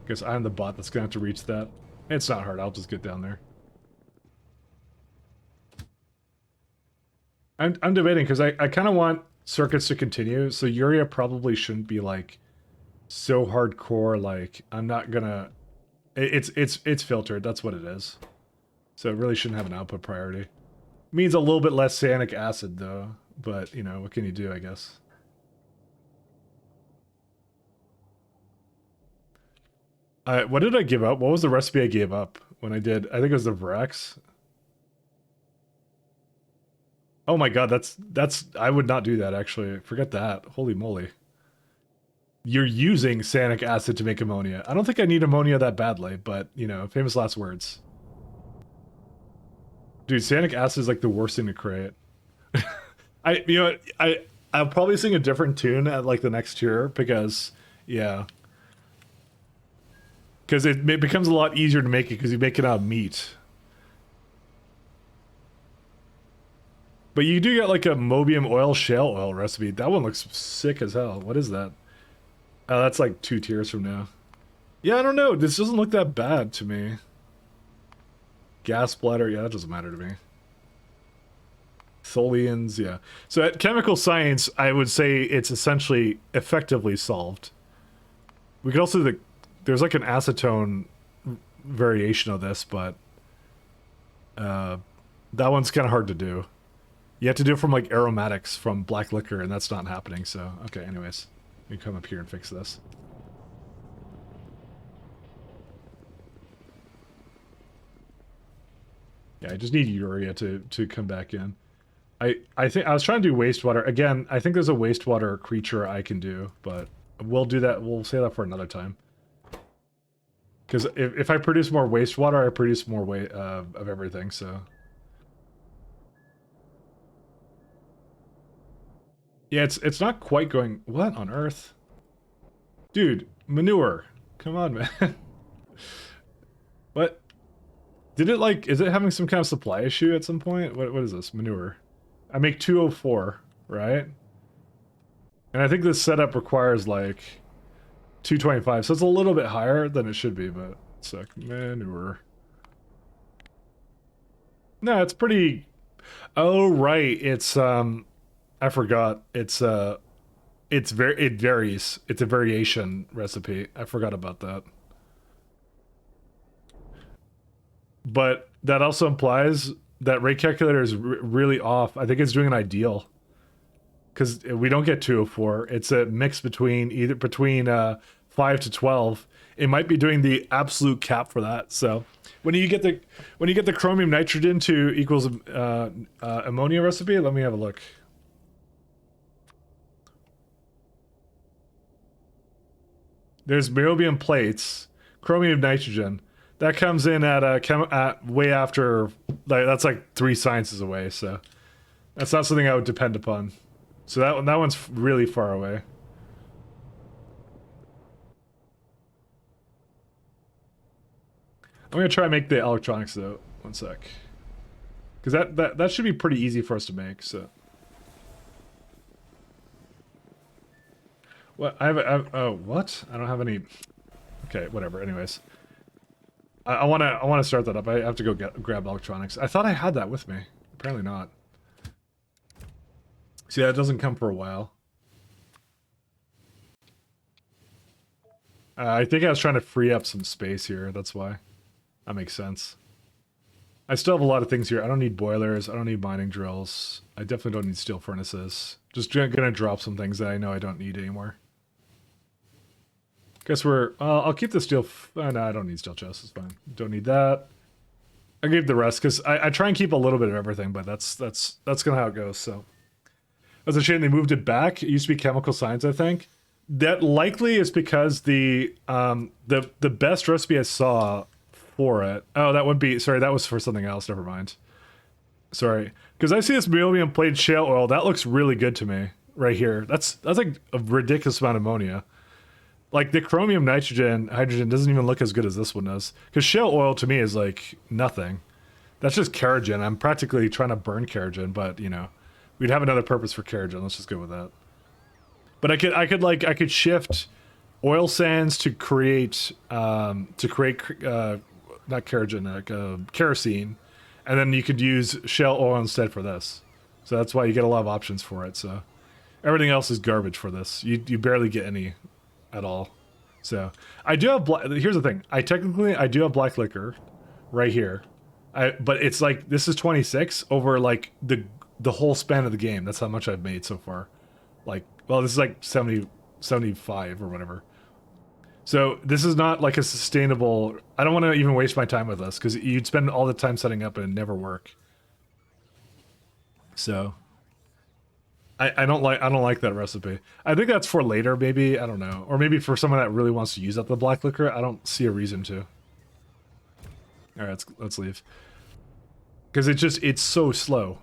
Guess I'm the bot that's gonna have to reach that. It's not hard, I'll just get down there. I'm debating because I kind of want circuits to continue, so urea probably shouldn't be like so hardcore. Like I'm not gonna. It's filtered. That's what it is. So it really shouldn't have an output priority. Means a little bit less sanic acid though, but you know what can you do? I guess. What did I give up? What was the recipe I gave up when I did? I think it was the Vrex. Oh my god, that's I would not do that actually. Forget that. Holy moly. You're using sanic acid to make ammonia. I don't think I need ammonia that badly, but you know, famous last words. Dude, sanic acid is like the worst thing to create. I'll probably sing a different tune at like the next year because yeah. Because it becomes a lot easier to make it because you make it out of meat. But you do get like a Mobium oil shale oil recipe. That one looks sick as hell. What is that? Oh, that's like 2 tiers from now. Yeah, I don't know. This doesn't look that bad to me. Gas bladder, yeah, that doesn't matter to me. Tholians, yeah. So at chemical science, I would say it's essentially effectively solved. We could also do there's like an acetone variation of this, but that one's kind of hard to do. You have to do it from like aromatics from black liquor, and that's not happening. So okay, anyways, we come up here and fix this. Yeah, I just need urea to come back in. I think I was trying to do wastewater again. I think there's a wastewater creature I can do, but we'll do that. We'll say that for another time. Because if I produce more wastewater, I produce more of everything. So yeah, it's not quite going. What on earth, dude? Manure. Come on, man. What? Did it like? Is it having some kind of supply issue at some point? What is this manure? I make 204, right? And I think this setup requires like 225, so it's a little bit higher than it should be, but it's like manure. No, it's pretty. Oh right, it's I forgot. It varies. It's a variation recipe. I forgot about that. But that also implies that rate calculator is really off. I think it's doing an ideal. Because we don't get 204. It's a mix between 5 to 12. It might be doing the absolute cap for that. So when you get the chromium nitrogen to equals ammonia recipe, let me have a look. There's niobium plates, chromium nitrogen. That comes in at way after, like that's like 3 sciences away. So that's not something I would depend upon. So that one's really far away. I'm gonna try and make the electronics though. One sec, because that should be pretty easy for us to make. So What? Oh, what? I don't have any... Okay, whatever. Anyways. I wanna start that up. I have to go grab electronics. I thought I had that with me. Apparently not. See, that doesn't come for a while. I think I was trying to free up some space here. That's why. That makes sense. I still have a lot of things here. I don't need boilers. I don't need mining drills. I definitely don't need steel furnaces. Just gonna drop some things that I know I don't need anymore. Guess we're... I'll keep the steel... no, I don't need steel chests. It's fine. Don't need that. I gave the rest, because I try and keep a little bit of everything, but that's kind of how it goes, so... That's a shame they moved it back. It used to be chemical science, I think. That likely is because the best recipe I saw for it... Oh, that would be... Sorry, that was for something else. Never mind. Sorry. Because I see this niobium plated shale oil. That looks really good to me. Right here. That's like a ridiculous amount of ammonia. Like, the chromium hydrogen doesn't even look as good as this one does. Because shale oil, to me, is, like, nothing. That's just kerogen. I'm practically trying to burn kerogen, but, you know. We'd have another purpose for kerogen. Let's just go with that. But I could shift oil sands to create, not kerogen, kerosene. And then you could use shale oil instead for this. So that's why you get a lot of options for it, so. Everything else is garbage for this. You barely get any at all. So I do have here's the thing. I do have black liquor right here. But it's like, this is 26 over like the whole span of the game. That's how much I've made so far. Like, well, this is like 70, 75 or whatever. So this is not like a sustainable... I don't want to even waste my time with this, because you'd spend all the time setting up and it'd never work. So I don't like that recipe. I think that's for later, maybe. I don't know. Or maybe for someone that really wants to use up the black liquor. I don't see a reason to. All right, let's leave. Because it's so slow.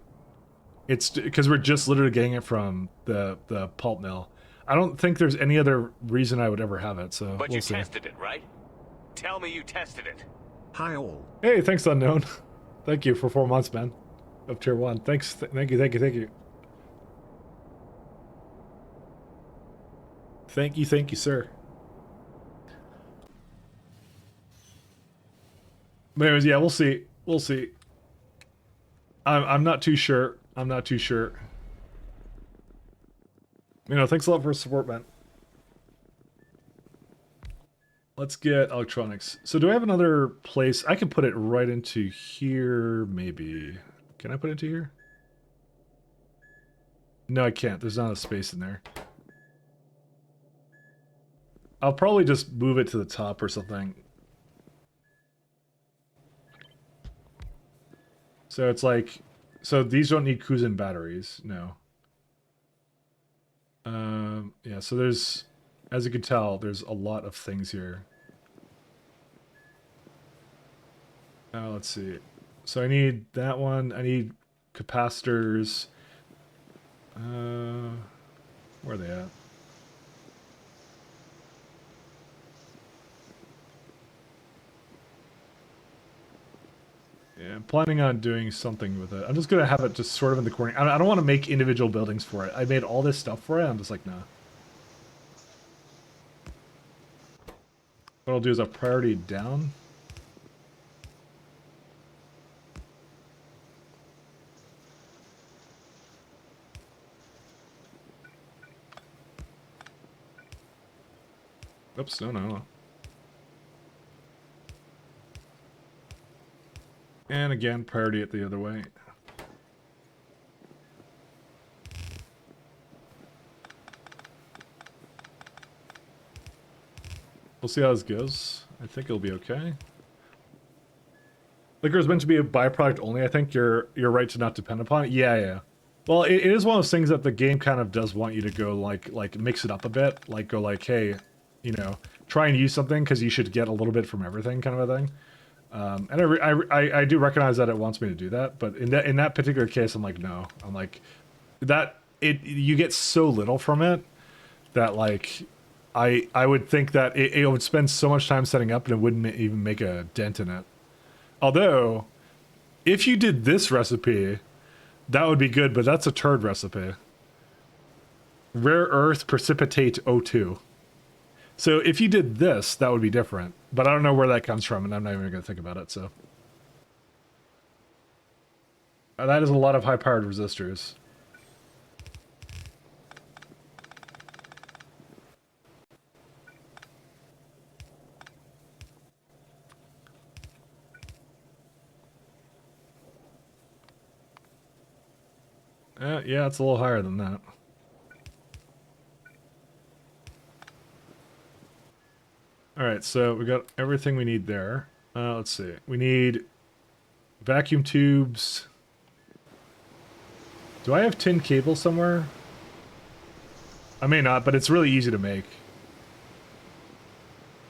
It's because we're just literally getting it from the pulp mill. I don't think there's any other reason I would ever have it, so But we'll you see. tested it, right? Tell me you tested it. Hi all. Hey, thanks, Unknown. Thank you for 4 months, man. Of tier 1. Thanks. Thank you. Thank you, sir. But anyways, yeah, we'll see. We'll see. I'm not too sure. I'm not too sure. You know, thanks a lot for support, man. Let's get electronics. So do I have another place? I can put it right into here, maybe. Can I put it into here? No, I can't. There's not a space in there. I'll probably just move it to the top or something. So it's like... So these don't need Kuzin batteries. No. Yeah, so there's... As you can tell, there's a lot of things here. Let's see. So I need that one. I need capacitors. Where are they at? Yeah, I'm planning on doing something with it. I'm just going to have it just sort of in the corner. I don't want to make individual buildings for it. I made all this stuff for it. I'm just like, nah. What I'll do is I'll priority down. Oops, no. And again, priority it the other way. We'll see how this goes. I think it'll be okay. Liquor is meant to be a byproduct only. I think you're right to not depend upon it. Yeah. Well, it is one of those things that the game kind of does want you to go like mix it up a bit. Like go like, hey, you know, try and use something because you should get a little bit from everything, kind of a thing. And I do recognize that it wants me to do that, but in that particular case, I'm like, no. I'm like, you get so little from it that like I would think that it would spend so much time setting up and it wouldn't even make a dent in it. Although, if you did this recipe, that would be good, but that's a turd recipe. Rare earth precipitate O2. So if you did this, that would be different. But I don't know where that comes from, and I'm not even going to think about it, so. That is a lot of high-powered resistors. Yeah, it's a little higher than that. Alright, so we got everything we need there. Let's see. We need vacuum tubes. Do I have tin cable somewhere? I may not, but it's really easy to make.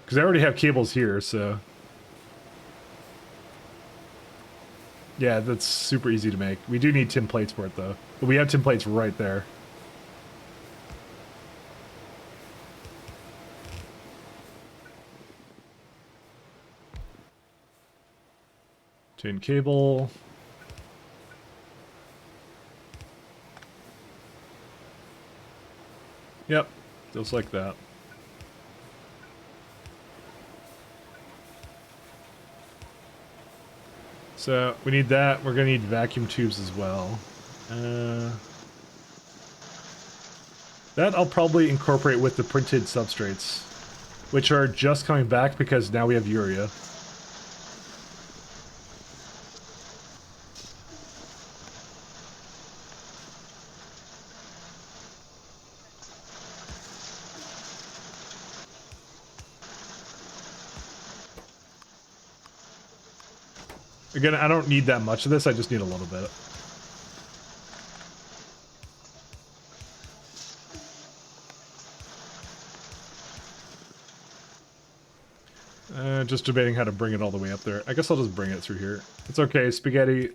Because I already have cables here, so... Yeah, that's super easy to make. We do need tin plates for it, though. But we have tin plates right there. Tin cable. Yep, just like that. So, we need that. We're going to need vacuum tubes as well. That I'll probably incorporate with the printed substrates, which are just coming back because now we have urea. Again, I don't need that much of this, I just need a little bit. Just debating how to bring it all the way up there. I guess I'll just bring it through here. It's okay, spaghetti.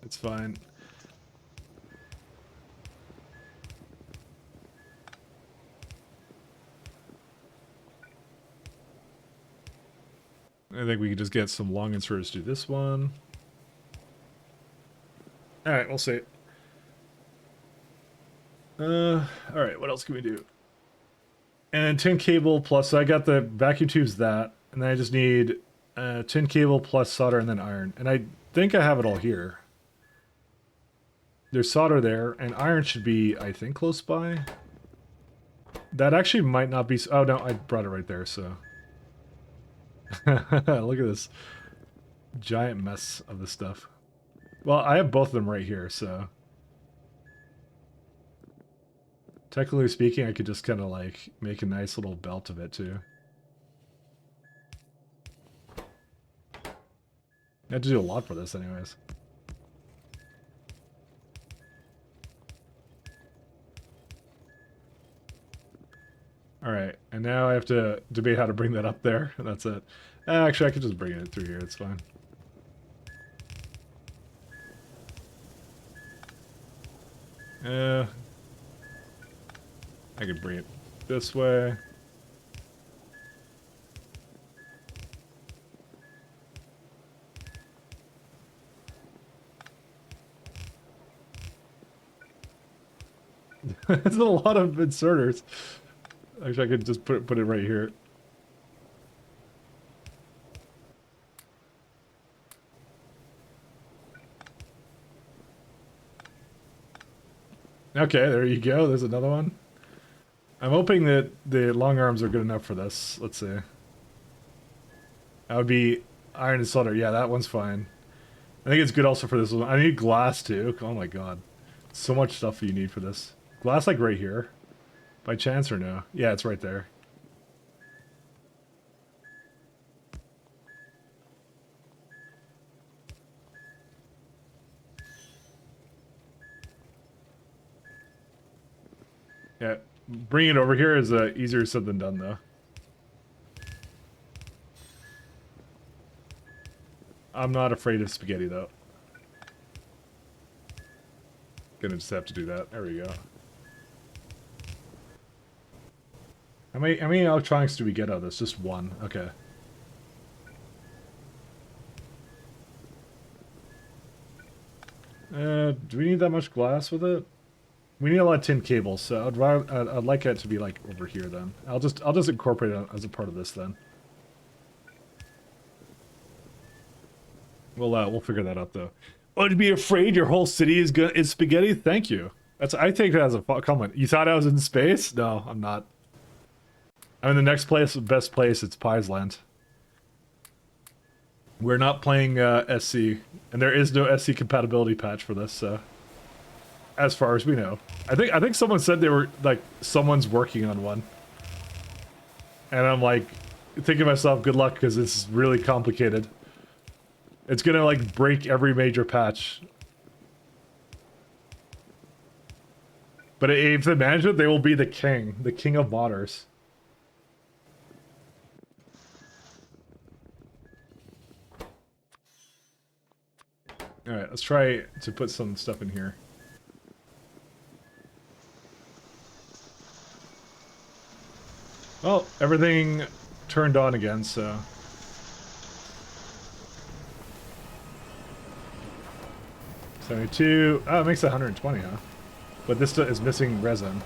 It's fine. I think we can just get some long inserters to do this one. Alright, we'll see. Alright, what else can we do? And tin cable plus, so I got the vacuum tubes that, and then I just need tin cable plus solder and then iron. And I think I have it all here. There's solder there, and iron should be, I think, close by. That actually might not be... Oh, no, I brought it right there, so... Look at this giant mess of this stuff. Well, I have both of them right here, so... Technically speaking, I could just kind of, like, make a nice little belt of it, too. I had to do a lot for this, anyways. Alright, and now I have to debate how to bring that up there, and that's it. Actually, I could just bring it through here, it's fine. I could bring it this way. It's a lot of inserters. Actually, I could just put it right here. Okay, there you go. There's another one. I'm hoping that the long arms are good enough for this. Let's see. That would be iron and solder. Yeah, that one's fine. I think it's good also for this one. I need glass too. Oh my god. So much stuff you need for this. Glass like right here. By chance or no? Yeah, it's right there. Yeah, bringing it over here is easier said than done, though. I'm not afraid of spaghetti, though. Gonna just have to do that. There we go. How many electronics do we get out of this? Just one. Okay. Do we need that much glass with it? We need a lot of tin cables, so I'd like it to be like over here then. I'll just incorporate it as a part of this then. We'll figure that out though. Oh, to be afraid your whole city is spaghetti? Thank you. I take that as a compliment. You thought I was in space? No, I'm not. I'm in the next place, best place. It's Pies Land. We're not playing SC, and there is no SC compatibility patch for this. As far as we know, I think someone said they were like someone's working on one, and I'm like thinking to myself, good luck, because it's really complicated. It's gonna like break every major patch. But if they manage it, they will be the king of modders. Alright, let's try to put some stuff in here. Well, everything turned on again, so... $72. Oh, it makes it 120, huh? But this is missing resin.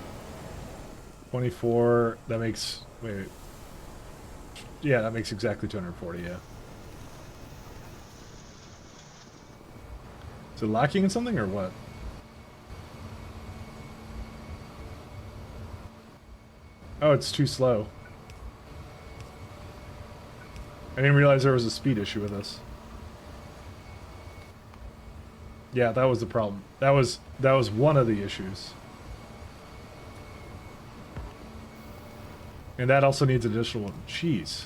24. That makes... Wait. Yeah, that makes exactly 240, yeah. Is it lacking in something or what? Oh, it's too slow. I didn't realize there was a speed issue with this. Yeah, that was the problem. That was one of the issues. And that also needs additional one. Jeez.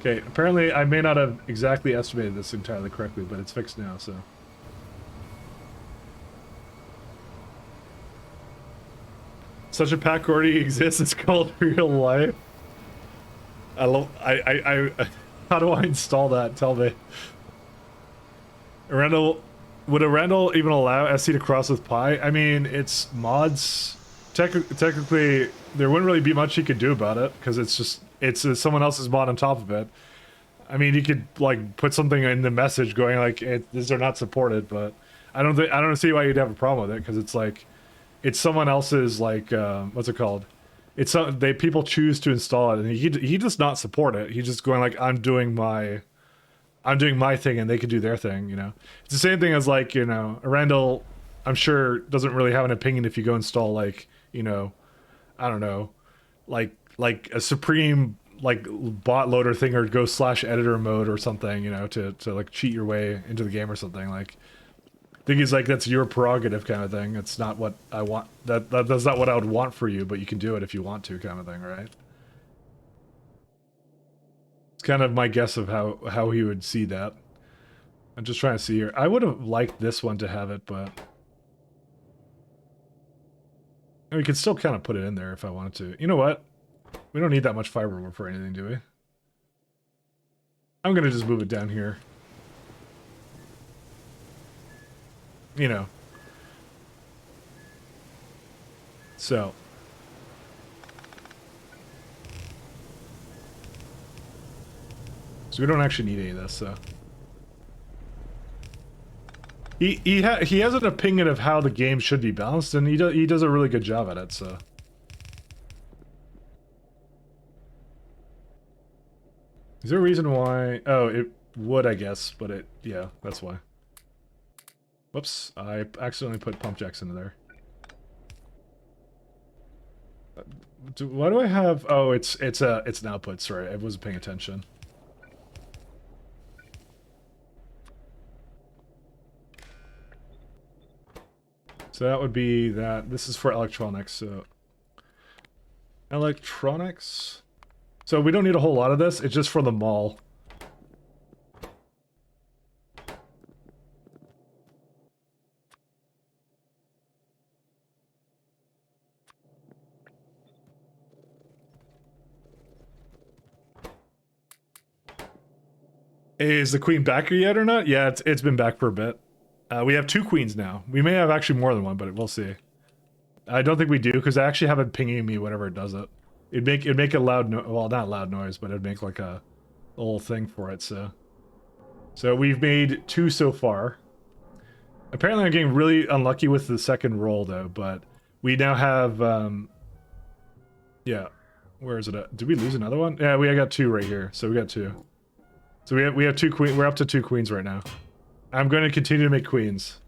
Okay, apparently I may not have exactly estimated this entirely correctly, but it's fixed now, so. Such a pack already exists, it's called real life. I how do I install that? Tell me. Randall, would a Randall even allow SC to cross with Pi? I mean, it's mods. Technically, there wouldn't really be much he could do about it, because it's someone else's mod on top of it. I mean, you could like put something in the message going like, "These are not supported," but I don't see why you'd have a problem with it, because it's like, it's someone else's like, what's it called? It's people choose to install it, and he does not support it. He's just going like, I'm doing my thing, and they can do their thing. You know, it's the same thing as like, you know, Randall, I'm sure doesn't really have an opinion if you go install like, you know, I don't know, like a Supreme like bot loader thing, or go /editor mode or something, you know, to like cheat your way into the game or something. Like, I think he's like, that's your prerogative kind of thing. It's not what I want. That's not what I would want for you, but you can do it if you want to, kind of thing, right? It's kind of my guess of how he would see that. I'm just trying to see here. I would have liked this one to have it, but we could still kind of put it in there if I wanted to. You know what? We don't need that much fiber for anything, do we? I'm gonna just move it down here. You know. So. So we don't actually need any of this, so. He has an opinion of how the game should be balanced, and he does a really good job at it, so. Is there a reason why? Oh, it would, I guess, but yeah, that's why. Whoops, I accidentally put pump jacks into there. Why do I have? Oh, it's an output. Sorry, I wasn't paying attention. So that would be that. This is for electronics. So electronics. So we don't need a whole lot of this. It's just for the mall. Is the queen back here yet or not? Yeah, it's been back for a bit. We have 2 queens now. We may have actually more than one, but we'll see. I don't think we do, because I actually have it pinging me whenever it does it. It'd make a loud well, not loud noise, but it'd make like a little thing for it. So we've made 2 so far. Apparently I'm getting really unlucky with the second roll, though, but we now have, yeah. Where is it at? Did we lose another one? Yeah, we got 2 right here, so we got 2. So we have 2 queens. We're up to 2 queens right now. I'm going to continue to make queens.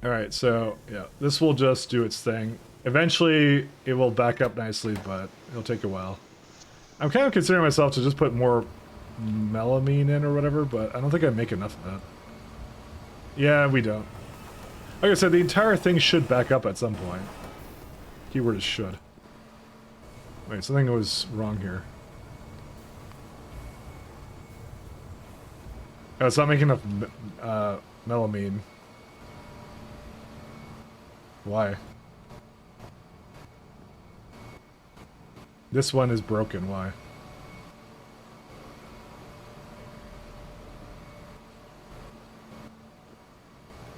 Alright, so, yeah, this will just do its thing. Eventually, it will back up nicely, but it'll take a while. I'm kind of considering myself to just put more melamine in or whatever, but I don't think I make enough of that. Yeah, we don't. Like I said, the entire thing should back up at some point. Keyword is should. Wait, something was wrong here. Oh, it's not making enough melamine. Why? This one is broken, why?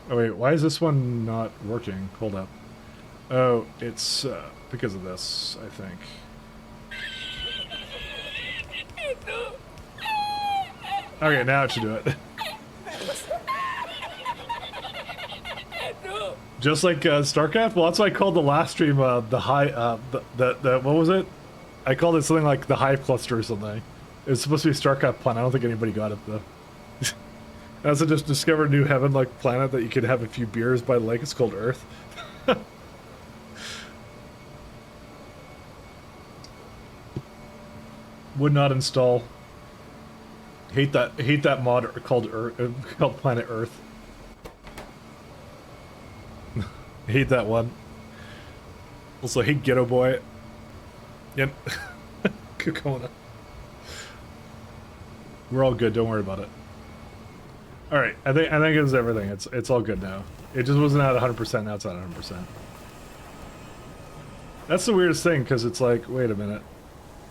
Oh wait, why is this one not working? Hold up. Oh, it's because of this, I think. Okay, now it should do it. Just like StarCraft? Well, that's why I called the last stream the high, the what was it? I called it something like the Hive Cluster or something. It was supposed to be a StarCraft planet. I don't think anybody got it though. I also just discovered a new heaven-like planet that you could have a few beers by the lake. It's called Earth. Would not install. Hate that mod called Earth, called Planet Earth. Hate that one. Also hate Ghetto Boy. Yep. Kokona. We're all good. Don't worry about it. All right. I think it was everything. It's all good now. It just wasn't at 100%. Now it's at 100%. That's the weirdest thing because it's like, wait a minute.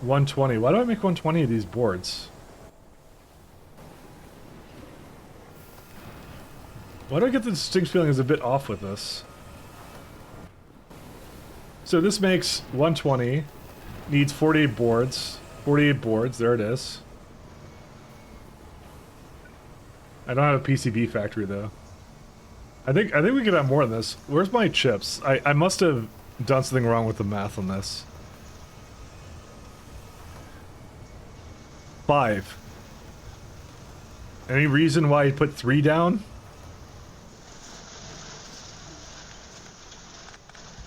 120. Why do I make 120 of these boards? Why do I get the distinct feeling it's a bit off with this? So this makes 120, needs 48 boards. 48 boards, there it is. I don't have a PCB factory though. I think we could have more of this. Where's my chips? I must have done something wrong with the math on this. 5. Any reason why you put 3 down?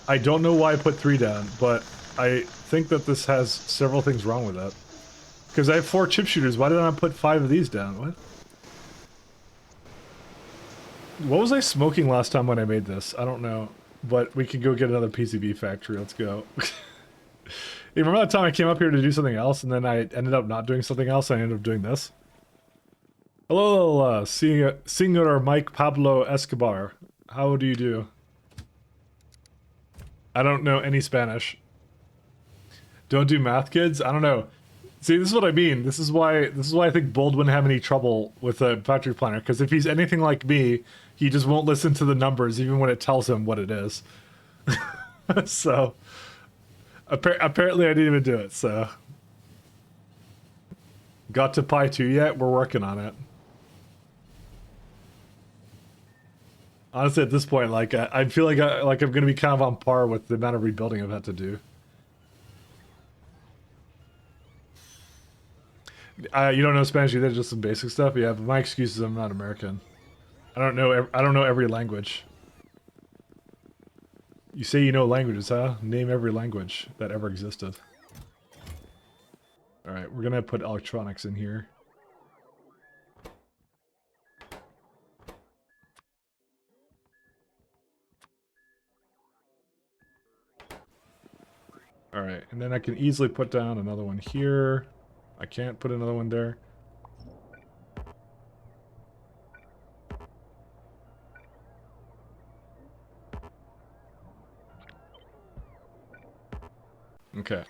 I don't know why I put 3 down, but I think that this has several things wrong with that. Because I have 4 chip shooters, why did I not put 5 of these down? What? What was I smoking last time when I made this? I don't know. But we could go get another PCB factory, let's go. You remember that time I came up here to do something else, and then I ended up not doing something else, and I ended up doing this? Hello, Senor Mike Pablo Escobar. How do you do? I don't know any Spanish. Don't do math, kids? I don't know. See, this is what I mean. This is why I think Bold wouldn't have any trouble with a factory planner, because if he's anything like me, he just won't listen to the numbers even when it tells him what it is. So, apparently I didn't even do it, so. Got to Pi 2 yet? We're working on it. Honestly, at this point, like, I feel like I'm going to be kind of on par with the amount of rebuilding I've had to do. You don't know Spanish either, just some basic stuff? Yeah, but my excuse is I'm not American. I don't know every language. You say you know languages, huh? Name every language that ever existed. Alright, we're gonna put electronics in here. Alright, and then I can easily put down another one here. I can't put another one there. Okay.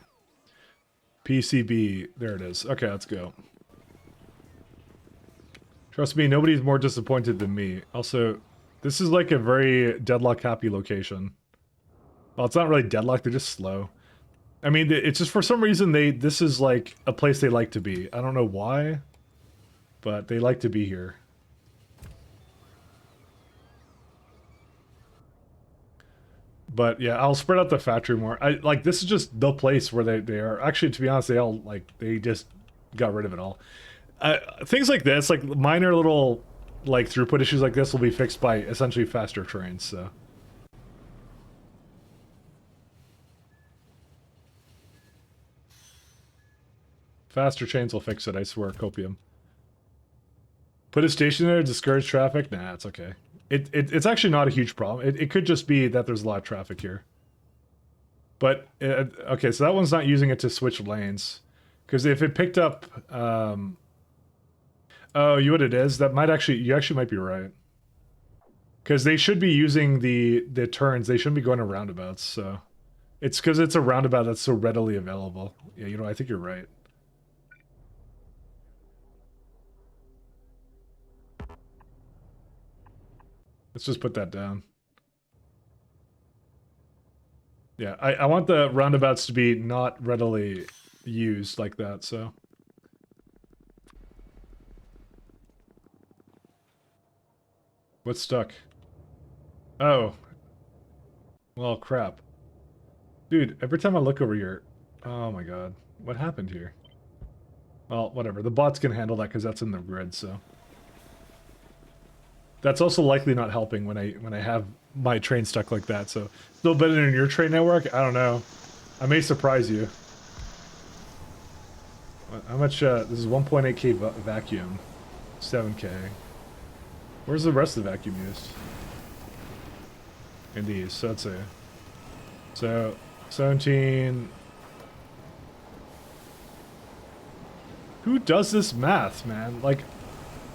PCB, there it is. Okay, let's go. Trust me, nobody's more disappointed than me. Also, this is like a very deadlock happy location. Well, it's not really deadlock, they're just slow. I mean, it's just for some reason this is like a place they like to be. I don't know why, but they like to be here. But yeah, I'll spread out the factory more. I like this is just the place where they are. Actually, to be honest, they just got rid of it all. Things like this, like minor little like throughput issues like this will be fixed by essentially faster trains, so. Faster trains will fix it, I swear, Copium. Put a station there to discourage traffic? Nah, it's okay. It's actually not a huge problem. It could just be that there's a lot of traffic here. But, okay, so that one's not using it to switch lanes. Because if it picked up, oh, you know what it is? That might actually, you actually might be right. Because they should be using the turns, they shouldn't be going to roundabouts, so. It's because it's a roundabout that's so readily available. Yeah, you know, I think you're right. Let's just put that down. Yeah, I want the roundabouts to be not readily used like that, so. What's stuck? Oh. Well, crap. Dude, every time I look over here... Oh my god. What happened here? Well, whatever. The bots can handle that because that's in the grid, so... That's also likely not helping when I have my train stuck like that, so... Still better than your train network? I don't know. I may surprise you. How much, this is 1.8k vacuum. 7k. Where's the rest of the vacuum used? In these, so let's see. So, 17... Who does this math, man? Like,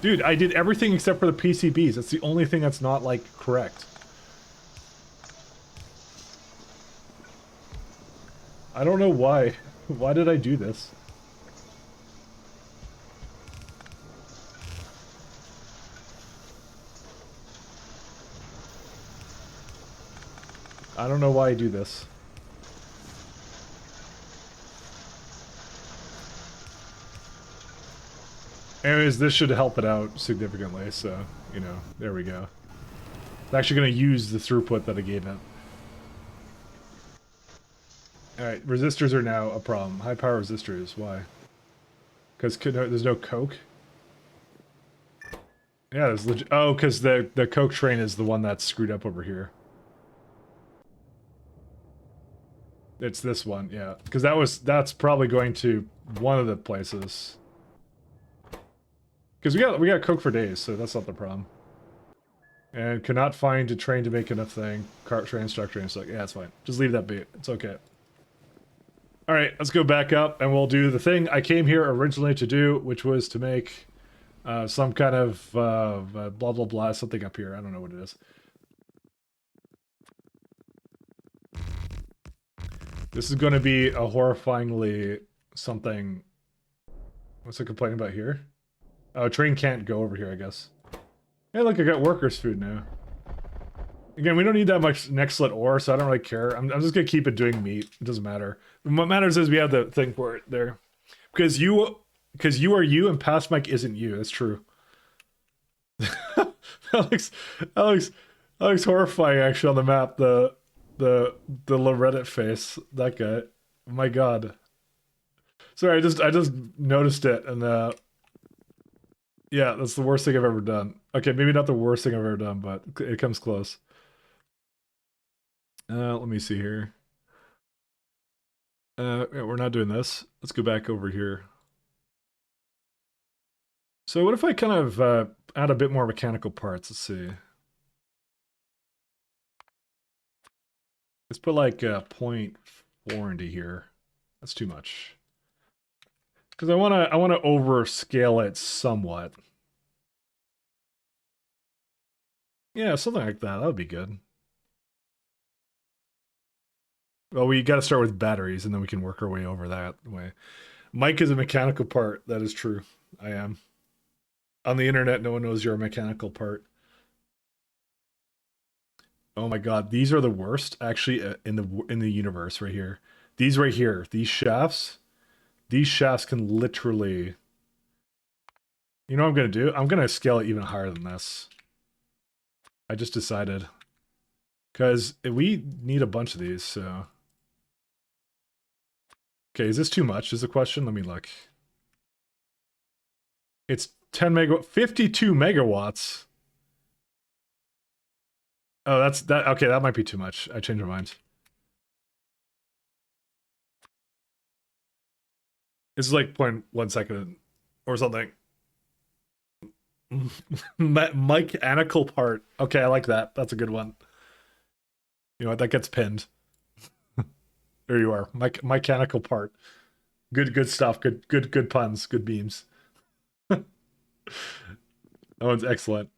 dude, I did everything except for the PCBs. That's the only thing that's not, like, correct. I don't know why. Why did I do this? I don't know why I do this. Anyways, this should help it out significantly, so, you know, there we go. It's actually going to use the throughput that I gave it. Alright, resistors are now a problem. High power resistors, why? Because there's no coke? Yeah, there's legit. Oh, because the coke train is the one that's screwed up over here. It's this one, yeah. Because that's probably going to one of the places. Because we got coke for days, so that's not the problem. And cannot find a train to make enough thing. Cart train, structure, and stuff. Yeah, it's fine. Just leave that be. It's okay. Alright, let's go back up and we'll do the thing I came here originally to do, which was to make some kind of blah blah blah, something up here. I don't know what it is. This is going to be a horrifyingly something... What's it complaining about here? Oh, train can't go over here, I guess. Hey, look, I got workers' food now. Again, we don't need that much next-lit ore, so I don't really care. I'm just gonna keep it doing meat. It doesn't matter. What matters is we have the thing for it there. Because you are you and past Mike isn't you. That's true. that looks horrifying actually on the map. The Reddit face. That guy. Oh my god. Sorry, I just noticed it and yeah, that's the worst thing I've ever done. Okay, maybe not the worst thing I've ever done, but it comes close. Let me see here. Yeah, we're not doing this. Let's go back over here. So what if I kind of add a bit more mechanical parts? Let's see. Let's put like 0.4 into here. That's too much. Because I wanna overscale it somewhat. Yeah, something like that. That would be good. Well, we got to start with batteries, and then we can work our way over that way. Mike is a mechanical part. That is true. I am. On the internet, no one knows you're a mechanical part. Oh my god, these are the worst, actually, in the universe right here. These right here, these shafts can literally... You know what I'm going to do? I'm going to scale it even higher than this. I just decided. Because we need a bunch of these, so... Okay, is this too much is the question? Let me look. It's 10 megawatt, 52 megawatts. Oh, that's that. Okay, that might be too much. I changed my mind. This is like 0.1 second or something. Mechanical part. Okay, I like that. That's a good one. You know what? That gets pinned. There you are. Mechanical part. Good stuff. Good puns. Good beams. That one's excellent.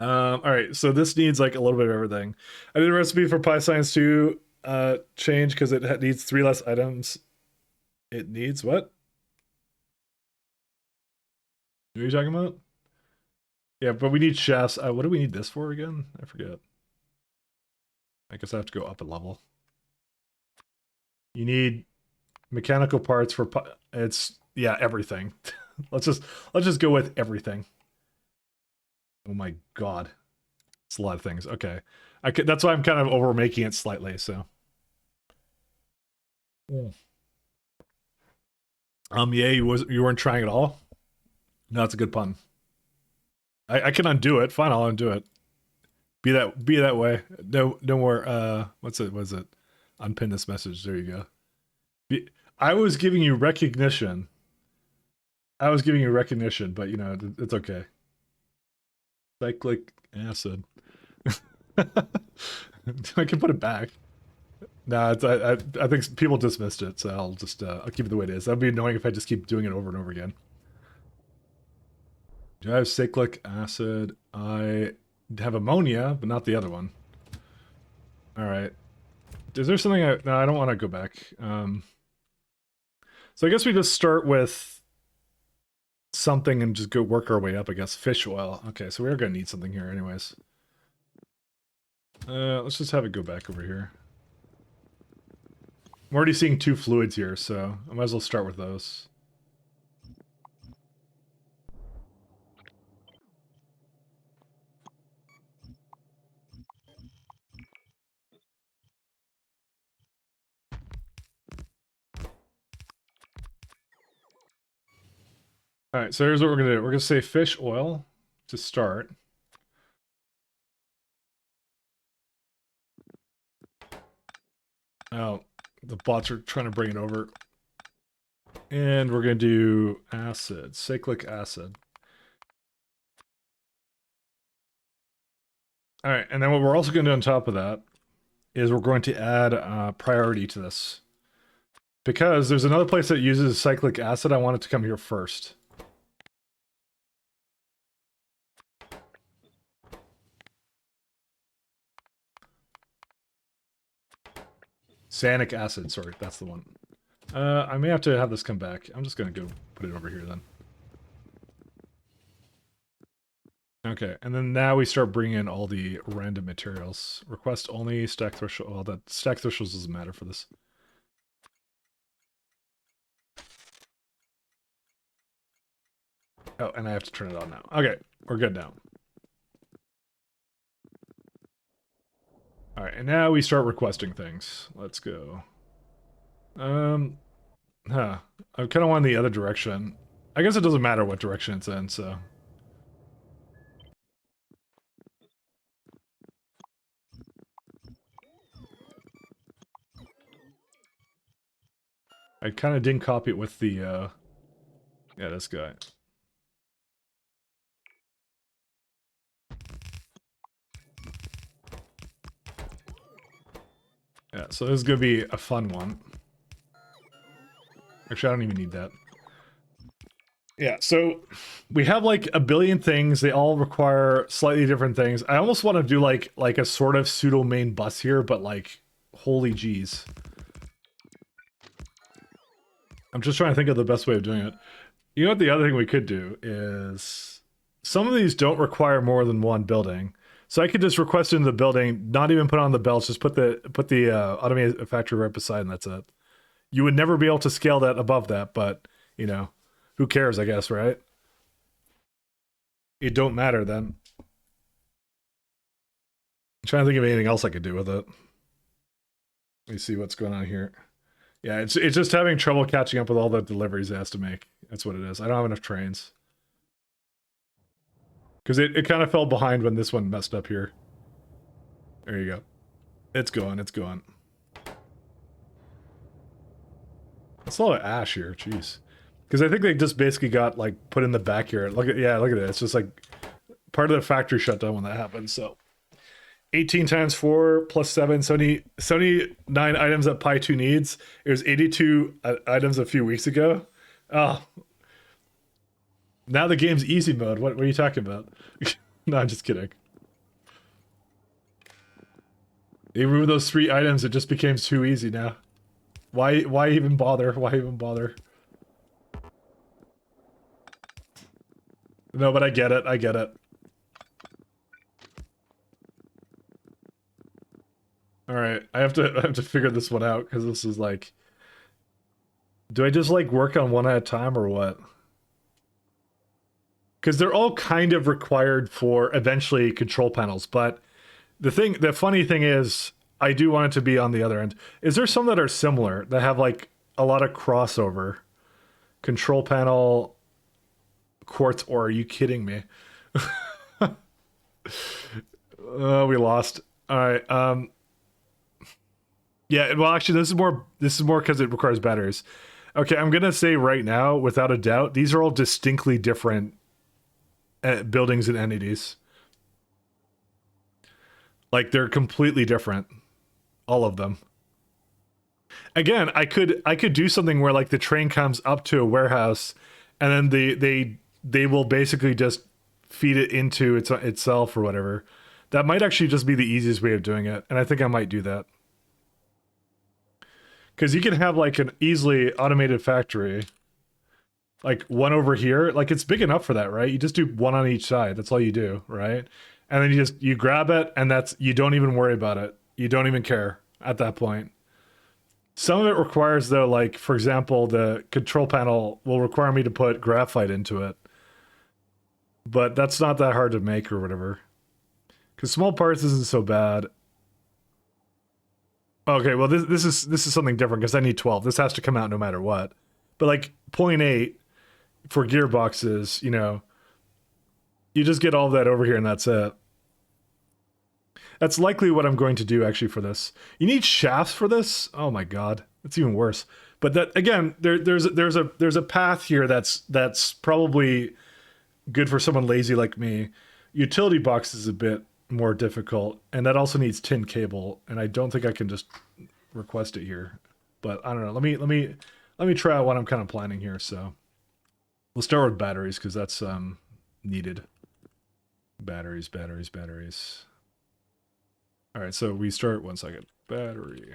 All right, so this needs like a little bit of everything. I did a recipe for Pi Science 2 change because it needs 3 less items. It needs what? What are you talking about? Yeah, but we need chefs. What do we need this for again? I forget. I guess I have to go up a level. You need mechanical parts for it's yeah, everything. let's just go with everything. Oh my god. It's a lot of things. Okay. That's why I'm kind of over making it slightly, so. Yeah, you weren't trying at all? No, that's a good pun. I can undo it. Fine, I'll undo it. Be that way. No more what's it? Unpin this message. There you go. I was giving you recognition. But you know, it's okay. Cyclic acid. I can put it back. No, I think people dismissed it, so I'll keep it the way it is. That'd be annoying if I just keep doing it over and over again. Do I have cyclic acid? I have ammonia, but not the other one. All right. Is there something no, I don't want to go back. So I guess we just start with something and just go work our way up, I guess. Fish oil. Okay, so we're gonna need something here anyways. Let's just have it go back over here. I'm already seeing 2 fluids here, so I might as well start with those. Alright, so here's what we're gonna do. We're gonna say fish oil to start. Oh, the bots are trying to bring it over. And we're gonna do acid, cyclic acid. Alright, and then what we're also gonna do on top of that is we're going to add priority to this. Because there's another place that uses cyclic acid, I want it to come here first. Sanic acid, sorry, that's the one. I may have to have this come back. I'm just gonna go put it over here then. Okay, and then now we start bringing in all the random materials. Request only, stack threshold. Well, that stack thresholds doesn't matter for this. Oh, and I have to turn it on now. Okay, we're good now. All right, and now we start requesting things. Let's go. I kind of want the other direction. I guess it doesn't matter what direction it's in, so. I kind of didn't copy it with the, yeah, this guy. Yeah, so this is going to be a fun one. Actually, I don't even need that. Yeah, so we have like a billion things. They all require slightly different things. I almost want to do like a sort of pseudo main bus here, but like, holy jeez. I'm just trying to think of the best way of doing it. You know what the other thing we could do is some of these don't require more than one building. So I could just request into the building, not even put on the belts, just put the automated factory right beside, and that's it. You would never be able to scale that above that, but you know, who cares, I guess, right? It don't matter then. I'm trying to think of anything else I could do with it. Let me see what's going on here. Yeah, it's just having trouble catching up with all the deliveries it has to make. That's what it is. I don't have enough trains. Because it kind of fell behind when this one messed up here. There you go. It's going, it's going. That's a lot of ash here, jeez. Because I think they just basically got, like, put in the back here. Look at it. It's just, like, part of the factory shutdown when that happened, so. 18 times 4 plus 7, 79 items that Pi 2 needs. It was 82 items a few weeks ago. Oh. Now the game's easy mode. What are you talking about? No, I'm just kidding. They removed those 3 items, it just became too easy now. Why even bother? Why even bother? No, but I get it. I get it. All right, I have to figure this one out because this is like, do I just like work on one at a time or what? Because they're all kind of required for eventually control panels, but the funny thing is, I do want it to be on the other end. Is there some that are similar that have like a lot of crossover? Control panel, quartz ore? Are you kidding me? We lost. All right. Yeah, well, actually, this is more because it requires batteries. Okay, I'm gonna say right now, without a doubt, these are all distinctly different buildings and entities. Like they're completely different, all of them. Again, I could do something where like the train comes up to a warehouse, and then they will basically just feed it into itself or whatever. That might actually just be the easiest way of doing it, and I think I might do that. Because you can have like an easily automated factory, like one over here. Like it's big enough for that, right? You just do one on each side. That's all you do, right? And then you grab it, and you don't even worry about it. You don't even care at that point. Some of it requires though, like for example, the control panel will require me to put graphite into it, but that's not that hard to make or whatever. Because small parts isn't so bad. Okay, well this is something different because I need 12. This has to come out no matter what. But like 0.8 for gearboxes, you know, you just get all of that over here and that's it. That's likely what I'm going to do actually for this. You need shafts for this? Oh my god, that's even worse. But that again, there's a path here that's probably good for someone lazy like me. Utility box is a bit more difficult, and that also needs tin cable, and I don't think I can just request it here. But I don't know. Let me try out what I'm kind of planning here. So we'll start with batteries because that's needed. Batteries. All right, so we start 1 second. Battery.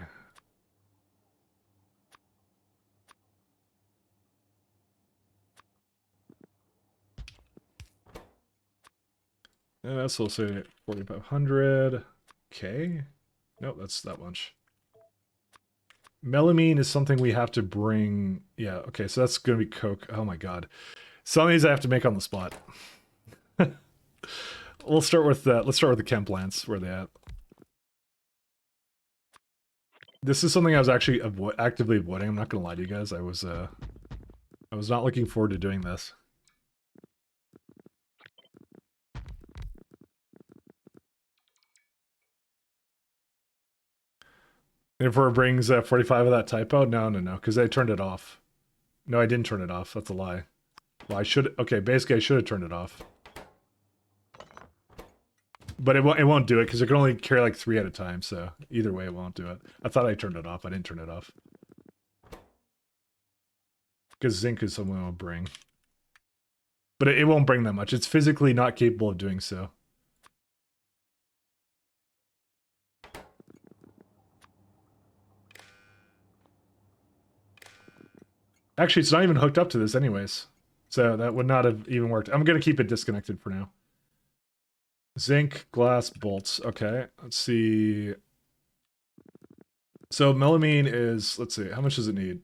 And that's also 4,500. Okay. Nope, that's that much. Melamine is something we have to bring. Yeah, okay, so that's going to be coke. Oh my god. Some of these I have to make on the spot. Let's start with the chem plants. Where are they at? This is something I was actually actively avoiding. I'm not going to lie to you guys. I was not looking forward to doing this. If it brings 45 of that typo, no, because I turned it off. No, I didn't turn it off. That's a lie. Well, I should. Okay, basically, I should have turned it off. But it won't do it because it can only carry like 3 at a time. So either way, it won't do it. I thought I turned it off. I didn't turn it off. Because zinc is something I'll bring. But it won't bring that much. It's physically not capable of doing so. Actually, it's not even hooked up to this anyways. So that would not have even worked. I'm going to keep it disconnected for now. Zinc, glass, bolts. Okay, let's see. So melamine is, let's see, how much does it need?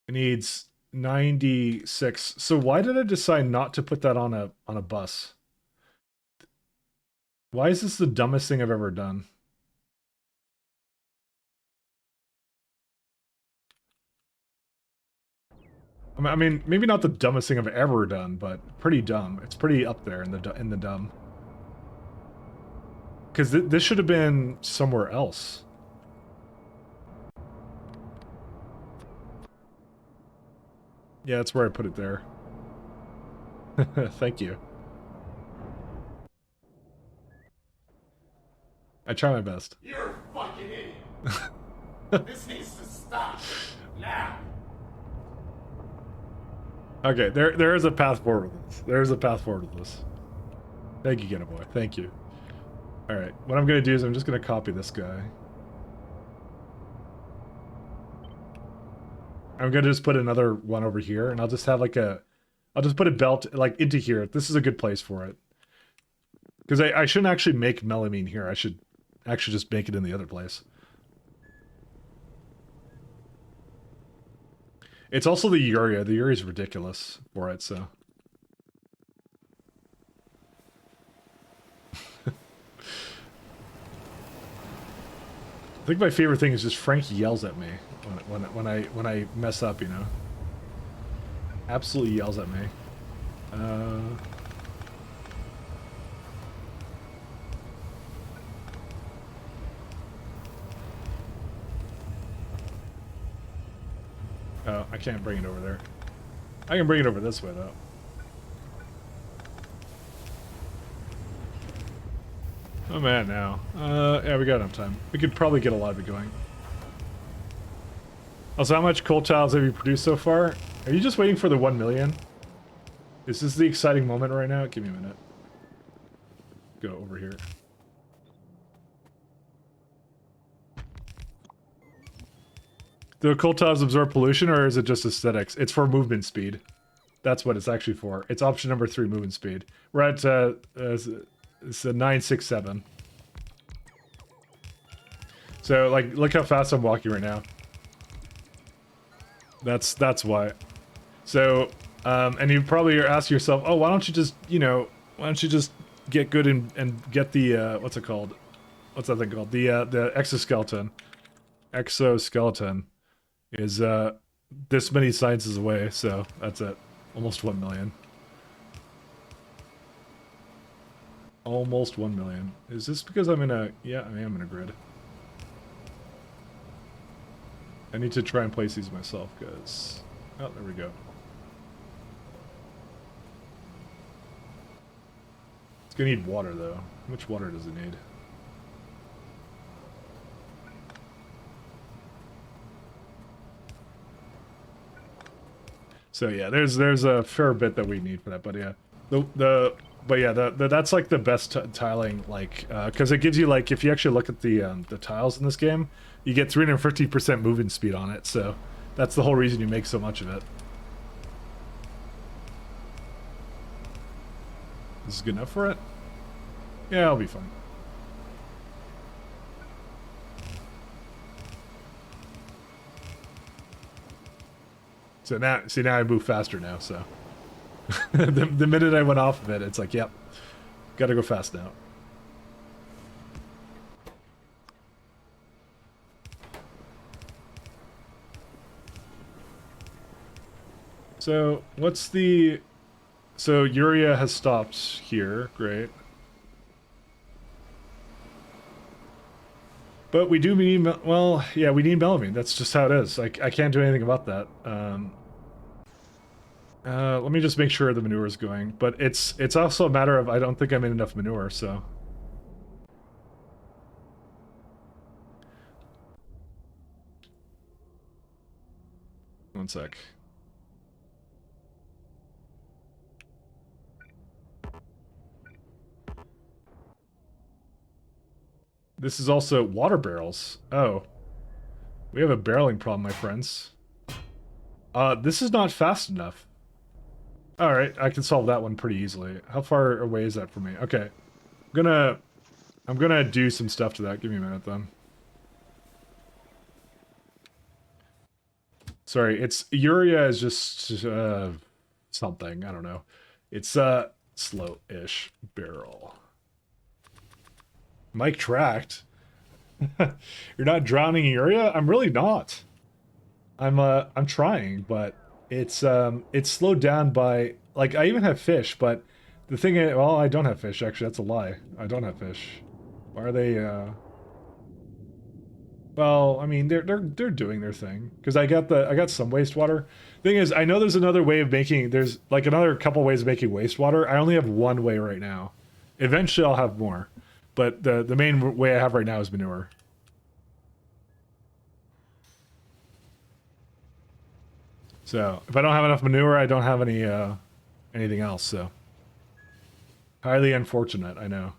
It needs 96. So why did I decide not to put that on a bus? Why is this the dumbest thing I've ever done? I mean, maybe not the dumbest thing I've ever done, but pretty dumb. It's pretty up there in the dumb. Because this should have been somewhere else. Yeah, that's where I put it there. Thank you. I try my best. You're a fucking idiot. This needs to stop. Now. Okay, there is a path forward with this. There is a path forward with this. Thank you, Get a Boy. Thank you. Alright, what I'm going to do is I'm just going to copy this guy. I'm going to just put another one over here, and I'll just have like a... I'll just put a belt like into here. This is a good place for it. Because I shouldn't actually make melamine here. I should actually just make it in the other place. It's also the urea. The urea is ridiculous for it, so... I think my favorite thing is just Frank yells at me when I mess up, you know. Absolutely yells at me. Oh, I can't bring it over there. I can bring it over this way though. Oh man, now. Yeah, we got enough time. We could probably get a lot of it going. Also, how much coal tiles have you produced so far? Are you just waiting for the 1 million? Is this the exciting moment right now? Give me a minute. Go over here. Do coal tiles absorb pollution, or is it just aesthetics? It's for movement speed. That's what it's actually for. It's option number 3, movement speed. We're at, it's a 967. So, like, look how fast I'm walking right now. That's why. So, and you probably are asking yourself, oh, why don't you just, you know, why don't you just get good and get the, what's it called? What's that thing called? The exoskeleton. Exoskeleton is, this many sciences away, so that's it. Almost 1 million. Almost 1 million. Is this because I'm in a... Yeah, I am in a grid. I need to try and place these myself, because... Oh, there we go. It's gonna need water, though. How much water does it need? So yeah, there's a fair bit that we need for that, but yeah. But yeah, that's like the best tiling, like, because it gives you, like, if you actually look at the tiles in this game, you get 350% movement speed on it, so that's the whole reason you make so much of it. This is good enough for it? Yeah, I'll be fine. So now, see, now I move faster now, so. the minute I went off of it, it's like, yep, gotta go fast now. So, what's the... So, urea has stopped here, great. But we do need, well, yeah, we need melamine, that's just how it is. Like, I can't do anything about that. Let me just make sure the manure is going. But it's also a matter of I don't think I made enough manure, so... One sec. This is also water barrels. Oh. We have a barreling problem, my friends. This is not fast enough. Alright, I can solve that one pretty easily. How far away is that from me? Okay. I'm gonna do some stuff to that. Give me a minute, then. Sorry, it's... Urea is just, something. I don't know. It's, slow-ish barrel. Mike tracked. You're not drowning in urea? I'm really not. I'm trying, but it's slowed down by, like, I even have fish, but the thing is, well, I don't have fish, actually. That's a lie. I don't have fish. Why are they well, I mean, they're doing their thing, because I got some wastewater. Thing is, I know there's another way of making, there's like another couple ways of making wastewater. I only have one way right now. Eventually I'll have more, but the main way I have right now is manure. So if I don't have enough manure, I don't have any anything else. So highly unfortunate, I know.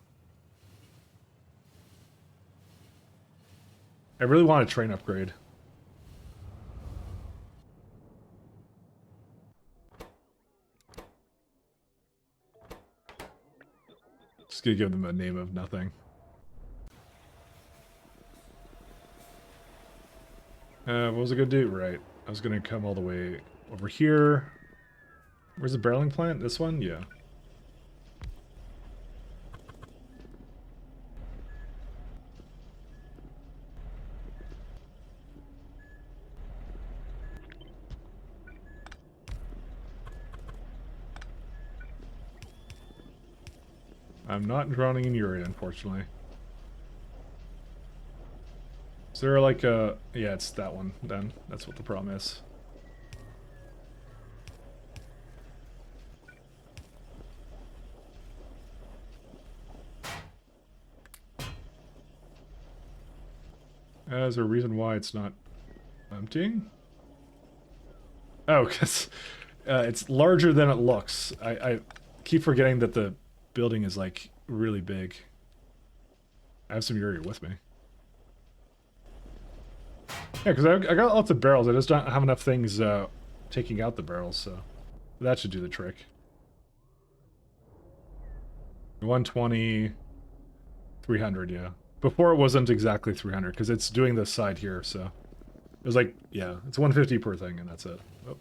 I really want a train upgrade. Just gonna give them a name of nothing. What was I gonna do? Right. I was gonna come all the way over here. Where's the barreling plant? This one? Yeah. I'm not drowning in urea, unfortunately. Is there like a... Yeah, it's that one, then. That's what the problem is. Is there a reason why it's not emptying? Oh, because it's larger than it looks. I keep forgetting that the building is, like, really big. I have some urea with me. Yeah, because I got lots of barrels. I just don't have enough things taking out the barrels, so that should do the trick. 120, 300, yeah. Before it wasn't exactly 300, because it's doing this side here, so... It was like, yeah, it's 150 per thing, and that's it. Oh.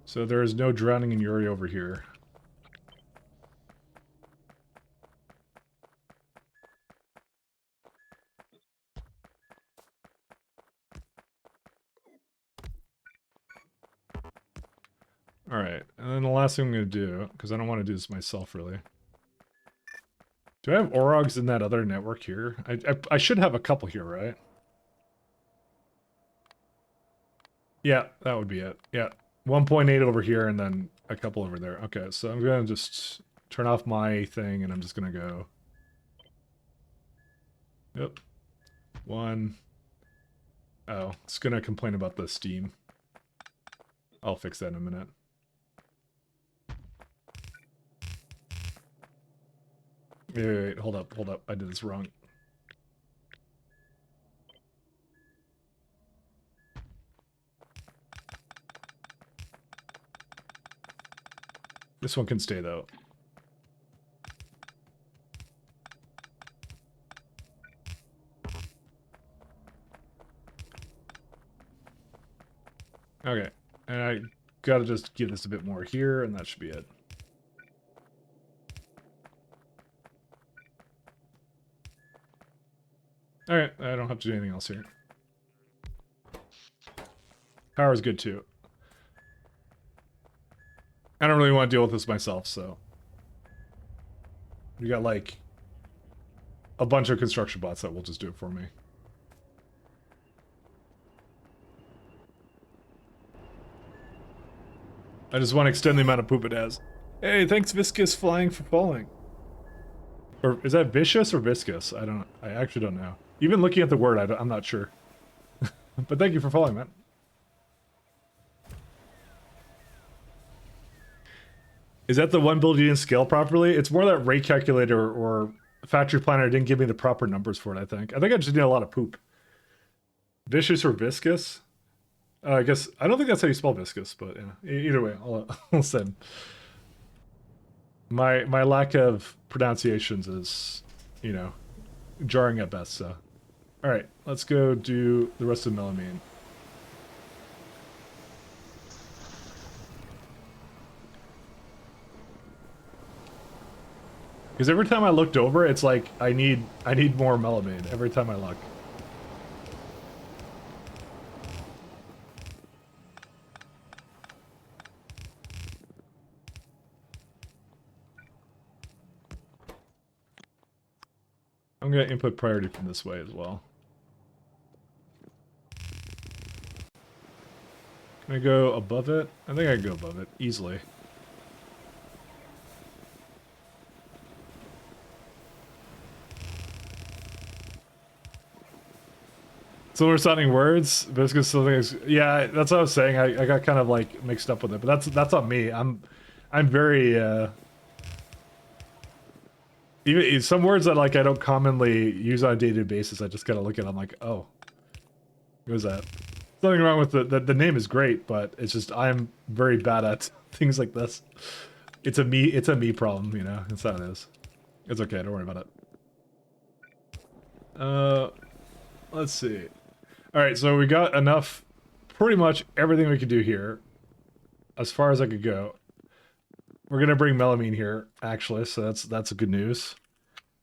So there is no drowning in urea over here. Alright, and then the last thing I'm going to do, because I don't want to do this myself, really. Do I have Orogs in that other network here? I should have a couple here, right? Yeah, that would be it. Yeah, 1.8 over here and then a couple over there. Okay, so I'm going to just turn off my thing and I'm just going to go... Yep. One. Oh, it's going to complain about the steam. I'll fix that in a minute. Wait, hold up. I did this wrong. This one can stay, though. Okay, and I gotta just give this a bit more here, and that should be it. Alright, I don't have to do anything else here. Power's good, too. I don't really want to deal with this myself, so... We got, like, a bunch of construction bots that will just do it for me. I just want to extend the amount of poop it has. Hey, thanks Viscous Flying for falling. Or is that vicious or viscous? I actually don't know. Even looking at the word, I'm not sure. But thank you for following, man. Is that the one build you didn't scale properly? It's more that rate calculator or factory planner didn't give me the proper numbers for it, I think. I think I just need a lot of poop. Vicious or viscous? I guess, I don't think that's how you spell viscous, but yeah. Either way, I'll send. My lack of pronunciations is, you know, jarring at best, so. Alright, let's go do the rest of melamine. Because every time I looked over, it's like I need more melamine every time I look. I'm gonna input priority from this way as well. Can I go above it? I think I can go above it easily. So we're sounding words. Basically, something is, yeah. That's what I was saying. I got kind of like mixed up with it, but that's on me. I'm very even some words that like I don't commonly use on a day-to-day basis. I just gotta look at. I'm like, oh, what was that? Nothing wrong with the name is great, but it's just I'm very bad at things like this. It's a me problem, you know. That's how it is. It's okay. Don't worry about it. Let's see. All right, so we got enough, pretty much everything we could do here, as far as I could go. We're gonna bring melamine here, actually, so that's good news.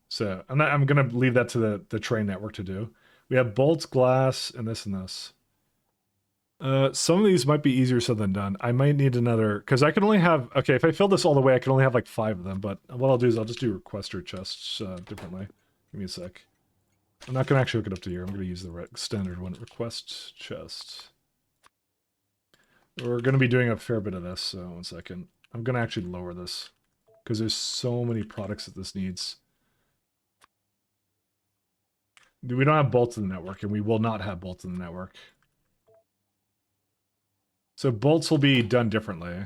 So I'm gonna leave that to the train network to do. We have bolts, glass, and this and this. Some of these might be easier said than done. I might need another, because I can only have, okay, if I fill this all the way, I can only have like 5 of them, but what I'll do is I'll just do requester chests differently. Give me a sec. I'm not going to actually hook it up to here. I'm going to use the standard one. Request chest. We're going to be doing a fair bit of this, so 1 second. I'm going to actually lower this, because there's so many products that this needs. We don't have bolts in the network, and we will not have bolts in the network. So bolts will be done differently.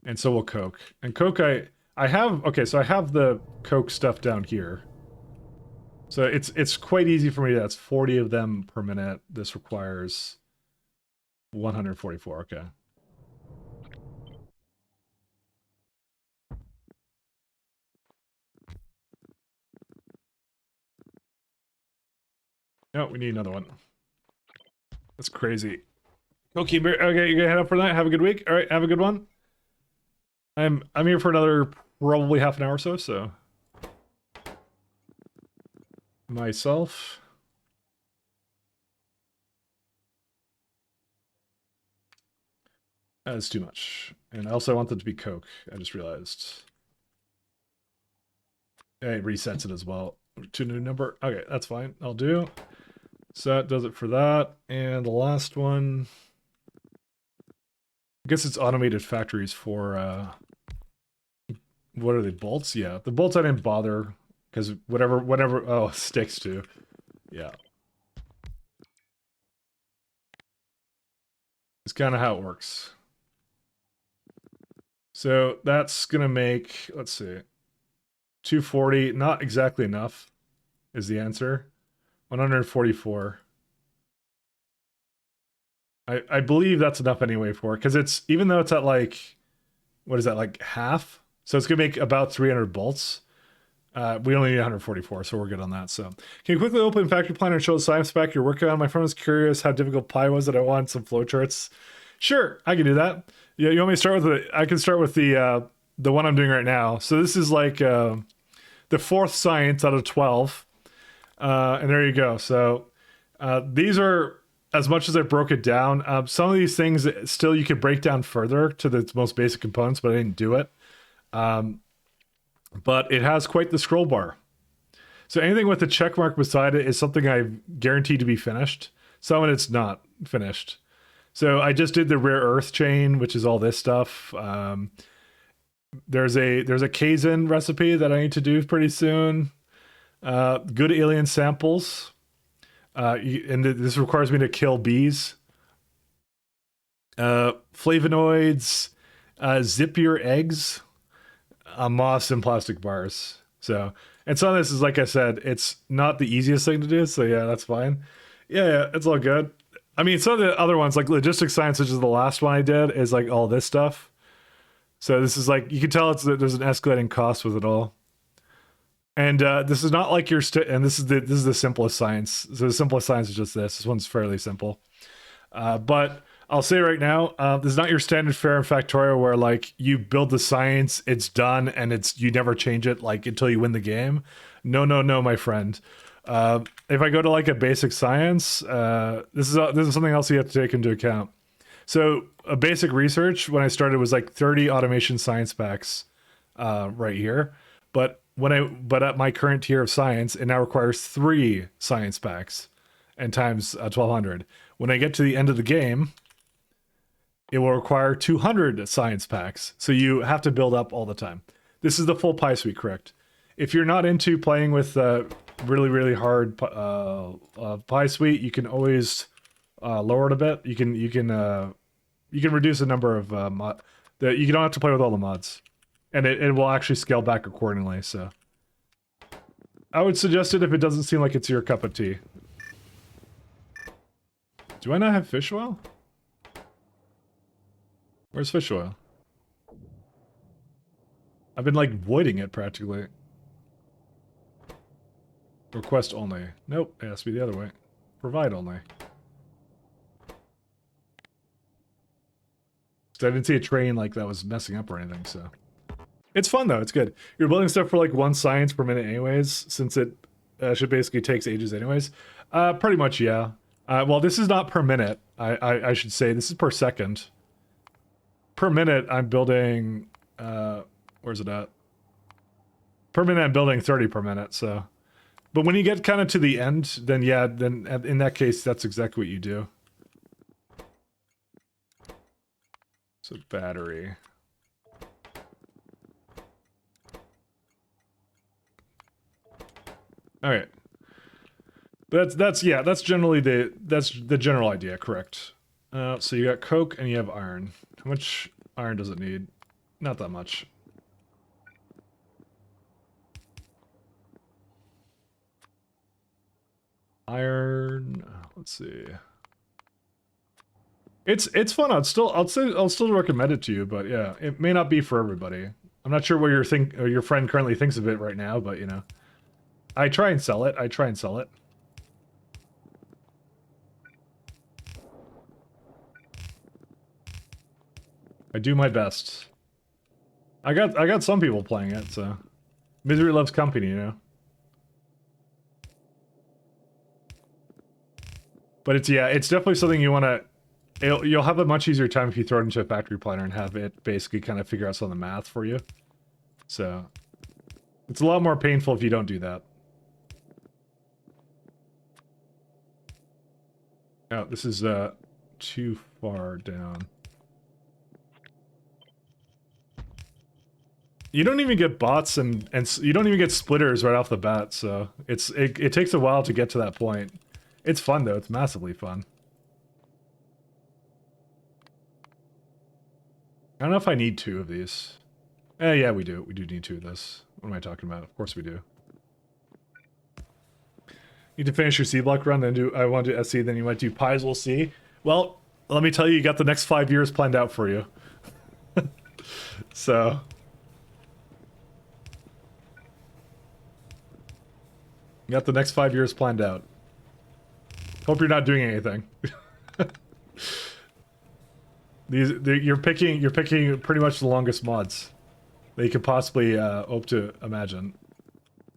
And so will coke. And coke I have, okay, so I have the coke stuff down here. So it's quite easy for me. That's 40 of them per minute. This requires 144, okay. No, we need another one. That's crazy. Okay, okay, you gonna head up for that? Have a good week. All right, have a good one. I'm here for another probably half an hour or so. Myself. That's too much. And I also want it to be Coke. I just realized. It resets it as well to a new number. Okay, that's fine. I'll do. So that does it for that. And the last one. I guess it's automated factories for what are they, bolts? Yeah, the bolts I didn't bother because whatever oh, sticks too. Yeah. It's kind of how it works. So that's gonna make, let's see, 240, not exactly enough is the answer. 144. I believe that's enough anyway for it, because it's, even though it's at like, what is that, like half? So it's gonna make about 300 bolts. We only need 144, so we're good on that. So, can you quickly open Factory Planner and show the science spec you're working on? My friend was curious how difficult Pi was, that I wanted some flowcharts. Sure, I can do that. Yeah, you want me to start with I can start with the one I'm doing right now. So this is like the 4th science out of 12, and there you go. So these are, as much as I broke it down, some of these things still you could break down further to the most basic components, but I didn't do it. But it has quite the scroll bar. So anything with a check mark beside it is something I've guaranteed to be finished. Some of it's not finished. So I just did the rare earth chain, which is all this stuff. There's a Kaizen recipe that I need to do pretty soon. Good alien samples. And this requires me to kill bees. Flavonoids. Zip your eggs. Moss and plastic bars. So, and some of this is, like I said, it's not the easiest thing to do. So yeah, that's fine. Yeah, it's all good. I mean, some of the other ones, like logistics science, which is the last one I did, is like all this stuff. So this is like, you can tell there's an escalating cost with it all. And this is not like and this is the simplest science. So the simplest science is just this. This one's fairly simple. But I'll say right now, this is not your standard fare in Factorio where like you build the science, it's done, and you never change it like until you win the game. No, no, no, my friend. If I go to like a basic science, this is something else you have to take into account. So a basic research when I started was like 30 automation science packs right here, but at my current tier of science, it now requires 3 science packs and times 1200. When I get to the end of the game, it will require 200 science packs. So you have to build up all the time. This is the full pie suite, correct? If you're not into playing with really, really hard pie suite, you can always lower it a bit. You can reduce the number of you don't have to play with all the mods, and it will actually scale back accordingly. So I would suggest it if it doesn't seem like it's your cup of tea. Do I not have fish oil? Where's fish oil? I've been like voiding it practically. Request only. Nope, it has to be the other way. Provide only. So I didn't see a train like that was messing up or anything, so. It's fun though, it's good. You're building stuff for like 1 science per minute anyways, since it should basically takes ages anyways. Pretty much, yeah. Well, this is not per minute, I should say. This is per second. Per minute, I'm building... where's it at? Per minute, I'm building 30 per minute, so... But when you get kind of to the end, then yeah, then in that case, that's exactly what you do. So battery. All right. That's generally the general idea, correct? So you got coke and you have iron. How much iron does it need? Not that much. Iron. Let's see. It's fun. I'll still recommend it to you, but yeah, it may not be for everybody. I'm not sure what your friend currently thinks of it right now, but you know, I try and sell it. I do my best. I got some people playing it, so misery loves company, you know. But it's definitely something you want to. You'll have a much easier time if you throw it into a factory planner and have it basically kind of figure out some of the math for you. So it's a lot more painful if you don't do that. Oh, this is too far down. You don't even get bots and you don't even get splitters right off the bat, so it takes a while to get to that point. It's fun though, it's massively fun. I don't know if I need 2 of these. Yeah, we do. We do need 2 of this. What am I talking about? Of course we do. Need to finish your C block run, then I want to do SC, then you might do pies, we'll see. Well, let me tell you, you got the next 5 years planned out for you. So... You got the next 5 years planned out. Hope you're not doing anything. You're picking pretty much the longest mods that you could possibly hope to imagine.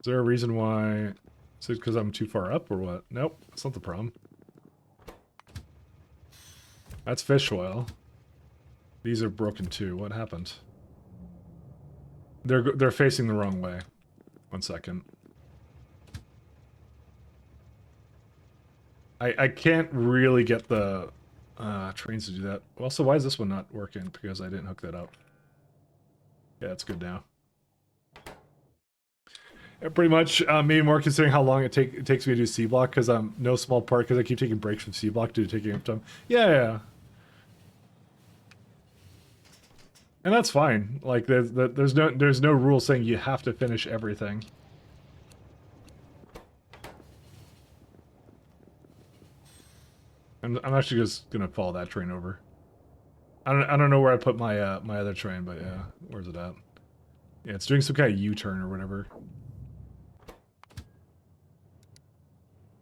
Is there a reason why? Is it because I'm too far up or what? Nope, that's not the problem. That's fish oil. These are broken too. What happened? They're facing the wrong way. 1 second. I can't really get the trains to do that. Well, so why is this one not working? Because I didn't hook that up. Yeah, it's good now. Yeah, pretty much, maybe more considering how long it takes me to do C block, because I'm no small part because I keep taking breaks from C block due to taking up time. Yeah. And that's fine. Like there's no rule saying you have to finish everything. I'm actually just gonna follow that train over. I don't know where I put my my other train, but yeah, where's it at? Yeah, it's doing some kind of U-turn or whatever.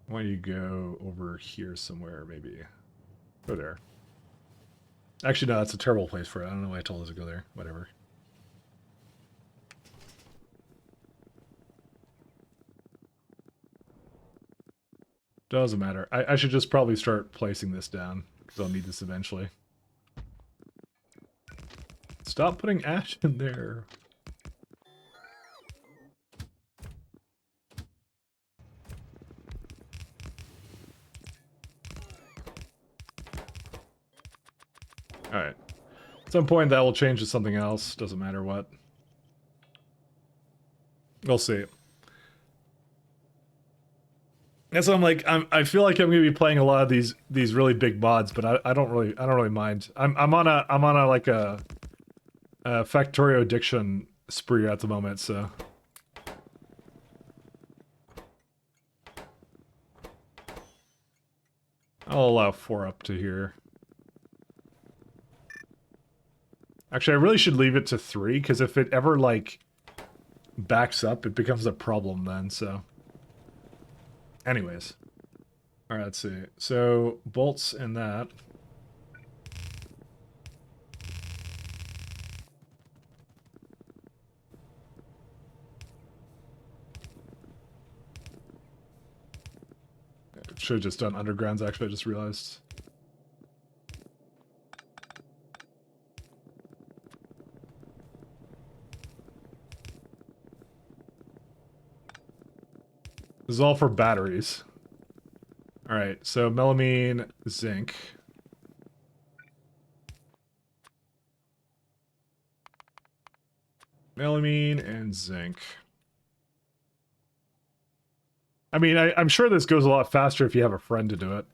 Why don't you go over here somewhere, maybe? Go there. Actually, no, that's a terrible place for it. I don't know why I told us to go there. Whatever. Doesn't matter. I should just probably start placing this down, because I'll need this eventually. Stop putting ash in there. Alright. At some point that will change to something else. Doesn't matter what. We'll see. And so I'm like, I feel like I'm gonna be playing a lot of these really big mods, but I don't really mind. I'm on a like a Factorio addiction spree at the moment, so I'll allow 4 up to here. Actually, I really should leave it to 3, because if it ever like backs up, it becomes a problem then, so. Anyways. Alright, let's see. So, bolts in that. Should have just done undergrounds, actually, I just realized. This is all for batteries. Alright, so melamine, zinc. Melamine and zinc. I mean, I'm sure this goes a lot faster if you have a friend to do it.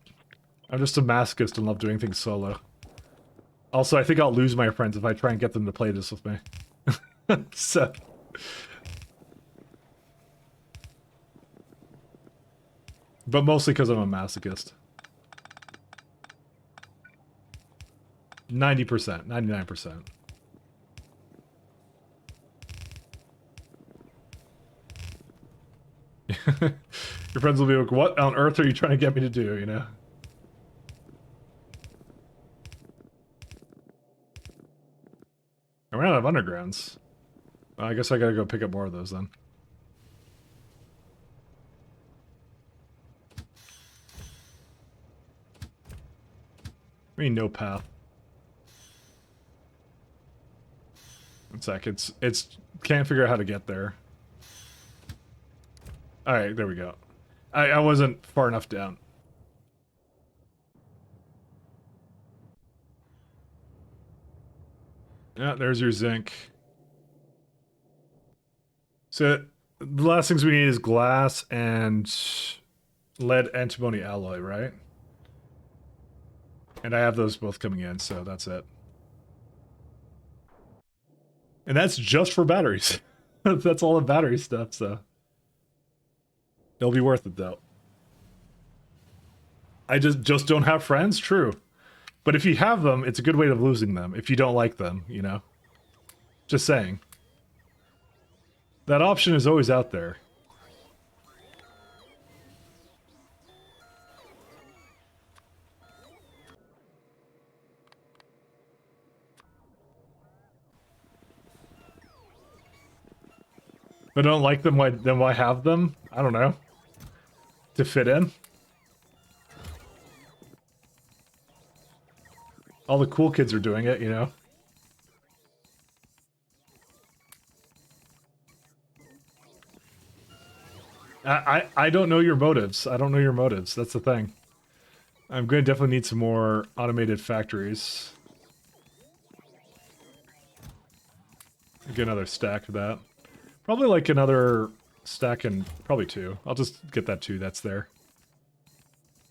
I'm just a masochist and love doing things solo. Also, I think I'll lose my friends if I try and get them to play this with me. So... But mostly because I'm a masochist. 90%, 99%. Your friends will be like, what on earth are you trying to get me to do, you know? I ran out of undergrounds. Well, I guess I gotta go pick up more of those then. I mean, no path. One sec, it's can't figure out how to get there. Alright, there we go. I wasn't far enough down. Yeah, there's your zinc. So, the last things we need is glass and lead antimony alloy, right? And I have those both coming in, so that's it. And that's just for batteries. That's all the battery stuff, so. It'll be worth it, though. I just don't have friends? True. But if you have them, it's a good way of losing them, if you don't like them, you know? Just saying. That option is always out there. If I don't like them, then why have them? I don't know. To fit in? All the cool kids are doing it, you know? I don't know your motives. I don't know your motives. That's the thing. I'm going to definitely need some more automated factories. Get another stack of that. Probably like another stack and probably 2. I'll just get that 2 that's there.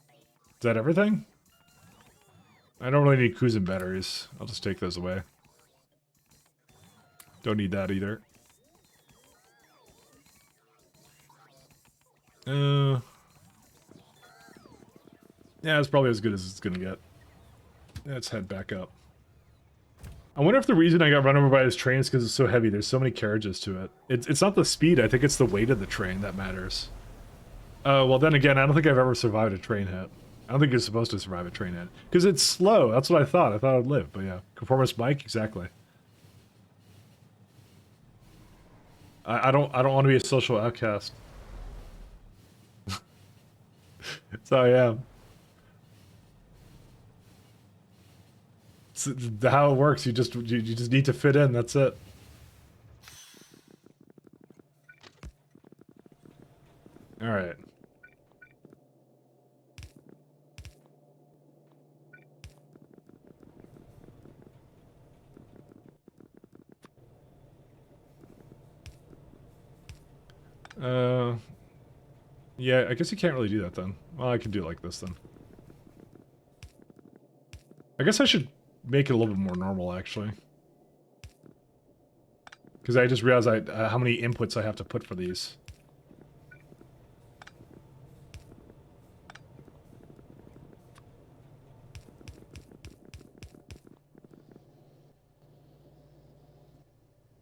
Is that everything? I don't really need Kuzin batteries. I'll just take those away. Don't need that either. Yeah, it's probably as good as it's gonna get. Let's head back up. I wonder if the reason I got run over by this train is because it's so heavy. There's so many carriages to it. It's not the speed. I think it's the weight of the train that matters. Well, then again, I don't think I've ever survived a train hit. I don't think you're supposed to survive a train hit. Because it's slow. That's what I thought. I thought I'd live, but yeah. Conformist bike, exactly. I don't want to be a social outcast. That's how I am. It's how it works. You just need to fit in. That's it. All right. Yeah, I guess you can't really do that then. Well, I can do it like this then. I guess I should make it a little bit more normal, actually. Because I just realized how many inputs I have to put for these.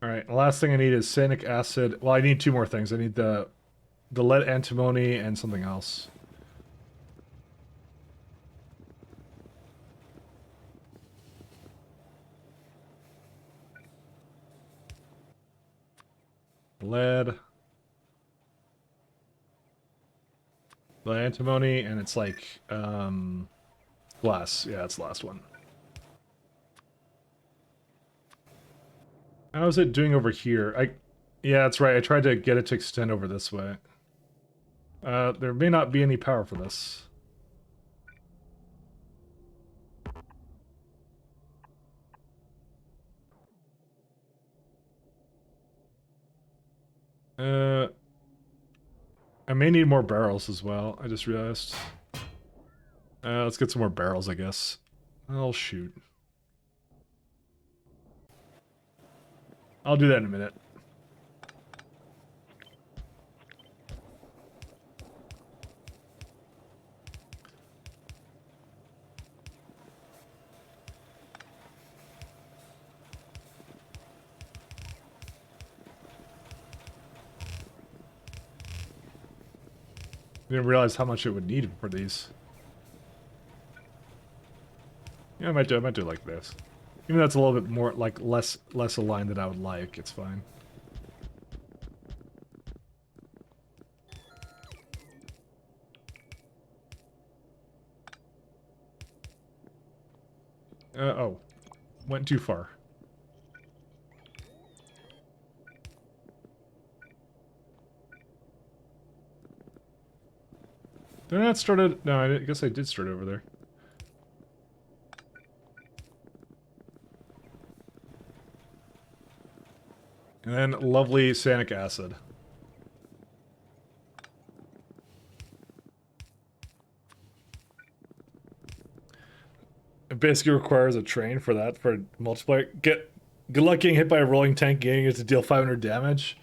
Alright, the last thing I need is cyanic acid. Well, I need two more things. I need the lead antimony and something else. Lead. The antimony, and it's like, glass. Yeah, it's the last one. How's it doing over here? Yeah, that's right. I tried to get it to extend over this way. There may not be any power for this. I may need more barrels as well. I just realized. Let's get some more barrels, I guess. Oh, shoot. I'll do that in a minute. Didn't realize how much it would need for these. Yeah, I might do it like this. Even though it's a little bit more, like, less aligned than I would like, it's fine. Oh. Went too far. Did I not start it? No, I guess I did start over there. And then lovely cyanic acid. It basically requires a train for that, for multiplayer. Good luck getting hit by a rolling tank, getting it to deal 500 damage.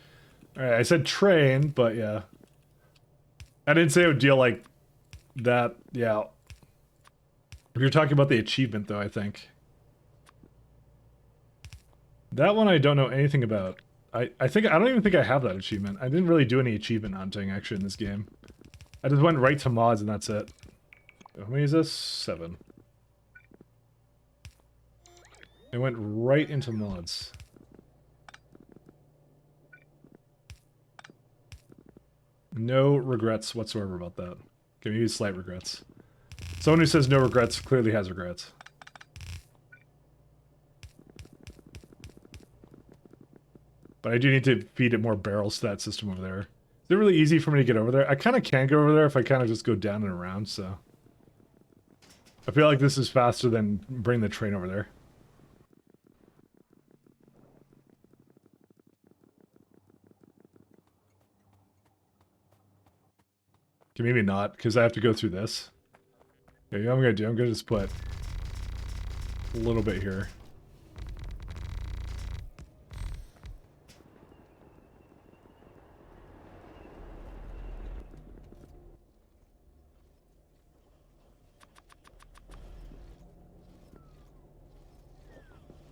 Alright, I said train, but yeah. I didn't say it would deal like that, yeah. You're talking about the achievement though, I think. That one I don't know anything about. I don't even think I have that achievement. I didn't really do any achievement hunting actually in this game. I just went right to mods and that's it. How many is this? 7. I went right into mods. No regrets whatsoever about that. Okay, maybe slight regrets. Someone who says no regrets clearly has regrets. But I do need to feed it more barrels to that system over there. Is it really easy for me to get over there? I kind of can go over there if I kind of just go down and around, so... I feel like this is faster than bring the train over there. Okay, maybe not, because I have to go through this. Okay, you know what I'm gonna do? I'm gonna just put a little bit here.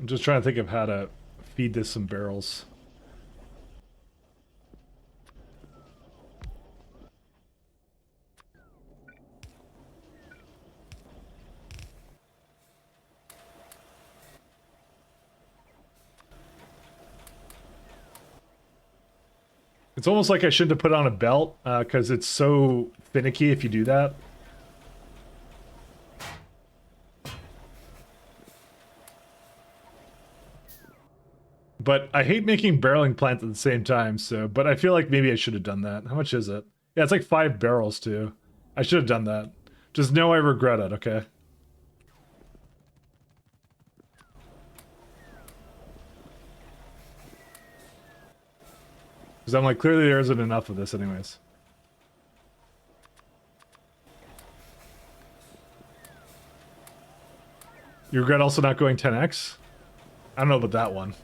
I'm just trying to think of how to feed this some barrels. It's almost like I shouldn't have put on a belt, because it's so finicky if you do that. But I hate making barreling plants at the same time, so... But I feel like maybe I should have done that. How much is it? Yeah, it's like 5 barrels, too. I should have done that. Just know I regret it, okay? Because I'm like, clearly there isn't enough of this anyways. You regret also not going 10x? I don't know about that one.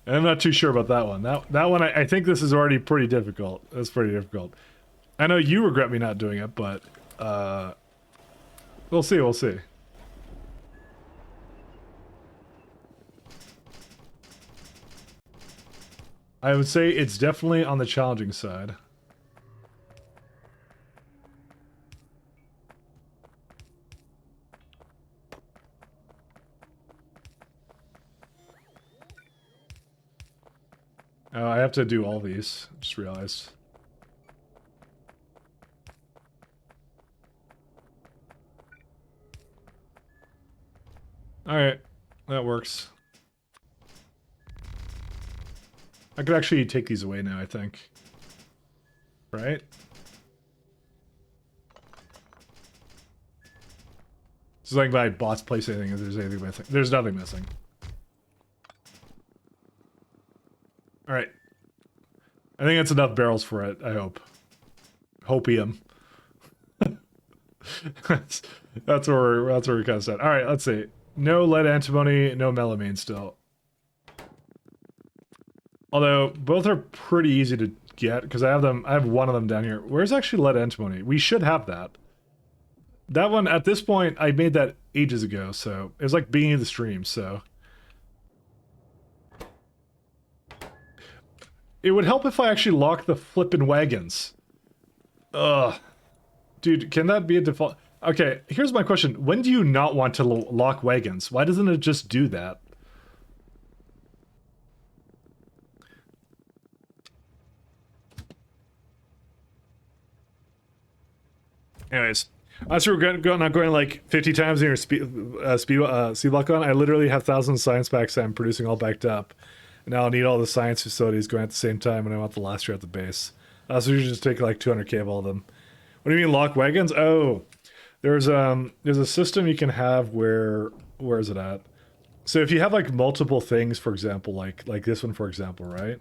I'm not too sure about that one. That one, I think this is already pretty difficult. That's pretty difficult. I know you regret me not doing it, but we'll see, we'll see. I would say it's definitely on the challenging side. Oh, I have to do all these. Just realized. Alright, that works. I could actually take these away now, I think. Right? It's like my bots place anything if there's anything missing. There's nothing missing. Alright. I think that's enough barrels for it, I hope. Hopium. that's where we kind of said. Alright, let's see. No lead antimony, no melamine still. Although both are pretty easy to get because I have one of them down here. Where's actually lead antimony? We should have that. That one at this point I made that ages ago, so it was like beginning of the stream, so it would help if I actually locked the flippin' wagons. Ugh. Dude, can that be a default? Okay, here's my question. When do you not want to lock wagons? Why doesn't it just do that? Anyways, as we're not going like 50 times in your speed lock on, I literally have thousands of science packs that I'm producing all backed up. And now I'll need all the science facilities going at the same time, and I want the last year at the base. So you just take like 200k of all of them. What do you mean lock wagons? Oh, there's a system you can have where is it at? So if you have like multiple things, for example, like this one, for example, right?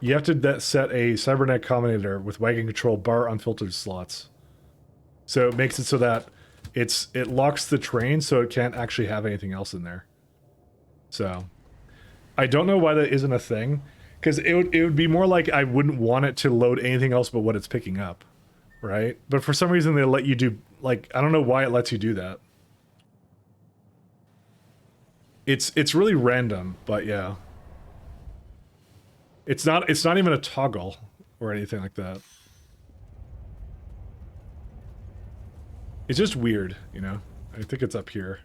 You have to set a cybernet combinator with wagon control bar unfiltered slots. So it makes it so that it locks the train so it can't actually have anything else in there. So I don't know why that isn't a thing, because it would be more like I wouldn't want it to load anything else but what it's picking up, right? But for some reason they let you do, like, I don't know why it lets you do that. It's really random, but yeah. It's not even a toggle or anything like that. It's just weird, you know? I think it's up here.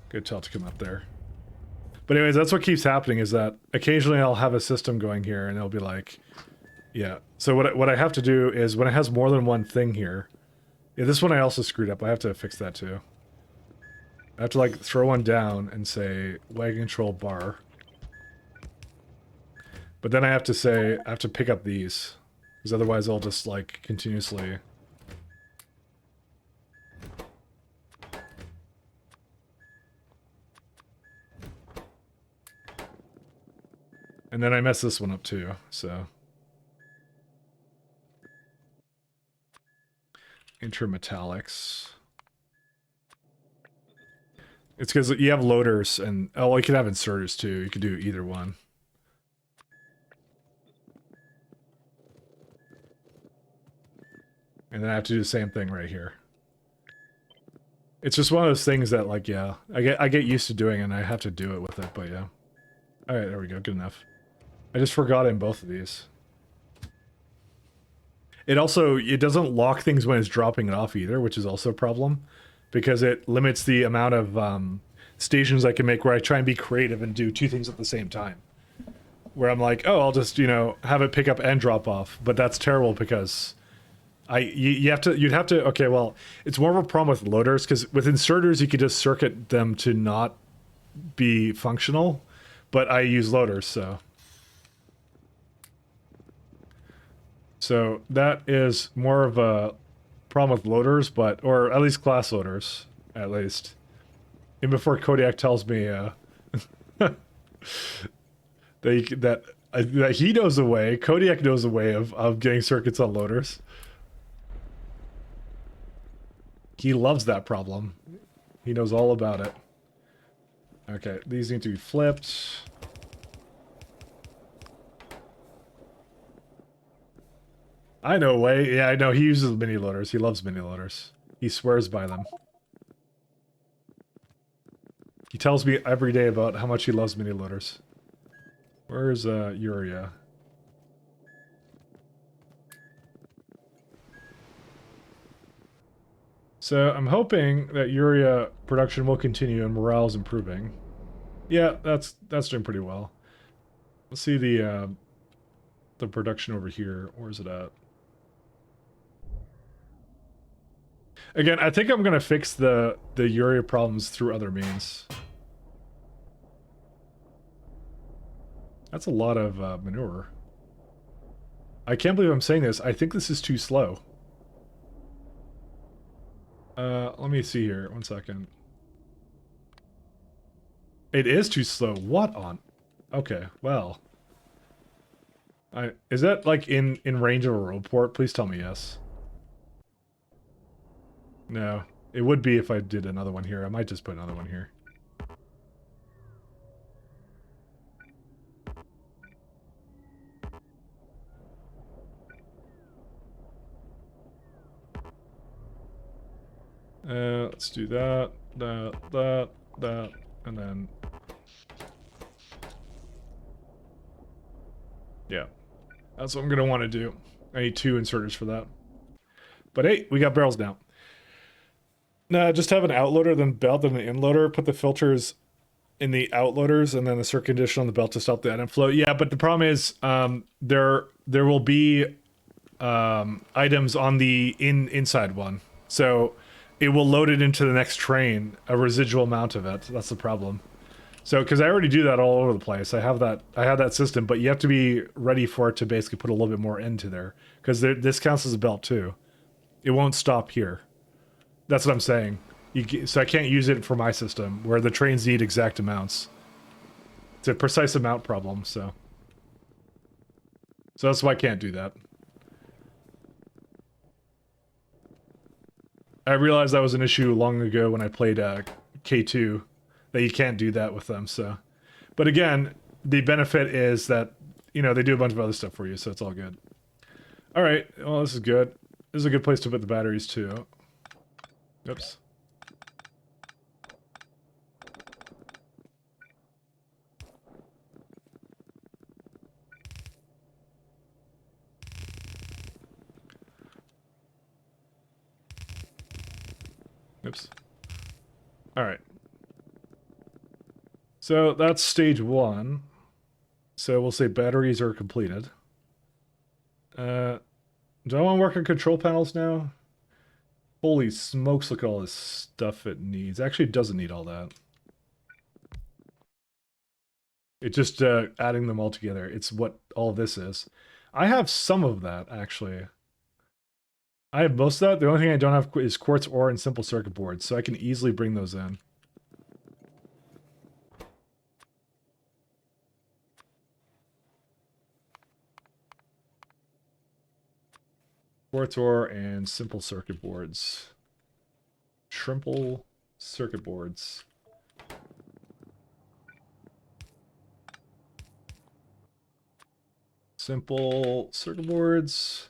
Good tell to come up there. But anyways, that's what keeps happening, is that occasionally I'll have a system going here and it'll be like, yeah. So what I have to do is when it has more than one thing here, yeah, this one I also screwed up. I have to fix that too. I have to like throw one down and say wagon control bar. But then I have to pick up these, because otherwise I'll just like continuously. And then I messed this one up too, so. Intermetallics. It's because you have loaders and, oh, you can have inserters too. You could do either one. And then I have to do the same thing right here. It's just one of those things that, like, yeah, I get used to doing it and I have to do it with it, but yeah. Alright, there we go, good enough. I just forgot in both of these. It doesn't lock things when it's dropping it off either, which is also a problem. Because it limits the amount of stations I can make where I try and be creative and do two things at the same time. where I'm like, oh, I'll just, you know, have it pick up and drop off. But that's terrible because you'd have to, okay, well, it's more of a problem with loaders because with inserters, you could just circuit them to not be functional, but I use loaders, so. So that is more of a problem with loaders, but, or at least class loaders, at least. And before Kodiak tells me, that he knows a way, Kodiak knows a way of getting circuits on loaders. He loves that problem. He knows all about it. Okay, these need to be flipped. I know a way. Yeah, I know. He uses mini loaders. He loves mini loaders. He swears by them. He tells me every day about how much he loves mini loaders. Where's Uria? So I'm hoping that Uria production will continue and morale is improving. Yeah, that's doing pretty well. Let's see the production over here. Where's it at? Again, I think I'm gonna fix the Uria problems through other means. That's a lot of manure. I can't believe I'm saying this. I think this is too slow. Let me see here. 1 second. It is too slow. What on? Okay, well. Is that like in range of a road port? Please tell me yes. No. It would be if I did another one here. I might just put another one here. Let's do that, that, and then... Yeah. That's what I'm going to want to do. I need 2 inserters for that. But hey, we got barrels now. Nah, just have an outloader, then belt, then an inloader. Put the filters in the outloaders, and then the circuit condition on the belt to stop the atom flow. Yeah, but the problem is there will be items on the inside one. So it will load it into the next train, a residual amount of it. That's the problem. So, because I already do that all over the place. I have that system, but you have to be ready for it to basically put a little bit more into there. Because this counts as a belt too. It won't stop here. That's what I'm saying. So I can't use it for my system, where the trains need exact amounts. It's a precise amount problem, so. So that's why I can't do that. I realized that was an issue long ago when I played K2, that you can't do that with them, so. But again, the benefit is that, you know, they do a bunch of other stuff for you, so it's all good. Alright, well, this is good. This is a good place to put the batteries, too. Oops. Oops. Alright. So that's stage 1. So we'll say batteries are completed. Do I want to work on control panels now? Holy smokes, look at all this stuff it needs. Actually, it doesn't need all that. It's just adding them all together. It's what all this is. I have some of that, actually. I have most of that. The only thing I don't have is quartz ore and simple circuit boards, so I can easily bring those in. Quartz ore and simple circuit boards. Trimple circuit boards. Simple circuit boards.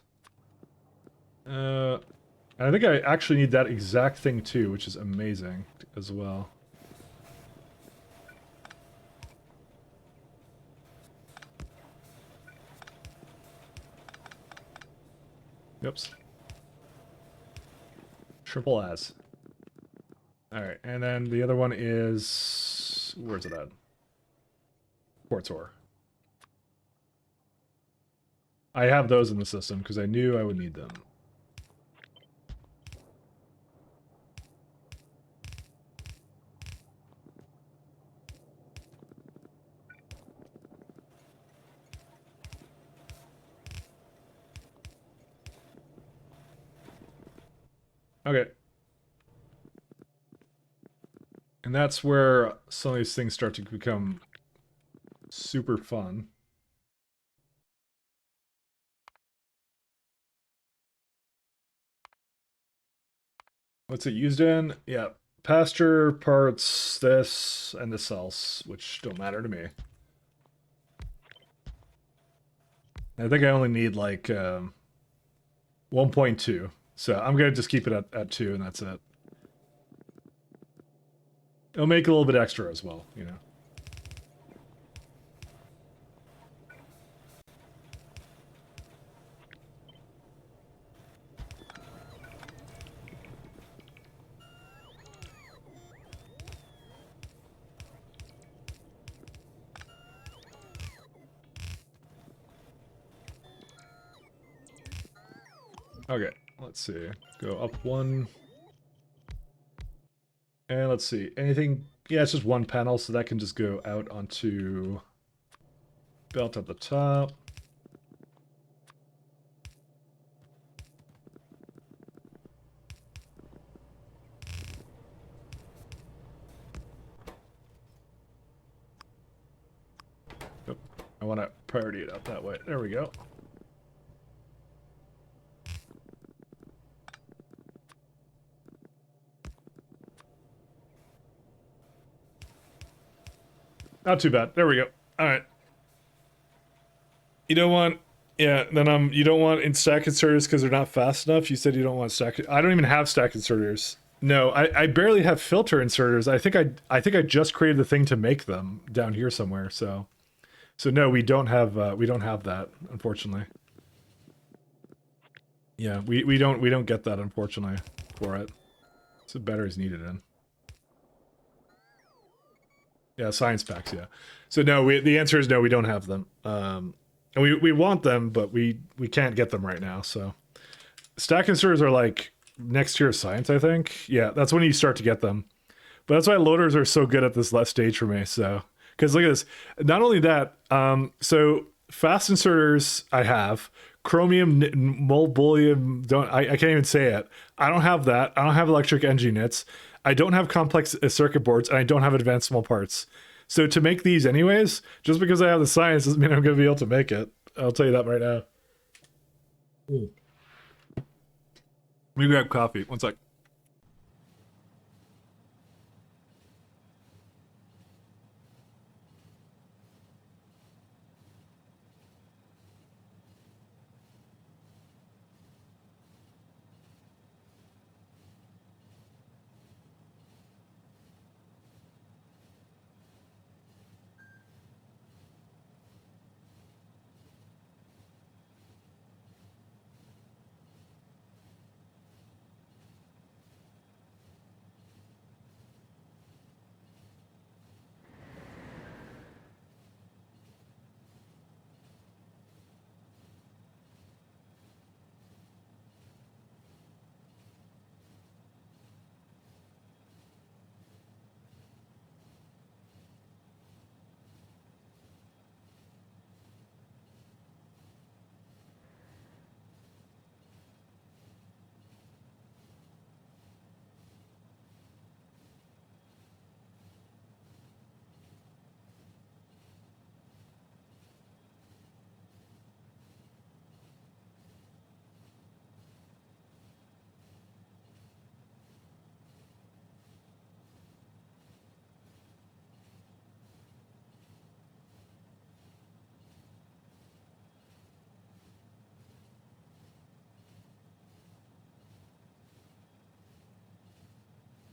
I think I actually need that exact thing too, which is amazing as well. Oops. Triple as. Alright, and then the other one is... Where's it at? Quartz ore. I have those in the system because I knew I would need them. Okay. And that's where some of these things start to become super fun. What's it used in? Yeah, pasture, parts, this, and the cells, which don't matter to me. I think I only need like 1.2, so I'm gonna just keep it at 2, and that's it. It'll make a little bit extra as well, you know. Okay, let's see. Go up 1. And let's see. Anything... Yeah, it's just 1 panel, so that can just go out onto... belt at the top. Oh, I want to priority it out that way. There we go. Not too bad. There we go. All right. You don't want, yeah. Then you don't want in stack inserters because they're not fast enough. You said you don't want stack. I don't even have stack inserters. No, I barely have filter inserters. I think I just created the thing to make them down here somewhere. So no, we don't have that, unfortunately. Yeah, we don't get that, unfortunately, for it. So batteries needed in. Yeah, science packs, yeah. So no, the answer is no, we don't have them. And we want them, but we can't get them right now, so. Stack inserters are like next tier of science, I think. Yeah, that's when you start to get them. But that's why loaders are so good at this last stage for me, so. Because look at this. Not only that, so fast inserters I have. Chromium, molybdenum, I can't even say it. I don't have that. I don't have electric engine units. I don't have complex circuit boards, and I don't have advanced small parts. So to make these anyways, just because I have the science doesn't mean I'm going to be able to make it. I'll tell you that right now. Ooh. Let me grab coffee. One sec.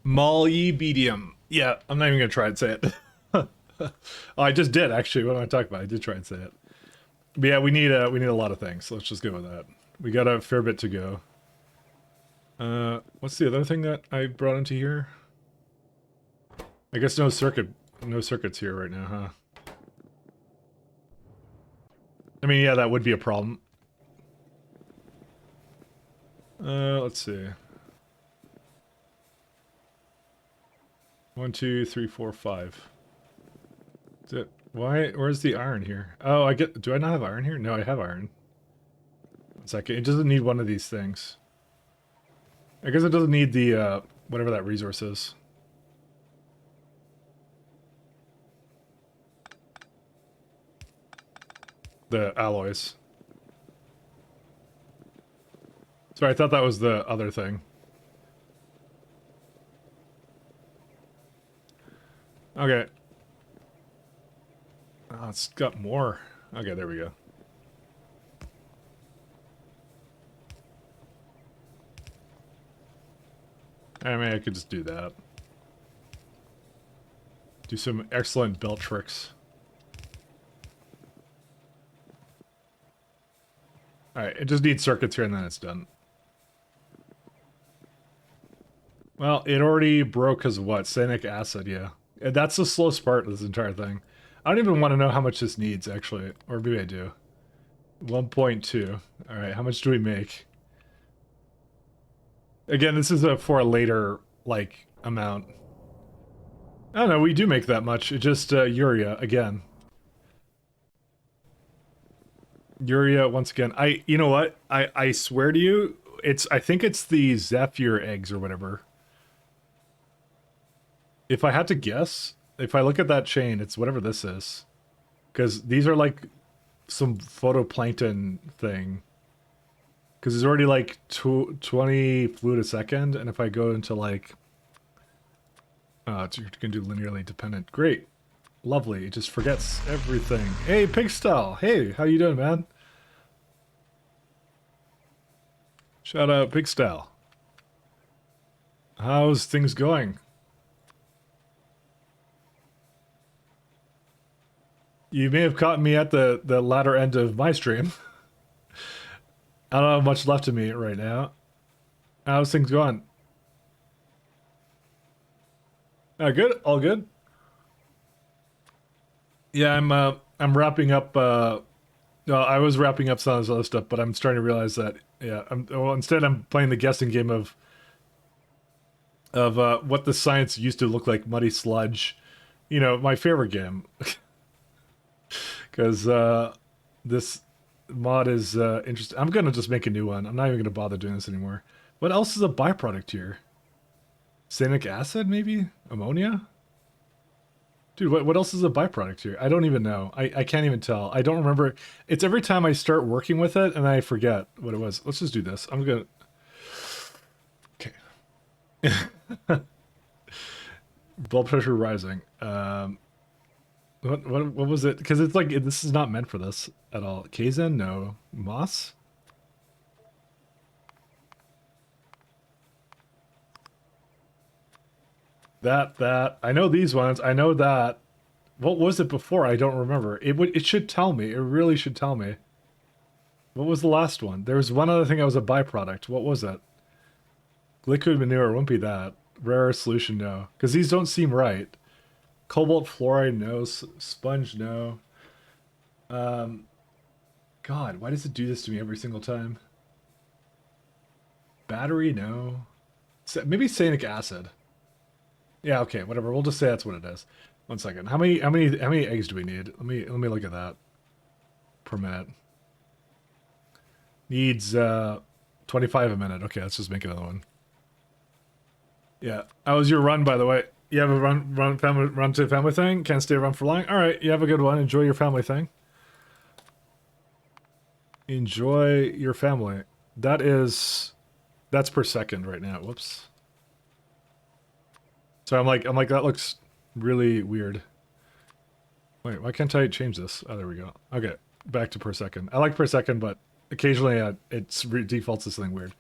Molybdenum. Yeah, I'm not even gonna try and say it. Oh, I just did actually. What am I talking about? I did try and say it. But yeah, we need a lot of things. So let's just go with that. We got a fair bit to go. What's the other thing that I brought into here? I guess no circuits here right now, huh? I mean, yeah, that would be a problem. Let's see. 1, 2, 3, 4, 5. Is it, why? Where's the iron here? Oh, I get. Do I not have iron here? No, I have iron. 1 second. It doesn't need one of these things. I guess it doesn't need the whatever that resource is. The alloys. Sorry, I thought that was the other thing. Okay. Oh, it's got more. Okay, there we go. I mean, I could just do that. Do some excellent belt tricks. Alright, it just needs circuits here and then it's done. Well, it already broke because of what? Cyanic acid, yeah. That's the slowest part of this entire thing. I don't even want to know how much this needs, actually. Or maybe I do. 1.2. Alright, how much do we make? Again, this is for a later, like, amount. I don't know, we do make that much. It just, urea, again. Urea, once again. You know what? I swear to you, I think it's the Zephyr eggs or whatever. If I had to guess, if I look at that chain, it's whatever this is. Because these are like some photoplankton thing. Because it's already like 20 fluid a second, and if I go into like... you're going to do linearly dependent. Great. Lovely. It just forgets everything. Hey, Pigstyle! Hey, how you doing, man? Shout out, Pigstyle. How's things going? You may have caught me at the latter end of my stream. I don't have much left of me right now. How's things going? Good. All good. Yeah, I'm wrapping up. No, I was wrapping up some of this other stuff, but I'm starting to realize that. Yeah, instead I'm playing the guessing game of what the science used to look like, muddy sludge. You know, my favorite game. Because this mod is interesting. I'm gonna just make a new one. I'm not even gonna bother doing this anymore. What else is a byproduct here? Cyanic acid, maybe? Ammonia? Dude, what else is a byproduct here? I don't even know. I can't even tell. I don't remember. It's every time I start working with it and I forget what it was. Let's just do this. I'm gonna... Okay. Blood pressure rising. What was it? Because it's like, this is not meant for this at all. Kaizen? No. Moss? That. I know these ones. I know that. What was it before? I don't remember. It should tell me. It really should tell me. What was the last one? There was one other thing that was a byproduct. What was it? Liquid manure won't be that. Rare solution, no. Because these don't seem right. Cobalt fluoride, no. Sponge, no. God, why does it do this to me every single time? Battery, no. Maybe cyanic acid. Yeah, okay, whatever. We'll just say that's what it is. 1 second. How many eggs do we need? Let me look at that. Per minute. Needs 25 a minute. Okay, let's just make another one. Yeah. How was your run, by the way? You have a run to family thing? Can't stay around for long? Alright, you have a good one. Enjoy your family thing. Enjoy your family. That's per second right now. Whoops. So I'm like, that looks really weird. Wait, why can't I change this? Oh, there we go. Okay, back to per second. I like per second, but occasionally it defaults to something weird.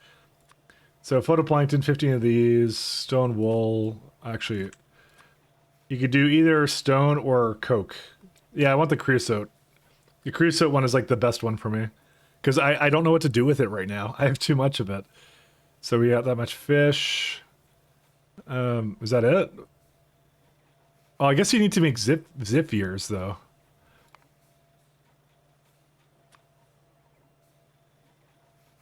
So photoplankton, 15 of these. Stone wool. Actually, you could do either stone or coke. Yeah, I want the creosote. The creosote one is like the best one for me. Because I don't know what to do with it right now. I have too much of it. So we got that much fish. Is that it? Oh, I guess you need to make Zephyrs, though.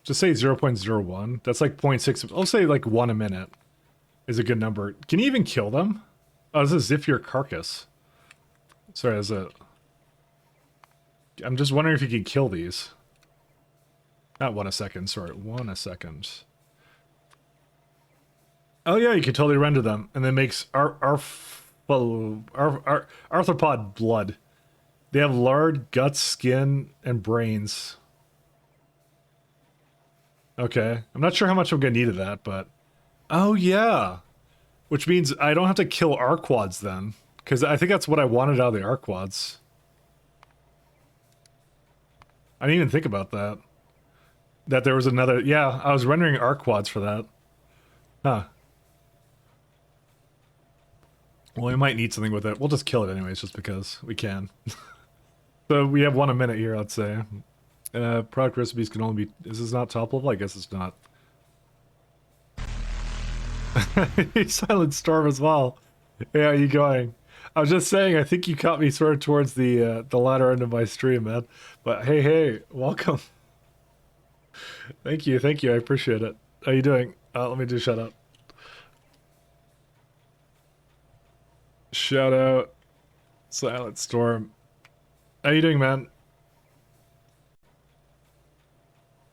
Just say 0.01. That's like 0.6. I'll say like 1 a minute is a good number. Can you even kill them? Oh, this is if your carcass. Sorry, is it? I'm just wondering if you can kill these. Not 1 a second, sorry. 1 a second. Oh yeah, you can totally render them. And then makes arthropod blood. They have lard, guts, skin, and brains. Okay. I'm not sure how much I'm going to need of that, but... Oh, yeah. Which means I don't have to kill Arquads then. Because I think that's what I wanted out of the Arquads. I didn't even think about that. That there was another... Yeah, I was rendering Arquads for that. Huh. Well, we might need something with it. We'll just kill it anyways, just because we can. So we have 1 a minute here, let's say. Product recipes can only be... Is this not top level? I guess it's not. Silent Storm as well. Yeah, you going? I was just saying, I think you caught me sort of towards the latter end of my stream, man. But hey, welcome. Thank you, I appreciate it. How you doing? Let me do shout out. Shout out, Silent Storm. How you doing, man?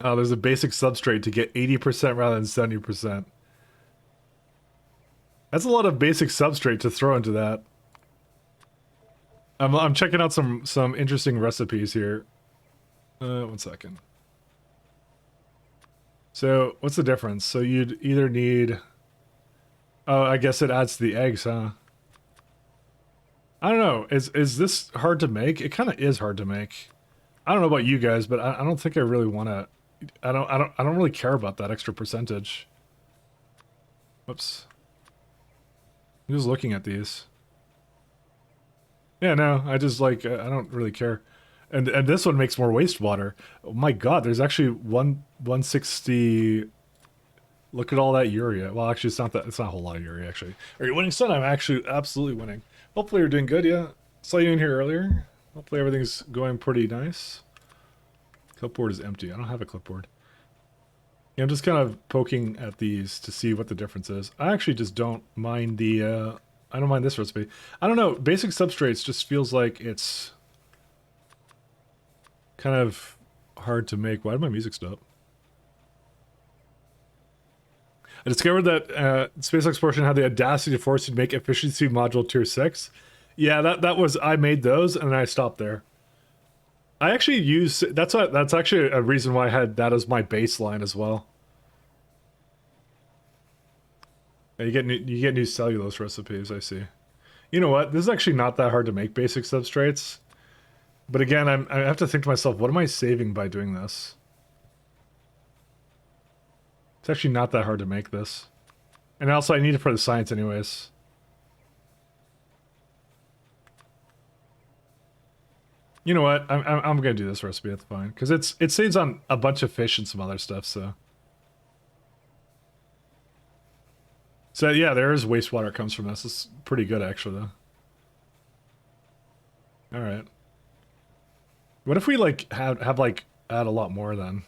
Oh, there's a basic substrate to get 80% rather than 70%. That's a lot of basic substrate to throw into that. I'm checking out some interesting recipes here. 1 second. So, what's the difference? So you'd either need... Oh, I guess it adds to the eggs, huh? I don't know. Is this hard to make? It kind of is hard to make. I don't know about you guys, but I don't think I really want to... I don't really care about that extra percentage. Whoops. I'm just looking at these. Yeah, no, I just like, I don't really care. And this one makes more wastewater. Oh my god, there's actually 160... Look at all that urea. Well, actually, it's not a whole lot of urea, actually. Are you winning, son? I'm actually absolutely winning. Hopefully you're doing good, yeah. Saw you in here earlier. Hopefully everything's going pretty nice. Clipboard is empty. I don't have a clipboard. Yeah, I'm just kind of poking at these to see what the difference is. I actually just don't mind the, I don't mind this recipe. I don't know, basic substrates just feels like it's kind of hard to make. Why did my music stop? I discovered that space exploration had the audacity to force you to make efficiency module tier 6. Yeah, that was, I made those and I stopped there. I actually use, that's actually a reason why I had that as my baseline as well. Yeah, you get new cellulose recipes, I see. You know what? This is actually not that hard to make basic substrates. But again, I have to think to myself, what am I saving by doing this? It's actually not that hard to make this. And also, I need it for the science anyways. You know what? I'm gonna do this recipe. That's fine because it saves on a bunch of fish and some other stuff. So yeah, there is wastewater comes from this. It's pretty good actually, though. All right. What if we like have like add a lot more then?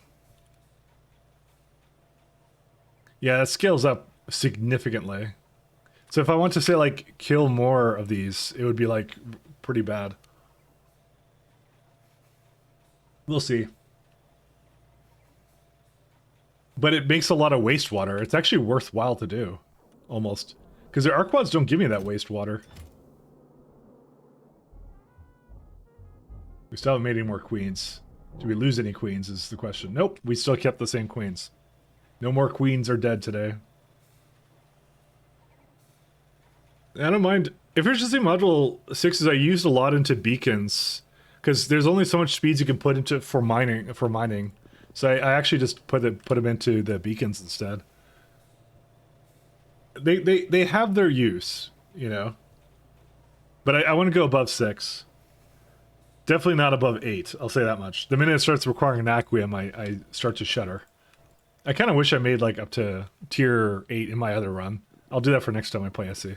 Yeah, it scales up significantly. So if I want to say like kill more of these, it would be like pretty bad. We'll see. But it makes a lot of wastewater. It's actually worthwhile to do. Almost. Because the Arquads don't give me that wastewater. We still haven't made any more queens. Do we lose any queens is the question. Nope, we still kept the same queens. No more queens are dead today. I don't mind. Efficiency module 6 is I used a lot into beacons. Because there's only so much speeds you can put into for mining. So I actually just put them into the beacons instead. They have their use, you know. But I want to go above 6. Definitely not above 8, I'll say that much. The minute it starts requiring an Acquium, I start to shudder. I kind of wish I made like up to tier 8 in my other run. I'll do that for next time I play SC.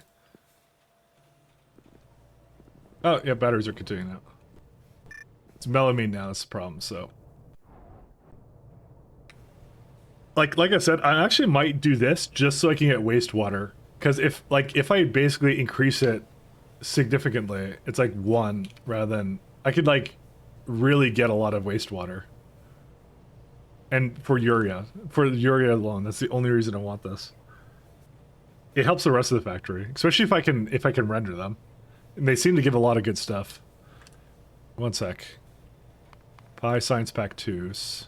Oh, yeah, batteries are continuing out. It's melamine now, that's the problem, so. like I said, I actually might do this just so I can get wastewater. Because if I basically increase it significantly, it's like 1 rather than I could like really get a lot of wastewater. And for urea alone, that's the only reason I want this. It helps the rest of the factory, especially if I can render them. And they seem to give a lot of good stuff. One sec. Pi Science Pack 2s.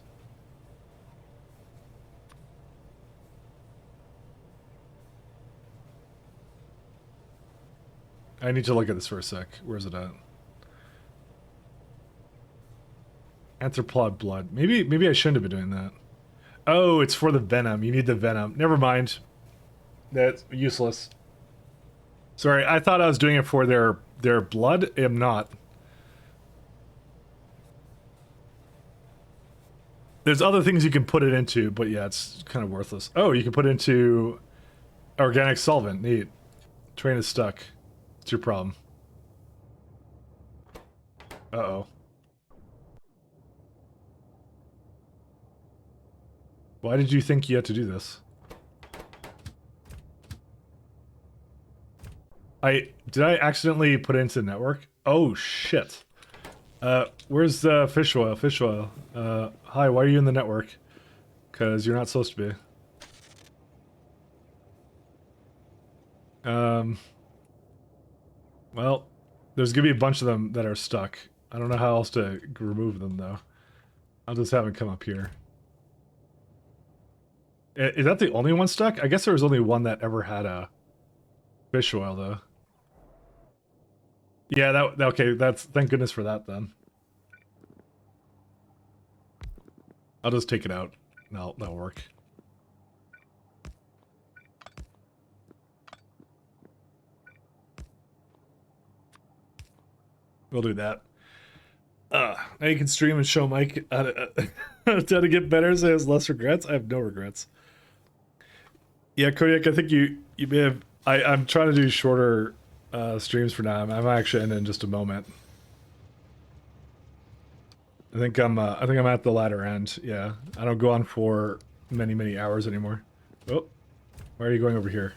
I need to look at this for a sec. Where's it at? Anthropod blood. Maybe I shouldn't have been doing that. Oh, it's for the venom. You need the venom. Never mind. That's useless. Sorry, I thought I was doing it for their blood. I'm not. There's other things you can put it into, but yeah, it's kind of worthless. Oh, you can put it into organic solvent. Neat. Train is stuck. What's your problem? Uh-oh. Why did you think you had to do this? Did I accidentally put it into the network? Oh, shit. Where's fish oil? Fish oil. Hi, why are you in the network? Because you're not supposed to be. Well, there's gonna be a bunch of them that are stuck. I don't know how else to remove them, though. I'll just have them come up here. Is that the only one stuck? I guess there was only one that ever had a fish oil, though. Yeah, okay, thank goodness for that, then. I'll just take it out. That'll work. We'll do that. Now you can stream and show Mike how to get better so he has less regrets. I have no regrets. Yeah, Kodiak, I think you may have... I'm trying to do shorter streams for now. I'm actually ending in just a moment. I think I'm at the latter end. Yeah, I don't go on for many hours anymore. Oh, why are you going over here?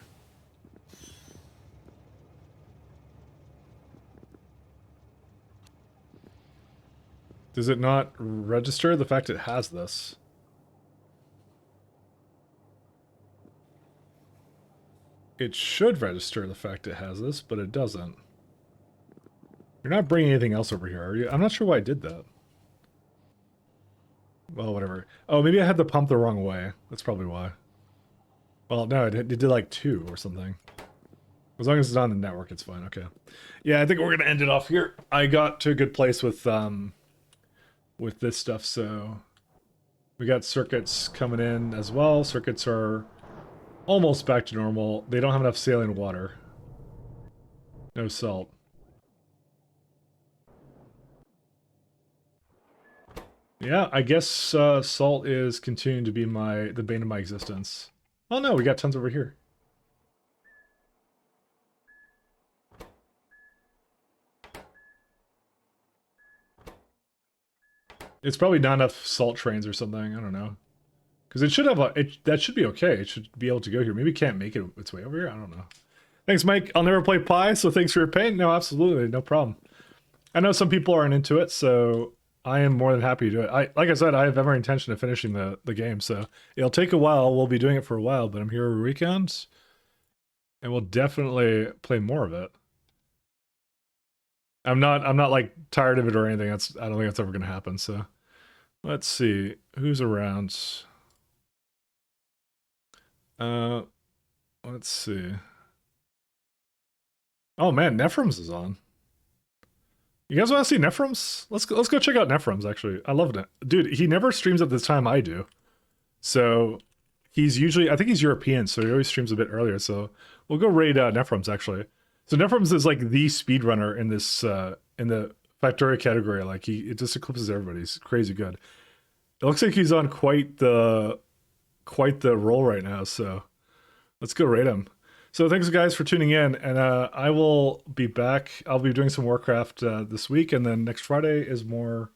Does it not register the fact it has this? It should register the fact it has this, but it doesn't. You're not bringing anything else over here, are you? I'm not sure why I did that. Well, whatever. Oh, maybe I had the pump the wrong way. That's probably why. Well, no, it did like 2 or something. As long as it's on the network, it's fine. Okay. Yeah, I think we're gonna end it off here. I got to a good place with this stuff, so we got circuits coming in as well. Circuits are almost back to normal. They don't have enough saline water. No salt. Yeah, I guess salt is continuing to be the bane of my existence. Oh no, we got tons over here. It's probably not enough salt trains or something. I don't know. Because it should have that should be okay. It should be able to go here. Maybe it can't make its way over here. I don't know. Thanks, Mike. I'll never play Pi, so thanks for your pain. No, absolutely. No problem. I know some people aren't into it, so I am more than happy to do it. Like I said, I have every intention of finishing the game, so it'll take a while. We'll be doing it for a while, but I'm here every weekend, and we'll definitely play more of it. I'm not like tired of it or anything. I don't think that's ever going to happen. So let's see who's around. Let's see. Oh man, Nephrums is on. You guys want to see Nephrums? Let's go check out Nephrums. Actually, I love it, dude. He never streams at the time I do, so he's usually, I think he's European, so he always streams a bit earlier. So we'll go raid Nephrums actually. So Nephrums is like the speedrunner in this in the Factorio category. Like it just eclipses everybody. He's crazy good. It looks like he's on quite the roll right now. So let's go raid him. So thanks guys for tuning in, and I will be back. I'll be doing some Warcraft this week, and then next Friday is more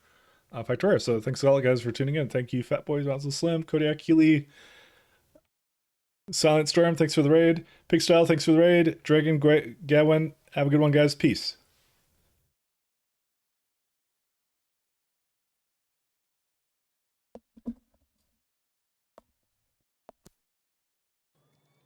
Factorio. So thanks a lot guys for tuning in. Thank you, Fat Boys, Bounce Slim, Kodiak, Keely, Silent Storm, thanks for the raid. Pigstyle, thanks for the raid. Dragon Gawin, have a good one, guys. Peace.